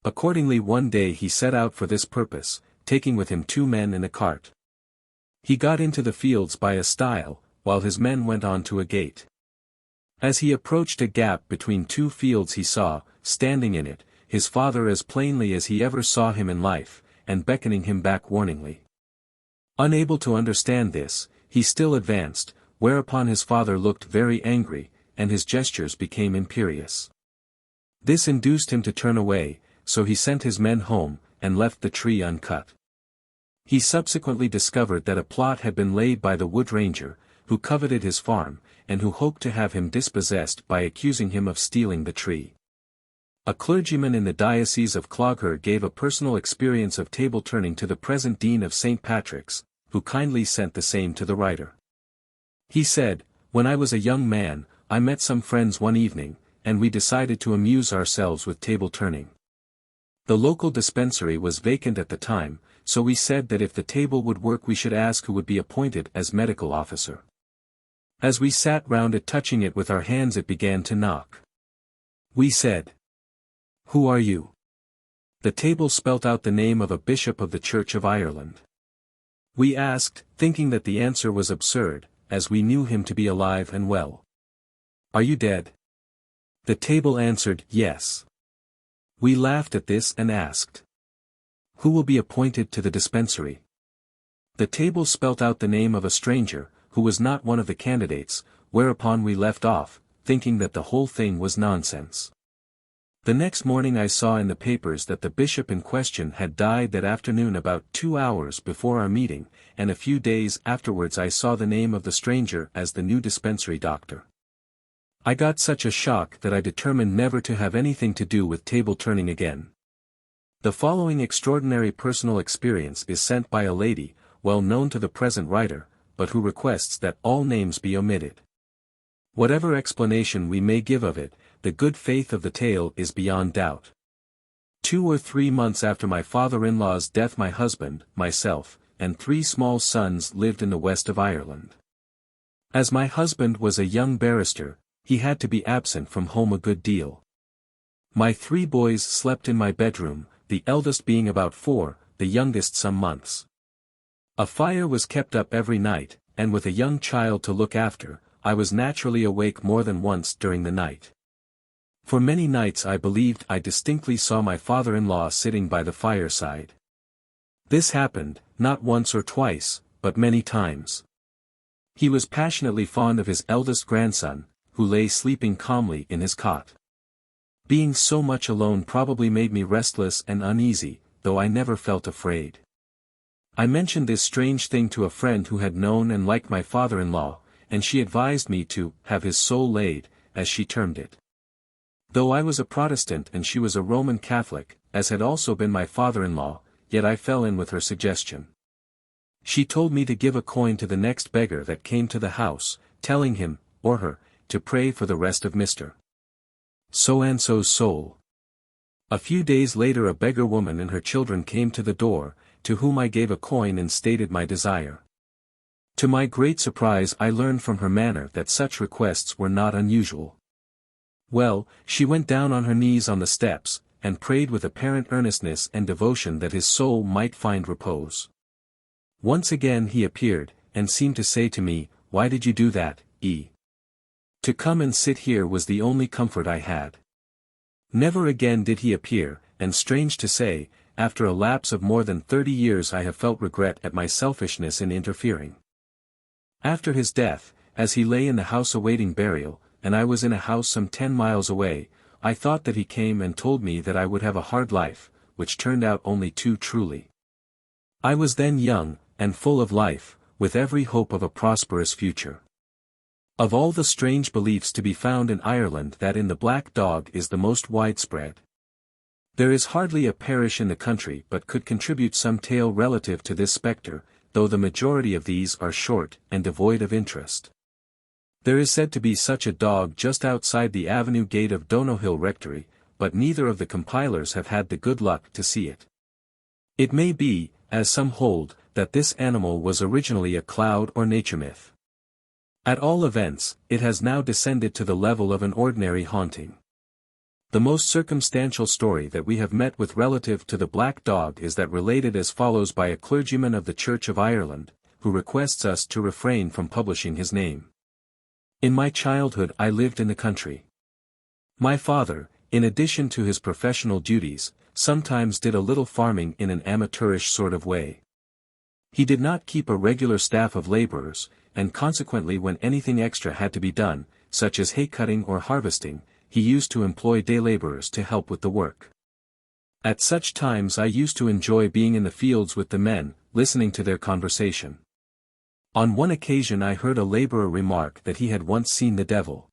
Accordingly one day he set out for this purpose, taking with him 2 men in a cart. He got into the fields by a stile, while his men went on to a gate. As he approached a gap between 2 fields he saw, standing in it, his father as plainly as he ever saw him in life, and beckoning him back warningly. Unable to understand this, he still advanced, whereupon his father looked very angry, and his gestures became imperious. This induced him to turn away, so he sent his men home, and left the tree uncut. He subsequently discovered that a plot had been laid by the wood ranger, who coveted his farm, and who hoped to have him dispossessed by accusing him of stealing the tree. A clergyman in the diocese of Clogher gave a personal experience of table turning to the present Dean of St. Patrick's, who kindly sent the same to the writer. He said, "When I was a young man, I met some friends one evening, and we decided to amuse ourselves with table turning. The local dispensary was vacant at the time, so we said that if the table would work we should ask who would be appointed as medical officer. As we sat round it touching it with our hands it began to knock. We said, 'Who are you?' The table spelt out the name of a bishop of the Church of Ireland. We asked, thinking that the answer was absurd, as we knew him to be alive and well. "Are you dead?" The table answered, "Yes." We laughed at this and asked, "Who will be appointed to the dispensary?" The table spelt out the name of a stranger, who was not one of the candidates, whereupon we left off, thinking that the whole thing was nonsense. The next morning I saw in the papers that the bishop in question had died that afternoon about 2 hours before our meeting, and a few days afterwards I saw the name of the stranger as the new dispensary doctor. I got such a shock that I determined never to have anything to do with table turning again. The following extraordinary personal experience is sent by a lady, well known to the present writer, but who requests that all names be omitted. Whatever explanation we may give of it, the good faith of the tale is beyond doubt. 2 or 3 months after my father-in-law's death my husband, myself, and 3 small sons lived in the west of Ireland. As my husband was a young barrister, he had to be absent from home a good deal. My 3 boys slept in my bedroom, the eldest being about 4, the youngest some months. A fire was kept up every night, and with a young child to look after, I was naturally awake more than once during the night. For many nights I believed I distinctly saw my father-in-law sitting by the fireside. This happened, not once or twice, but many times. He was passionately fond of his eldest grandson, who lay sleeping calmly in his cot. Being so much alone probably made me restless and uneasy, though I never felt afraid. I mentioned this strange thing to a friend who had known and liked my father-in-law, and she advised me to have his soul laid, as she termed it. Though I was a Protestant and she was a Roman Catholic, as had also been my father-in-law, yet I fell in with her suggestion. She told me to give a coin to the next beggar that came to the house, telling him, or her, to pray for the rest of Mr. So-and-so's soul. A few days later a beggar woman and her children came to the door, to whom I gave a coin and stated my desire. To my great surprise I learned from her manner that such requests were not unusual. Well, she went down on her knees on the steps, and prayed with apparent earnestness and devotion that his soul might find repose. Once again he appeared, and seemed to say to me, "Why did you do that, E? To come and sit here was the only comfort I had." Never again did he appear, and strange to say, after a lapse of more than 30 years I have felt regret at my selfishness in interfering. After his death, as he lay in the house awaiting burial, and I was in a house some 10 miles away, I thought that he came and told me that I would have a hard life, which turned out only too truly. I was then young, and full of life, with every hope of a prosperous future. Of all the strange beliefs to be found in Ireland that in the black dog is the most widespread. There is hardly a parish in the country but could contribute some tale relative to this spectre, though the majority of these are short and devoid of interest. There is said to be such a dog just outside the avenue gate of Donohill Rectory, but neither of the compilers have had the good luck to see it. It may be, as some hold, that this animal was originally a cloud or nature myth. At all events, it has now descended to the level of an ordinary haunting. The most circumstantial story that we have met with relative to the black dog is that related as follows by a clergyman of the Church of Ireland, who requests us to refrain from publishing his name. In my childhood I lived in the country. My father, in addition to his professional duties, sometimes did a little farming in an amateurish sort of way. He did not keep a regular staff of laborers, and consequently when anything extra had to be done, such as hay cutting or harvesting, he used to employ day laborers to help with the work. At such times I used to enjoy being in the fields with the men, listening to their conversation. On one occasion I heard a laborer remark that he had once seen the devil.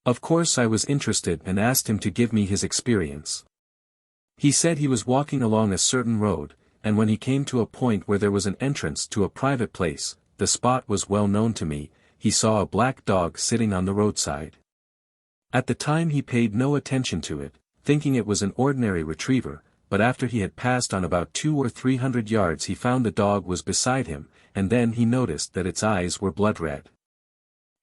Of course I was interested and asked him to give me his experience. He said he was walking along a certain road, and when he came to a point where there was an entrance to a private place, the spot was well known to me, he saw a black dog sitting on the roadside. At the time he paid no attention to it, thinking it was an ordinary retriever, but after he had passed on about 200 or 300 yards he found the dog was beside him, and then he noticed that its eyes were blood red.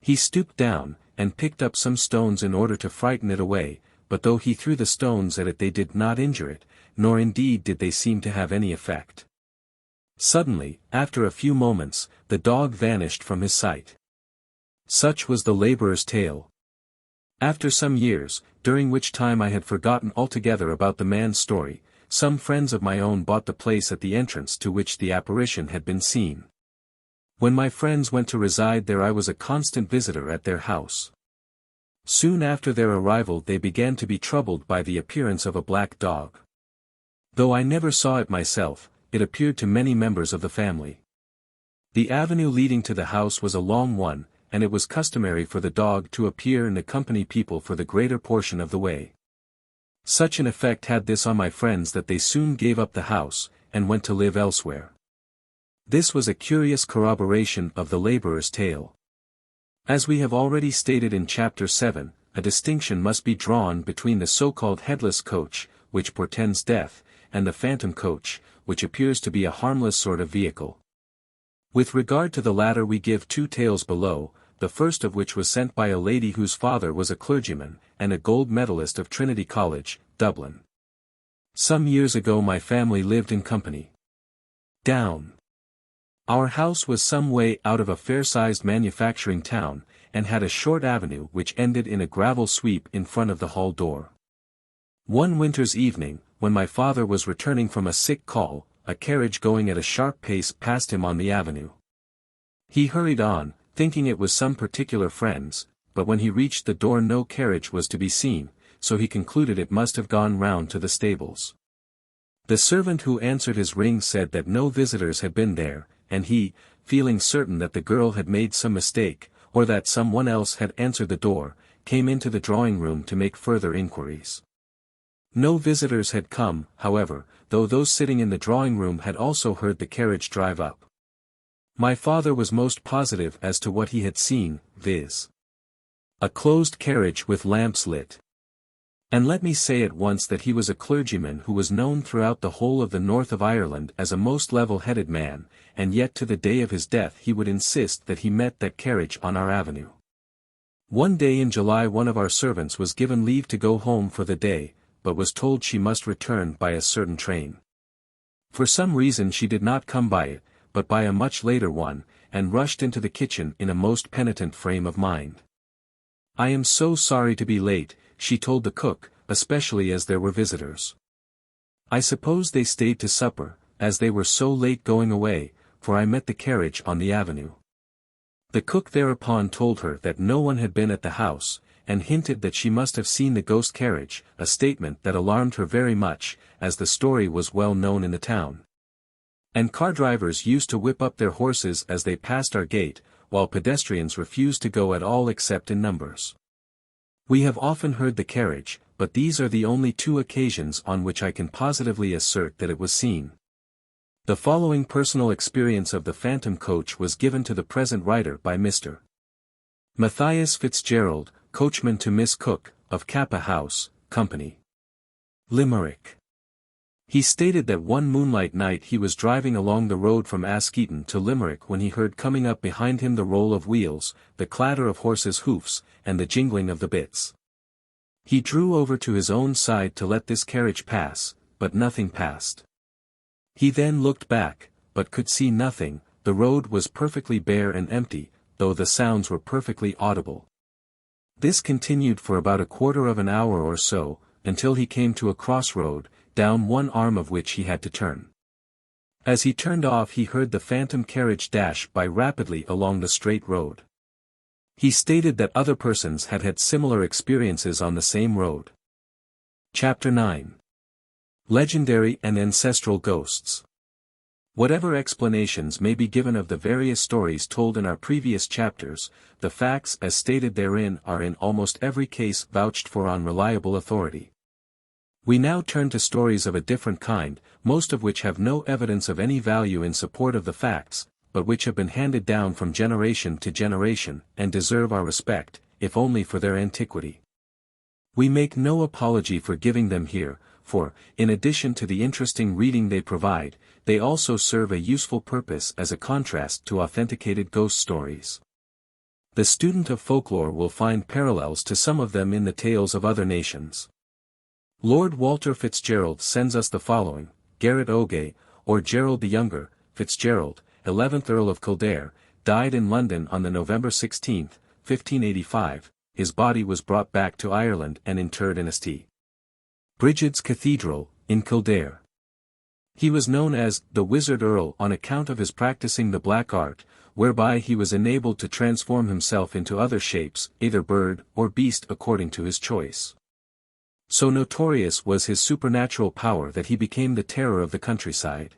He stooped down, and picked up some stones in order to frighten it away, but though he threw the stones at it they did not injure it, nor indeed did they seem to have any effect. Suddenly, after a few moments, the dog vanished from his sight. Such was the laborer's tale. After some years, during which time I had forgotten altogether about the man's story, some friends of my own bought the place at the entrance to which the apparition had been seen. When my friends went to reside there I was a constant visitor at their house. Soon after their arrival they began to be troubled by the appearance of a black dog. Though I never saw it myself, it appeared to many members of the family. The avenue leading to the house was a long one, and it was customary for the dog to appear and accompany people for the greater portion of the way. Such an effect had this on my friends that they soon gave up the house, and went to live elsewhere. This was a curious corroboration of the laborer's tale. As we have already stated in Chapter 7, a distinction must be drawn between the so-called headless coach, which portends death, and the phantom coach, which appears to be a harmless sort of vehicle. With regard to the latter we give two tales below, the first of which was sent by a lady whose father was a clergyman, and a gold medalist of Trinity College, Dublin. Some years ago my family lived in company down. Our house was some way out of a fair-sized manufacturing town, and had a short avenue which ended in a gravel sweep in front of the hall door. One winter's evening, when my father was returning from a sick call, a carriage going at a sharp pace passed him on the avenue. He hurried on, thinking it was some particular friend's, but when he reached the door no carriage was to be seen, so he concluded it must have gone round to the stables. The servant who answered his ring said that no visitors had been there, and he, feeling certain that the girl had made some mistake, or that someone else had answered the door, came into the drawing-room to make further inquiries. No visitors had come, however, though those sitting in the drawing-room had also heard the carriage drive up. My father was most positive as to what he had seen, viz. a closed carriage with lamps lit. And let me say at once that he was a clergyman who was known throughout the whole of the north of Ireland as a most level-headed man, and yet to the day of his death he would insist that he met that carriage on our avenue. One day in July one of our servants was given leave to go home for the day, but was told she must return by a certain train. For some reason she did not come by it, but by a much later one, and rushed into the kitchen in a most penitent frame of mind. "I am so sorry to be late," she told the cook, especially as there were visitors. "I suppose they stayed to supper, as they were so late going away, for I met the carriage on the avenue." The cook thereupon told her that no one had been at the house, and hinted that she must have seen the ghost carriage, a statement that alarmed her very much, as the story was well known in the town. And car drivers used to whip up their horses as they passed our gate, while pedestrians refused to go at all except in numbers. We have often heard the carriage, but these are the only two occasions on which I can positively assert that it was seen. The following personal experience of the phantom coach was given to the present writer by Mr. Matthias Fitzgerald, coachman to Miss Cook, of Kappa House, Company, Limerick. He stated that one moonlight night he was driving along the road from Askeaton to Limerick when he heard coming up behind him the roll of wheels, the clatter of horses' hoofs, and the jingling of the bits. He drew over to his own side to let this carriage pass, but nothing passed. He then looked back, but could see nothing. The road was perfectly bare and empty, though the sounds were perfectly audible. This continued for about a quarter of an hour or so, until he came to a crossroad, down one arm of which he had to turn. As he turned off he heard the phantom carriage dash by rapidly along the straight road. He stated that other persons had had similar experiences on the same road. Chapter 9. Legendary and Ancestral Ghosts. Whatever explanations may be given of the various stories told in our previous chapters, the facts as stated therein are in almost every case vouched for on reliable authority. We now turn to stories of a different kind, most of which have no evidence of any value in support of the facts, but which have been handed down from generation to generation, and deserve our respect, if only for their antiquity. We make no apology for giving them here, for, in addition to the interesting reading they provide, they also serve a useful purpose as a contrast to authenticated ghost stories. The student of folklore will find parallels to some of them in the tales of other nations. Lord Walter Fitzgerald sends us the following: Garrett Ogey, or Gerald the Younger, Fitzgerald, 11th Earl of Kildare, died in London on the November 16, 1585, his body was brought back to Ireland and interred in St. Brigid's Cathedral, in Kildare. He was known as the Wizard Earl on account of his practicing the black art, whereby he was enabled to transform himself into other shapes, either bird or beast according to his choice. So notorious was his supernatural power that he became the terror of the countryside.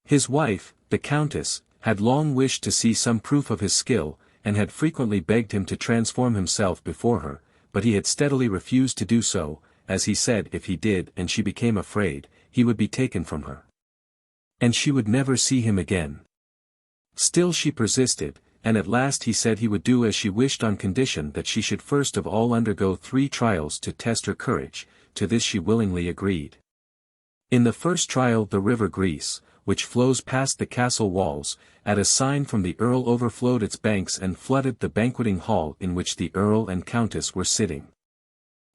His wife, the Countess, had long wished to see some proof of his skill, and had frequently begged him to transform himself before her, but he had steadily refused to do so, as he said if he did and she became afraid, he would be taken from her. And she would never see him again. Still she persisted, and at last he said he would do as she wished on condition that she should first of all undergo 3 trials to test her courage. To this she willingly agreed. In the first trial the river Grease, which flows past the castle walls, at a sign from the Earl overflowed its banks and flooded the banqueting hall in which the Earl and Countess were sitting.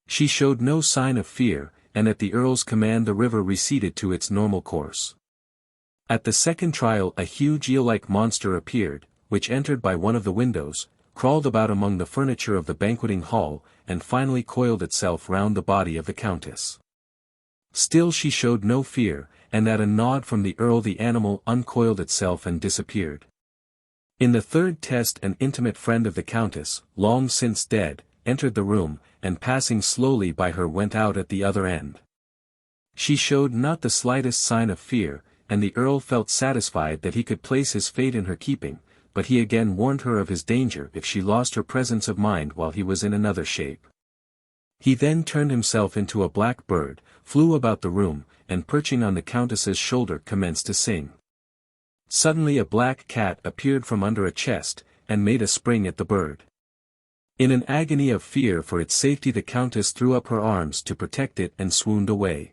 She showed no sign of fear, and at the Earl's command the river receded to its normal course. At the second trial a huge eel-like monster appeared, which entered by one of the windows, crawled about among the furniture of the banqueting hall, and finally coiled itself round the body of the Countess. Still she showed no fear, and at a nod from the Earl the animal uncoiled itself and disappeared. In the third test an intimate friend of the Countess, long since dead, entered the room, and passing slowly by her went out at the other end. She showed not the slightest sign of fear, and the Earl felt satisfied that he could place his fate in her keeping, but he again warned her of his danger if she lost her presence of mind while he was in another shape. He then turned himself into a black bird, flew about the room, and perching on the Countess's shoulder commenced to sing. Suddenly a black cat appeared from under a chest, and made a spring at the bird. In an agony of fear for its safety the Countess threw up her arms to protect it and swooned away.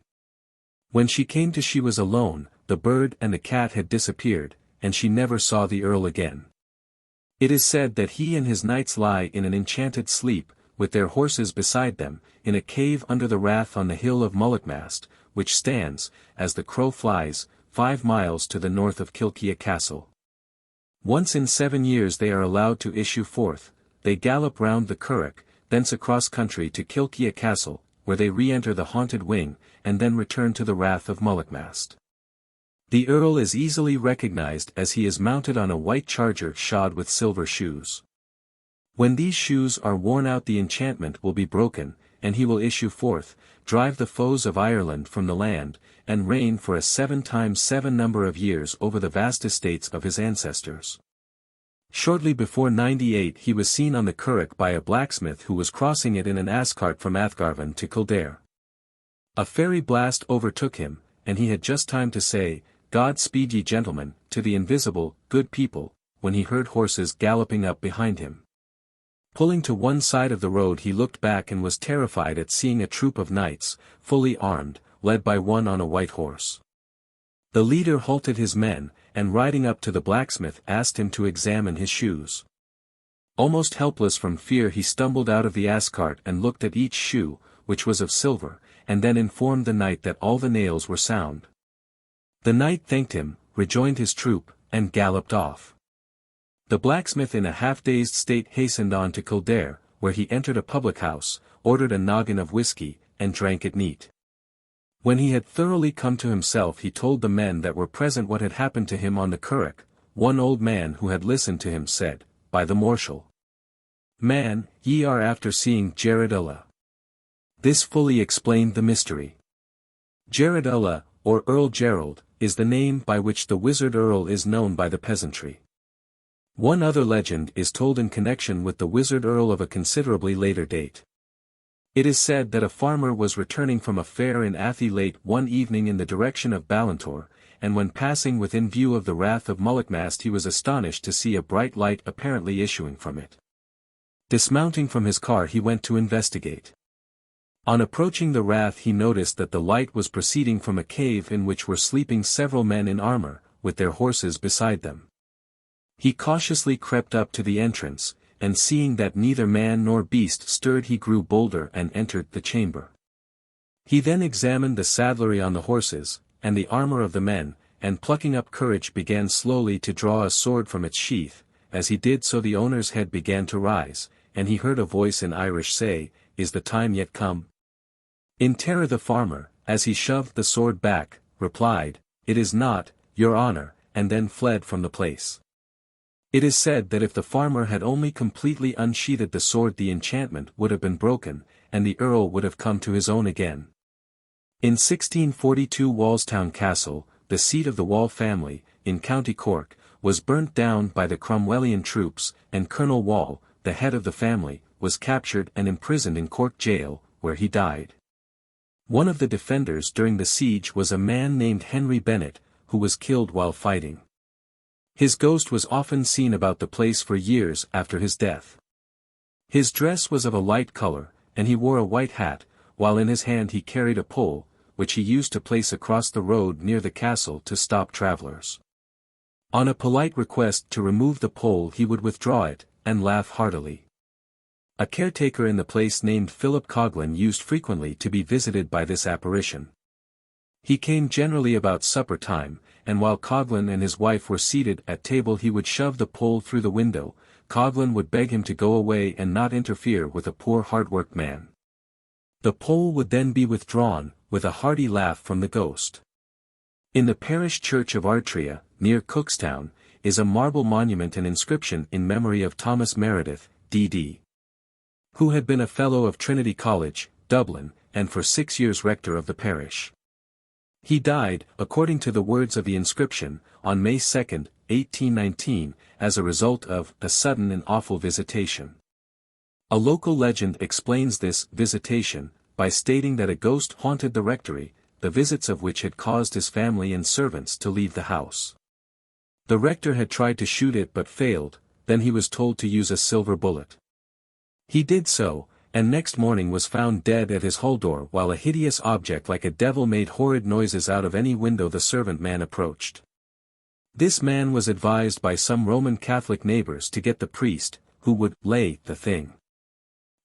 When she came to she was alone, the bird and the cat had disappeared, and she never saw the Earl again. It is said that he and his knights lie in an enchanted sleep, with their horses beside them, in a cave under the rath on the hill of Mullaghmast, which stands, as the crow flies, 5 miles to the north of Kilkea Castle. Once in 7 years they are allowed to issue forth. They gallop round the Curragh, thence across country to Kilkea Castle, where they re-enter the haunted wing, and then return to the rath of Mullaghmast. The Earl is easily recognized as he is mounted on a white charger shod with silver shoes. When these shoes are worn out the enchantment will be broken, and he will issue forth, drive the foes of Ireland from the land, and reign for a 7 times 7 number of years over the vast estates of his ancestors. Shortly before 98 he was seen on the Curragh by a blacksmith who was crossing it in an ass cart from Athgarvan to Kildare. A fairy blast overtook him, and he had just time to say, "God speed ye gentlemen," to the invisible, good people, when he heard horses galloping up behind him. Pulling to one side of the road he looked back and was terrified at seeing a troop of knights, fully armed, led by one on a white horse. The leader halted his men, and riding up to the blacksmith asked him to examine his shoes. Almost helpless from fear he stumbled out of the ass cart and looked at each shoe, which was of silver, and then informed the knight that all the nails were sound. The knight thanked him, rejoined his troop, and galloped off. The blacksmith in a half-dazed state hastened on to Kildare, where he entered a public house, ordered a noggin of whiskey, and drank it neat. When he had thoroughly come to himself he told the men that were present what had happened to him on the Curragh. One old man who had listened to him said, "By the Mortial, man, ye are after seeing Jared Ulla." This fully explained the mystery. Jared Ulla, or Earl Gerald, is the name by which the Wizard Earl is known by the peasantry. One other legend is told in connection with the Wizard Earl of a considerably later date. It is said that a farmer was returning from a fair in Athy late one evening in the direction of Ballantor, and when passing within view of the rath of Mullaghmast he was astonished to see a bright light apparently issuing from it. Dismounting from his car he went to investigate. On approaching the rath he noticed that the light was proceeding from a cave in which were sleeping several men in armor, with their horses beside them. He cautiously crept up to the entrance, and seeing that neither man nor beast stirred he grew bolder and entered the chamber. He then examined the saddlery on the horses, and the armor of the men, and plucking up courage began slowly to draw a sword from its sheath. As he did so the owner's head began to rise, and he heard a voice in Irish say, "Is the time yet come?" In terror the farmer, as he shoved the sword back, replied, "It is not, your honor," and then fled from the place. It is said that if the farmer had only completely unsheathed the sword the enchantment would have been broken, and the earl would have come to his own again. In 1642 Walstown Castle, the seat of the Wall family, in County Cork, was burnt down by the Cromwellian troops, and Colonel Wall, the head of the family, was captured and imprisoned in Cork jail, where he died. One of the defenders during the siege was a man named Henry Bennett, who was killed while fighting. His ghost was often seen about the place for years after his death. His dress was of a light color, and he wore a white hat, while in his hand he carried a pole, which he used to place across the road near the castle to stop travelers. On a polite request to remove the pole he would withdraw it, and laugh heartily. A caretaker in the place named Philip Coghlan used frequently to be visited by this apparition. He came generally about supper time, and while Coghlan and his wife were seated at table he would shove the pole through the window. Coghlan would beg him to go away and not interfere with a poor hard-worked man. The pole would then be withdrawn, with a hearty laugh from the ghost. In the parish church of Artria, near Cookstown, is a marble monument and inscription in memory of Thomas Meredith, D.D., who had been a Fellow of Trinity College, Dublin, and for 6 years rector of the parish. He died, according to the words of the inscription, on May 2, 1819, as a result of a sudden and awful visitation. A local legend explains this visitation by stating that a ghost haunted the rectory, the visits of which had caused his family and servants to leave the house. The rector had tried to shoot it but failed, then he was told to use a silver bullet. He did so, and next morning was found dead at his hall door while a hideous object like a devil made horrid noises out of any window the servant man approached. This man was advised by some Roman Catholic neighbors to get the priest, who would lay the thing.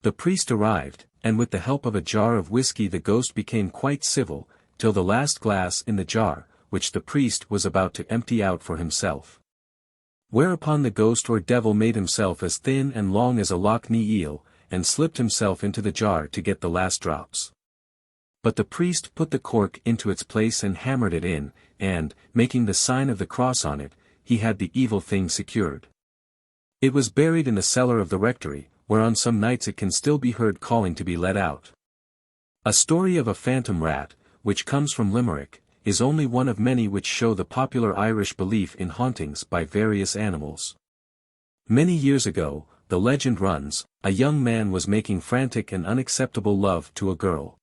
The priest arrived, and with the help of a jar of whiskey the ghost became quite civil, till the last glass in the jar, which the priest was about to empty out for himself. Whereupon the ghost or devil made himself as thin and long as a Loch Ness eel, and slipped himself into the jar to get the last drops. But the priest put the cork into its place and hammered it in, and, making the sign of the cross on it, he had the evil thing secured. It was buried in the cellar of the rectory, where on some nights it can still be heard calling to be let out. A story of a phantom rat, which comes from Limerick, is only one of many which show the popular Irish belief in hauntings by various animals. Many years ago, the legend runs, a young man was making frantic and unacceptable love to a girl.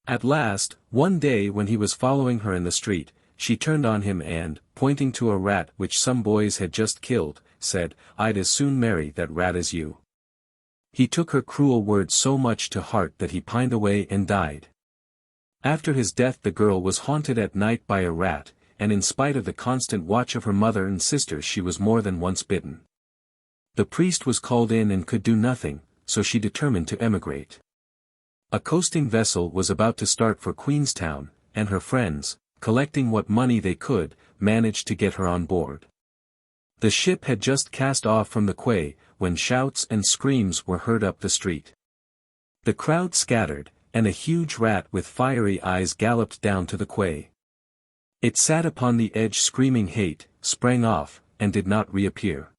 At last, one day when he was following her in the street, she turned on him and, pointing to a rat which some boys had just killed, said, "I'd as soon marry that rat as you." He took her cruel words so much to heart that he pined away and died. After his death the girl was haunted at night by a rat, and in spite of the constant watch of her mother and sisters she was more than once bitten. The priest was called in and could do nothing, so she determined to emigrate. A coasting vessel was about to start for Queenstown, and her friends, collecting what money they could, managed to get her on board. The ship had just cast off from the quay, when shouts and screams were heard up the street. The crowd scattered, and a huge rat with fiery eyes galloped down to the quay. It sat upon the edge screaming hate, sprang off, and did not reappear.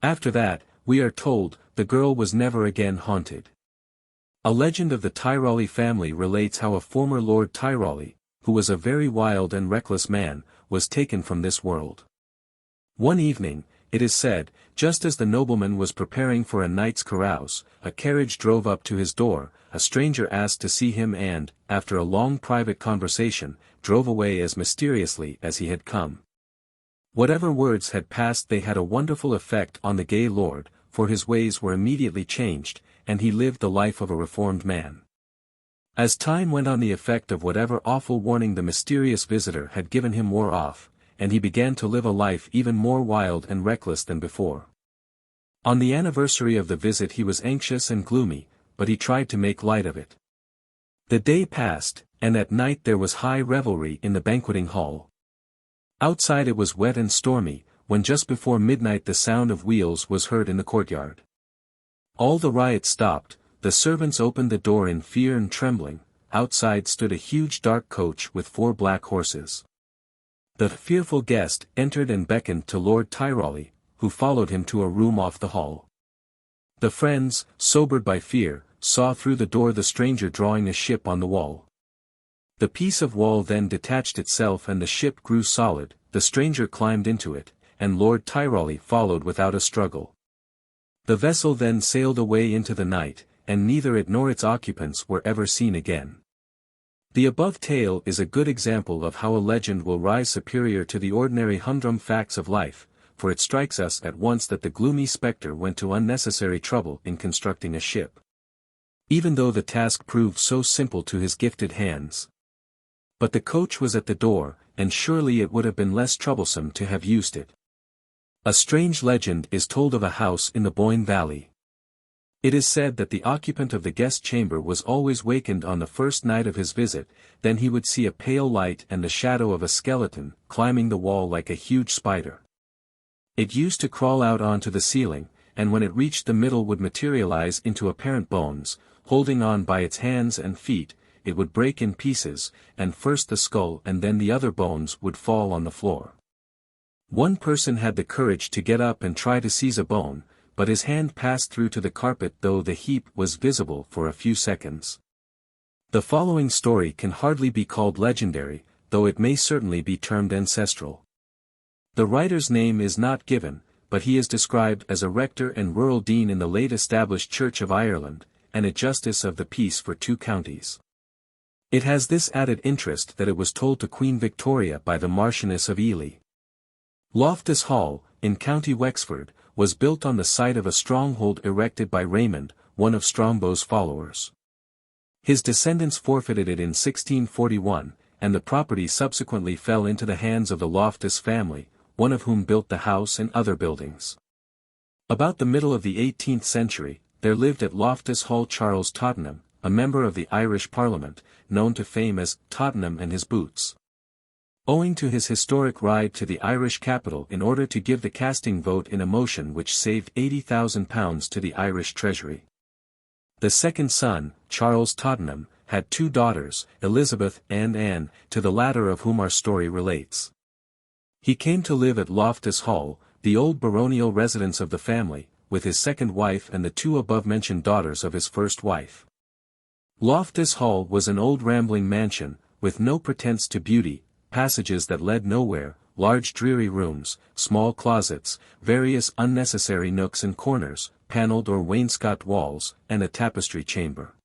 After that, we are told, the girl was never again haunted. A legend of the Tyrolli family relates how a former Lord Tyrolli, who was a very wild and reckless man, was taken from this world. One evening, it is said, just as the nobleman was preparing for a night's carouse, a carriage drove up to his door, a stranger asked to see him and, after a long private conversation, drove away as mysteriously as he had come. Whatever words had passed they had a wonderful effect on the gay lord, for his ways were immediately changed, and he lived the life of a reformed man. As time went on the effect of whatever awful warning the mysterious visitor had given him wore off, and he began to live a life even more wild and reckless than before. On the anniversary of the visit he was anxious and gloomy, but he tried to make light of it. The day passed, and at night there was high revelry in the banqueting hall. Outside it was wet and stormy, when just before midnight the sound of wheels was heard in the courtyard. All the riot stopped, the servants opened the door in fear and trembling. Outside stood a huge dark coach with 4 black horses. The fearful guest entered and beckoned to Lord Tyrolly, who followed him to a room off the hall. The friends, sobered by fear, saw through the door the stranger drawing a ship on the wall. The piece of wall then detached itself and the ship grew solid, the stranger climbed into it, and Lord Tyrolly followed without a struggle. The vessel then sailed away into the night, and neither it nor its occupants were ever seen again. The above tale is a good example of how a legend will rise superior to the ordinary humdrum facts of life, for it strikes us at once that the gloomy spectre went to unnecessary trouble in constructing a ship. Even though the task proved so simple to his gifted hands. But the coach was at the door, and surely it would have been less troublesome to have used it. A strange legend is told of a house in the Boyne Valley. It is said that the occupant of the guest chamber was always wakened on the first night of his visit, then he would see a pale light and the shadow of a skeleton, climbing the wall like a huge spider. It used to crawl out onto the ceiling, and when it reached the middle would materialize into apparent bones, holding on by its hands and feet, it would break in pieces, and first the skull and then the other bones would fall on the floor. One person had the courage to get up and try to seize a bone, but his hand passed through to the carpet though the heap was visible for a few seconds. The following story can hardly be called legendary, though it may certainly be termed ancestral. The writer's name is not given, but he is described as a rector and rural dean in the late established Church of Ireland, and a justice of the peace for 2 counties. It has this added interest that it was told to Queen Victoria by the Marchioness of Ely. Loftus Hall, in County Wexford, was built on the site of a stronghold erected by Raymond, one of Strongbow's followers. His descendants forfeited it in 1641, and the property subsequently fell into the hands of the Loftus family, one of whom built the house and other buildings. About the middle of the 18th century, there lived at Loftus Hall Charles Tottenham, a member of the Irish Parliament, known to fame as Tottenham and his Boots. Owing to his historic ride to the Irish capital in order to give the casting vote in a motion which saved £80,000 to the Irish treasury. The second son, Charles Tottenham, had 2 daughters, Elizabeth and Anne, to the latter of whom our story relates. He came to live at Loftus Hall, the old baronial residence of the family, with his second wife and the 2 above-mentioned daughters of his first wife. Loftus Hall was an old rambling mansion, with no pretence to beauty, passages that led nowhere, large dreary rooms, small closets, various unnecessary nooks and corners, panelled or wainscot walls, and a tapestry chamber.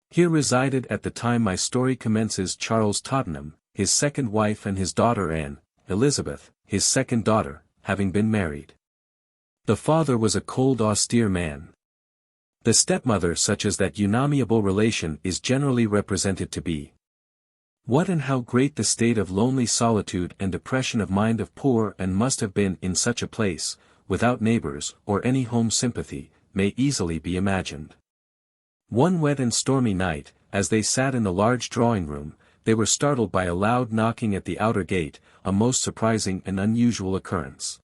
Here resided at the time my story commences Charles Tottenham, his second wife and his daughter Anne, Elizabeth, his second daughter, having been married. The father was a cold austere man. The stepmother such as that unamiable relation is generally represented to be. What and how great the state of lonely solitude and depression of mind of poor and must have been in such a place, without neighbors or any home sympathy, may easily be imagined. One wet and stormy night, as they sat in the large drawing-room, they were startled by a loud knocking at the outer gate, a most surprising and unusual occurrence.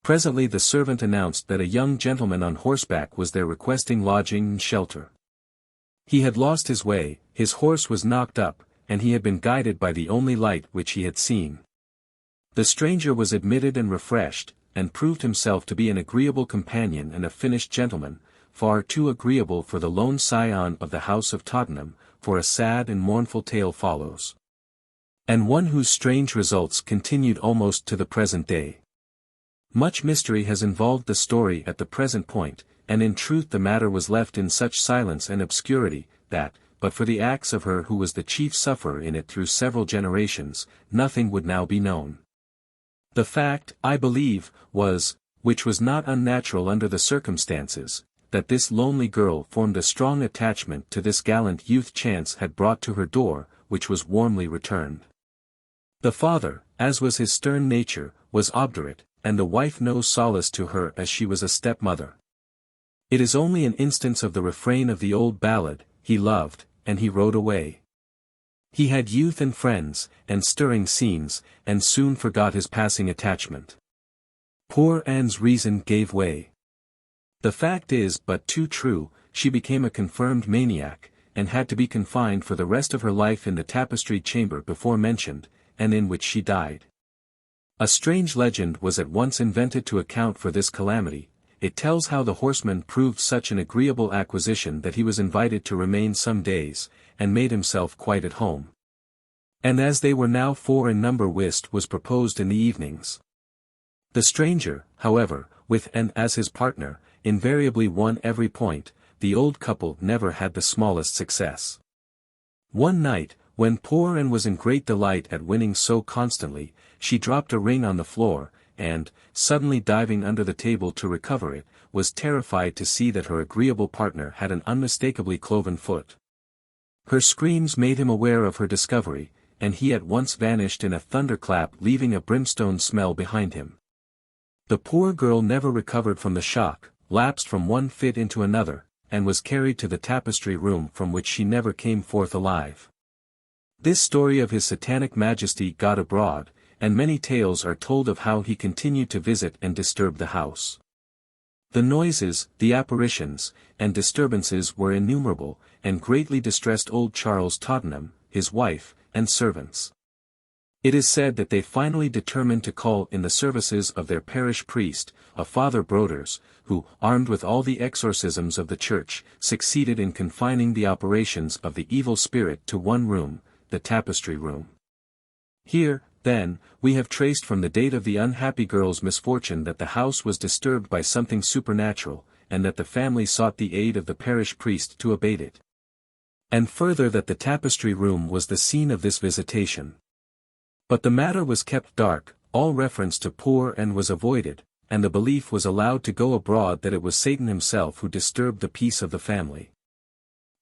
Presently the servant announced that a young gentleman on horseback was there requesting lodging and shelter. He had lost his way, his horse was knocked up, and he had been guided by the only light which he had seen. The stranger was admitted and refreshed, and proved himself to be an agreeable companion and a finished gentleman, far too agreeable for the lone scion of the house of Tottenham, for a sad and mournful tale follows. And one whose strange results continued almost to the present day. Much mystery has involved the story at the present point, and in truth the matter was left in such silence and obscurity, that, but for the acts of her who was the chief sufferer in it through several generations, nothing would now be known. The fact, I believe, was, which was not unnatural under the circumstances, that this lonely girl formed a strong attachment to this gallant youth chance had brought to her door, which was warmly returned. The father, as was his stern nature, was obdurate, and the wife no solace to her as she was a stepmother. It is only an instance of the refrain of the old ballad, he loved, and he rode away. He had youth and friends, and stirring scenes, and soon forgot his passing attachment. Poor Anne's reason gave way. The fact is but too true, she became a confirmed maniac, and had to be confined for the rest of her life in the tapestried chamber before mentioned, and in which she died. A strange legend was at once invented to account for this calamity. It tells how the horseman proved such an agreeable acquisition that he was invited to remain some days, and made himself quite at home. And as they were now 4 in number, whist was proposed in the evenings. The stranger, however, with Anne as his partner, invariably won every point. The old couple never had the smallest success. One night, when poor Anne was in great delight at winning so constantly, she dropped a ring on the floor, and, suddenly diving under the table to recover it, was terrified to see that her agreeable partner had an unmistakably cloven foot. Her screams made him aware of her discovery, and he at once vanished in a thunderclap, leaving a brimstone smell behind him. The poor girl never recovered from the shock, lapsed from one fit into another, and was carried to the tapestry room from which she never came forth alive. This story of his satanic majesty got abroad, and many tales are told of how he continued to visit and disturb the house. The noises, the apparitions, and disturbances were innumerable, and greatly distressed old Charles Tottenham, his wife, and servants. It is said that they finally determined to call in the services of their parish priest, a Father Broders, who, armed with all the exorcisms of the church, succeeded in confining the operations of the evil spirit to one room, the tapestry room. Here, then, we have traced from the date of the unhappy girl's misfortune that the house was disturbed by something supernatural, and that the family sought the aid of the parish priest to abate it. And further, that the tapestry room was the scene of this visitation. But the matter was kept dark, all reference to poor Anne was avoided, and the belief was allowed to go abroad that it was Satan himself who disturbed the peace of the family.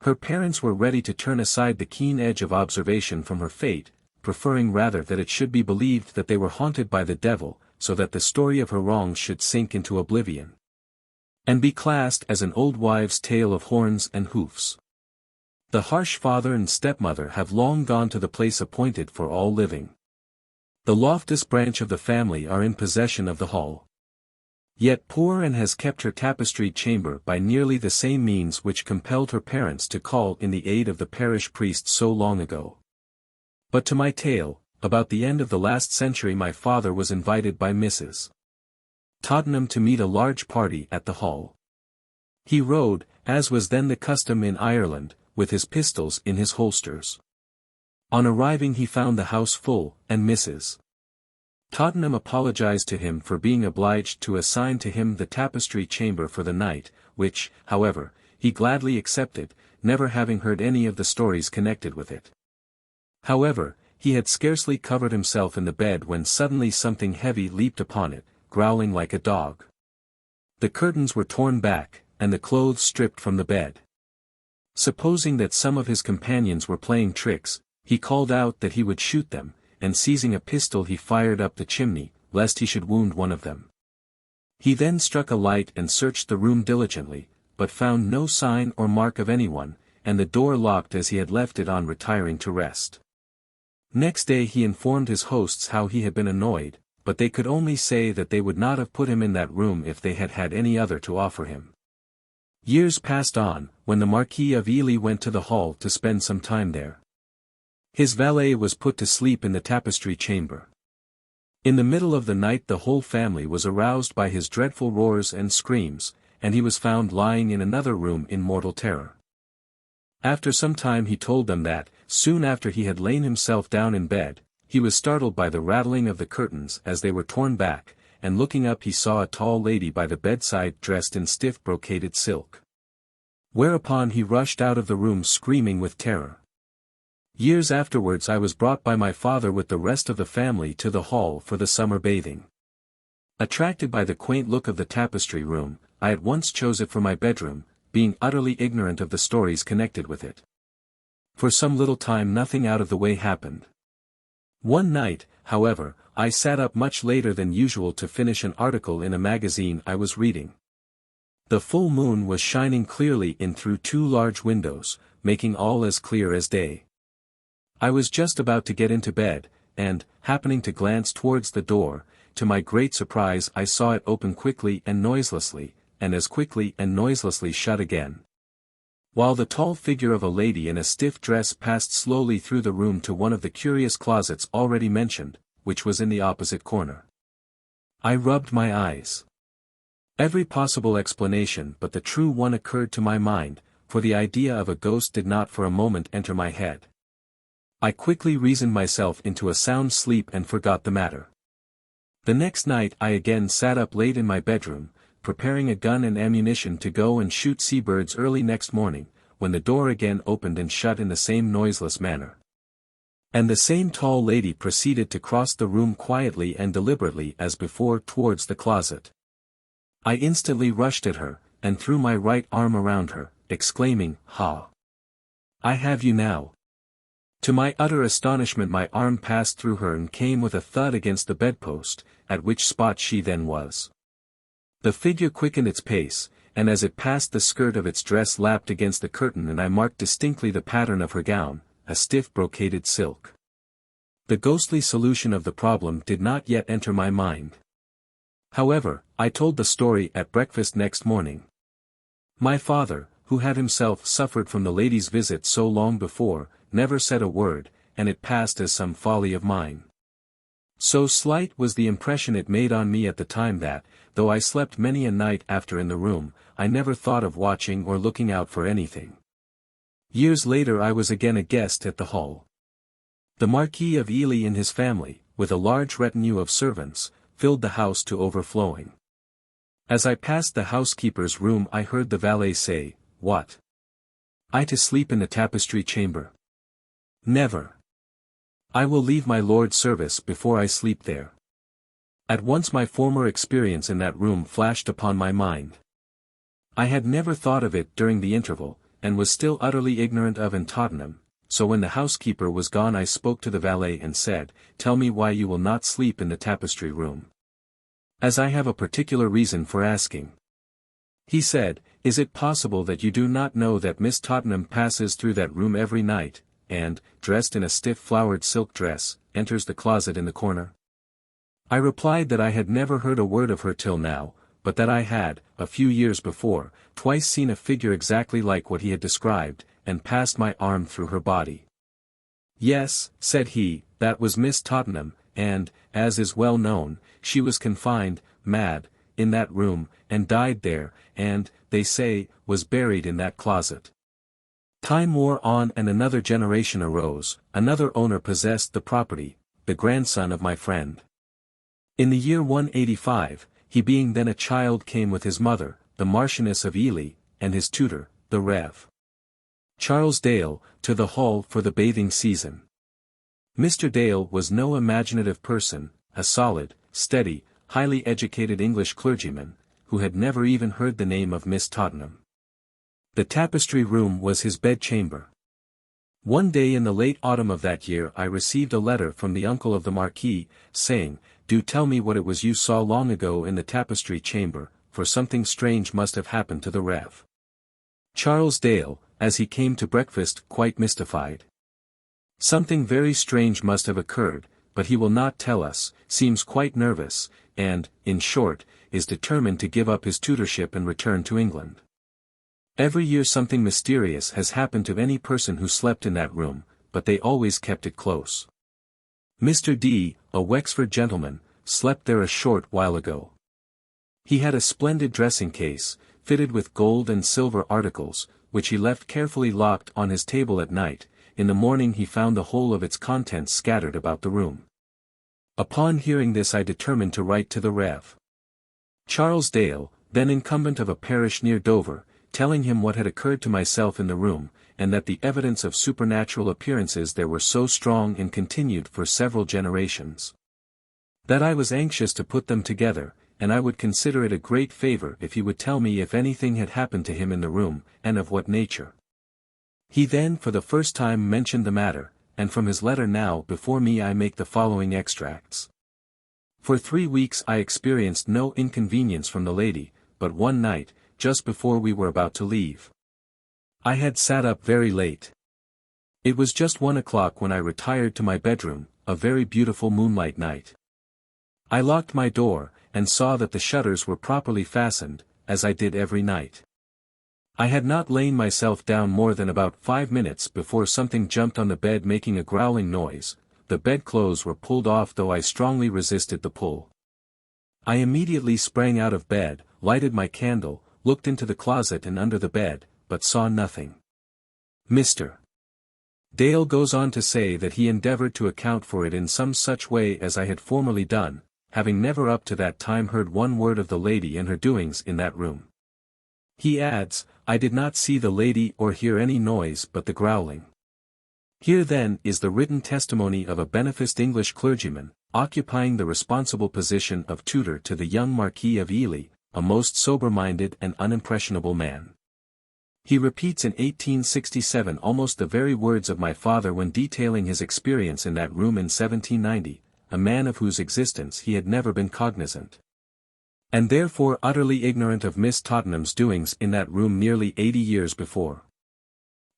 Her parents were ready to turn aside the keen edge of observation from her fate, preferring rather that it should be believed that they were haunted by the devil, so that the story of her wrongs should sink into oblivion, and be classed as an old wives' tale of horns and hoofs. The harsh father and stepmother have long gone to the place appointed for all living. The loftiest branch of the family are in possession of the hall. Yet poor Anne has kept her tapestried chamber by nearly the same means which compelled her parents to call in the aid of the parish priest so long ago. But to my tale, about the end of the last century my father was invited by Mrs. Tottenham to meet a large party at the hall. He rode, as was then the custom in Ireland, with his pistols in his holsters. On arriving he found the house full, and Mrs. Tottenham apologized to him for being obliged to assign to him the tapestry chamber for the night, which, however, he gladly accepted, never having heard any of the stories connected with it. However, he had scarcely covered himself in the bed when suddenly something heavy leaped upon it, growling like a dog. The curtains were torn back, and the clothes stripped from the bed. Supposing that some of his companions were playing tricks, he called out that he would shoot them, and seizing a pistol he fired up the chimney, lest he should wound one of them. He then struck a light and searched the room diligently, but found no sign or mark of anyone, and the door locked as he had left it on retiring to rest. Next day he informed his hosts how he had been annoyed, but they could only say that they would not have put him in that room if they had had any other to offer him. Years passed on, when the Marquis of Ely went to the hall to spend some time there. His valet was put to sleep in the tapestry chamber. In the middle of the night the whole family was aroused by his dreadful roars and screams, and he was found lying in another room in mortal terror. After some time he told them that, soon after he had lain himself down in bed, he was startled by the rattling of the curtains as they were torn back, and looking up he saw a tall lady by the bedside dressed in stiff brocaded silk. Whereupon he rushed out of the room screaming with terror. Years afterwards I was brought by my father with the rest of the family to the hall for the summer bathing. Attracted by the quaint look of the tapestry room, I at once chose it for my bedroom, being utterly ignorant of the stories connected with it. For some little time nothing out of the way happened. One night, however, I sat up much later than usual to finish an article in a magazine I was reading. The full moon was shining clearly in through two large windows, making all as clear as day. I was just about to get into bed, and, happening to glance towards the door, to my great surprise I saw it open quickly and noiselessly, and as quickly and noiselessly shut again. While the tall figure of a lady in a stiff dress passed slowly through the room to one of the curious closets already mentioned, which was in the opposite corner. I rubbed my eyes. Every possible explanation but the true one occurred to my mind, for the idea of a ghost did not for a moment enter my head. I quickly reasoned myself into a sound sleep and forgot the matter. The next night I again sat up late in my bedroom, preparing a gun and ammunition to go and shoot seabirds early next morning, when the door again opened and shut in the same noiseless manner. And the same tall lady proceeded to cross the room quietly and deliberately as before towards the closet. I instantly rushed at her, and threw my right arm around her, exclaiming, "Ha! I have you now." To my utter astonishment my arm passed through her and came with a thud against the bedpost, at which spot she then was. The figure quickened its pace, and as it passed the skirt of its dress lapped against the curtain and I marked distinctly the pattern of her gown, a stiff brocaded silk. The ghostly solution of the problem did not yet enter my mind. However, I told the story at breakfast next morning. My father, who had himself suffered from the lady's visit so long before, never said a word, and it passed as some folly of mine. So slight was the impression it made on me at the time that, though I slept many a night after in the room, I never thought of watching or looking out for anything. Years later I was again a guest at the Hall. The Marquis of Ely and his family, with a large retinue of servants, filled the house to overflowing. As I passed the housekeeper's room I heard the valet say, "What? I to sleep in the tapestry chamber? Never. I will leave my lord's service before I sleep there." At once my former experience in that room flashed upon my mind. I had never thought of it during the interval, and was still utterly ignorant of Tottenham, so when the housekeeper was gone I spoke to the valet and said, "Tell me why you will not sleep in the tapestry room." "As I have a particular reason for asking." He said, "Is it possible that you do not know that Miss Tottenham passes through that room every night, and, dressed in a stiff flowered silk dress, enters the closet in the corner?" I replied that I had never heard a word of her till now, but that I had, a few years before, twice seen a figure exactly like what he had described, and passed my arm through her body. "Yes," said he, "that was Miss Tottenham, and, as is well known, she was confined, mad, in that room, and died there, and, they say, was buried in that closet." Time wore on and another generation arose, another owner possessed the property, the grandson of my friend. In the year 185, he being then a child came with his mother, the Marchioness of Ely, and his tutor, the Rev. Charles Dale, to the Hall for the bathing season. Mr. Dale was no imaginative person, a solid, steady, highly educated English clergyman, who had never even heard the name of Miss Tottenham. The tapestry room was his bedchamber. One day in the late autumn of that year I received a letter from the uncle of the Marquis, saying, "Do tell me what it was you saw long ago in the tapestry chamber, for something strange must have happened to the Rev. Charles Dale, as he came to breakfast quite mystified. Something very strange must have occurred, but he will not tell us, seems quite nervous, and, in short, is determined to give up his tutorship and return to England. Every year something mysterious has happened to any person who slept in that room, but they always kept it close. Mr. D., a Wexford gentleman, slept there a short while ago. He had a splendid dressing case, fitted with gold and silver articles, which he left carefully locked on his table at night. In the morning he found the whole of its contents scattered about the room. Upon hearing this I determined to write to the Rev. Charles Dale, then incumbent of a parish near Dover, telling him what had occurred to myself in the room, and that the evidence of supernatural appearances there were so strong and continued for several generations, that I was anxious to put them together, and I would consider it a great favor if he would tell me if anything had happened to him in the room, and of what nature. He then for the first time mentioned the matter, and from his letter now before me I make the following extracts. For 3 weeks I experienced no inconvenience from the lady, but one night, just before we were about to leave, I had sat up very late. It was just 1 o'clock when I retired to my bedroom, a very beautiful moonlight night. I locked my door, and saw that the shutters were properly fastened, as I did every night. I had not lain myself down more than about 5 minutes before something jumped on the bed making a growling noise. The bedclothes were pulled off though I strongly resisted the pull. I immediately sprang out of bed, lighted my candle, looked into the closet and under the bed, but saw nothing. Mr. Dale goes on to say that he endeavored to account for it in some such way as I had formerly done, having never up to that time heard one word of the lady and her doings in that room. He adds, I did not see the lady or hear any noise but the growling. Here then is the written testimony of a beneficed English clergyman, occupying the responsible position of tutor to the young Marquis of Ely, a most sober-minded and unimpressionable man. He repeats in 1867 almost the very words of my father when detailing his experience in that room in 1790, a man of whose existence he had never been cognizant, and therefore utterly ignorant of Miss Tottenham's doings in that room nearly 80 years before.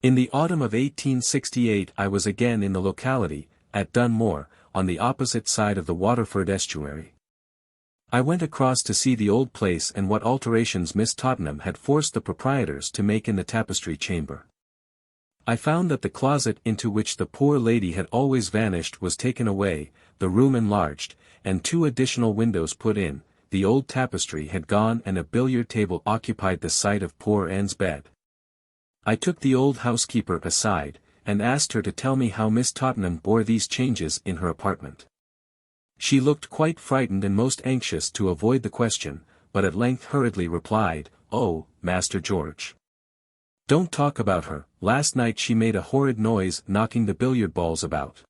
In the autumn of 1868 I was again in the locality, at Dunmore, on the opposite side of the Waterford estuary. I went across to see the old place and what alterations Miss Tottenham had forced the proprietors to make in the tapestry chamber. I found that the closet into which the poor lady had always vanished was taken away, the room enlarged, and 2 additional windows put in. The old tapestry had gone and a billiard table occupied the site of poor Anne's bed. I took the old housekeeper aside, and asked her to tell me how Miss Tottenham bore these changes in her apartment. She looked quite frightened and most anxious to avoid the question, but at length hurriedly replied, "Oh, Master George, don't talk about her, last night she made a horrid noise knocking the billiard balls about."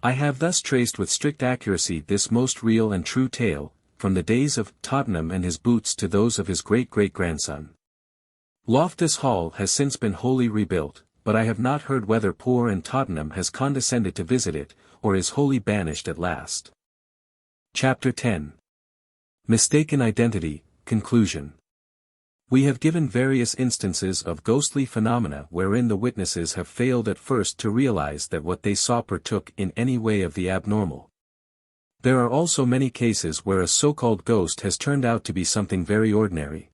I have thus traced with strict accuracy this most real and true tale, from the days of Tottenham and his boots to those of his great-great-grandson. Loftus Hall has since been wholly rebuilt, but I have not heard whether poor Anne Tottenham has condescended to visit it, or is wholly banished at last. Chapter 10. Mistaken Identity, Conclusion. We have given various instances of ghostly phenomena wherein the witnesses have failed at first to realize that what they saw partook in any way of the abnormal. There are also many cases where a so-called ghost has turned out to be something very ordinary.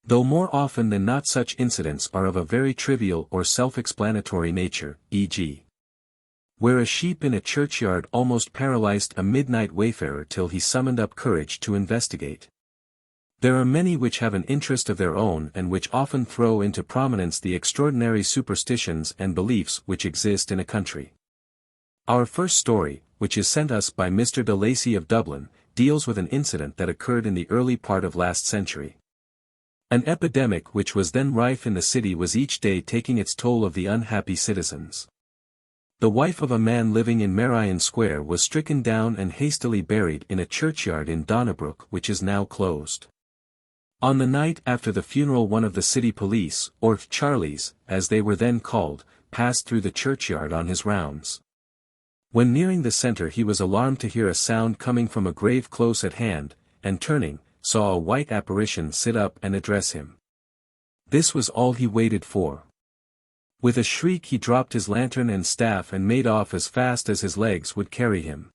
Though more often than not such incidents are of a very trivial or self-explanatory nature, e.g. where a sheep in a churchyard almost paralyzed a midnight wayfarer till he summoned up courage to investigate. There are many which have an interest of their own and which often throw into prominence the extraordinary superstitions and beliefs which exist in a country. Our first story, which is sent us by Mr. de Lacy of Dublin, deals with an incident that occurred in the early part of last century. An epidemic which was then rife in the city was each day taking its toll of the unhappy citizens. The wife of a man living in Merrion Square was stricken down and hastily buried in a churchyard in Donnybrook which is now closed. On the night after the funeral one of the city police, or Charlies, as they were then called, passed through the churchyard on his rounds. When nearing the centre he was alarmed to hear a sound coming from a grave close at hand, and turning, saw a white apparition sit up and address him. This was all he waited for. With a shriek he dropped his lantern and staff and made off as fast as his legs would carry him.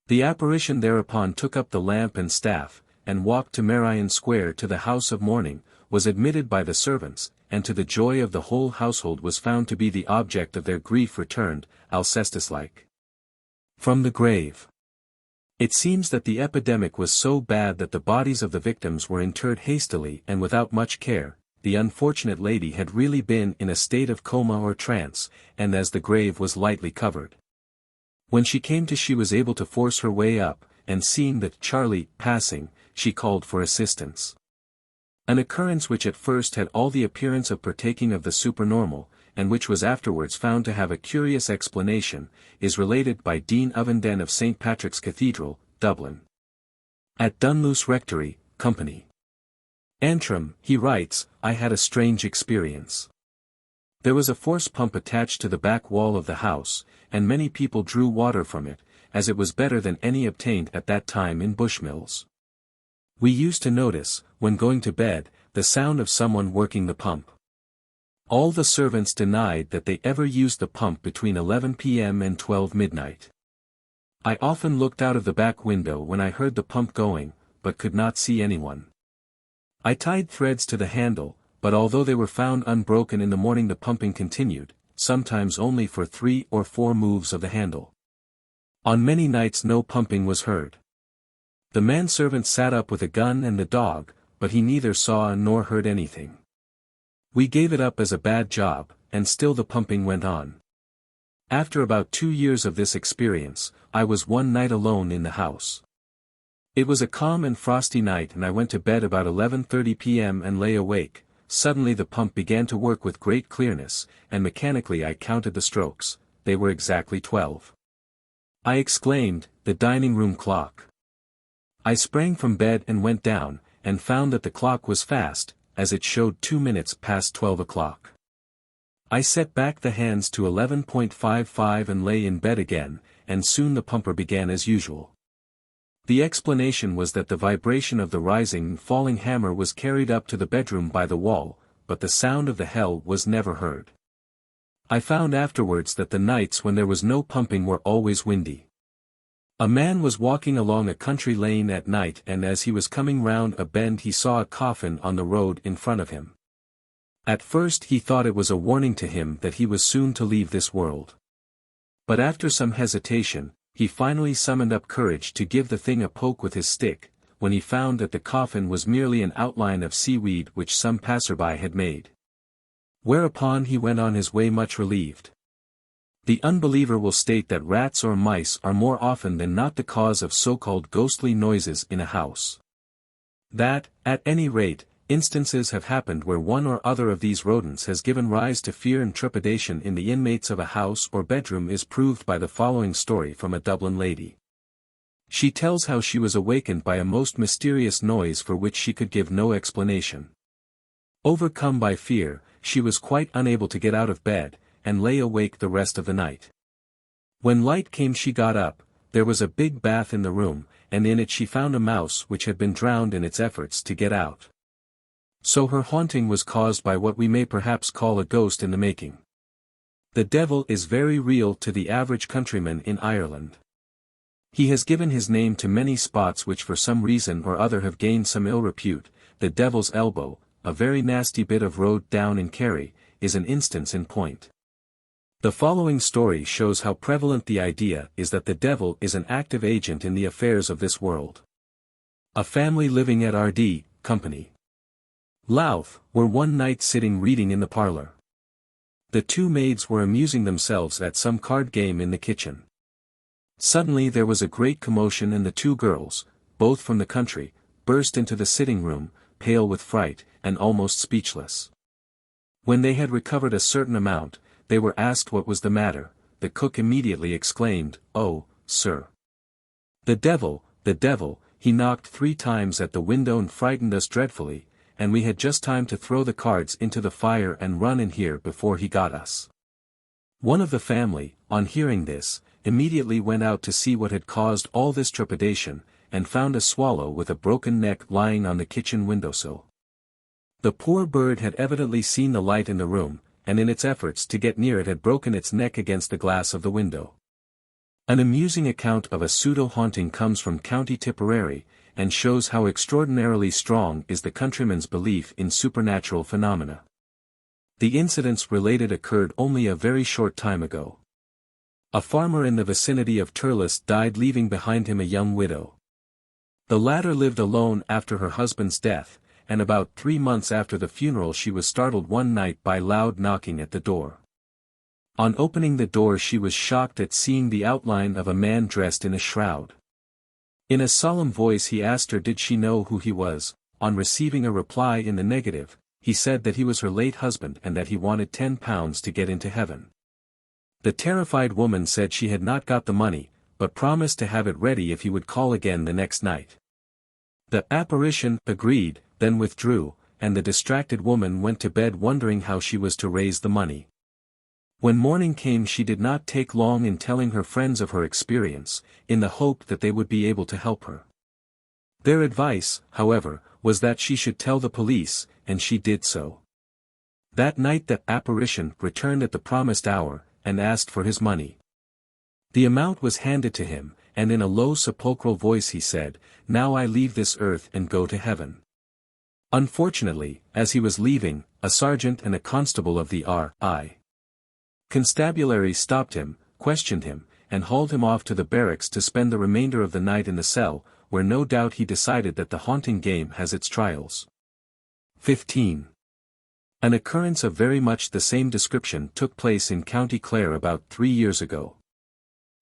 The apparition thereupon took up the lamp and staff, and walked to Merrion Square to the house of mourning, was admitted by the servants, and to the joy of the whole household was found to be the object of their grief returned, Alcestis-like, from the grave. It seems that the epidemic was so bad that the bodies of the victims were interred hastily and without much care. The unfortunate lady had really been in a state of coma or trance, and as the grave was lightly covered, when she came to she was able to force her way up, and seeing that Charlie passing, she called for assistance. An occurrence which at first had all the appearance of partaking of the supernormal, and which was afterwards found to have a curious explanation, is related by Dean Ovenden of St. Patrick's Cathedral, Dublin. At Dunluce Rectory, Company Antrim, he writes, I had a strange experience. There was a force pump attached to the back wall of the house, and many people drew water from it, as it was better than any obtained at that time in Bushmills. We used to notice, when going to bed, the sound of someone working the pump. All the servants denied that they ever used the pump between 11 p.m. and 12 midnight. I often looked out of the back window when I heard the pump going, but could not see anyone. I tied threads to the handle, but although they were found unbroken in the morning, the pumping continued, sometimes only for 3 or 4 moves of the handle. On many nights no pumping was heard. The manservant sat up with a gun and the dog, but he neither saw nor heard anything. We gave it up as a bad job, and still the pumping went on. After about 2 years of this experience, I was one night alone in the house. It was a calm and frosty night and I went to bed about 11:30 p.m. and lay awake. Suddenly the pump began to work with great clearness, and mechanically I counted the strokes. They were exactly 12. I exclaimed, "The dining room clock." I sprang from bed and went down, and found that the clock was fast, as it showed 2 minutes past 12 o'clock. I set back the hands to 11.55 and lay in bed again, and soon the pumper began as usual. The explanation was that the vibration of the rising and falling hammer was carried up to the bedroom by the wall, but the sound of the hell was never heard. I found afterwards that the nights when there was no pumping were always windy. A man was walking along a country lane at night, and as he was coming round a bend he saw a coffin on the road in front of him. At first he thought it was a warning to him that he was soon to leave this world. But after some hesitation, he finally summoned up courage to give the thing a poke with his stick, when he found that the coffin was merely an outline of seaweed which some passerby had made. Whereupon he went on his way much relieved. The unbeliever will state that rats or mice are more often than not the cause of so-called ghostly noises in a house. That, at any rate, instances have happened where one or other of these rodents has given rise to fear and trepidation in the inmates of a house or bedroom is proved by the following story from a Dublin lady. She tells how she was awakened by a most mysterious noise for which she could give no explanation. Overcome by fear, she was quite unable to get out of bed, and lay awake the rest of the night. When light came she got up. There was a big bath in the room, and in it she found a mouse which had been drowned in its efforts to get out. So her haunting was caused by what we may perhaps call a ghost in the making. The devil is very real to the average countryman in Ireland. He has given his name to many spots which for some reason or other have gained some ill repute. The Devil's Elbow, a very nasty bit of road down in Kerry, is an instance in point. The following story shows how prevalent the idea is that the devil is an active agent in the affairs of this world. A family living at RD, Company, Louth, were one night sitting reading in the parlour. The 2 maids were amusing themselves at some card game in the kitchen. Suddenly there was a great commotion and the 2 girls, both from the country, burst into the sitting room, pale with fright, and almost speechless. When they had recovered a certain amount, they were asked what was the matter. The cook immediately exclaimed, "Oh, sir! The devil, he knocked 3 times at the window and frightened us dreadfully, and we had just time to throw the cards into the fire and run in here before he got us." One of the family, on hearing this, immediately went out to see what had caused all this trepidation, and found a swallow with a broken neck lying on the kitchen windowsill. The poor bird had evidently seen the light in the room, and in its efforts to get near it had broken its neck against the glass of the window. An amusing account of a pseudo-haunting comes from County Tipperary, and shows how extraordinarily strong is the countryman's belief in supernatural phenomena. The incidents related occurred only a very short time ago. A farmer in the vicinity of Turles died, leaving behind him a young widow. The latter lived alone after her husband's death, and about 3 months after the funeral she was startled one night by loud knocking at the door. On opening the door she was shocked at seeing the outline of a man dressed in a shroud. In a solemn voice he asked her did she know who he was. On receiving a reply in the negative, he said that he was her late husband and that he wanted £10 to get into heaven. The terrified woman said she had not got the money, but promised to have it ready if he would call again the next night. The apparition agreed, then withdrew, and the distracted woman went to bed wondering how she was to raise the money. When morning came she did not take long in telling her friends of her experience, in the hope that they would be able to help her. Their advice, however, was that she should tell the police, and she did so. That night that apparition returned at the promised hour, and asked for his money. The amount was handed to him, and in a low sepulchral voice he said, "Now I leave this earth and go to heaven." Unfortunately, as he was leaving, a sergeant and a constable of the R.I. Constabulary stopped him, questioned him, and hauled him off to the barracks to spend the remainder of the night in the cell, where no doubt he decided that the haunting game has its trials. 15. An occurrence of very much the same description took place in County Clare about 3 years ago.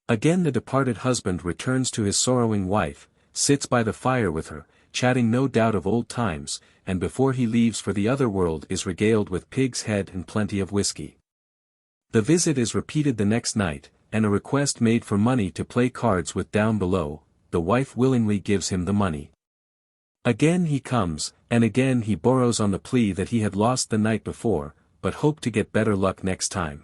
Again the departed husband returns to his sorrowing wife, sits by the fire with her, chatting no doubt of old times, and before he leaves for the other world is regaled with pig's head and plenty of whiskey. The visit is repeated the next night, and a request made for money to play cards with down below. The wife willingly gives him the money. Again he comes, and again he borrows on the plea that he had lost the night before, but hoped to get better luck next time.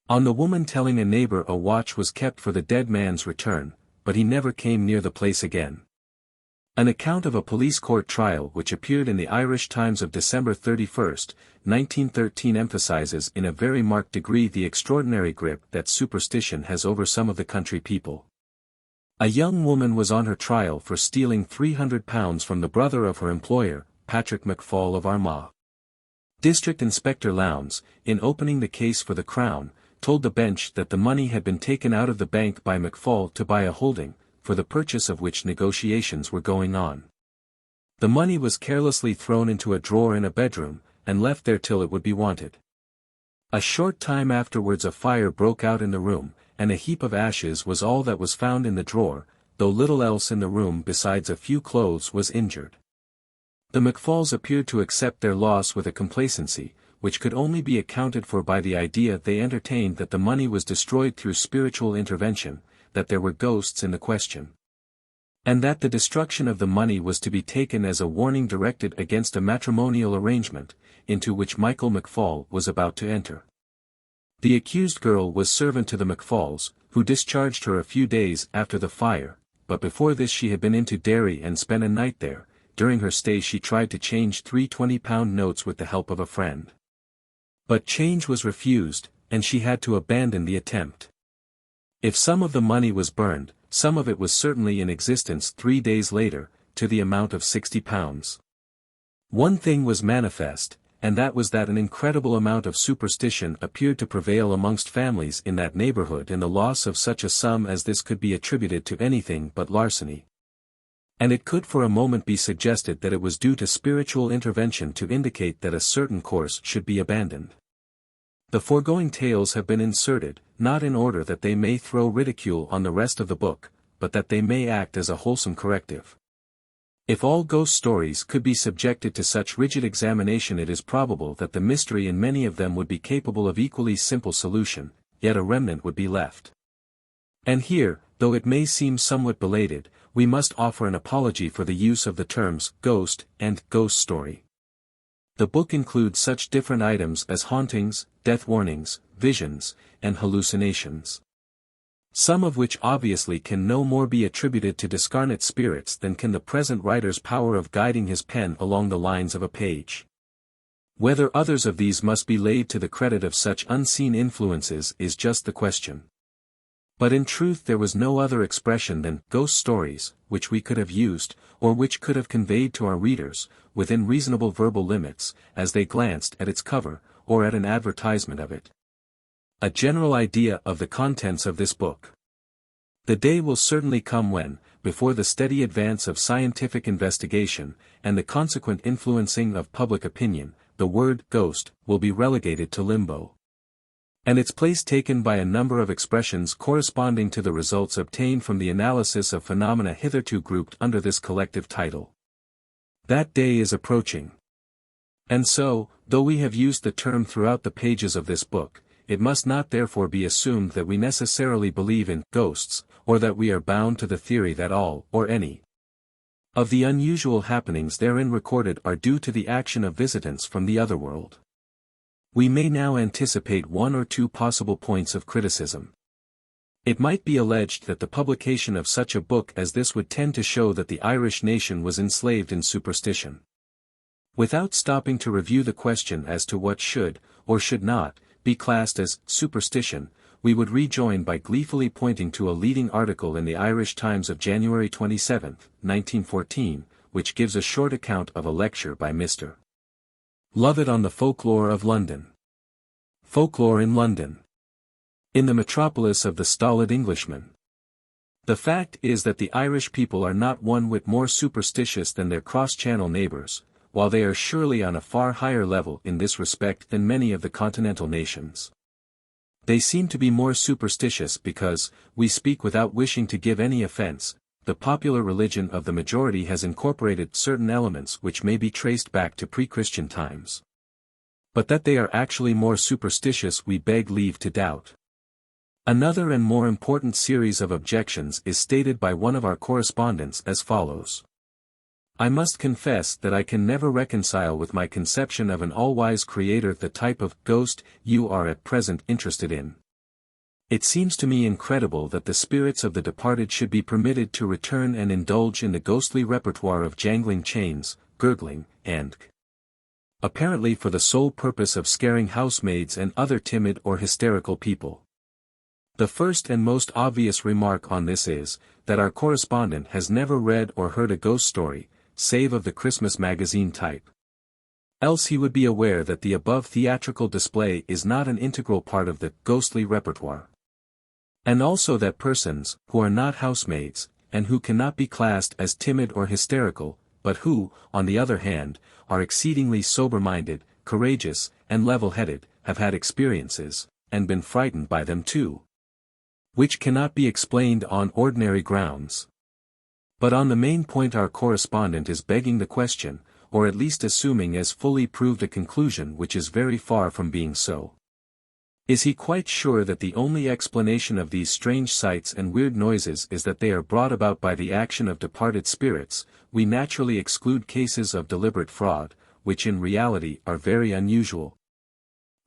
On the woman telling a neighbor a watch was kept for the dead man's return, but he never came near the place again. An account of a police court trial which appeared in the Irish Times of December 31, 1913 emphasizes in a very marked degree the extraordinary grip that superstition has over some of the country people. A young woman was on her trial for stealing £300 from the brother of her employer, Patrick McFall of Armagh. District Inspector Lowndes, in opening the case for the Crown, told the bench that the money had been taken out of the bank by McFall to buy a holding, for the purchase of which negotiations were going on. The money was carelessly thrown into a drawer in a bedroom, and left there till it would be wanted. A short time afterwards a fire broke out in the room, and a heap of ashes was all that was found in the drawer, though little else in the room besides a few clothes was injured. The McFalls appeared to accept their loss with a complacency, which could only be accounted for by the idea they entertained that the money was destroyed through spiritual intervention, that there were ghosts in the question, and that the destruction of the money was to be taken as a warning directed against a matrimonial arrangement, into which Michael McFall was about to enter. The accused girl was servant to the McFalls, who discharged her a few days after the fire, but before this she had been into Derry and spent a night there. During her stay she tried to change 3 £20 notes with the help of a friend. But change was refused, and she had to abandon the attempt. If some of the money was burned, some of it was certainly in existence 3 days later, to the amount of £60. One thing was manifest, and that was that an incredible amount of superstition appeared to prevail amongst families in that neighborhood, and the loss of such a sum as this could be attributed to anything but larceny. And it could for a moment be suggested that it was due to spiritual intervention to indicate that a certain course should be abandoned. The foregoing tales have been inserted, not in order that they may throw ridicule on the rest of the book, but that they may act as a wholesome corrective. If all ghost stories could be subjected to such rigid examination, it is probable that the mystery in many of them would be capable of equally simple solution, yet a remnant would be left. And here, though it may seem somewhat belated, we must offer an apology for the use of the terms ghost and ghost story. The book includes such different items as hauntings, death warnings, visions, and hallucinations. Some of which obviously can no more be attributed to discarnate spirits than can the present writer's power of guiding his pen along the lines of a page. Whether others of these must be laid to the credit of such unseen influences is just the question. But in truth there was no other expression than ghost stories, which we could have used, or which could have conveyed to our readers, within reasonable verbal limits, as they glanced at its cover, or at an advertisement of it. A general idea of the contents of this book. The day will certainly come when, before the steady advance of scientific investigation, and the consequent influencing of public opinion, the word ghost will be relegated to limbo, and its place taken by a number of expressions corresponding to the results obtained from the analysis of phenomena hitherto grouped under this collective title. That day is approaching. And so, though we have used the term throughout the pages of this book, it must not therefore be assumed that we necessarily believe in ghosts, or that we are bound to the theory that all, or any, of the unusual happenings therein recorded are due to the action of visitants from the other world. We may now anticipate 1 or 2 possible points of criticism. It might be alleged that the publication of such a book as this would tend to show that the Irish nation was enslaved in superstition. Without stopping to review the question as to what should, or should not, be classed as superstition, we would rejoin by gleefully pointing to a leading article in the Irish Times of January 27, 1914, which gives a short account of a lecture by Mr. Lovett on the folklore of London. Folklore in London. In the metropolis of the stolid Englishman. The fact is that the Irish people are not one whit more superstitious than their cross-channel neighbours, while they are surely on a far higher level in this respect than many of the continental nations. They seem to be more superstitious because, we speak without wishing to give any offence, the popular religion of the majority has incorporated certain elements which may be traced back to pre-Christian times. But that they are actually more superstitious we beg leave to doubt. Another and more important series of objections is stated by one of our correspondents as follows. I must confess that I can never reconcile with my conception of an all-wise creator the type of ghost you are at present interested in. It seems to me incredible that the spirits of the departed should be permitted to return and indulge in the ghostly repertoire of jangling chains, gurgling, and apparently for the sole purpose of scaring housemaids and other timid or hysterical people. The first and most obvious remark on this is, that our correspondent has never read or heard a ghost story, save of the Christmas magazine type. Else he would be aware that the above theatrical display is not an integral part of the ghostly repertoire. And also that persons, who are not housemaids, and who cannot be classed as timid or hysterical, but who, on the other hand, are exceedingly sober-minded, courageous, and level-headed, have had experiences, and been frightened by them too, which cannot be explained on ordinary grounds. But on the main point our correspondent is begging the question, or at least assuming as fully proved a conclusion which is very far from being so. Is he quite sure that the only explanation of these strange sights and weird noises is that they are brought about by the action of departed spirits? We naturally exclude cases of deliberate fraud, which in reality are very unusual.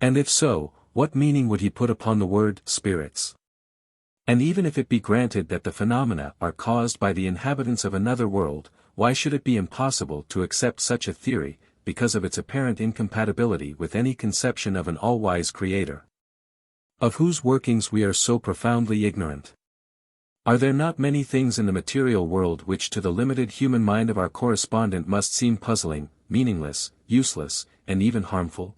And if so, what meaning would he put upon the word spirits? And even if it be granted that the phenomena are caused by the inhabitants of another world, why should it be impossible to accept such a theory, because of its apparent incompatibility with any conception of an all-wise creator, of whose workings we are so profoundly ignorant? Are there not many things in the material world which to the limited human mind of our correspondent must seem puzzling, meaningless, useless, and even harmful?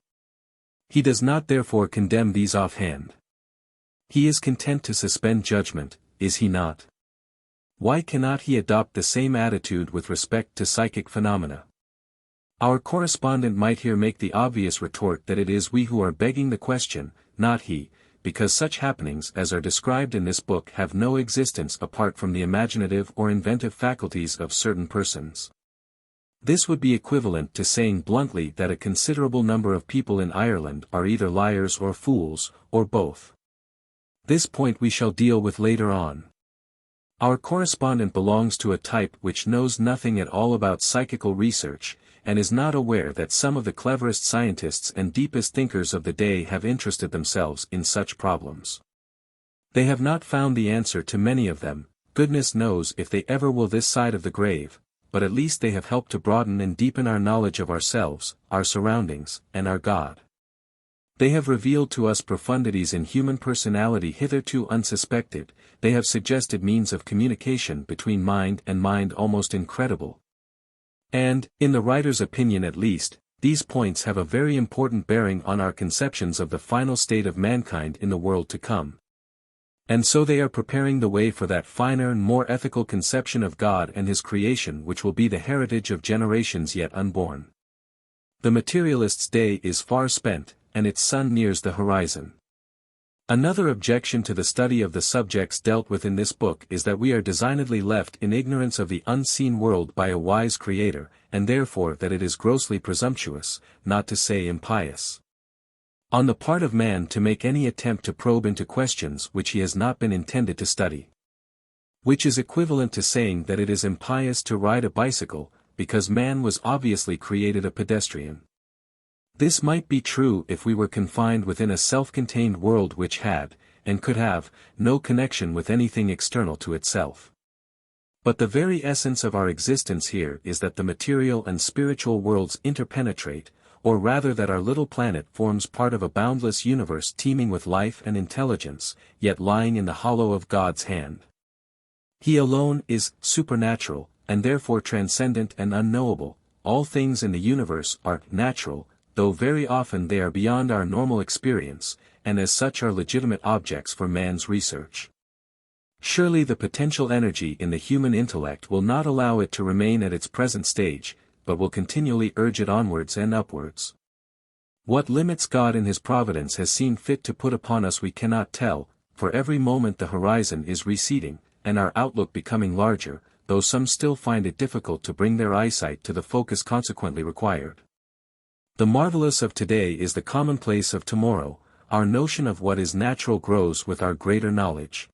He does not therefore condemn these offhand. He is content to suspend judgment, is he not? Why cannot he adopt the same attitude with respect to psychic phenomena? Our correspondent might here make the obvious retort that it is we who are begging the question, not he, because such happenings as are described in this book have no existence apart from the imaginative or inventive faculties of certain persons. This would be equivalent to saying bluntly that a considerable number of people in Ireland are either liars or fools, or both. This point we shall deal with later on. Our correspondent belongs to a type which knows nothing at all about psychical research, and is not aware that some of the cleverest scientists and deepest thinkers of the day have interested themselves in such problems. They have not found the answer to many of them, goodness knows if they ever will this side of the grave, but at least they have helped to broaden and deepen our knowledge of ourselves, our surroundings, and our God. They have revealed to us profundities in human personality hitherto unsuspected, they have suggested means of communication between mind and mind almost incredible. And, in the writer's opinion at least, these points have a very important bearing on our conceptions of the final state of mankind in the world to come. And so they are preparing the way for that finer and more ethical conception of God and His creation which will be the heritage of generations yet unborn. The materialist's day is far spent, and its sun nears the horizon. Another objection to the study of the subjects dealt with in this book is that we are designedly left in ignorance of the unseen world by a wise creator, and therefore that it is grossly presumptuous, not to say impious, on the part of man to make any attempt to probe into questions which he has not been intended to study. Which is equivalent to saying that it is impious to ride a bicycle, because man was obviously created a pedestrian. This might be true if we were confined within a self-contained world which had, and could have, no connection with anything external to itself. But the very essence of our existence here is that the material and spiritual worlds interpenetrate, or rather that our little planet forms part of a boundless universe teeming with life and intelligence, yet lying in the hollow of God's hand. He alone is supernatural, and therefore transcendent and unknowable. All things in the universe are natural, though very often they are beyond our normal experience, and as such are legitimate objects for man's research. Surely the potential energy in the human intellect will not allow it to remain at its present stage, but will continually urge it onwards and upwards. What limits God in His providence has seen fit to put upon us we cannot tell, for every moment the horizon is receding, and our outlook becoming larger, though some still find it difficult to bring their eyesight to the focus consequently required. The marvelous of today is the commonplace of tomorrow. Our notion of what is natural grows with our greater knowledge.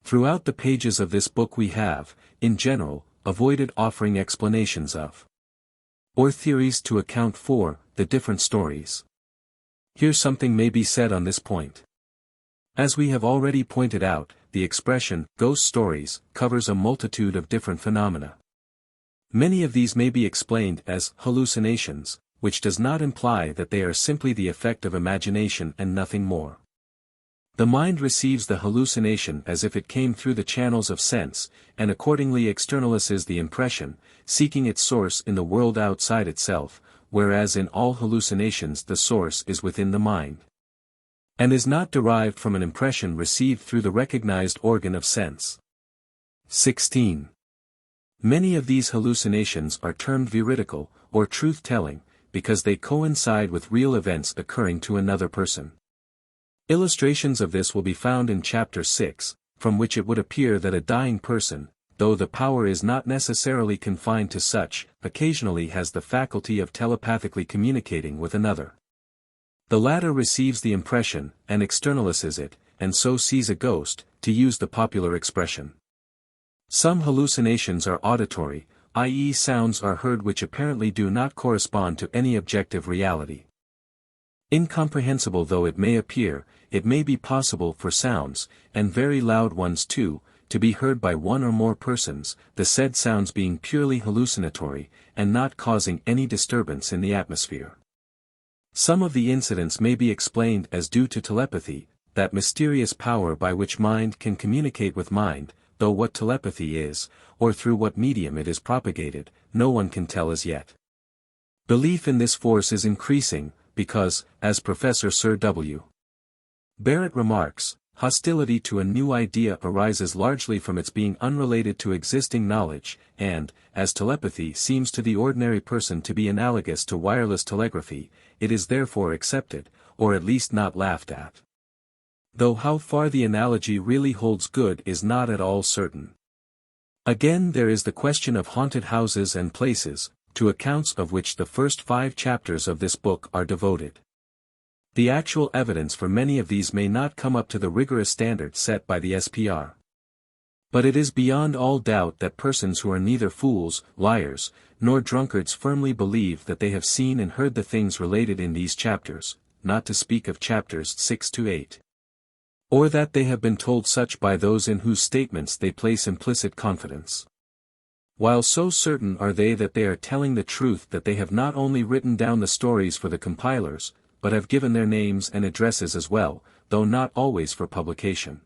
Throughout the pages of this book we have, in general, avoided offering explanations of or theories to account for the different stories. Here something may be said on this point. As we have already pointed out, the expression ghost stories covers a multitude of different phenomena. Many of these may be explained as hallucinations, which does not imply that they are simply the effect of imagination and nothing more. The mind receives the hallucination as if it came through the channels of sense, and accordingly externalizes the impression, seeking its source in the world outside itself, whereas in all hallucinations the source is within the mind, and is not derived from an impression received through the recognized organ of sense. 16. Many of these hallucinations are termed veridical, or truth-telling, because they coincide with real events occurring to another person. Illustrations of this will be found in Chapter 6, from which it would appear that a dying person, though the power is not necessarily confined to such, occasionally has the faculty of telepathically communicating with another. The latter receives the impression, and externalizes it, and so sees a ghost, to use the popular expression. Some hallucinations are auditory, i.e. sounds are heard which apparently do not correspond to any objective reality. Incomprehensible though it may appear, it may be possible for sounds, and very loud ones too, to be heard by one or more persons, the said sounds being purely hallucinatory, and not causing any disturbance in the atmosphere. Some of the incidents may be explained as due to telepathy, that mysterious power by which mind can communicate with mind, though what telepathy is, or through what medium it is propagated, no one can tell as yet. Belief in this force is increasing, because, as Professor Sir W. Barrett remarks, hostility to a new idea arises largely from its being unrelated to existing knowledge, and, as telepathy seems to the ordinary person to be analogous to wireless telegraphy, it is therefore accepted, or at least not laughed at. Though how far the analogy really holds good is not at all certain. Again there is the question of haunted houses and places, to accounts of which the first 5 chapters of this book are devoted. The actual evidence for many of these may not come up to the rigorous standard set by the SPR. But it is beyond all doubt that persons who are neither fools, liars, nor drunkards firmly believe that they have seen and heard the things related in these chapters, not to speak of chapters 6 to 8. Or that they have been told such by those in whose statements they place implicit confidence. While so certain are they that they are telling the truth that they have not only written down the stories for the compilers, but have given their names and addresses as well, though not always for publication.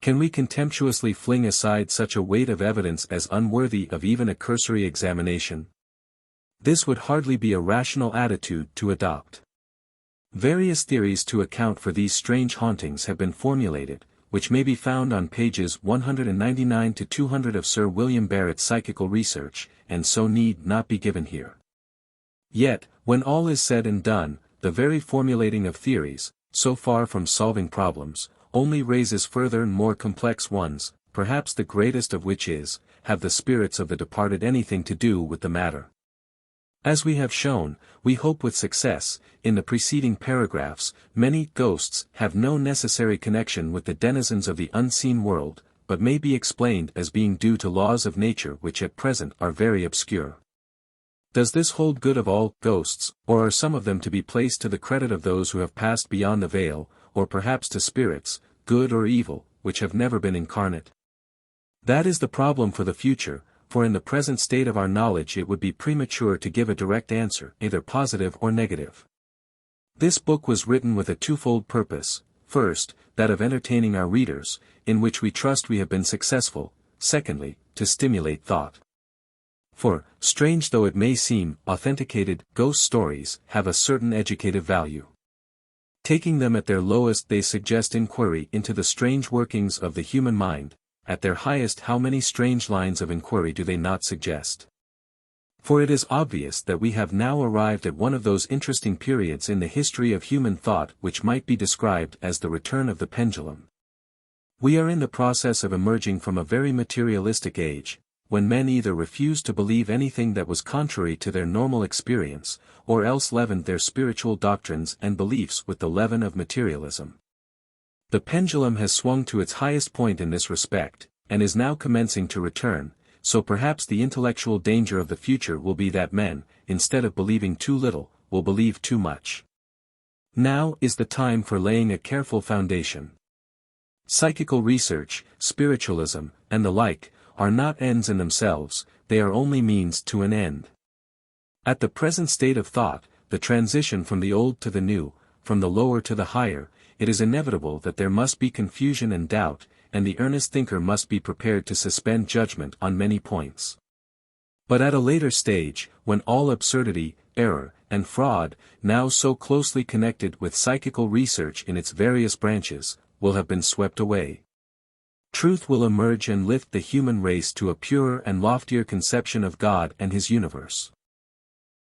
Can we contemptuously fling aside such a weight of evidence as unworthy of even a cursory examination? This would hardly be a rational attitude to adopt. Various theories to account for these strange hauntings have been formulated, which may be found on pages 199 to 200 of Sir William Barrett's Psychical Research, and so need not be given here. Yet, when all is said and done, the very formulating of theories, so far from solving problems, only raises further and more complex ones, perhaps the greatest of which is, have the spirits of the departed anything to do with the matter? As we have shown, we hope with success, in the preceding paragraphs, many ghosts have no necessary connection with the denizens of the unseen world, but may be explained as being due to laws of nature which at present are very obscure. Does this hold good of all ghosts, or are some of them to be placed to the credit of those who have passed beyond the veil, or perhaps to spirits, good or evil, which have never been incarnate? That is the problem for the future, for in the present state of our knowledge it would be premature to give a direct answer, either positive or negative. This book was written with a twofold purpose: first, that of entertaining our readers, in which we trust we have been successful; secondly, to stimulate thought. For, strange though it may seem, authenticated ghost stories have a certain educative value. Taking them at their lowest, they suggest inquiry into the strange workings of the human mind; at their highest, how many strange lines of inquiry do they not suggest? For it is obvious that we have now arrived at one of those interesting periods in the history of human thought which might be described as the return of the pendulum. We are in the process of emerging from a very materialistic age, when men either refused to believe anything that was contrary to their normal experience, or else leavened their spiritual doctrines and beliefs with the leaven of materialism. The pendulum has swung to its highest point in this respect, and is now commencing to return, so perhaps the intellectual danger of the future will be that men, instead of believing too little, will believe too much. Now is the time for laying a careful foundation. Psychical research, spiritualism, and the like, are not ends in themselves, they are only means to an end. At the present state of thought, the transition from the old to the new, from the lower to the higher, it is inevitable that there must be confusion and doubt, and the earnest thinker must be prepared to suspend judgment on many points. But at a later stage, when all absurdity, error, and fraud, now so closely connected with psychical research in its various branches, will have been swept away, truth will emerge and lift the human race to a purer and loftier conception of God and His universe.